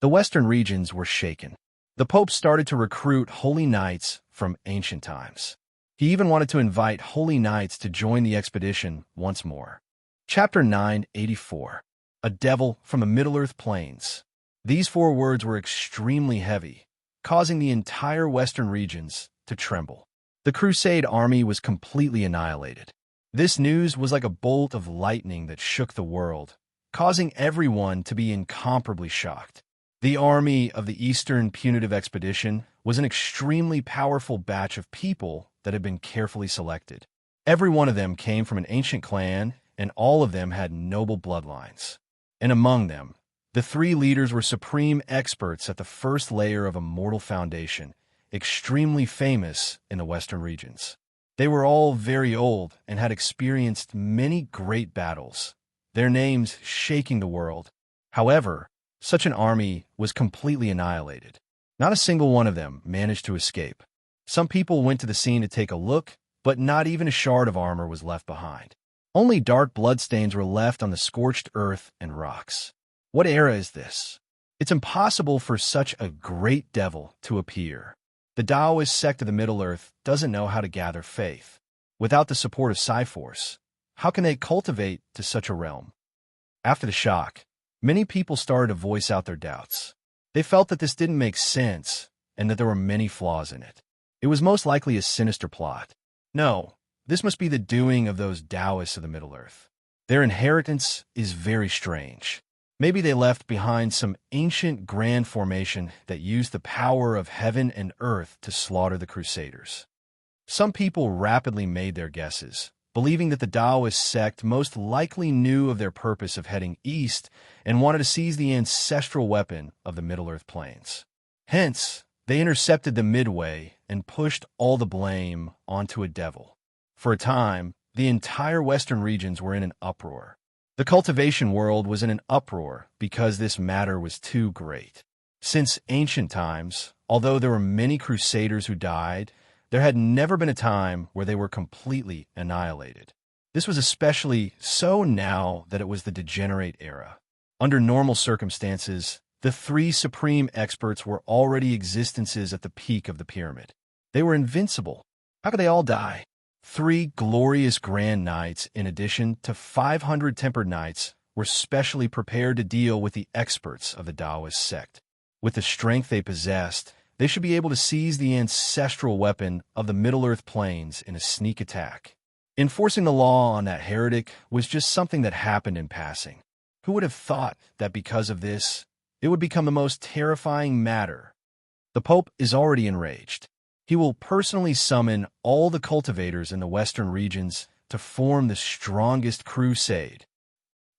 [SPEAKER 1] The Western regions were shaken. The Pope started to recruit holy knights from ancient times. He even wanted to invite holy knights to join the expedition once more. Chapter 984. A Devil from the Middle-earth Plains. These 4 words were extremely heavy, causing the entire Western regions to tremble. The Crusade army was completely annihilated. This news was like a bolt of lightning that shook the world, causing everyone to be incomparably shocked. The army of the Eastern Punitive Expedition was an extremely powerful batch of people that had been carefully selected. Every one of them came from an ancient clan, and all of them had noble bloodlines. And among them, the 3 leaders were supreme experts at the first layer of a mortal foundation, extremely famous in the Western regions. They were all very old and had experienced many great battles, their names shaking the world. However, such an army was completely annihilated. Not a single one of them managed to escape. Some people went to the scene to take a look, but not even a shard of armor was left behind. Only dark bloodstains were left on the scorched earth and rocks. What era is this? It's impossible for such a great devil to appear. The Taoist sect of the Middle-earth doesn't know how to gather faith. Without the support of Psi-Force, how can they cultivate to such a realm? After the shock, many people started to voice out their doubts. They felt that this didn't make sense and that there were many flaws in it. It was most likely a sinister plot. No, this must be the doing of those Taoists of the Middle-earth. Their inheritance is very strange. Maybe they left behind some ancient grand formation that used the power of heaven and earth to slaughter the Crusaders. Some people rapidly made their guesses, believing that the Taoist sect most likely knew of their purpose of heading east and wanted to seize the ancestral weapon of the Middle-earth Plains. Hence, they intercepted the midway and pushed all the blame onto a devil. For a time, the entire Western regions were in an uproar. The cultivation world was in an uproar because this matter was too great. Since ancient times, although there were many crusaders who died, there had never been a time where they were completely annihilated. This was especially so now that it was the degenerate era. Under normal circumstances, the 3 supreme experts were already existences at the peak of the pyramid. They were invincible. How could they all die? 3 glorious grand knights, in addition to 500 tempered knights, were specially prepared to deal with the experts of the Taoist sect. With the strength they possessed, they should be able to seize the ancestral weapon of the Middle-earth Plains in a sneak attack. Enforcing the law on that heretic was just something that happened in passing. Who would have thought that because of this, it would become the most terrifying matter? The Pope is already enraged. He will personally summon all the cultivators in the Western regions to form the strongest crusade.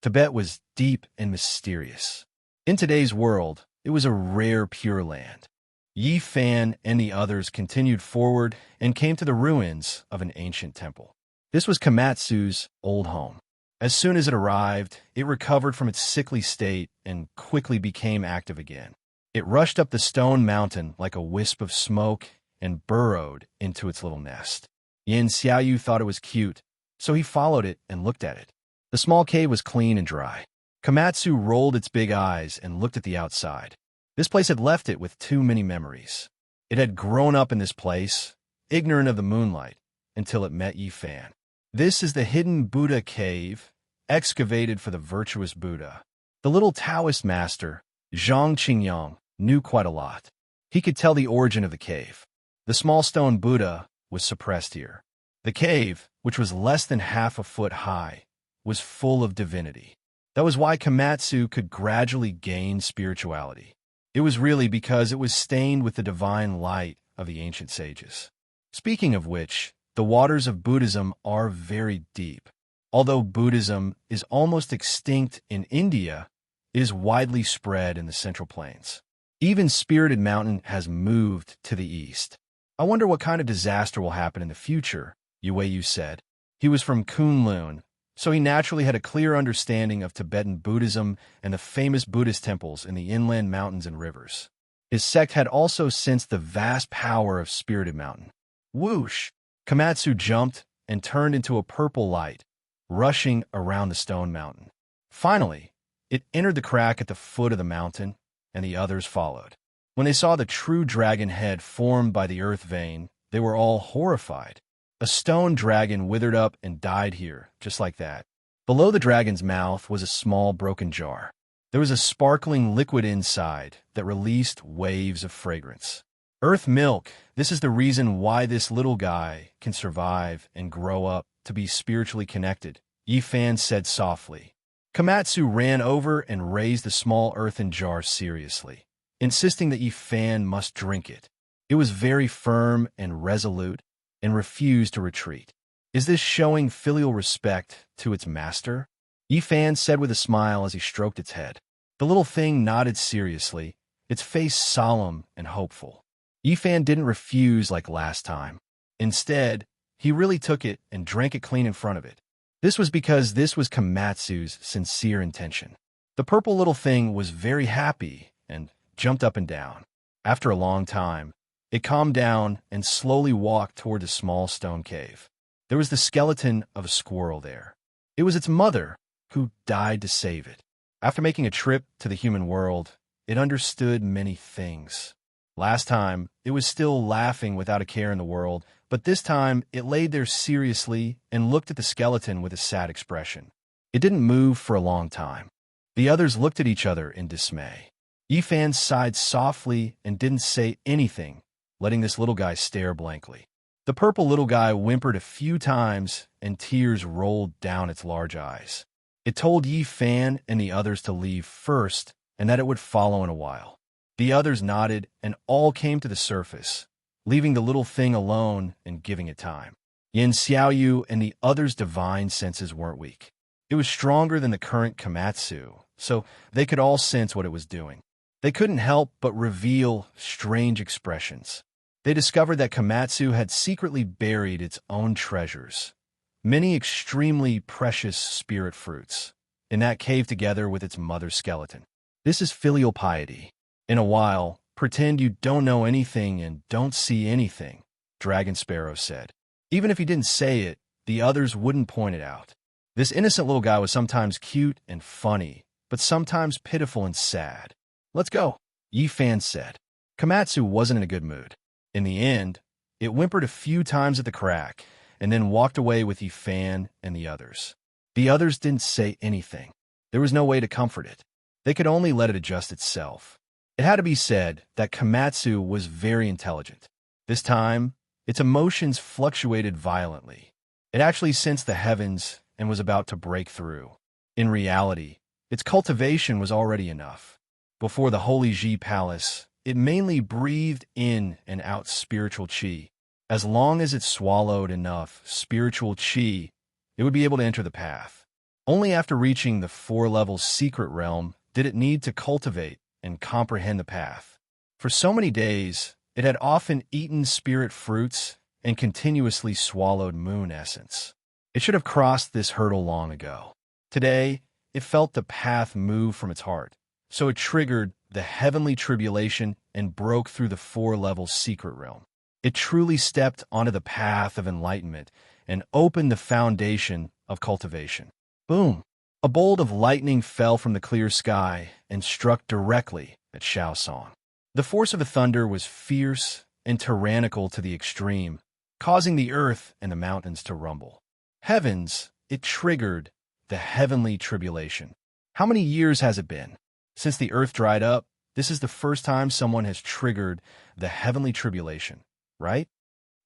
[SPEAKER 1] Tibet was deep and mysterious. In today's world, it was a rare Pure Land. Yi Fan and the others continued forward and came to the ruins of an ancient temple. This was Komatsu's old home. As soon as it arrived, it recovered from its sickly state and quickly became active again. It rushed up the stone mountain like a wisp of smoke and burrowed into its little nest. Yin Xiaoyu thought it was cute, so he followed it and looked at it. The small cave was clean and dry. Komatsu rolled its big eyes and looked at the outside. This place had left it with too many memories. It had grown up in this place, ignorant of the moonlight, until it met Yi Fan. This is the hidden Buddha cave, excavated for the virtuous Buddha. The little Taoist master, Zhang Qingyang, knew quite a lot. He could tell the origin of the cave. The small stone Buddha was suppressed here. The cave, which was less than half a foot high, was full of divinity. That was why Komatsu could gradually gain spirituality. It was really because it was stained with the divine light of the ancient sages. Speaking of which, the waters of Buddhism are very deep. Although Buddhism is almost extinct in India, it is widely spread in the Central Plains. Even Spirited Mountain has moved to the east. I wonder what kind of disaster will happen in the future, Yueyu said. He was from Kunlun, so he naturally had a clear understanding of Tibetan Buddhism and the famous Buddhist temples in the inland mountains and rivers. His sect had also sensed the vast power of Spirited Mountain. Whoosh! Komatsu jumped and turned into a purple light, rushing around the stone mountain. Finally, it entered the crack at the foot of the mountain, and the others followed. When they saw the true dragon head formed by the earth vein, they were all horrified. A stone dragon withered up and died here, just like that. Below the dragon's mouth was a small broken jar. There was a sparkling liquid inside that released waves of fragrance. Earth milk, this is the reason why this little guy can survive and grow up to be spiritually connected, Yifan said softly. Komatsu ran over and raised the small earthen jar seriously, insisting that Yifan must drink it. It was very firm and resolute and refused to retreat. Is this showing filial respect to its master? Yifan said with a smile as he stroked its head. The little thing nodded seriously, its face solemn and hopeful. Yifan didn't refuse like last time. Instead, he really took it and drank it clean in front of it. This was because this was Komatsu's sincere intention. The purple little thing was very happy and jumped up and down. After a long time, it calmed down and slowly walked toward the small stone cave. There was the skeleton of a squirrel there. It was its mother, who died to save it. After making a trip to the human world, it understood many things. Last time, it was still laughing without a care in the world, but this time it laid there seriously and looked at the skeleton with a sad expression. It didn't move for a long time. The others looked at each other in dismay. Yifan sighed softly and didn't say anything, letting this little guy stare blankly. The purple little guy whimpered a few times and tears rolled down its large eyes. It told Yifan and the others to leave first and that it would follow in a while. The others nodded and all came to the surface, leaving the little thing alone and giving it time. Yin Xiaoyu and the others' divine senses weren't weak. It was stronger than the current Komatsu, so they could all sense what it was doing. They couldn't help but reveal strange expressions. They discovered that Komatsu had secretly buried its own treasures, many extremely precious spirit fruits, in that cave together with its mother's skeleton. This is filial piety. In a while, pretend you don't know anything and don't see anything, Dragon Sparrow said. Even if he didn't say it, the others wouldn't point it out. This innocent little guy was sometimes cute and funny, but sometimes pitiful and sad. Let's go, Yifan said. Komatsu wasn't in a good mood. In the end, it whimpered a few times at the crack and then walked away with Yifan and the others. The others didn't say anything. There was no way to comfort it. They could only let it adjust itself. It had to be said that Komatsu was very intelligent. This time, its emotions fluctuated violently. It actually sensed the heavens and was about to break through. In reality, its cultivation was already enough. Before the Holy Ji Palace, it mainly breathed in and out spiritual qi. As long as it swallowed enough spiritual qi, it would be able to enter the path. Only after reaching the 4-level secret realm did it need to cultivate and comprehend the path. For so many days, it had often eaten spirit fruits and continuously swallowed moon essence. It should have crossed this hurdle long ago. Today, it felt the path move from its heart, so it triggered the heavenly tribulation and broke through the 4-level secret realm. It truly stepped onto the path of enlightenment and opened the foundation of cultivation. Boom! A bolt of lightning fell from the clear sky and struck directly at Shaosong. The force of the thunder was fierce and tyrannical to the extreme, causing the earth and the mountains to rumble. Heavens, it triggered the heavenly tribulation. How many years has it been? Since the earth dried up, This is the first time someone has triggered the heavenly tribulation, right?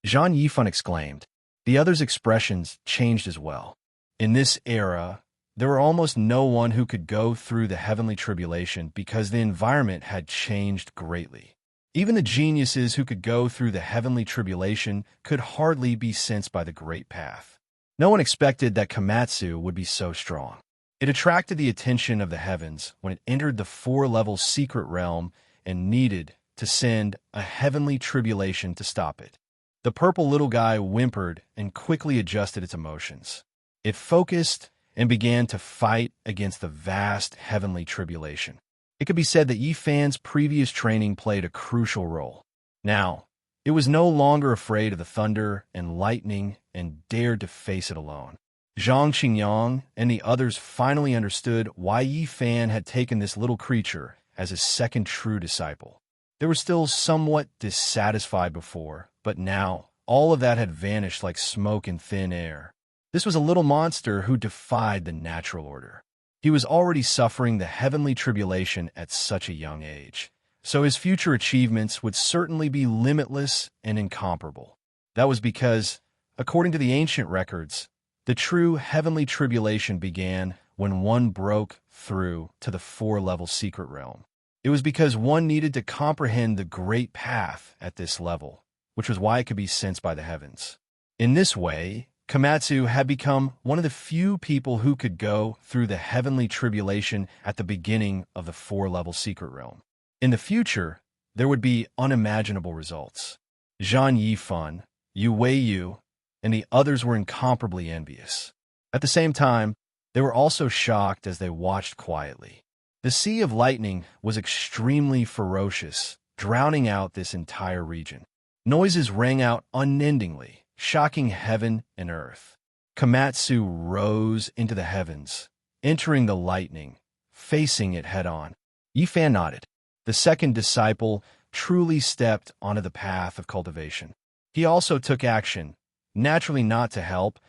[SPEAKER 1] Zhang Yifan exclaimed. The others' expressions changed as well. In this era, there were almost no one who could go through the heavenly tribulation because the environment had changed greatly. Even the geniuses who could go through the heavenly tribulation could hardly be sensed by the great path. No one expected that Komatsu would be so strong. It attracted the attention of the heavens when it entered the four-level secret realm and needed to send a heavenly tribulation to stop it. The purple little guy whimpered and quickly adjusted its emotions. It focused and began to fight against the vast heavenly tribulation. It could be said that Yifan's previous training played a crucial role. Now, it was no longer afraid of the thunder and lightning and dared to face it alone. Zhang Qingyang and the others finally understood why Yifan had taken this little creature as his second true disciple. They were still somewhat dissatisfied before, but now all of that had vanished like smoke in thin air. This was a little monster who defied the natural order. He was already suffering the heavenly tribulation at such a young age, so his future achievements would certainly be limitless and incomparable. That was because, according to the ancient records, the true heavenly tribulation began when one broke through to the four-level secret realm. It was because one needed to comprehend the great path at this level, which was why it could be sensed by the heavens. In this way, Komatsu had become one of the few people who could go through the heavenly tribulation at the beginning of the four-level secret realm. In the future, there would be unimaginable results. Zhang Yifan, Yu Weiyu, and the others were incomparably envious. At the same time, they were also shocked as they watched quietly. The Sea of Lightning was extremely ferocious, drowning out this entire region. Noises rang out unendingly, shocking heaven and earth. Komatsu rose into the heavens, entering the lightning, facing it head-on. Yifan nodded. The second disciple truly stepped onto the path of cultivation. He also took action, naturally not to help,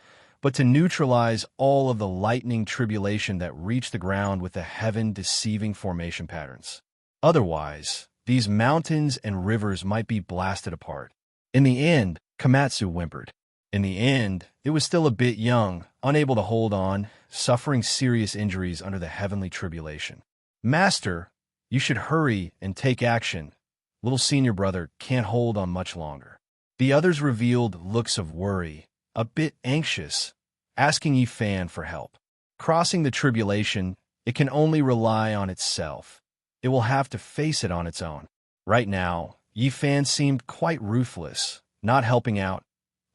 [SPEAKER 1] but to neutralize all of the lightning tribulation that reached the ground with the heaven-deceiving formation patterns. Otherwise, these mountains and rivers might be blasted apart. In the end, Komatsu whimpered. In the end, it was still a bit young, unable to hold on, suffering serious injuries under the heavenly tribulation. Master, you should hurry and take action. Little senior brother can't hold on much longer. The others revealed looks of worry, a bit anxious, asking Yifan for help. Crossing the tribulation, it can only rely on itself. It will have to face it on its own. Right now, Yifan seemed quite ruthless, not helping out,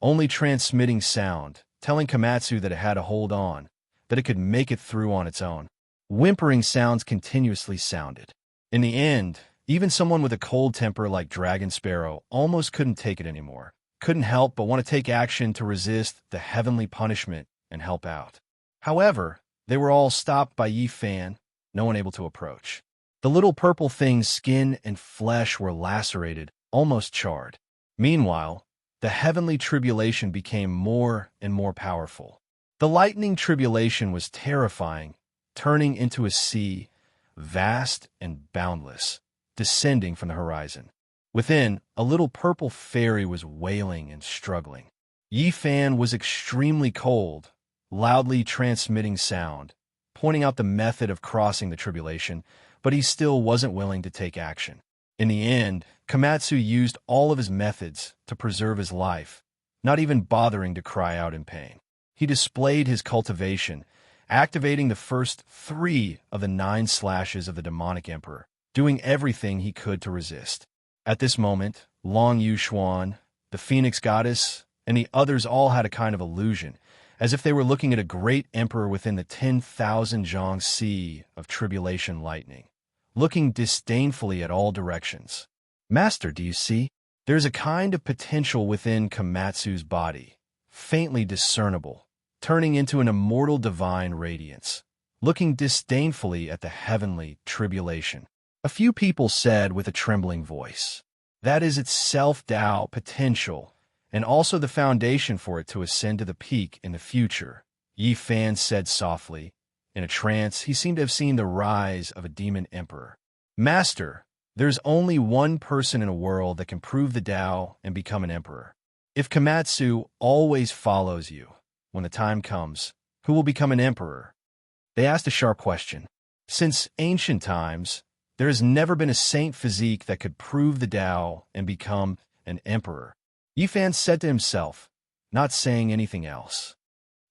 [SPEAKER 1] only transmitting sound, telling Komatsu that it had to hold on, that it could make it through on its own. Whimpering sounds continuously sounded. In the end, even someone with a cold temper like Dragon Sparrow almost couldn't take it anymore, couldn't help but want to take action to resist the heavenly punishment and help out. However, they were all stopped by Yifan, no one able to approach. The little purple thing's skin and flesh were lacerated, almost charred. Meanwhile, the heavenly tribulation became more and more powerful. The lightning tribulation was terrifying, turning into a sea, vast and boundless, descending from the horizon. Within, a little purple fairy was wailing and struggling. Yifan was extremely cold, loudly transmitting sound, pointing out the method of crossing the tribulation, but he still wasn't willing to take action. In the end, Komatsu used all of his methods to preserve his life, not even bothering to cry out in pain. He displayed his cultivation, activating the first 3 of the 9 slashes of the demonic emperor, doing everything he could to resist. At this moment, Long Yuxuan, the phoenix goddess, and the others all had a kind of illusion, as if they were looking at a great emperor within the 10,000 zhang sea of tribulation lightning, looking disdainfully at all directions. Master, do you see? There's a kind of potential within Komatsu's body, faintly discernible, turning into an immortal divine radiance, looking disdainfully at the heavenly tribulation. A few people said with a trembling voice, that is itself Tao potential, and also the foundation for it to ascend to the peak in the future. Yifan said softly. In a trance, he seemed to have seen the rise of a demon emperor. Master, There's only one person in a world that can prove the Tao and become an emperor. If Komatsu always follows you, when the time comes, who will become an emperor? They asked a sharp question. Since ancient times, there has never been a saint physique that could prove the Tao and become an emperor. Yifan said to himself, not saying anything else.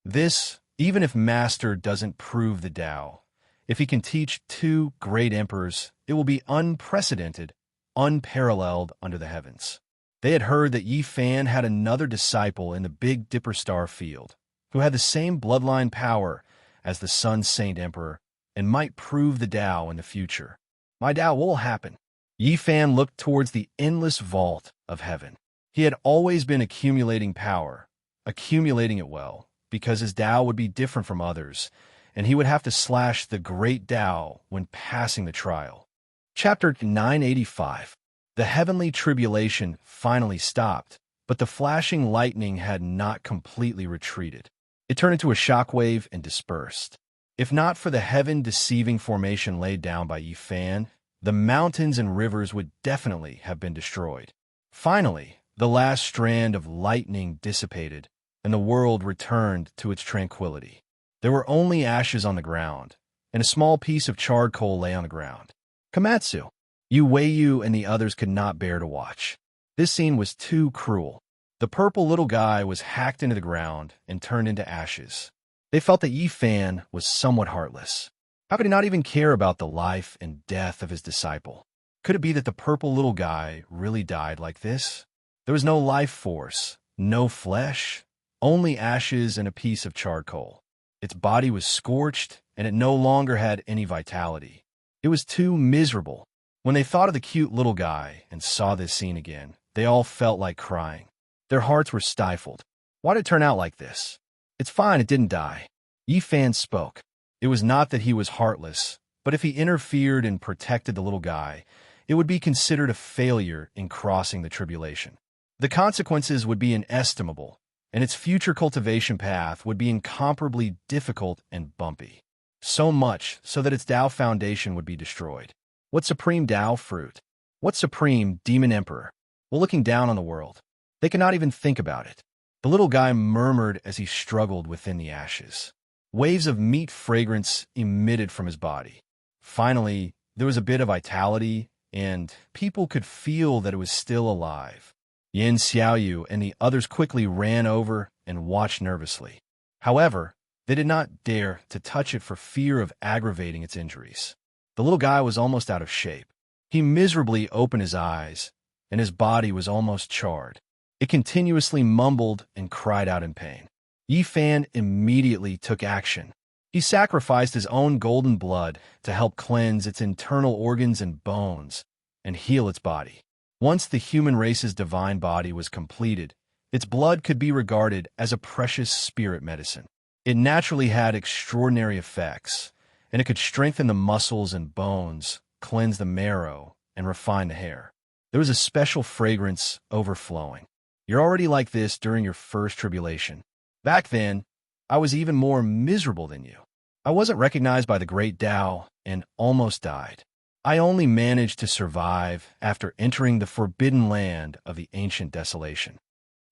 [SPEAKER 1] This, even if Master doesn't prove the Tao, if he can teach two great emperors, it will be unprecedented, unparalleled under the heavens. They had heard that Yifan had another disciple in the Big Dipper Star field, who had the same bloodline power as the Sun Saint Emperor and might prove the Tao in the future. My Tao will happen. Yifan looked towards the endless vault of heaven. He had always been accumulating power, accumulating it well, because his Tao would be different from others, and he would have to slash the great Tao when passing the trial. Chapter 985. The heavenly tribulation finally stopped, but the flashing lightning had not completely retreated. It turned into a shockwave and dispersed. If not for the heaven-deceiving formation laid down by Yifan, the mountains and rivers would definitely have been destroyed. Finally, the last strand of lightning dissipated, and the world returned to its tranquility. There were only ashes on the ground, and a small piece of charred coal lay on the ground. Komatsu, Ueyu and the others could not bear to watch. This scene was too cruel. The purple little guy was hacked into the ground and turned into ashes. They felt that Yifan was somewhat heartless. How could he not even care about the life and death of his disciple? Could it be that the purple little guy really died like this? There was no life force, no flesh, only ashes and a piece of charred coal. Its body was scorched, and it no longer had any vitality. It was too miserable. When they thought of the cute little guy and saw this scene again, they all felt like crying. Their hearts were stifled. Why did it turn out like this? It's fine, it didn't die. Yifan spoke. It was not that he was heartless, but if he interfered and protected the little guy, it would be considered a failure in crossing the tribulation. The consequences would be inestimable, and its future cultivation path would be incomparably difficult and bumpy. So much so that its Tao foundation would be destroyed. What supreme Tao fruit? What supreme demon emperor? While looking down on the world, they could not even think about it. The little guy murmured as he struggled within the ashes. Waves of meat fragrance emitted from his body. Finally, there was a bit of vitality, and people could feel that it was still alive. Yin Xiaoyu and the others quickly ran over and watched nervously. However, they did not dare to touch it for fear of aggravating its injuries. The little guy was almost out of shape. He miserably opened his eyes, and his body was almost charred. It continuously mumbled and cried out in pain. Yifan immediately took action. He sacrificed his own golden blood to help cleanse its internal organs and bones and heal its body. Once the human race's divine body was completed, its blood could be regarded as a precious spirit medicine. It naturally had extraordinary effects, and it could strengthen the muscles and bones, cleanse the marrow, and refine the hair. There was a special fragrance overflowing. You're already like this during your first tribulation. Back then, I was even more miserable than you. I wasn't recognized by the great Tao and almost died. I only managed to survive after entering the forbidden land of the ancient desolation.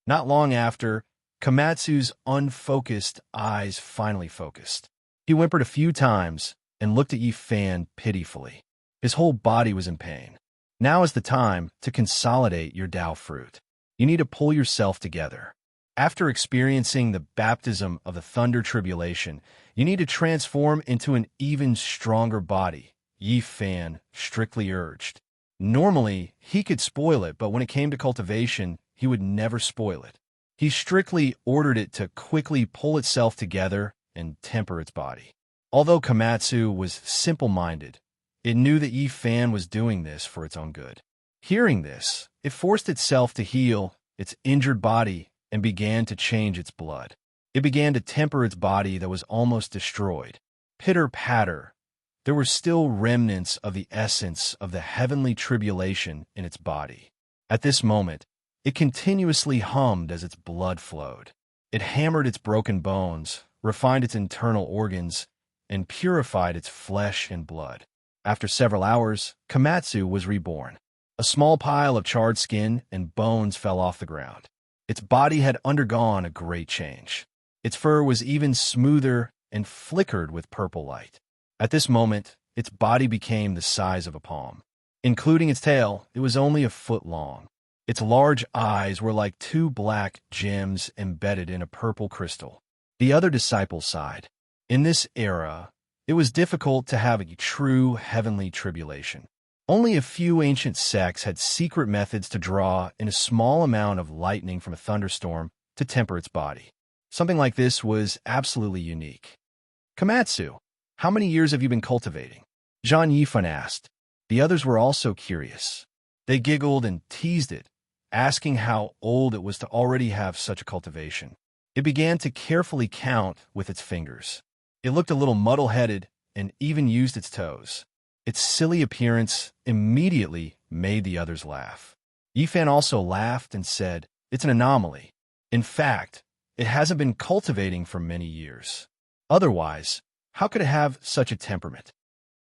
[SPEAKER 1] Not long after, Komatsu's unfocused eyes finally focused. He whimpered a few times and looked at Yifan pitifully. His whole body was in pain. Now is the time to consolidate your Tao fruit. You need to pull yourself together. After experiencing the baptism of the thunder tribulation, you need to transform into an even stronger body, Yifan strictly urged. Normally, he could spoil it, but when it came to cultivation, he would never spoil it. He strictly ordered it to quickly pull itself together and temper its body. Although Komatsu was simple-minded, it knew that Yifan was doing this for its own good. Hearing this, it forced itself to heal its injured body and began to change its blood. It began to temper its body that was almost destroyed. Pitter-patter. There were still remnants of the essence of the heavenly tribulation in its body. At this moment, it continuously hummed as its blood flowed. It hammered its broken bones, refined its internal organs, and purified its flesh and blood. After several hours, Komatsu was reborn. A small pile of charred skin and bones fell off the ground. Its body had undergone a great change. Its fur was even smoother and flickered with purple light. At this moment, its body became the size of a palm. Including its tail, it was only a foot long. Its large eyes were like two black gems embedded in a purple crystal. The other disciples sighed. In this era, it was difficult to have a true heavenly tribulation. Only a few ancient sects had secret methods to draw in a small amount of lightning from a thunderstorm to temper its body. Something like this was absolutely unique. Komatsu, how many years have you been cultivating? Zhang Yifan asked. The others were also curious. They giggled and teased it, asking how old it was to already have such a cultivation. It began to carefully count with its fingers. It looked a little muddle-headed and even used its toes. Its silly appearance immediately made the others laugh. Yifan also laughed and said, "It's an anomaly. In fact, it hasn't been cultivating for many years. Otherwise, how could it have such a temperament?"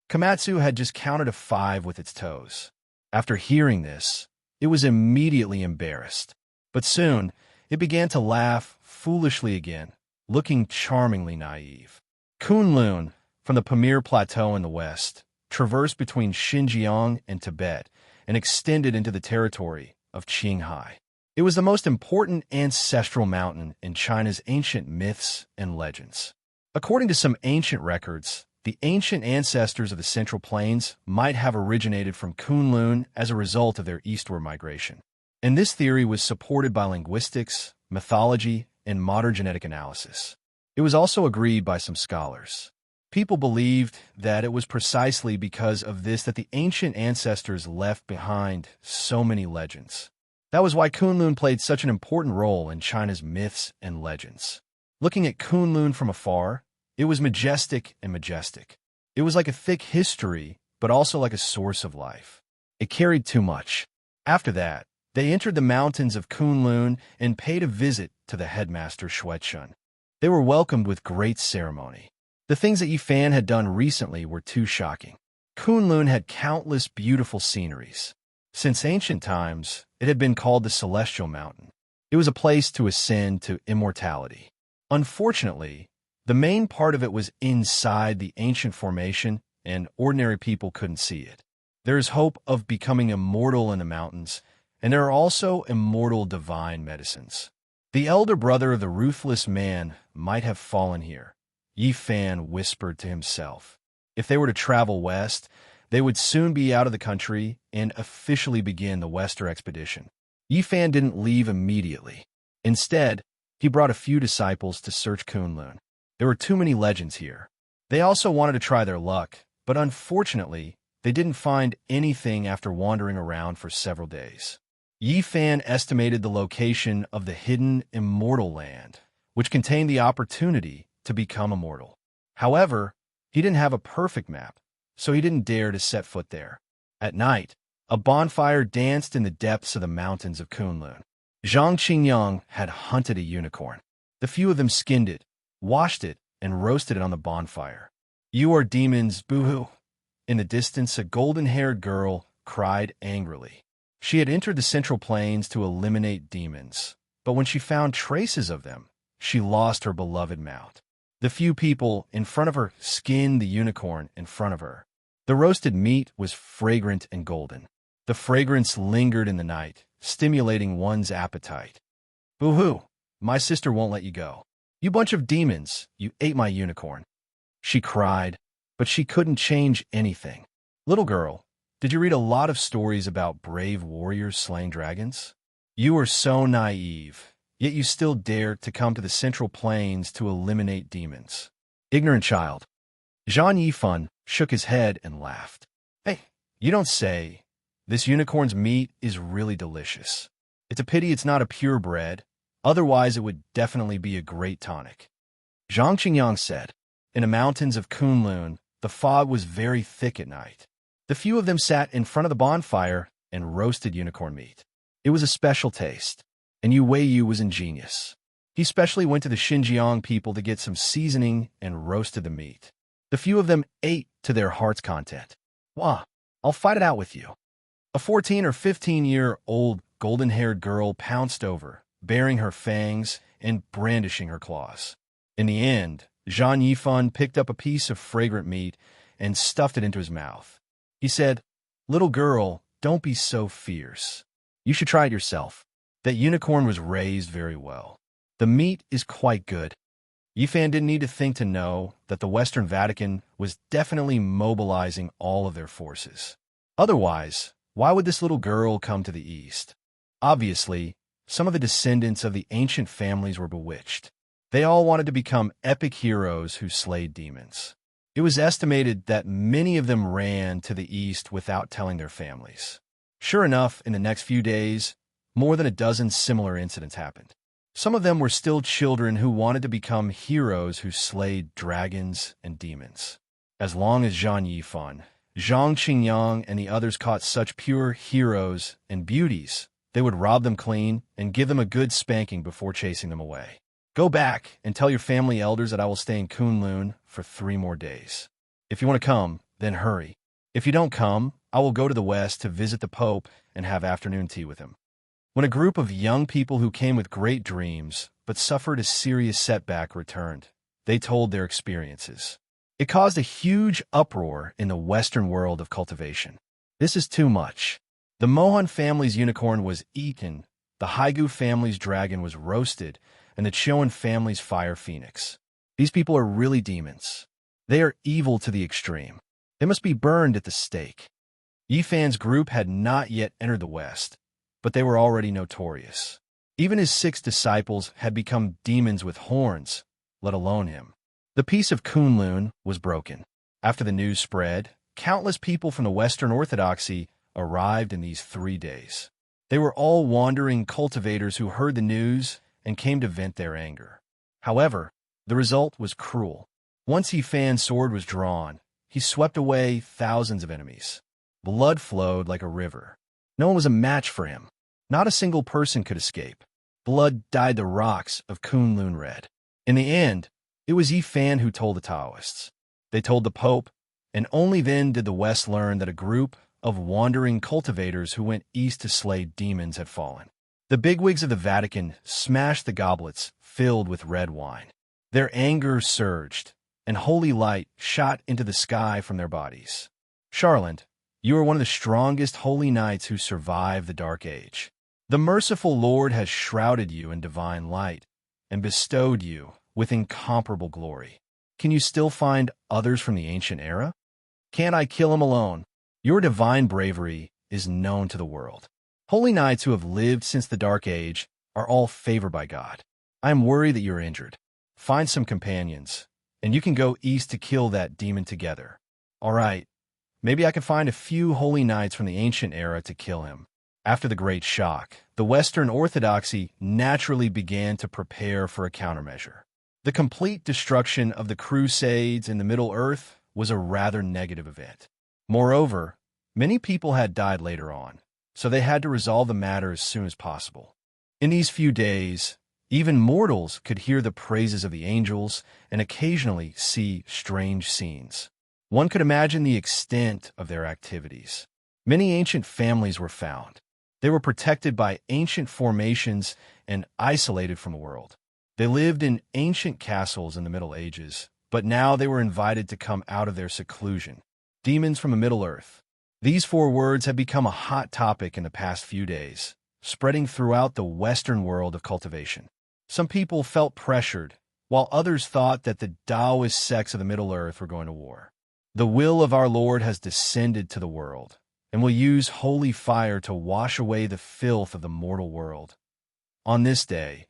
[SPEAKER 1] Komatsu had just counted to 5 with its toes. After hearing this, it was immediately embarrassed. But soon, it began to laugh foolishly again, looking charmingly naive. Kunlun, from the Pamir Plateau in the west, traversed between Xinjiang and Tibet and extended into the territory of Qinghai. It was the most important ancestral mountain in China's ancient myths and legends. According to some ancient records, the ancient ancestors of the Central Plains might have originated from Kunlun as a result of their eastward migration. And this theory was supported by linguistics, mythology, and modern genetic analysis. It was also agreed by some scholars. People believed that it was precisely because of this that the ancient ancestors left behind so many legends. That was why Kunlun played such an important role in China's myths and legends. Looking at Kunlun from afar, it was majestic and majestic. It was like a thick history, but also like a source of life. It carried too much. After that, they entered the mountains of Kunlun and paid a visit to the headmaster Xuechun. They were welcomed with great ceremony. The things that Yifan had done recently were too shocking. Kunlun had countless beautiful sceneries. Since ancient times, it had been called the Celestial Mountain. It was a place to ascend to immortality. Unfortunately, the main part of it was inside the ancient formation, and ordinary people couldn't see it. There is hope of becoming immortal in the mountains, and there are also immortal divine medicines. The elder brother of the ruthless man might have fallen here, Yifan whispered to himself. If they were to travel west, they would soon be out of the country and officially begin the Western expedition. Yifan didn't leave immediately. Instead, he brought a few disciples to search Kunlun. There were too many legends here. They also wanted to try their luck, but unfortunately, they didn't find anything after wandering around for several days. Yifan estimated the location of the hidden immortal land, which contained the opportunity to become immortal. However, he didn't have a perfect map, so he didn't dare to set foot there. At night, a bonfire danced in the depths of the mountains of Kunlun. Zhang Qingyang had hunted a unicorn. The few of them skinned it, washed it, and roasted it on the bonfire. "You are demons, boo-hoo!" In the distance, a golden-haired girl cried angrily. She had entered the Central Plains to eliminate demons, but when she found traces of them, she lost her beloved mount. The few people in front of her skinned the unicorn in front of her. The roasted meat was fragrant and golden. The fragrance lingered in the night, stimulating one's appetite. "Boo-hoo! My sister won't let you go. You bunch of demons, you ate my unicorn." She cried, but she couldn't change anything. "Little girl, did you read a lot of stories about brave warriors slaying dragons? You are so naive, yet you still dare to come to the Central Plains to eliminate demons. Ignorant child." Zhang Yifan shook his head and laughed. "Hey, you don't say. This unicorn's meat is really delicious. It's a pity it's not a purebred, otherwise it would definitely be a great tonic." Zhang Qingyang said. In the mountains of Kunlun, the fog was very thick at night. The few of them sat in front of the bonfire and roasted unicorn meat. It was a special taste, and Yu Weiyu was ingenious. He specially went to the Xinjiang people to get some seasoning and roasted the meat. The few of them ate to their heart's content. Wah, I'll fight it out with you. A 14 or 15-year-old golden-haired girl pounced over, baring her fangs and brandishing her claws. In the end, Zhang Yifan picked up a piece of fragrant meat and stuffed it into his mouth. He said, "Little girl, don't be so fierce. You should try it yourself." That unicorn was raised very well. The meat is quite good. Yifan didn't need to think to know that the Western Vatican was definitely mobilizing all of their forces. Otherwise, why would this little girl come to the East? Obviously, some of the descendants of the ancient families were bewitched. They all wanted to become epic heroes who slayed demons. It was estimated that many of them ran to the East without telling their families. Sure enough, in the next few days, more than a dozen similar incidents happened. Some of them were still children who wanted to become heroes who slayed dragons and demons. As long as Zhang Yifan, Zhang Qingyang, and the others caught such pure heroes and beauties, they would rob them clean and give them a good spanking before chasing them away. Go back and tell your family elders that I will stay in Kunlun for 3 more days. If you want to come, then hurry. If you don't come, I will go to the west to visit the Pope and have afternoon tea with him. When a group of young people who came with great dreams but suffered a serious setback returned, they told their experiences. It caused a huge uproar in the Western world of cultivation. This is too much. The Mohan family's unicorn was eaten, the Haigu family's dragon was roasted, and the Chowan family's fire phoenix. These people are really demons. They are evil to the extreme. They must be burned at the stake. Yifan's group had not yet entered the West, but they were already notorious. Even his 6 disciples had become demons with horns, let alone him. The peace of Kunlun was broken. After the news spread, countless people from the Western Orthodoxy arrived in these 3 days. They were all wandering cultivators who heard the news and came to vent their anger. However, the result was cruel. Once Yifan's sword was drawn, he swept away thousands of enemies. Blood flowed like a river. No one was a match for him. Not a single person could escape. Blood dyed the rocks of Kunlun red. In the end, it was Yifan who told the Taoists. They told the Pope, and only then did the West learn that a group of wandering cultivators who went east to slay demons had fallen. The bigwigs of the Vatican smashed the goblets filled with red wine. Their anger surged, and holy light shot into the sky from their bodies. Charlotte, you are one of the strongest holy knights who survived the Dark Age. The merciful Lord has shrouded you in divine light and bestowed you with incomparable glory. Can you still find others from the ancient era? Can't I kill him alone? Your divine bravery is known to the world. Holy knights who have lived since the Dark Age are all favored by God. I am worried that you are injured. Find some companions, and you can go east to kill that demon together. All right. Maybe I can find a few holy knights from the ancient era to kill him. After the Great Shock, the Western Orthodoxy naturally began to prepare for a countermeasure. The complete destruction of the Crusades in the Middle Earth was a rather negative event. Moreover, many people had died later on, so they had to resolve the matter as soon as possible. In these few days, even mortals could hear the praises of the angels and occasionally see strange scenes. One could imagine the extent of their activities. Many ancient families were found. They were protected by ancient formations and isolated from the world. They lived in ancient castles in the Middle Ages, but now they were invited to come out of their seclusion. Demons from the Middle Earth. These 4 words have become a hot topic in the past few days, spreading throughout the Western world of cultivation. Some people felt pressured, while others thought that the Taoist sects of the Middle Earth were going to war. The will of our Lord has descended to the world, and will use holy fire to wash away the filth of the mortal world. On this day,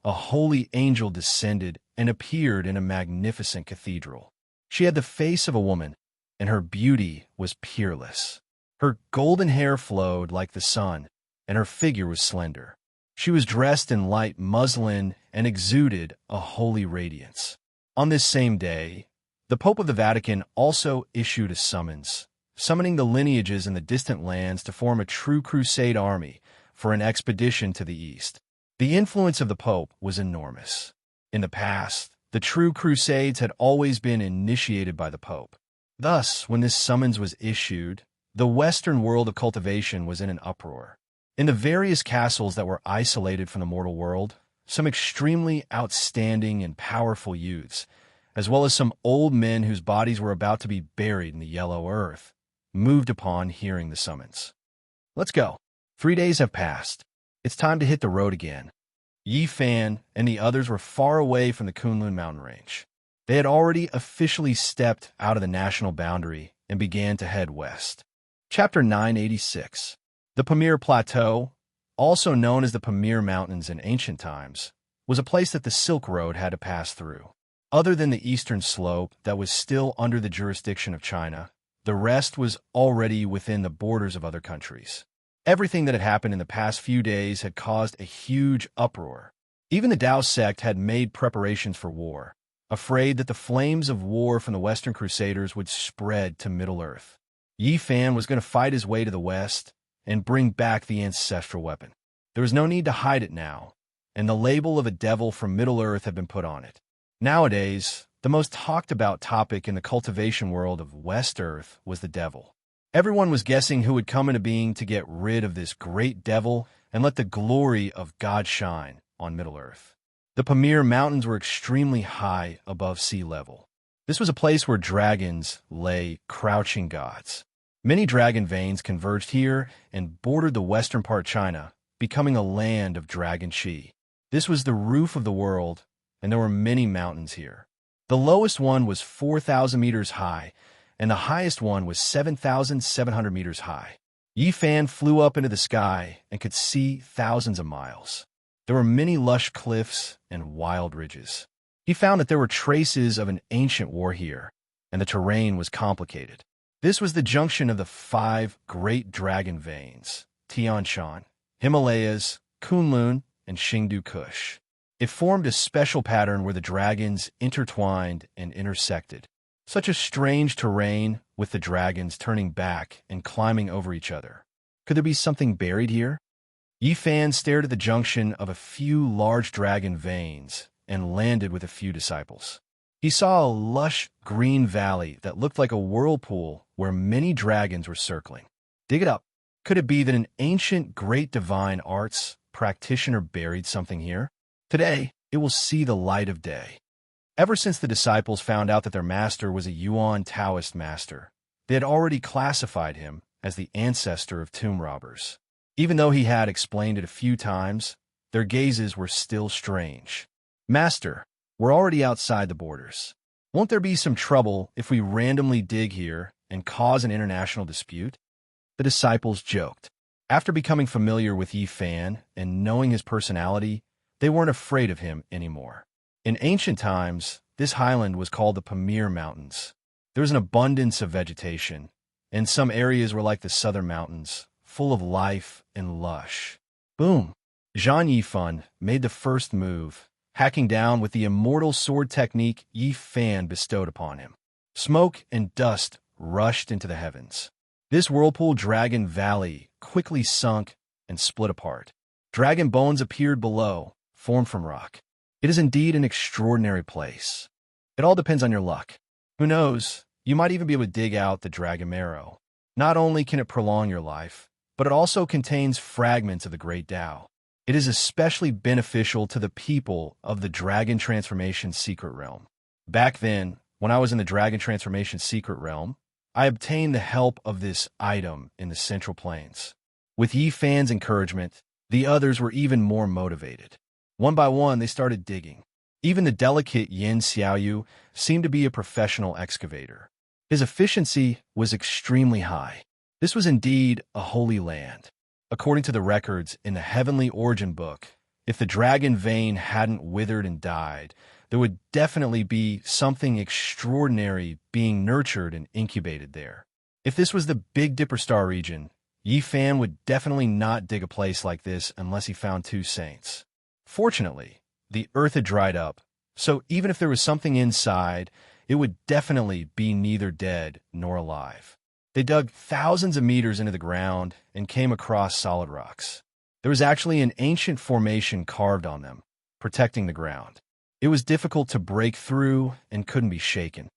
[SPEAKER 1] a holy angel descended and appeared in a magnificent cathedral. She had the face of a woman, and her beauty was peerless. Her golden hair flowed like the sun, and her figure was slender. She was dressed in light muslin and exuded a holy radiance. On this same day, the Pope of the Vatican also issued a summons, summoning the lineages in the distant lands to form a true crusade army for an expedition to the east. The influence of the Pope was enormous. In the past, the true crusades had always been initiated by the Pope. Thus, when this summons was issued, the Western world of cultivation was in an uproar. In the various castles that were isolated from the mortal world, some extremely outstanding and powerful youths, as well as some old men whose bodies were about to be buried in the yellow earth, moved upon hearing the summons. Let's go. 3 days have passed. It's time to hit the road again. Yi Fan and the others were far away from the Kunlun mountain range. They had already officially stepped out of the national boundary and began to head west. Chapter 986. The Pamir Plateau, also known as the Pamir Mountains in ancient times, was a place that the Silk Road had to pass through. Other than the eastern slope that was still under the jurisdiction of China, the rest was already within the borders of other countries. Everything that had happened in the past few days had caused a huge uproar. Even the Tao sect had made preparations for war, afraid that the flames of war from the Western Crusaders would spread to Middle-earth. Yi Fan was going to fight his way to the west and bring back the ancestral weapon. There was no need to hide it now, and the label of a devil from Middle-earth had been put on it. Nowadays, the most talked-about topic in the cultivation world of West-earth was the devil. Everyone was guessing who would come into being to get rid of this great devil and let the glory of God shine on Middle-earth. The Pamir Mountains were extremely high above sea level. This was a place where dragons lay crouching gods. Many dragon veins converged here and bordered the western part of China, becoming a land of dragon chi. This was the roof of the world, and there were many mountains here. The lowest one was 4,000 meters high, and the highest one was 7,700 meters high. Yi Fan flew up into the sky and could see thousands of miles. There were many lush cliffs and wild ridges. He found that there were traces of an ancient war here, and the terrain was complicated. This was the junction of the 5 great dragon veins, Tian Shan, Himalayas, Kunlun, and Xingdu Kush. It formed a special pattern where the dragons intertwined and intersected. Such a strange terrain with the dragons turning back and climbing over each other. Could there be something buried here? Yi Fan stared at the junction of a few large dragon veins and landed with a few disciples. He saw a lush green valley that looked like a whirlpool where many dragons were circling. Dig it up. Could it be that an ancient great divine arts practitioner buried something here? Today, it will see the light of day. Ever since the disciples found out that their master was a Yuan Taoist master, they had already classified him as the ancestor of tomb robbers. Even though he had explained it a few times, their gazes were still strange. Master, we're already outside the borders. Won't there be some trouble if we randomly dig here and cause an international dispute? The disciples joked. After becoming familiar with Yi Fan and knowing his personality, they weren't afraid of him anymore. In ancient times, this highland was called the Pamir Mountains. There was an abundance of vegetation, and some areas were like the southern mountains, full of life and lush. Boom! Zhang Yifan made the first move, hacking down with the immortal sword technique Yi Fan bestowed upon him. Smoke and dust rushed into the heavens. This whirlpool dragon valley quickly sunk and split apart. Dragon bones appeared below, formed from rock. It is indeed an extraordinary place. It all depends on your luck. Who knows, you might even be able to dig out the dragon marrow. Not only can it prolong your life, but it also contains fragments of the great Tao. It is especially beneficial to the people of the Dragon Transformation Secret Realm. Back then, when I was in the Dragon Transformation Secret Realm, I obtained the help of this item in the Central Plains. With Yi Fan's encouragement, the others were even more motivated. One by one, they started digging. Even the delicate Yin Xiaoyu seemed to be a professional excavator. His efficiency was extremely high. This was indeed a holy land. According to the records in the Heavenly Origin Book, if the dragon vein hadn't withered and died, there would definitely be something extraordinary being nurtured and incubated there. If this was the Big Dipper Star region, Yi Fan would definitely not dig a place like this unless he found 2 saints. Fortunately, the earth had dried up, so even if there was something inside, it would definitely be neither dead nor alive. They dug thousands of meters into the ground and came across solid rocks. There was actually an ancient formation carved on them, protecting the ground. It was difficult to break through and couldn't be shaken.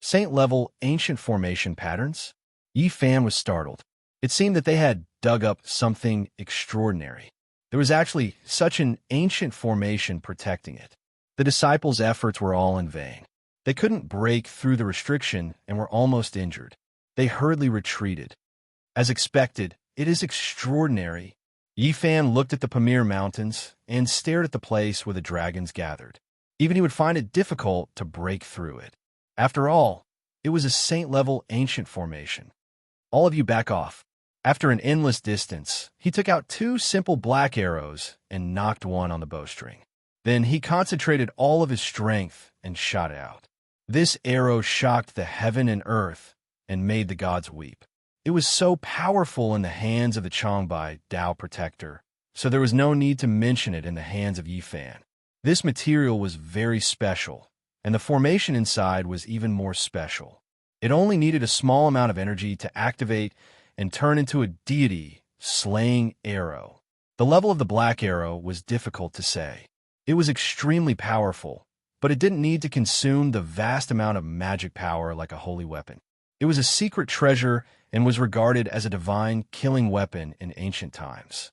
[SPEAKER 1] Saint-level ancient formation patterns? Yi Fan was startled. It seemed that they had dug up something extraordinary. There was actually such an ancient formation protecting it. The disciples' efforts were all in vain. They couldn't break through the restriction and were almost injured. They hurriedly retreated. As expected, it is extraordinary. Yi Fan looked at the Pamir Mountains and stared at the place where the dragons gathered. Even he would find it difficult to break through it. After all, it was a saint-level ancient formation. All of you back off. After an endless distance, he took out 2 simple black arrows and knocked one on the bowstring. Then he concentrated all of his strength and shot out. This arrow shocked the heaven and earth and made the gods weep. It was so powerful in the hands of the Changbai Tao Protector, so there was no need to mention it in the hands of Yi Fan. This material was very special, and the formation inside was even more special. It only needed a small amount of energy to activate and turn into a deity slaying arrow. The level of the black arrow was difficult to say. It was extremely powerful, but it didn't need to consume the vast amount of magic power like a holy weapon. It was a secret treasure and was regarded as a divine killing weapon in ancient times.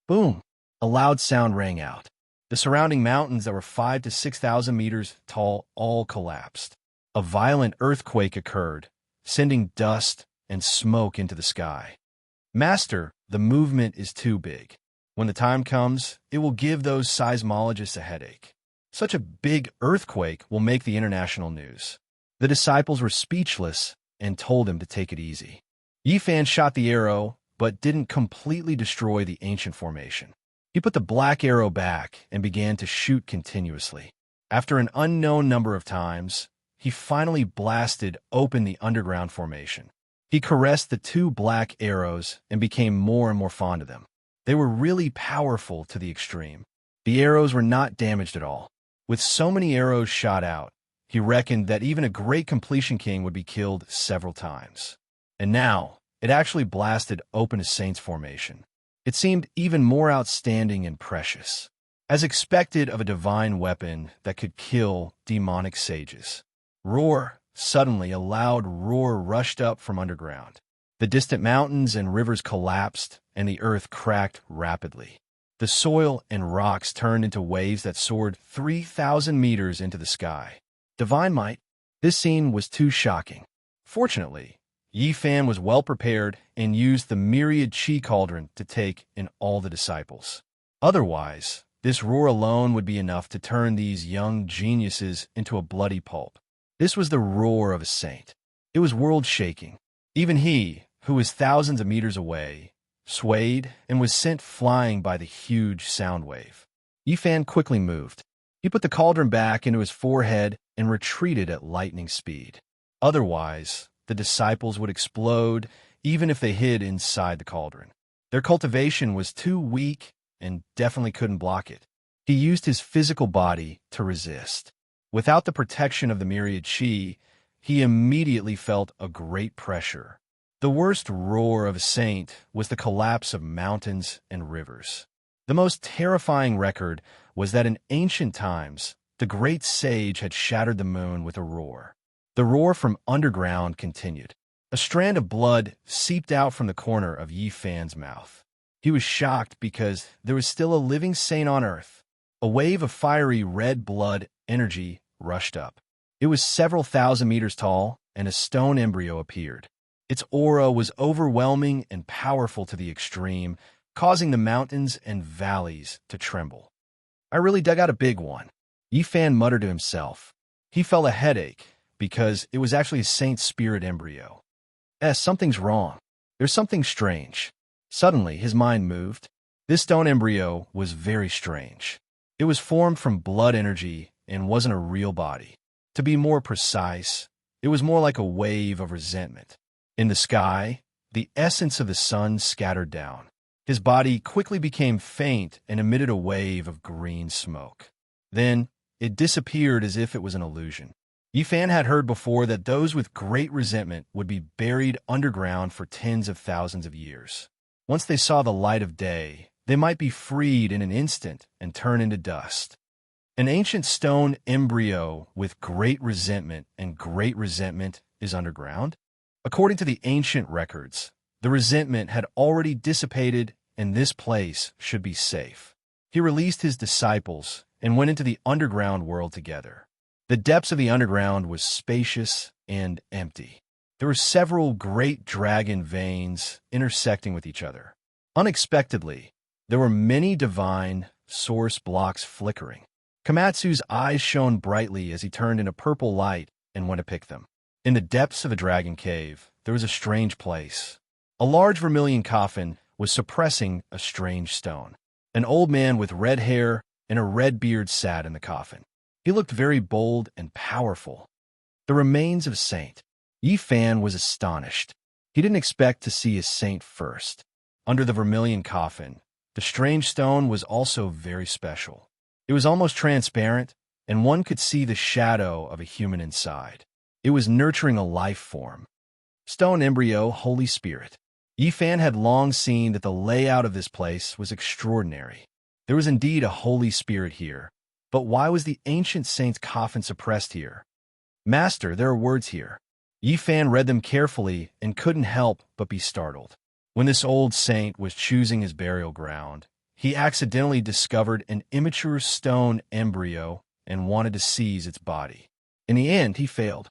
[SPEAKER 1] Boom! A loud sound rang out. The surrounding mountains that were 5,000 to 6,000 meters tall all collapsed. A violent earthquake occurred, sending dust and smoke into the sky. Master, the movement is too big. When the time comes, it will give those seismologists a headache. Such a big earthquake will make the international news. The disciples were speechless and told him to take it easy. Yi Fan shot the arrow, but didn't completely destroy the ancient formation. He put the black arrow back and began to shoot continuously. After an unknown number of times, he finally blasted open the underground formation. He caressed the 2 black arrows and became more and more fond of them. They were really powerful to the extreme. The arrows were not damaged at all. With so many arrows shot out, he reckoned that even a great completion king would be killed several times. And now, it actually blasted open a saint's formation. It seemed even more outstanding and precious, as expected of a divine weapon that could kill demonic sages. Roar! Suddenly, a loud roar rushed up from underground. The distant mountains and rivers collapsed, and the earth cracked rapidly. The soil and rocks turned into waves that soared 3,000 meters into the sky. Divine might. This scene was too shocking. Fortunately, Yi Fan was well prepared and used the myriad chi cauldron to take in all the disciples. Otherwise, this roar alone would be enough to turn these young geniuses into a bloody pulp. This was the roar of a saint. It was world-shaking. Even he, who was thousands of meters away, swayed and was sent flying by the huge sound wave. Yi Fan quickly moved. He put the cauldron back into his forehead and retreated at lightning speed. Otherwise, the disciples would explode even if they hid inside the cauldron. Their cultivation was too weak and definitely couldn't block it. He used his physical body to resist. Without the protection of the myriad chi, he immediately felt a great pressure. The worst roar of a saint was the collapse of mountains and rivers. The most terrifying record was that in ancient times, the great sage had shattered the moon with a roar. The roar from underground continued. A strand of blood seeped out from the corner of Yi Fan's mouth. He was shocked because there was still a living saint on earth. A wave of fiery red blood energy rushed up. It was several thousand meters tall, and a stone embryo appeared. Its aura was overwhelming and powerful to the extreme, causing the mountains and valleys to tremble. I really dug out a big one, Yi Fan muttered to himself. He felt a headache because it was actually a saint spirit embryo. Something's wrong. There's something strange. Suddenly, his mind moved. This stone embryo was very strange. It was formed from blood energy and wasn't a real body. To be more precise, it was more like a wave of resentment. In the sky, the essence of the sun scattered down. His body quickly became faint and emitted a wave of green smoke. Then, it disappeared as if it was an illusion. Yi Fan had heard before that those with great resentment would be buried underground for tens of thousands of years. Once they saw the light of day, they might be freed in an instant and turn into dust. An ancient stone embryo with great resentment, and great resentment is underground? According to the ancient records, the resentment had already dissipated and this place should be safe. He released his disciples and went into the underground world together. The depths of the underground was spacious and empty. There were several great dragon veins intersecting with each other. Unexpectedly, there were many divine source blocks flickering. Komatsu's eyes shone brightly as he turned in a purple light and went to pick them. In the depths of a dragon cave, there was a strange place. A large vermilion coffin was suppressing a strange stone. An old man with red hair and a red beard sat in the coffin. He looked very bold and powerful. The remains of a saint. Yi Fan was astonished. He didn't expect to see a saint first. Under the vermilion coffin, the strange stone was also very special. It was almost transparent, and one could see the shadow of a human inside. It was nurturing a life form. Stone embryo, Holy Spirit. Yi Fan had long seen that the layout of this place was extraordinary. There was indeed a Holy Spirit here, but why was the ancient saint's coffin suppressed here? Master, there are words here. Yi Fan read them carefully and couldn't help but be startled. When this old saint was choosing his burial ground, he accidentally discovered an immature stone embryo and wanted to seize its body. In the end, he failed.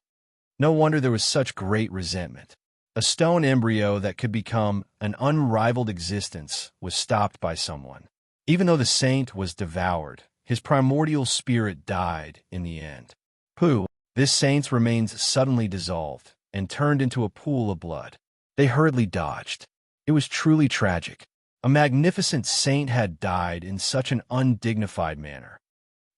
[SPEAKER 1] No wonder there was such great resentment. A stone embryo that could become an unrivaled existence was stopped by someone. Even though the saint was devoured, his primordial spirit died in the end. Pooh, this saint's remains suddenly dissolved and turned into a pool of blood. They hurriedly dodged. It was truly tragic. A magnificent saint had died in such an undignified manner.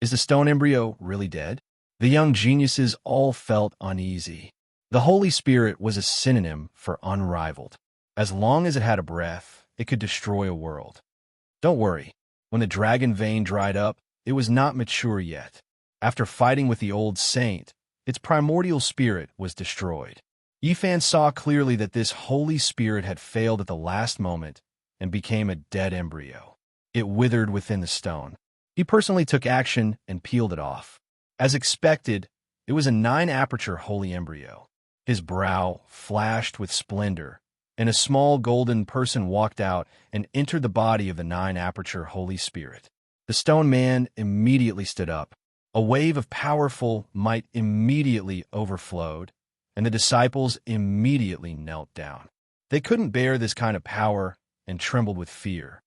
[SPEAKER 1] Is the stone embryo really dead? The young geniuses all felt uneasy. The Holy Spirit was a synonym for unrivaled. As long as it had a breath, it could destroy a world. Don't worry. When the dragon vein dried up, it was not mature yet. After fighting with the old saint, its primordial spirit was destroyed. Yi Fan saw clearly that this Holy Spirit had failed at the last moment and became a dead embryo. It withered within the stone. He personally took action and peeled it off. As expected, it was a 9-aperture holy embryo. His brow flashed with splendor, and a small golden person walked out and entered the body of the 9-aperture Holy Spirit. The stone man immediately stood up. A wave of powerful might immediately overflowed, and the disciples immediately knelt down. They couldn't bear this kind of power and trembled with fear.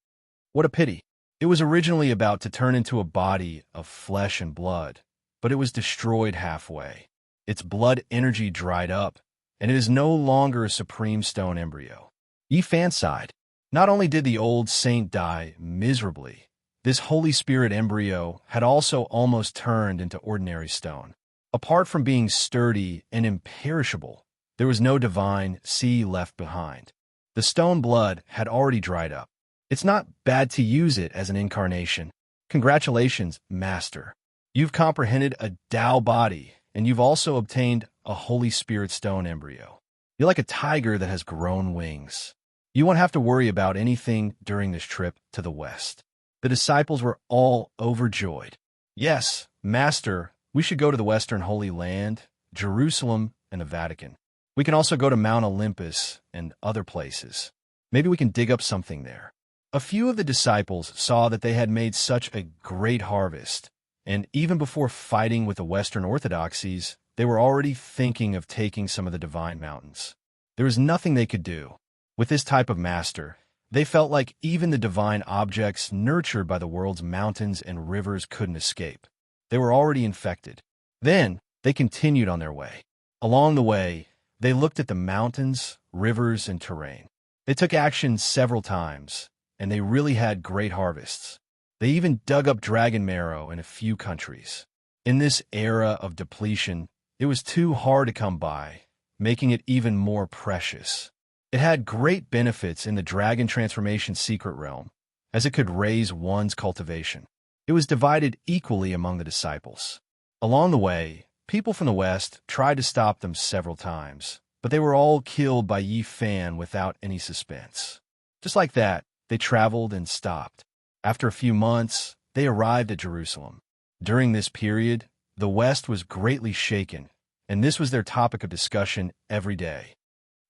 [SPEAKER 1] What a pity. It was originally about to turn into a body of flesh and blood, but it was destroyed halfway. Its blood energy dried up, and it is no longer a supreme stone embryo. Yi Fan sighed. Not only did the old saint die miserably, this Holy Spirit embryo had also almost turned into ordinary stone. Apart from being sturdy and imperishable, there was no divine sea left behind. The stone blood had already dried up. It's not bad to use it as an incarnation. Congratulations, Master. You've comprehended a Tao body, and you've also obtained a Holy Spirit stone embryo. You're like a tiger that has grown wings. You won't have to worry about anything during this trip to the West. The disciples were all overjoyed. Yes, Master, we should go to the Western Holy Land, Jerusalem, and the Vatican. We can also go to Mount Olympus and other places. Maybe we can dig up something there. A few of the disciples saw that they had made such a great harvest, and even before fighting with the Western orthodoxies, they were already thinking of taking some of the divine mountains. There was nothing they could do. With this type of master, they felt like even the divine objects nurtured by the world's mountains and rivers couldn't escape. They were already infected. Then, they continued on their way. Along the way, they looked at the mountains, rivers, and terrain. They took action several times, and they really had great harvests. They even dug up dragon marrow in a few countries. In this era of depletion, it was too hard to come by, making it even more precious. It had great benefits in the dragon transformation secret realm, as it could raise one's cultivation. It was divided equally among the disciples. Along the way, people from the West tried to stop them several times, but they were all killed by Yi Fan without any suspense. Just like that, they traveled and stopped. After a few months, they arrived at Jerusalem. During this period, the West was greatly shaken, and this was their topic of discussion every day.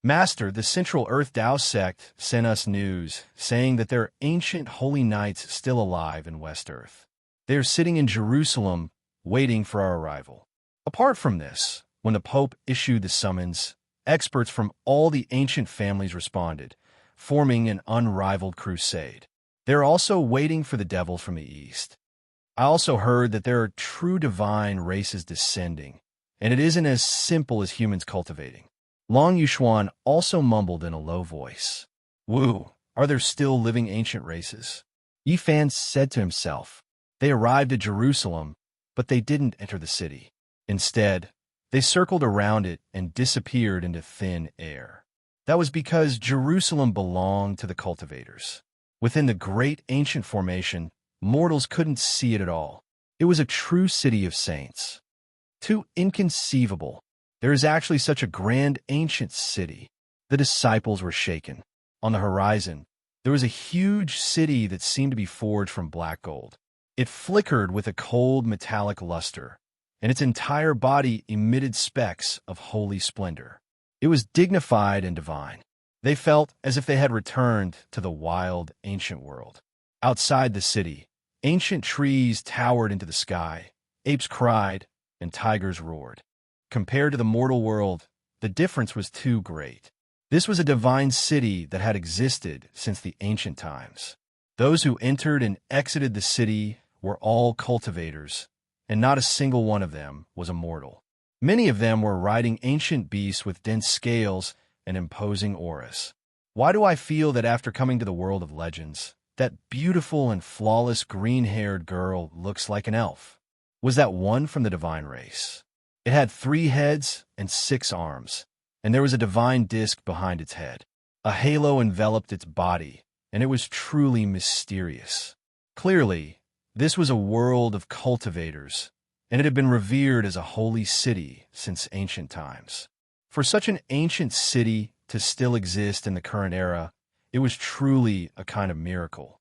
[SPEAKER 1] Master, the Central Earth Tao sect sent us news saying that there are ancient holy knights still alive in West Earth. They are sitting in Jerusalem, waiting for our arrival. Apart from this, when the Pope issued the summons, experts from all the ancient families responded, forming an unrivaled crusade. They're also waiting for the devil from the east. I also heard that there are true divine races descending, and it isn't as simple as humans cultivating. Long Yuxuan also mumbled in a low voice. Wu, are there still living ancient races? Yifan said to himself. They arrived at Jerusalem, but they didn't enter the city. Instead, they circled around it and disappeared into thin air. That was because Jerusalem belonged to the cultivators. Within the great ancient formation, mortals couldn't see it at all. It was a true city of saints. Too inconceivable. There is actually such a grand ancient city. The disciples were shaken. On the horizon, there was a huge city that seemed to be forged from black gold. It flickered with a cold metallic luster, and its entire body emitted specks of holy splendor. It was dignified and divine. They felt as if they had returned to the wild, ancient world. Outside the city, ancient trees towered into the sky, apes cried, and tigers roared. Compared to the mortal world, the difference was too great. This was a divine city that had existed since the ancient times. Those who entered and exited the city were all cultivators, and not a single one of them was a mortal. Many of them were riding ancient beasts with dense scales and imposing auras. Why do I feel that after coming to the world of legends, that beautiful and flawless green-haired girl looks like an elf? Was that one from the divine race? It had 3 heads and 6 arms, and there was a divine disk behind its head. A halo enveloped its body, and it was truly mysterious. Clearly, this was a world of cultivators, and it had been revered as a holy city since ancient times. For such an ancient city to still exist in the current era, it was truly a kind of miracle.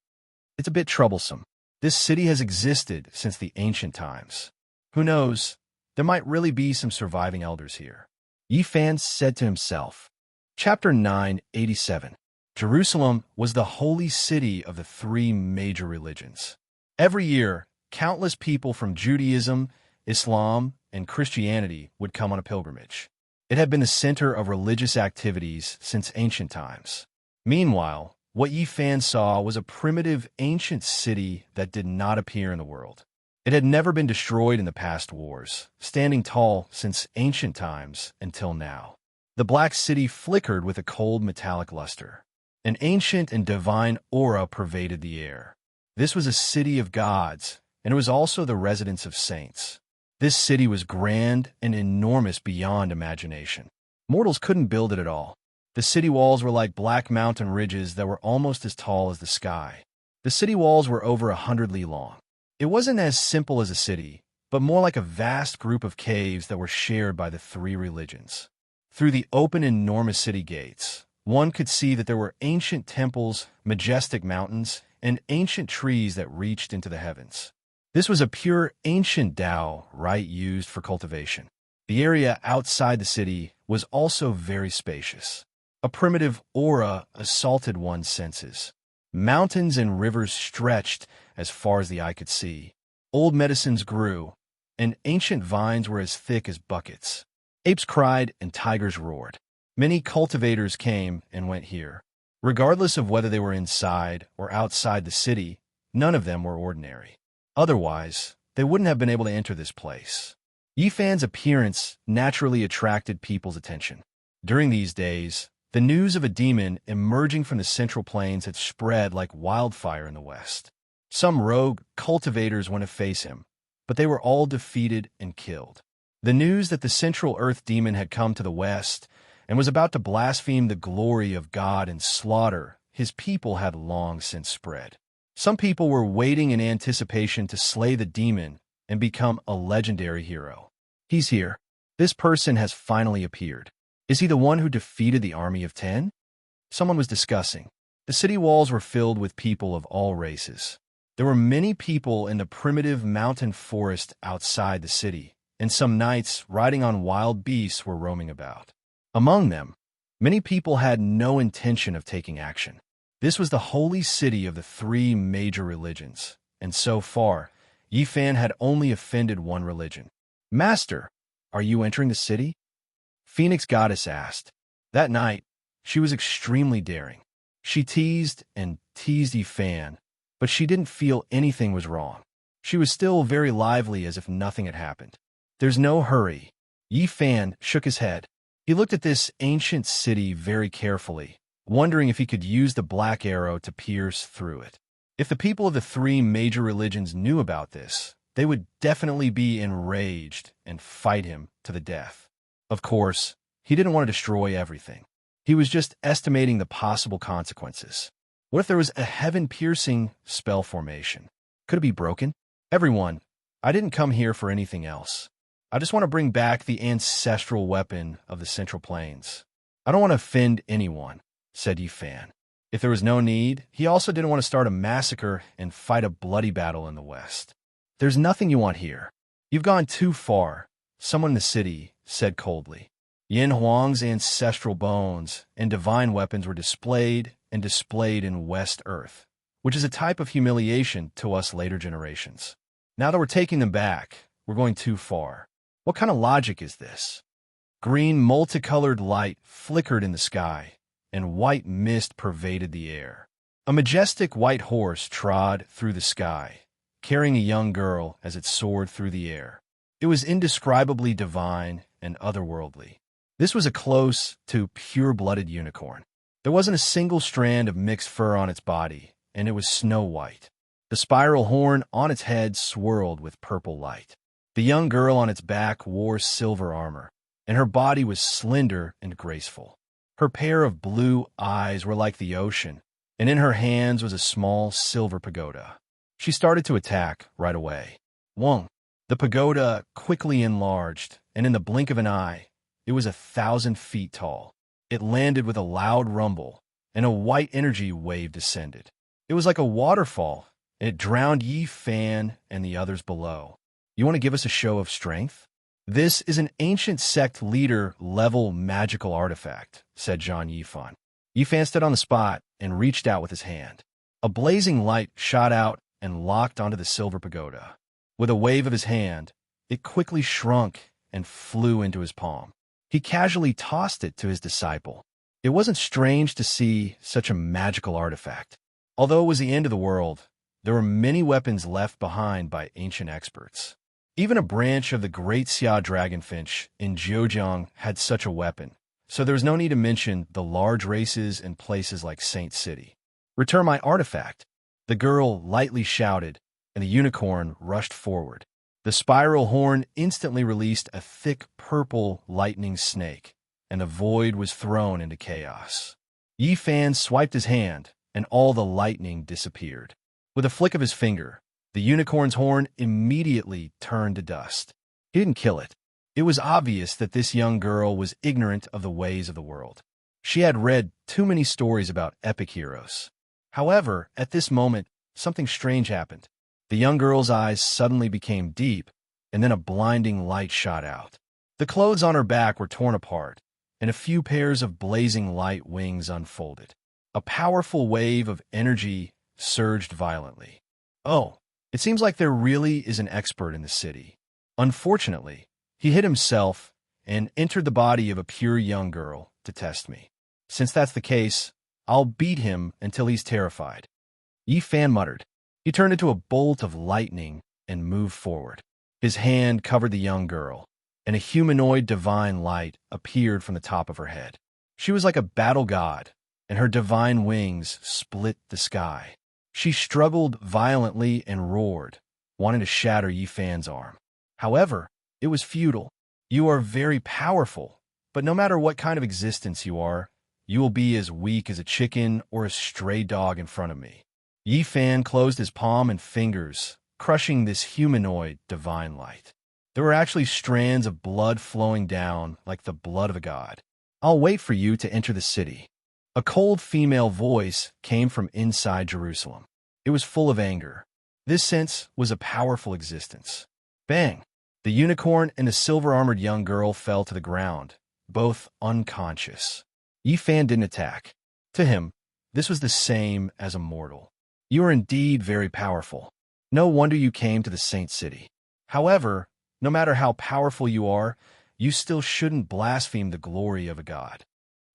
[SPEAKER 1] It's a bit troublesome. This city has existed since the ancient times. Who knows? There might really be some surviving elders here. Yifan said to himself. Chapter 987. Jerusalem was the holy city of the 3 major religions. Every year, countless people from Judaism, Islam, and Christianity would come on a pilgrimage. It had been the center of religious activities since ancient times. Meanwhile, what Yifan saw was a primitive ancient city that did not appear in the world. It had never been destroyed in the past wars, standing tall since ancient times until now. The black city flickered with a cold metallic luster. An ancient and divine aura pervaded the air. This was a city of gods, and it was also the residence of saints. This city was grand and enormous beyond imagination. Mortals couldn't build it at all. The city walls were like black mountain ridges that were almost as tall as the sky. The city walls were over 100 li long. It wasn't as simple as a city, but more like a vast group of caves that were shared by the 3 religions. Through the open, enormous city gates, one could see that there were ancient temples, majestic mountains, and ancient trees that reached into the heavens. This was a pure ancient Tao right used for cultivation. The area outside the city was also very spacious. A primitive aura assaulted one's senses. Mountains and rivers stretched as far as the eye could see. Old medicines grew, and ancient vines were as thick as buckets. Apes cried and tigers roared. Many cultivators came and went here. Regardless of whether they were inside or outside the city, none of them were ordinary. Otherwise, they wouldn't have been able to enter this place. Yifan's appearance naturally attracted people's attention. During these days, the news of a demon emerging from the Central Plains had spread like wildfire in the West. Some rogue cultivators went to face him, but they were all defeated and killed. The news that the Central Earth demon had come to the West and was about to blaspheme the glory of God and slaughter his people had long since spread. Some people were waiting in anticipation to slay the demon and become a legendary hero. He's here. This person has finally appeared. Is he the one who defeated the army of 10? Someone was discussing. The city walls were filled with people of all races. There were many people in the primitive mountain forest outside the city, and some knights riding on wild beasts were roaming about. Among them, many people had no intention of taking action. This was the holy city of the three major religions, and so far, Yifan had only offended one religion. "Master, are you entering the city?" Phoenix Goddess asked. That night, she was extremely daring. She teased and teased Yifan, but she didn't feel anything was wrong. She was still very lively as if nothing had happened. "There's no hurry." Yifan shook his head. He looked at this ancient city very carefully, wondering if he could use the black arrow to pierce through it. If the people of the three major religions knew about this, they would definitely be enraged and fight him to the death. Of course, he didn't want to destroy everything. He was just estimating the possible consequences. What if there was a heaven-piercing spell formation? Could it be broken? "Everyone, I didn't come here for anything else. I just want to bring back the ancestral weapon of the Central Plains. I don't want to offend anyone," said Yifan. If there was no need, he also didn't want to start a massacre and fight a bloody battle in the West. "There's nothing you want here. You've gone too far," someone in the city said coldly. Yin Huang's ancestral bones and divine weapons were displayed in West Earth, which is a type of humiliation to us later generations. Now that we're taking them back, we're going too far. What kind of logic is this? Green multicolored light flickered in the sky, and white mist pervaded the air. A majestic white horse trod through the sky, carrying a young girl as it soared through the air. It was indescribably divine and otherworldly. This was a close to pure-blooded unicorn. There wasn't a single strand of mixed fur on its body, and it was snow white. The spiral horn on its head swirled with purple light. The young girl on its back wore silver armor, and her body was slender and graceful. Her pair of blue eyes were like the ocean, and in her hands was a small silver pagoda. She started to attack right away. Wong! The pagoda quickly enlarged, and in the blink of an eye, it was 1,000 feet tall. It landed with a loud rumble, and a white energy wave descended. It was like a waterfall, and it drowned Yifan and the others below. "You want to give us a show of strength?" "This is an ancient sect leader-level magical artifact," said Zhang Yifan. Yifan stood on the spot and reached out with his hand. A blazing light shot out and locked onto the silver pagoda. With a wave of his hand, it quickly shrunk and flew into his palm. He casually tossed it to his disciple. It wasn't strange to see such a magical artifact. Although it was the end of the world, there were many weapons left behind by ancient experts. Even a branch of the Great Xia Dragonfinch in Zhejiang had such a weapon, so there was no need to mention the large races in places like Saint City. "Return my artifact," the girl lightly shouted, and the unicorn rushed forward. The spiral horn instantly released a thick purple lightning snake, and the void was thrown into chaos. Yifan swiped his hand, and all the lightning disappeared. With a flick of his finger, the unicorn's horn immediately turned to dust. He didn't kill it. It was obvious that this young girl was ignorant of the ways of the world. She had read too many stories about epic heroes. However, at this moment, something strange happened. The young girl's eyes suddenly became deep, and then a blinding light shot out. The clothes on her back were torn apart, and a few pairs of blazing light wings unfolded. A powerful wave of energy surged violently. "Oh, it seems like there really is an expert in the city." Unfortunately, he hid himself and entered the body of a pure young girl to test me. Since that's the case, I'll beat him until he's terrified. Yifan muttered. He turned into a bolt of lightning and moved forward. His hand covered the young girl, and a humanoid divine light appeared from the top of her head. She was like a battle god, and her divine wings split the sky. She struggled violently and roared, wanting to shatter Yifan's arm. However, it was futile. "You are very powerful, but no matter what kind of existence you are, you will be as weak as a chicken or a stray dog in front of me." Yifan closed his palm and fingers, crushing this humanoid divine light. There were actually strands of blood flowing down like the blood of a god. "I'll wait for you to enter the city." A cold female voice came from inside Jerusalem. It was full of anger. This sense was a powerful existence. Bang! The unicorn and the silver-armored young girl fell to the ground, both unconscious. Yi Fan didn't attack. To him, this was the same as a mortal. You are indeed very powerful. No wonder you came to the Saint City. However, no matter how powerful you are, you still shouldn't blaspheme the glory of a god.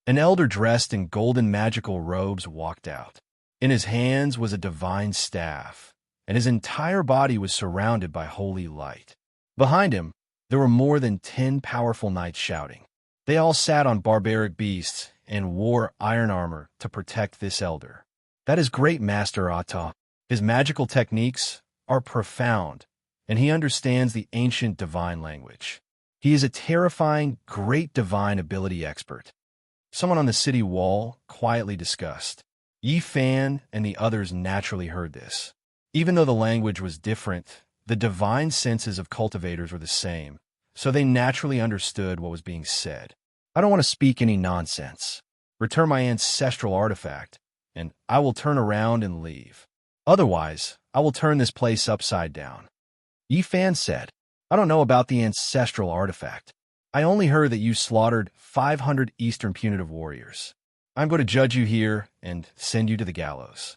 [SPEAKER 1] An elder dressed in golden magical robes walked out. In his hands was a divine staff, and his entire body was surrounded by holy light. Behind him, there were more than 10 powerful knights shouting. They all sat on barbaric beasts and wore iron armor to protect this elder. That is great Master Ata. His magical techniques are profound, and he understands the ancient divine language. He is a terrifying, great divine ability expert. Someone on the city wall quietly discussed. Yi Fan and the others naturally heard this. Even though the language was different, the divine senses of cultivators were the same, so they naturally understood what was being said. I don't want to speak any nonsense. Return my ancestral artifact, and I will turn around and leave. Otherwise, I will turn this place upside down. Yi Fan said, I don't know about the ancestral artifact. I only heard that you slaughtered 500 Eastern punitive warriors. I'm going to judge you here and send you to the gallows.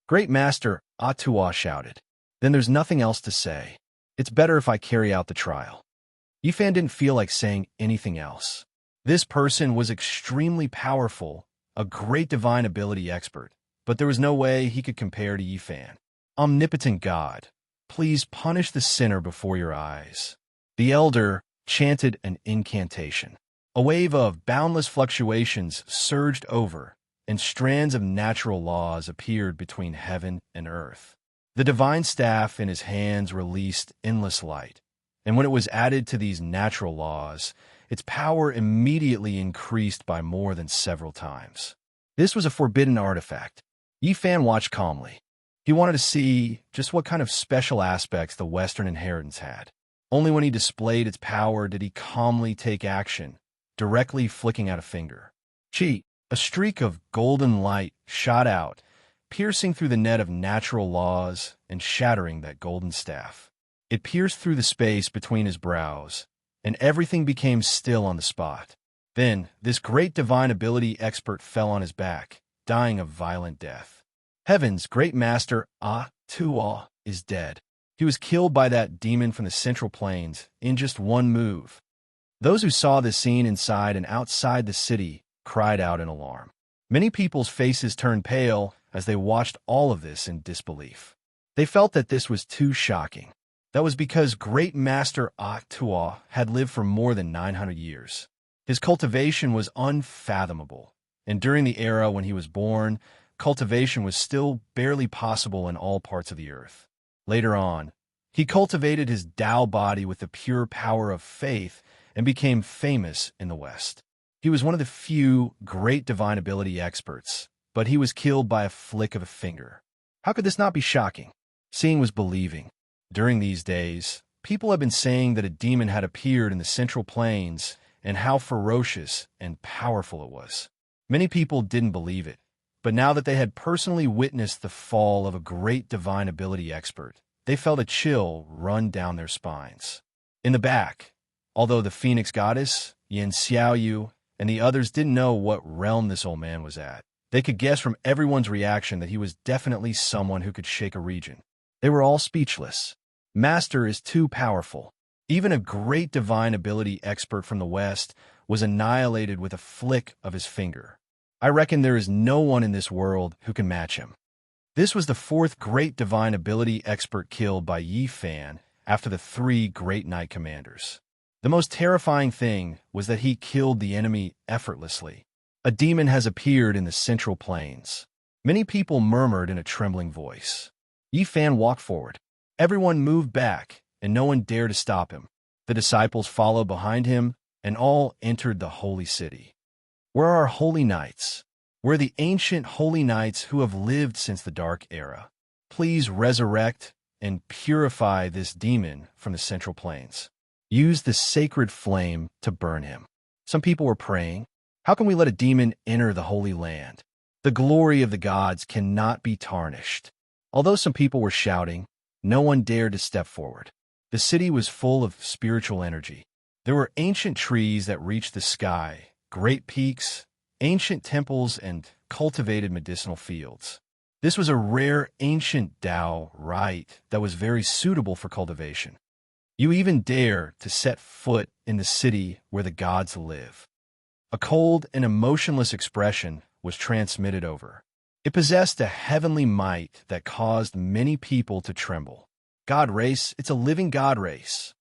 [SPEAKER 1] Great Master Atua shouted. Then there's nothing else to say. It's better if I carry out the trial. Yi Fan didn't feel like saying anything else. This person was extremely powerful, a great divine ability expert, but there was no way he could compare to Yi Fan. Omnipotent God, please punish the sinner before your eyes. The elder chanted an incantation. A wave of boundless fluctuations surged over, and strands of natural laws appeared between heaven and earth. The divine staff in his hands released endless light, and when it was added to these natural laws, its power immediately increased by more than several times. This was a forbidden artifact. Yi Fan watched calmly. He wanted to see just what kind of special aspects the Western inheritance had. Only when he displayed its power did he calmly take action, directly flicking out a finger. Chi, a streak of golden light shot out, piercing through the net of natural laws and shattering that golden staff. It pierced through the space between his brows, and everything became still on the spot. Then, this great divine ability expert fell on his back, dying a violent death. Heaven's great master, Atua, is dead. He was killed by that demon from the Central Plains in just one move. Those who saw this scene inside and outside the city cried out in alarm. Many people's faces turned pale as they watched all of this in disbelief. They felt that this was too shocking. That was because Great Master Atua had lived for more than 900 years. His cultivation was unfathomable, and during the era when he was born, cultivation was still barely possible in all parts of the earth. Later on, he cultivated his Tao body with the pure power of faith and became famous in the West. He was one of the few great divine ability experts, but he was killed by a flick of a finger. How could this not be shocking? Seeing was believing. During these days, people have been saying that a demon had appeared in the Central Plains and how ferocious and powerful it was. Many people didn't believe it, but now that they had personally witnessed the fall of a great divine ability expert, they felt a chill run down their spines. In the back, although the Phoenix Goddess, Yin Xiaoyu, and the others didn't know what realm this old man was at, they could guess from everyone's reaction that he was definitely someone who could shake a region. They were all speechless. Master is too powerful. Even a great divine ability expert from the West was annihilated with a flick of his finger. I reckon there is no one in this world who can match him. This was the fourth great divine ability expert killed by Yi Fan after the 3 great knight commanders. The most terrifying thing was that he killed the enemy effortlessly. A demon has appeared in the Central Plains. Many people murmured in a trembling voice. Yi Fan walked forward. Everyone moved back, and no one dared to stop him. The disciples followed behind him, and all entered the holy city. Where are our holy knights? Where are the ancient holy knights who have lived since the Dark Era? Please resurrect and purify this demon from the Central Plains. Use the sacred flame to burn him. Some people were praying, how can we let a demon enter the Holy Land? The glory of the gods cannot be tarnished. Although some people were shouting, no one dared to step forward. The city was full of spiritual energy. There were ancient trees that reached the sky, great peaks, ancient temples, and cultivated medicinal fields. This was a rare ancient Tao rite that was very suitable for cultivation. You even dare to set foot in the city where the gods live. A cold and emotionless expression was transmitted over. It possessed a heavenly might that caused many people to tremble. God race, it's a living God race.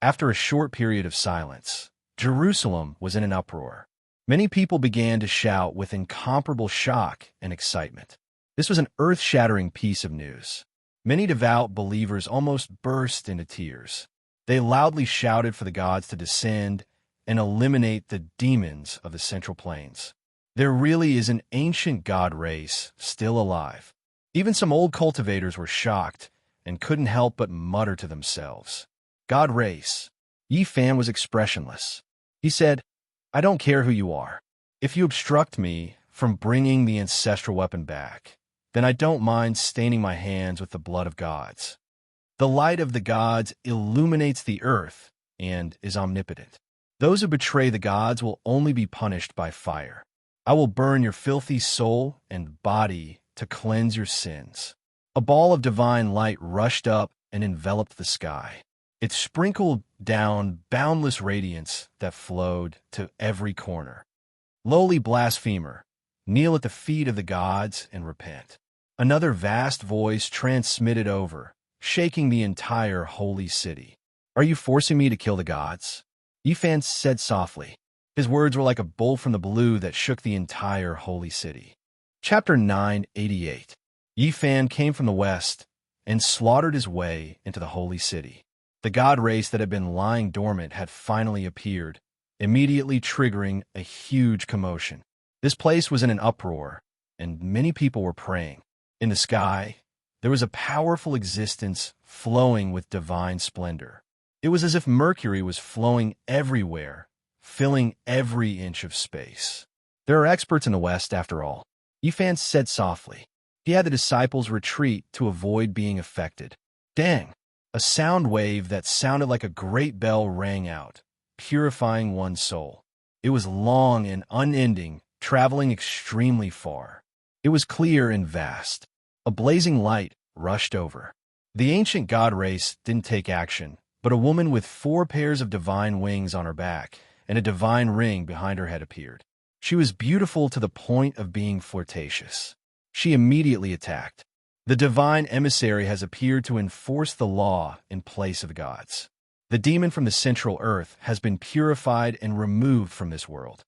[SPEAKER 1] After a short period of silence, Jerusalem was in an uproar. Many people began to shout with incomparable shock and excitement. This was an earth-shattering piece of news. Many devout believers almost burst into tears. They loudly shouted for the gods to descend and eliminate the demons of the Central Plains. There really is an ancient god race still alive. Even some old cultivators were shocked and couldn't help but mutter to themselves. God race. Yi Fan was expressionless. He said, I don't care who you are. If you obstruct me from bringing the ancestral weapon back, then I don't mind staining my hands with the blood of gods. The light of the gods illuminates the earth and is omnipotent. Those who betray the gods will only be punished by fire. I will burn your filthy soul and body to cleanse your sins. A ball of divine light rushed up and enveloped the sky. It sprinkled down boundless radiance that flowed to every corner. Lowly blasphemer, kneel at the feet of the gods and repent. Another vast voice transmitted over, shaking the entire holy city. Are you forcing me to kill the gods? Yi Fan said softly. His words were like a bolt from the blue that shook the entire holy city. Chapter 988. Yi Fan came from the west and slaughtered his way into the holy city. The god race that had been lying dormant had finally appeared, immediately triggering a huge commotion. This place was in an uproar, and many people were praying. In the sky, there was a powerful existence flowing with divine splendor. It was as if Mercury was flowing everywhere, filling every inch of space. There are experts in the West, after all, Yi Fan said softly. He had the disciples retreat to avoid being affected. Dang! A sound wave that sounded like a great bell rang out, purifying one's soul. It was long and unending, traveling extremely far. It was clear and vast. A blazing light rushed over. The ancient god race didn't take action, but a woman with 4 pairs of divine wings on her back and a divine ring behind her head appeared. She was beautiful to the point of being flirtatious. She immediately attacked. The divine emissary has appeared to enforce the law in place of the gods. The demon from the central earth has been purified and removed from this world.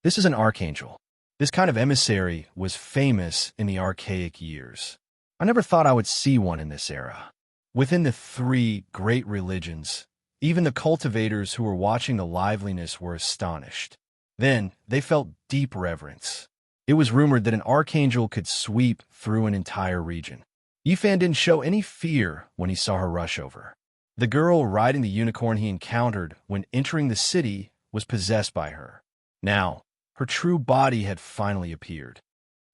[SPEAKER 1] This is an archangel. This kind of emissary was famous in the archaic years. I never thought I would see one in this era. Within the 3 great religions, even the cultivators who were watching the liveliness were astonished. Then they felt deep reverence. It was rumored that an archangel could sweep through an entire region. Yi Fan didn't show any fear when he saw her rush over. The girl riding the unicorn he encountered when entering the city was possessed by her. Now, her true body had finally appeared.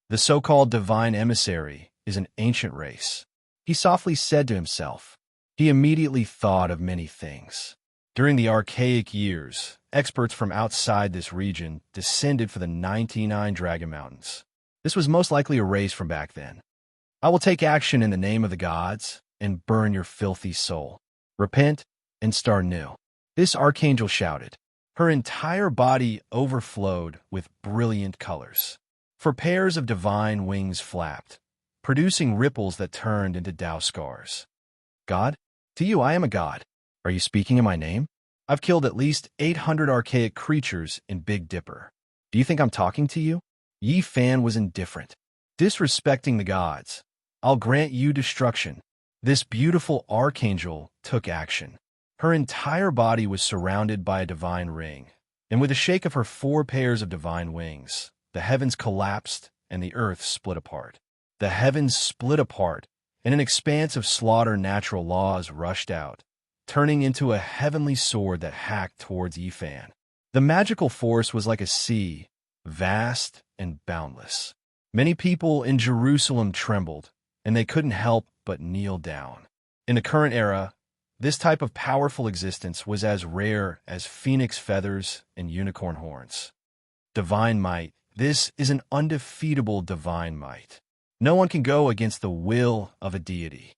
[SPEAKER 1] The so-called divine emissary is an ancient race. He softly said to himself. He immediately thought of many things. During the archaic years, experts from outside this region descended for the 99 Dragon Mountains. This was most likely a race from back then. I will take action in the name of the gods and burn your filthy soul. Repent and start new. This archangel shouted. Her entire body overflowed with brilliant colors. 4 pairs of divine wings flapped, producing ripples that turned into Tao scars. God? To you I am a god. Are you speaking in my name? I've killed at least 800 archaic creatures in Big Dipper. Do you think I'm talking to you? Yi Fan was indifferent. Disrespecting the gods. I'll grant you destruction. This beautiful archangel took action. Her entire body was surrounded by a divine ring, and with a shake of her 4 pairs of divine wings, the heavens collapsed and the earth split apart. The heavens split apart, and an expanse of slaughter natural laws rushed out, turning into a heavenly sword that hacked towards Yi Fan. The magical force was like a sea, vast and boundless. Many people in Jerusalem trembled, and they couldn't help but kneel down. In the current era, this type of powerful existence was as rare as phoenix feathers and unicorn horns. Divine might. This is an undefeatable divine might. No one can go against the will of a deity.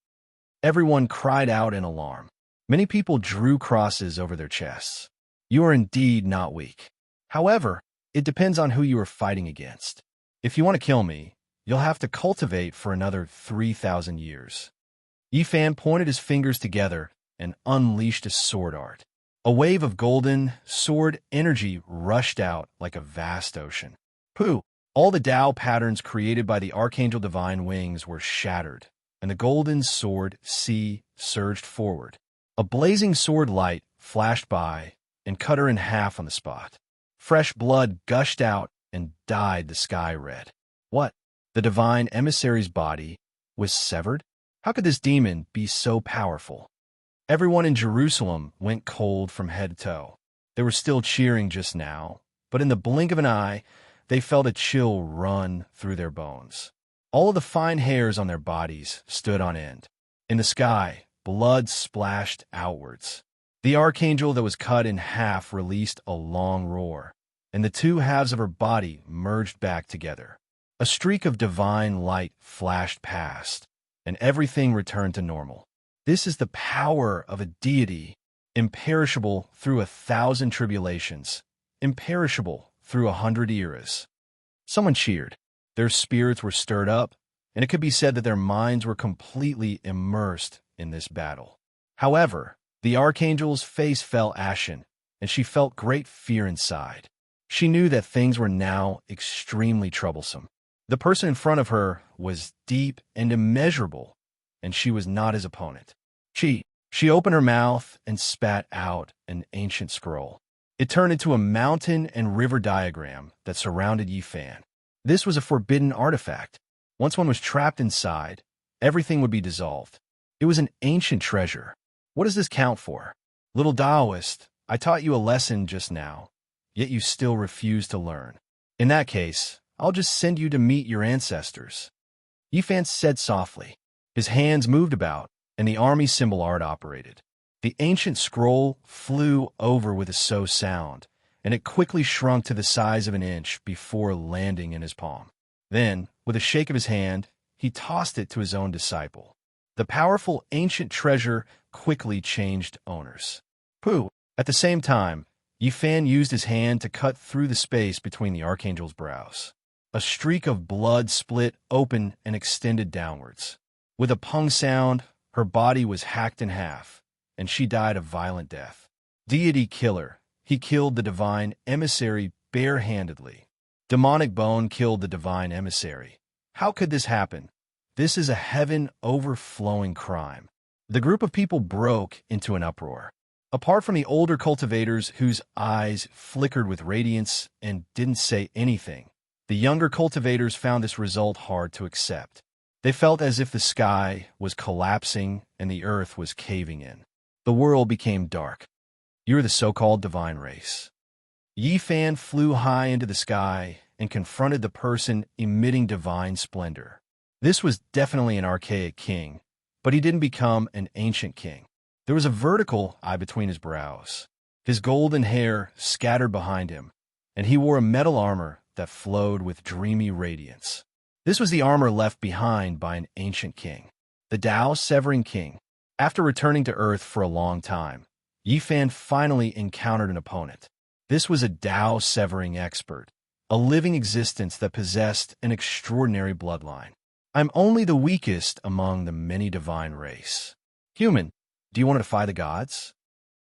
[SPEAKER 1] Everyone cried out in alarm. Many people drew crosses over their chests. You are indeed not weak. However, it depends on who you are fighting against. If you want to kill me, you'll have to cultivate for another 3,000 years. Yifan pointed his fingers together and unleashed his sword art. A wave of golden sword energy rushed out like a vast ocean. Pooh! All the Tao patterns created by the Archangel Divine Wings were shattered, and the golden sword sea surged forward. A blazing sword light flashed by and cut her in half on the spot. Fresh blood gushed out and dyed the sky red. What? The divine emissary's body was severed? How could this demon be so powerful? Everyone in Jerusalem went cold from head to toe. They were still cheering just now, but in the blink of an eye, they felt a chill run through their bones. All of the fine hairs on their bodies stood on end. In the sky, blood splashed outwards. The archangel that was cut in half released a long roar, and the two halves of her body merged back together. A streak of divine light flashed past, and everything returned to normal. This is the power of a deity, imperishable through 1,000 tribulations, imperishable through 100 eras. Someone cheered. Their spirits were stirred up, and it could be said that their minds were completely immersed in this battle. However, the archangel's face fell ashen, and she felt great fear inside. She knew that things were now extremely troublesome. The person in front of her was deep and immeasurable, and she was not his opponent. She opened her mouth and spat out an ancient scroll. It turned into a mountain and river diagram that surrounded Yifan. This was a forbidden artifact. Once one was trapped inside, everything would be dissolved. It was an ancient treasure. What does this count for? Little Taoist, I taught you a lesson just now, yet you still refuse to learn. In that case, I'll just send you to meet your ancestors. Yifan said softly. His hands moved about, and the army symbol art operated. The ancient scroll flew over with a so sound, and it quickly shrunk to the size of an inch before landing in his palm. Then, with a shake of his hand, he tossed it to his own disciple. The powerful ancient treasure quickly changed owners. Pooh! At the same time, Yifan used his hand to cut through the space between the archangel's brows. A streak of blood split open and extended downwards. With a pung sound, her body was hacked in half, and she died a violent death. Deity killer, he killed the divine emissary barehandedly. Demonic bone killed the divine emissary. How could this happen? This is a heaven-overflowing crime. The group of people broke into an uproar. Apart from the older cultivators whose eyes flickered with radiance and didn't say anything, the younger cultivators found this result hard to accept. They felt as if the sky was collapsing and the earth was caving in. The world became dark. You're the so-called divine race. Yifan flew high into the sky and confronted the person emitting divine splendor. This was definitely an archaic king, but he didn't become an ancient king. There was a vertical eye between his brows. His golden hair scattered behind him, and he wore a metal armor that flowed with dreamy radiance. This was the armor left behind by an ancient king, the Tao-severing king. After returning to Earth for a long time, Yifan finally encountered an opponent. This was a Tao-severing expert, a living existence that possessed an extraordinary bloodline. I'm only the weakest among the many divine race. Human, do you want to defy the gods?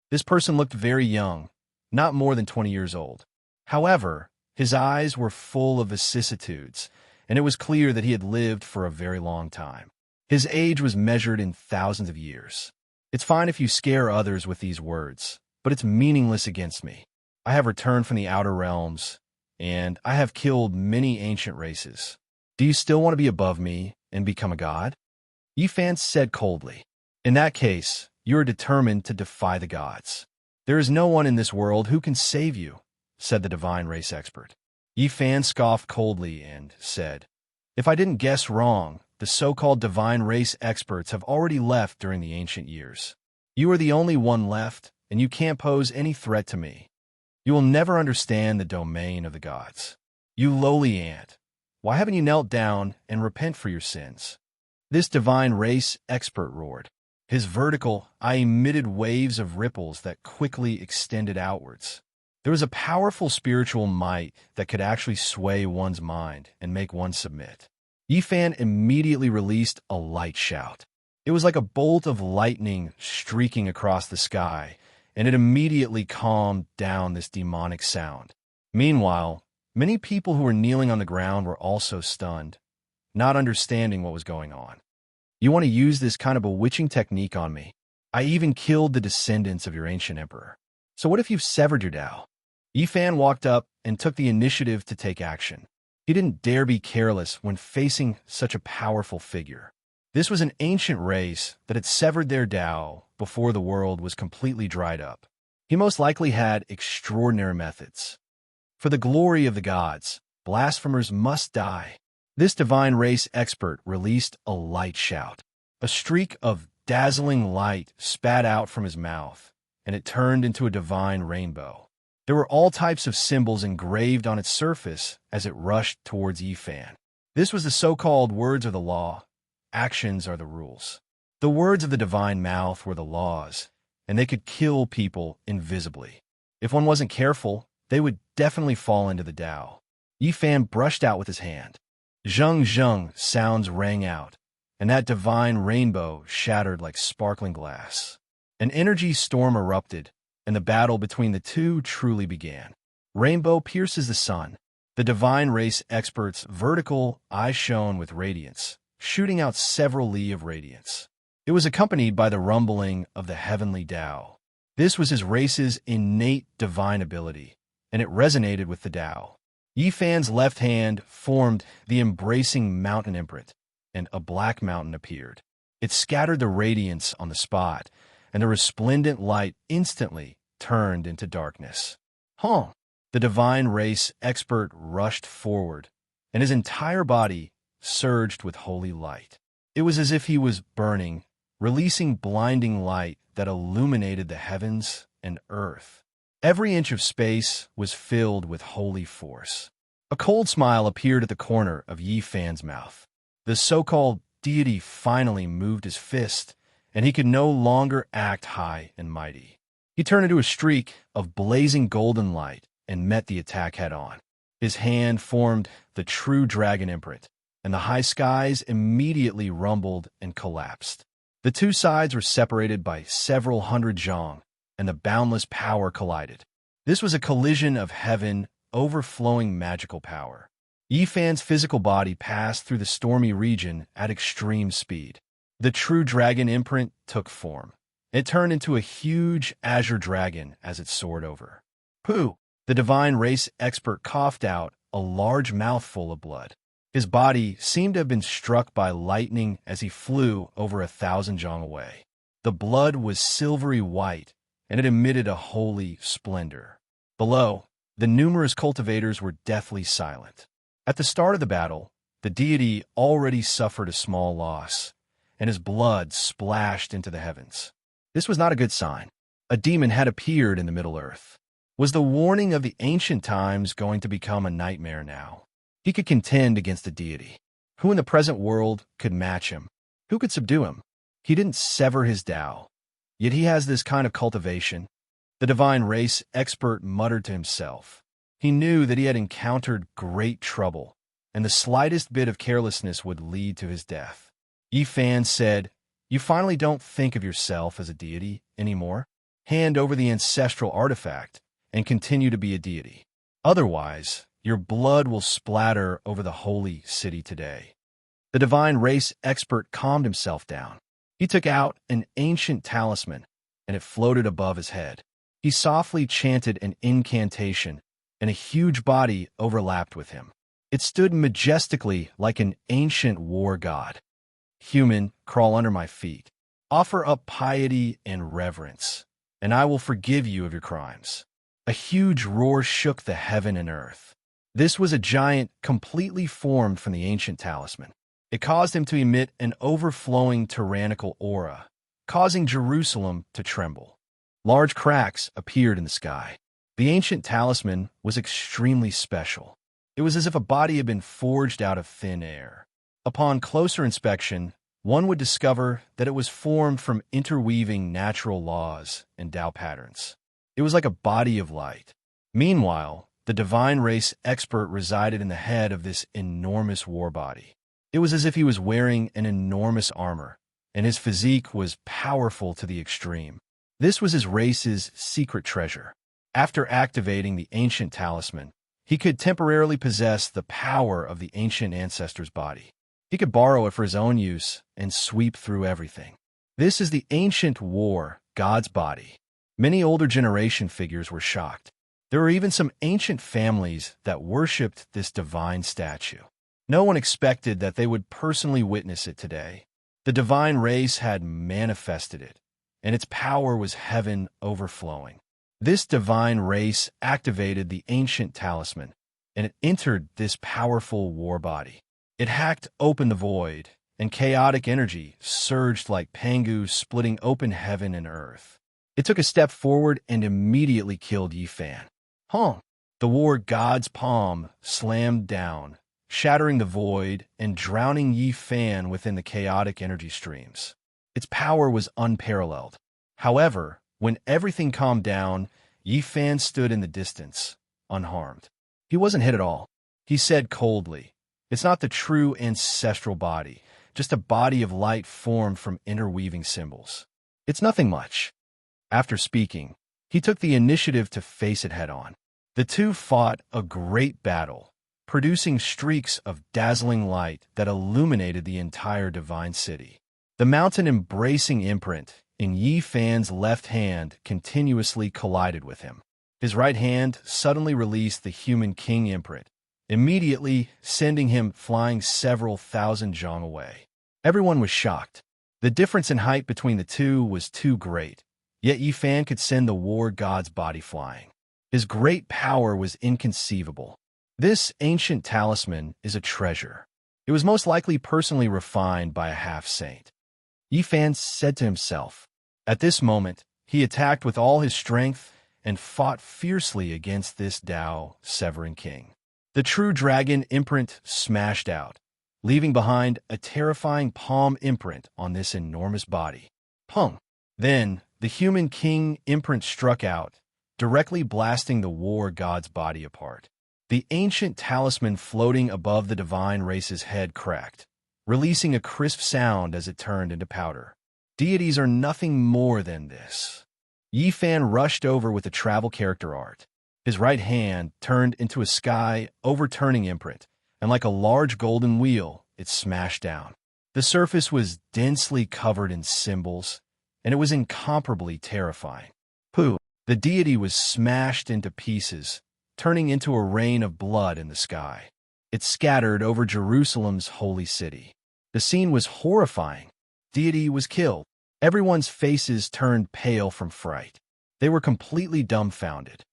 [SPEAKER 1] This person looked very young, not more than 20 years old. However, his eyes were full of vicissitudes, and it was clear that he had lived for a very long time. His age was measured in thousands of years. It's fine if you scare others with these words, but it's meaningless against me. I have returned from the outer realms, and I have killed many ancient races. Do you still want to be above me and become a god? Yifan said coldly. In that case, you are determined to defy the gods. There is no one in this world who can save you, said the divine race expert. Yifan scoffed coldly and said, If I didn't guess wrong, the so-called divine race experts have already left during the ancient years. You are the only one left, and you can't pose any threat to me. You will never understand the domain of the gods. You lowly ant, why haven't you knelt down and repent for your sins? This divine race expert roared. His vertical eye emitted waves of ripples that quickly extended outwards. There was a powerful spiritual might that could actually sway one's mind and make one submit. Yifan immediately released a light shout. It was like a bolt of lightning streaking across the sky, and it immediately calmed down this demonic sound. Meanwhile, many people who were kneeling on the ground were also stunned, not understanding what was going on. You want to use this kind of bewitching technique on me? I even killed the descendants of your ancient emperor. So what if you've severed your Tao? Yifan walked up and took the initiative to take action. He didn't dare be careless when facing such a powerful figure. This was an ancient race that had severed their Tao before the world was completely dried up. He most likely had extraordinary methods. For the glory of the gods, blasphemers must die. This divine race expert released a light shout. A streak of dazzling light spat out from his mouth, and it turned into a divine rainbow. There were all types of symbols engraved on its surface as it rushed towards Yifan. This was the so-called words of the law. Actions are the rules. The words of the divine mouth were the laws, and they could kill people invisibly. If one wasn't careful, they would definitely fall into the Tao. Yifan brushed out with his hand. Zheng zheng sounds rang out, and that divine rainbow shattered like sparkling glass. An energy storm erupted, and the battle between the two truly began. Rainbow pierces the sun. The divine race expert's vertical eye shone with radiance, shooting out several li of radiance. It was accompanied by the rumbling of the heavenly Tao. This was his race's innate divine ability, and it resonated with the Tao. Yifan's left hand formed the embracing mountain imprint, and a black mountain appeared. It scattered the radiance on the spot, and the resplendent light instantly turned into darkness. The divine race expert rushed forward, and his entire body surged with holy light. It was as if he was burning, releasing blinding light that illuminated the heavens and earth. Every inch of space was filled with holy force. A cold smile appeared at the corner of Yifan's mouth. The so-called deity finally moved his fist, and he could no longer act high and mighty. He turned into a streak of blazing golden light and met the attack head-on. His hand formed the true dragon imprint, and the high skies immediately rumbled and collapsed. The two sides were separated by several hundred zhang, and the boundless power collided. This was a collision of heaven overflowing magical power. Yifan's physical body passed through the stormy region at extreme speed. The true dragon imprint took form. It turned into a huge azure dragon as it soared over. Pooh! The divine race expert coughed out a large mouthful of blood. His body seemed to have been struck by lightning as he flew over 1,000 zhang away. The blood was silvery white, and it emitted a holy splendor. Below, the numerous cultivators were deathly silent. At the start of the battle, the deity already suffered a small loss, and his blood splashed into the heavens. This was not a good sign. A demon had appeared in the Middle Earth. Was the warning of the ancient times going to become a nightmare now? He could contend against the deity. Who in the present world could match him? Who could subdue him? He didn't sever his Tao, yet he has this kind of cultivation. The divine race expert muttered to himself. He knew that he had encountered great trouble, and the slightest bit of carelessness would lead to his death. Yifan said, "You finally don't think of yourself as a deity anymore? Hand over the ancestral artifact and continue to be a deity. Otherwise, your blood will splatter over the holy city today." The divine race expert calmed himself down. He took out an ancient talisman, and it floated above his head. He softly chanted an incantation, and a huge body overlapped with him. It stood majestically like an ancient war god. "Human, crawl under my feet. Offer up piety and reverence, and I will forgive you of your crimes." A huge roar shook the heaven and earth. This was a giant completely formed from the ancient talisman. It caused him to emit an overflowing tyrannical aura, causing Jerusalem to tremble. Large cracks appeared in the sky. The ancient talisman was extremely special. It was as if a body had been forged out of thin air. Upon closer inspection, one would discover that it was formed from interweaving natural laws and Tao patterns. It was like a body of light. Meanwhile, the divine race expert resided in the head of this enormous war body. It was as if he was wearing an enormous armor, and his physique was powerful to the extreme. This was his race's secret treasure. After activating the ancient talisman, he could temporarily possess the power of the ancient ancestor's body. He could borrow it for his own use and sweep through everything. This is the ancient war, God's body. Many older generation figures were shocked. There were even some ancient families that worshipped this divine statue. No one expected that they would personally witness it today. The divine race had manifested it, and its power was heaven overflowing. This divine race activated the ancient talisman, and it entered this powerful war body. It hacked open the void, and chaotic energy surged like Pangu splitting open heaven and earth. It took a step forward and immediately killed Yifan. The war god's palm slammed down, shattering the void and drowning Yifan within the chaotic energy streams. Its power was unparalleled. However, when everything calmed down, Yifan stood in the distance, unharmed. He wasn't hit at all. He said coldly, "It's not the true ancestral body, just a body of light formed from interweaving symbols. It's nothing much." After speaking, he took the initiative to face it head-on. The two fought a great battle, producing streaks of dazzling light that illuminated the entire divine city. The mountain-embracing imprint in Yifan's left hand continuously collided with him. His right hand suddenly released the human king imprint, immediately sending him flying several thousand zhang away. Everyone was shocked. The difference in height between the two was too great, yet Yifan could send the war god's body flying. His great power was inconceivable. This ancient talisman is a treasure. It was most likely personally refined by a half-saint. Yifan said to himself. At this moment, he attacked with all his strength and fought fiercely against this Tao Severin king. The true dragon imprint smashed out, leaving behind a terrifying palm imprint on this enormous body. Then, the human king imprint struck out, directly blasting the war god's body apart. The ancient talisman floating above the divine race's head cracked, releasing a crisp sound as it turned into powder. Deities are nothing more than this. Yifan rushed over with the travel character art. His right hand turned into a sky overturning imprint, and like a large golden wheel, it smashed down. The surface was densely covered in symbols, and it was incomparably terrifying. The deity was smashed into pieces, turning into a rain of blood in the sky. It scattered over Jerusalem's holy city. The scene was horrifying. Deity was killed. Everyone's faces turned pale from fright. They were completely dumbfounded.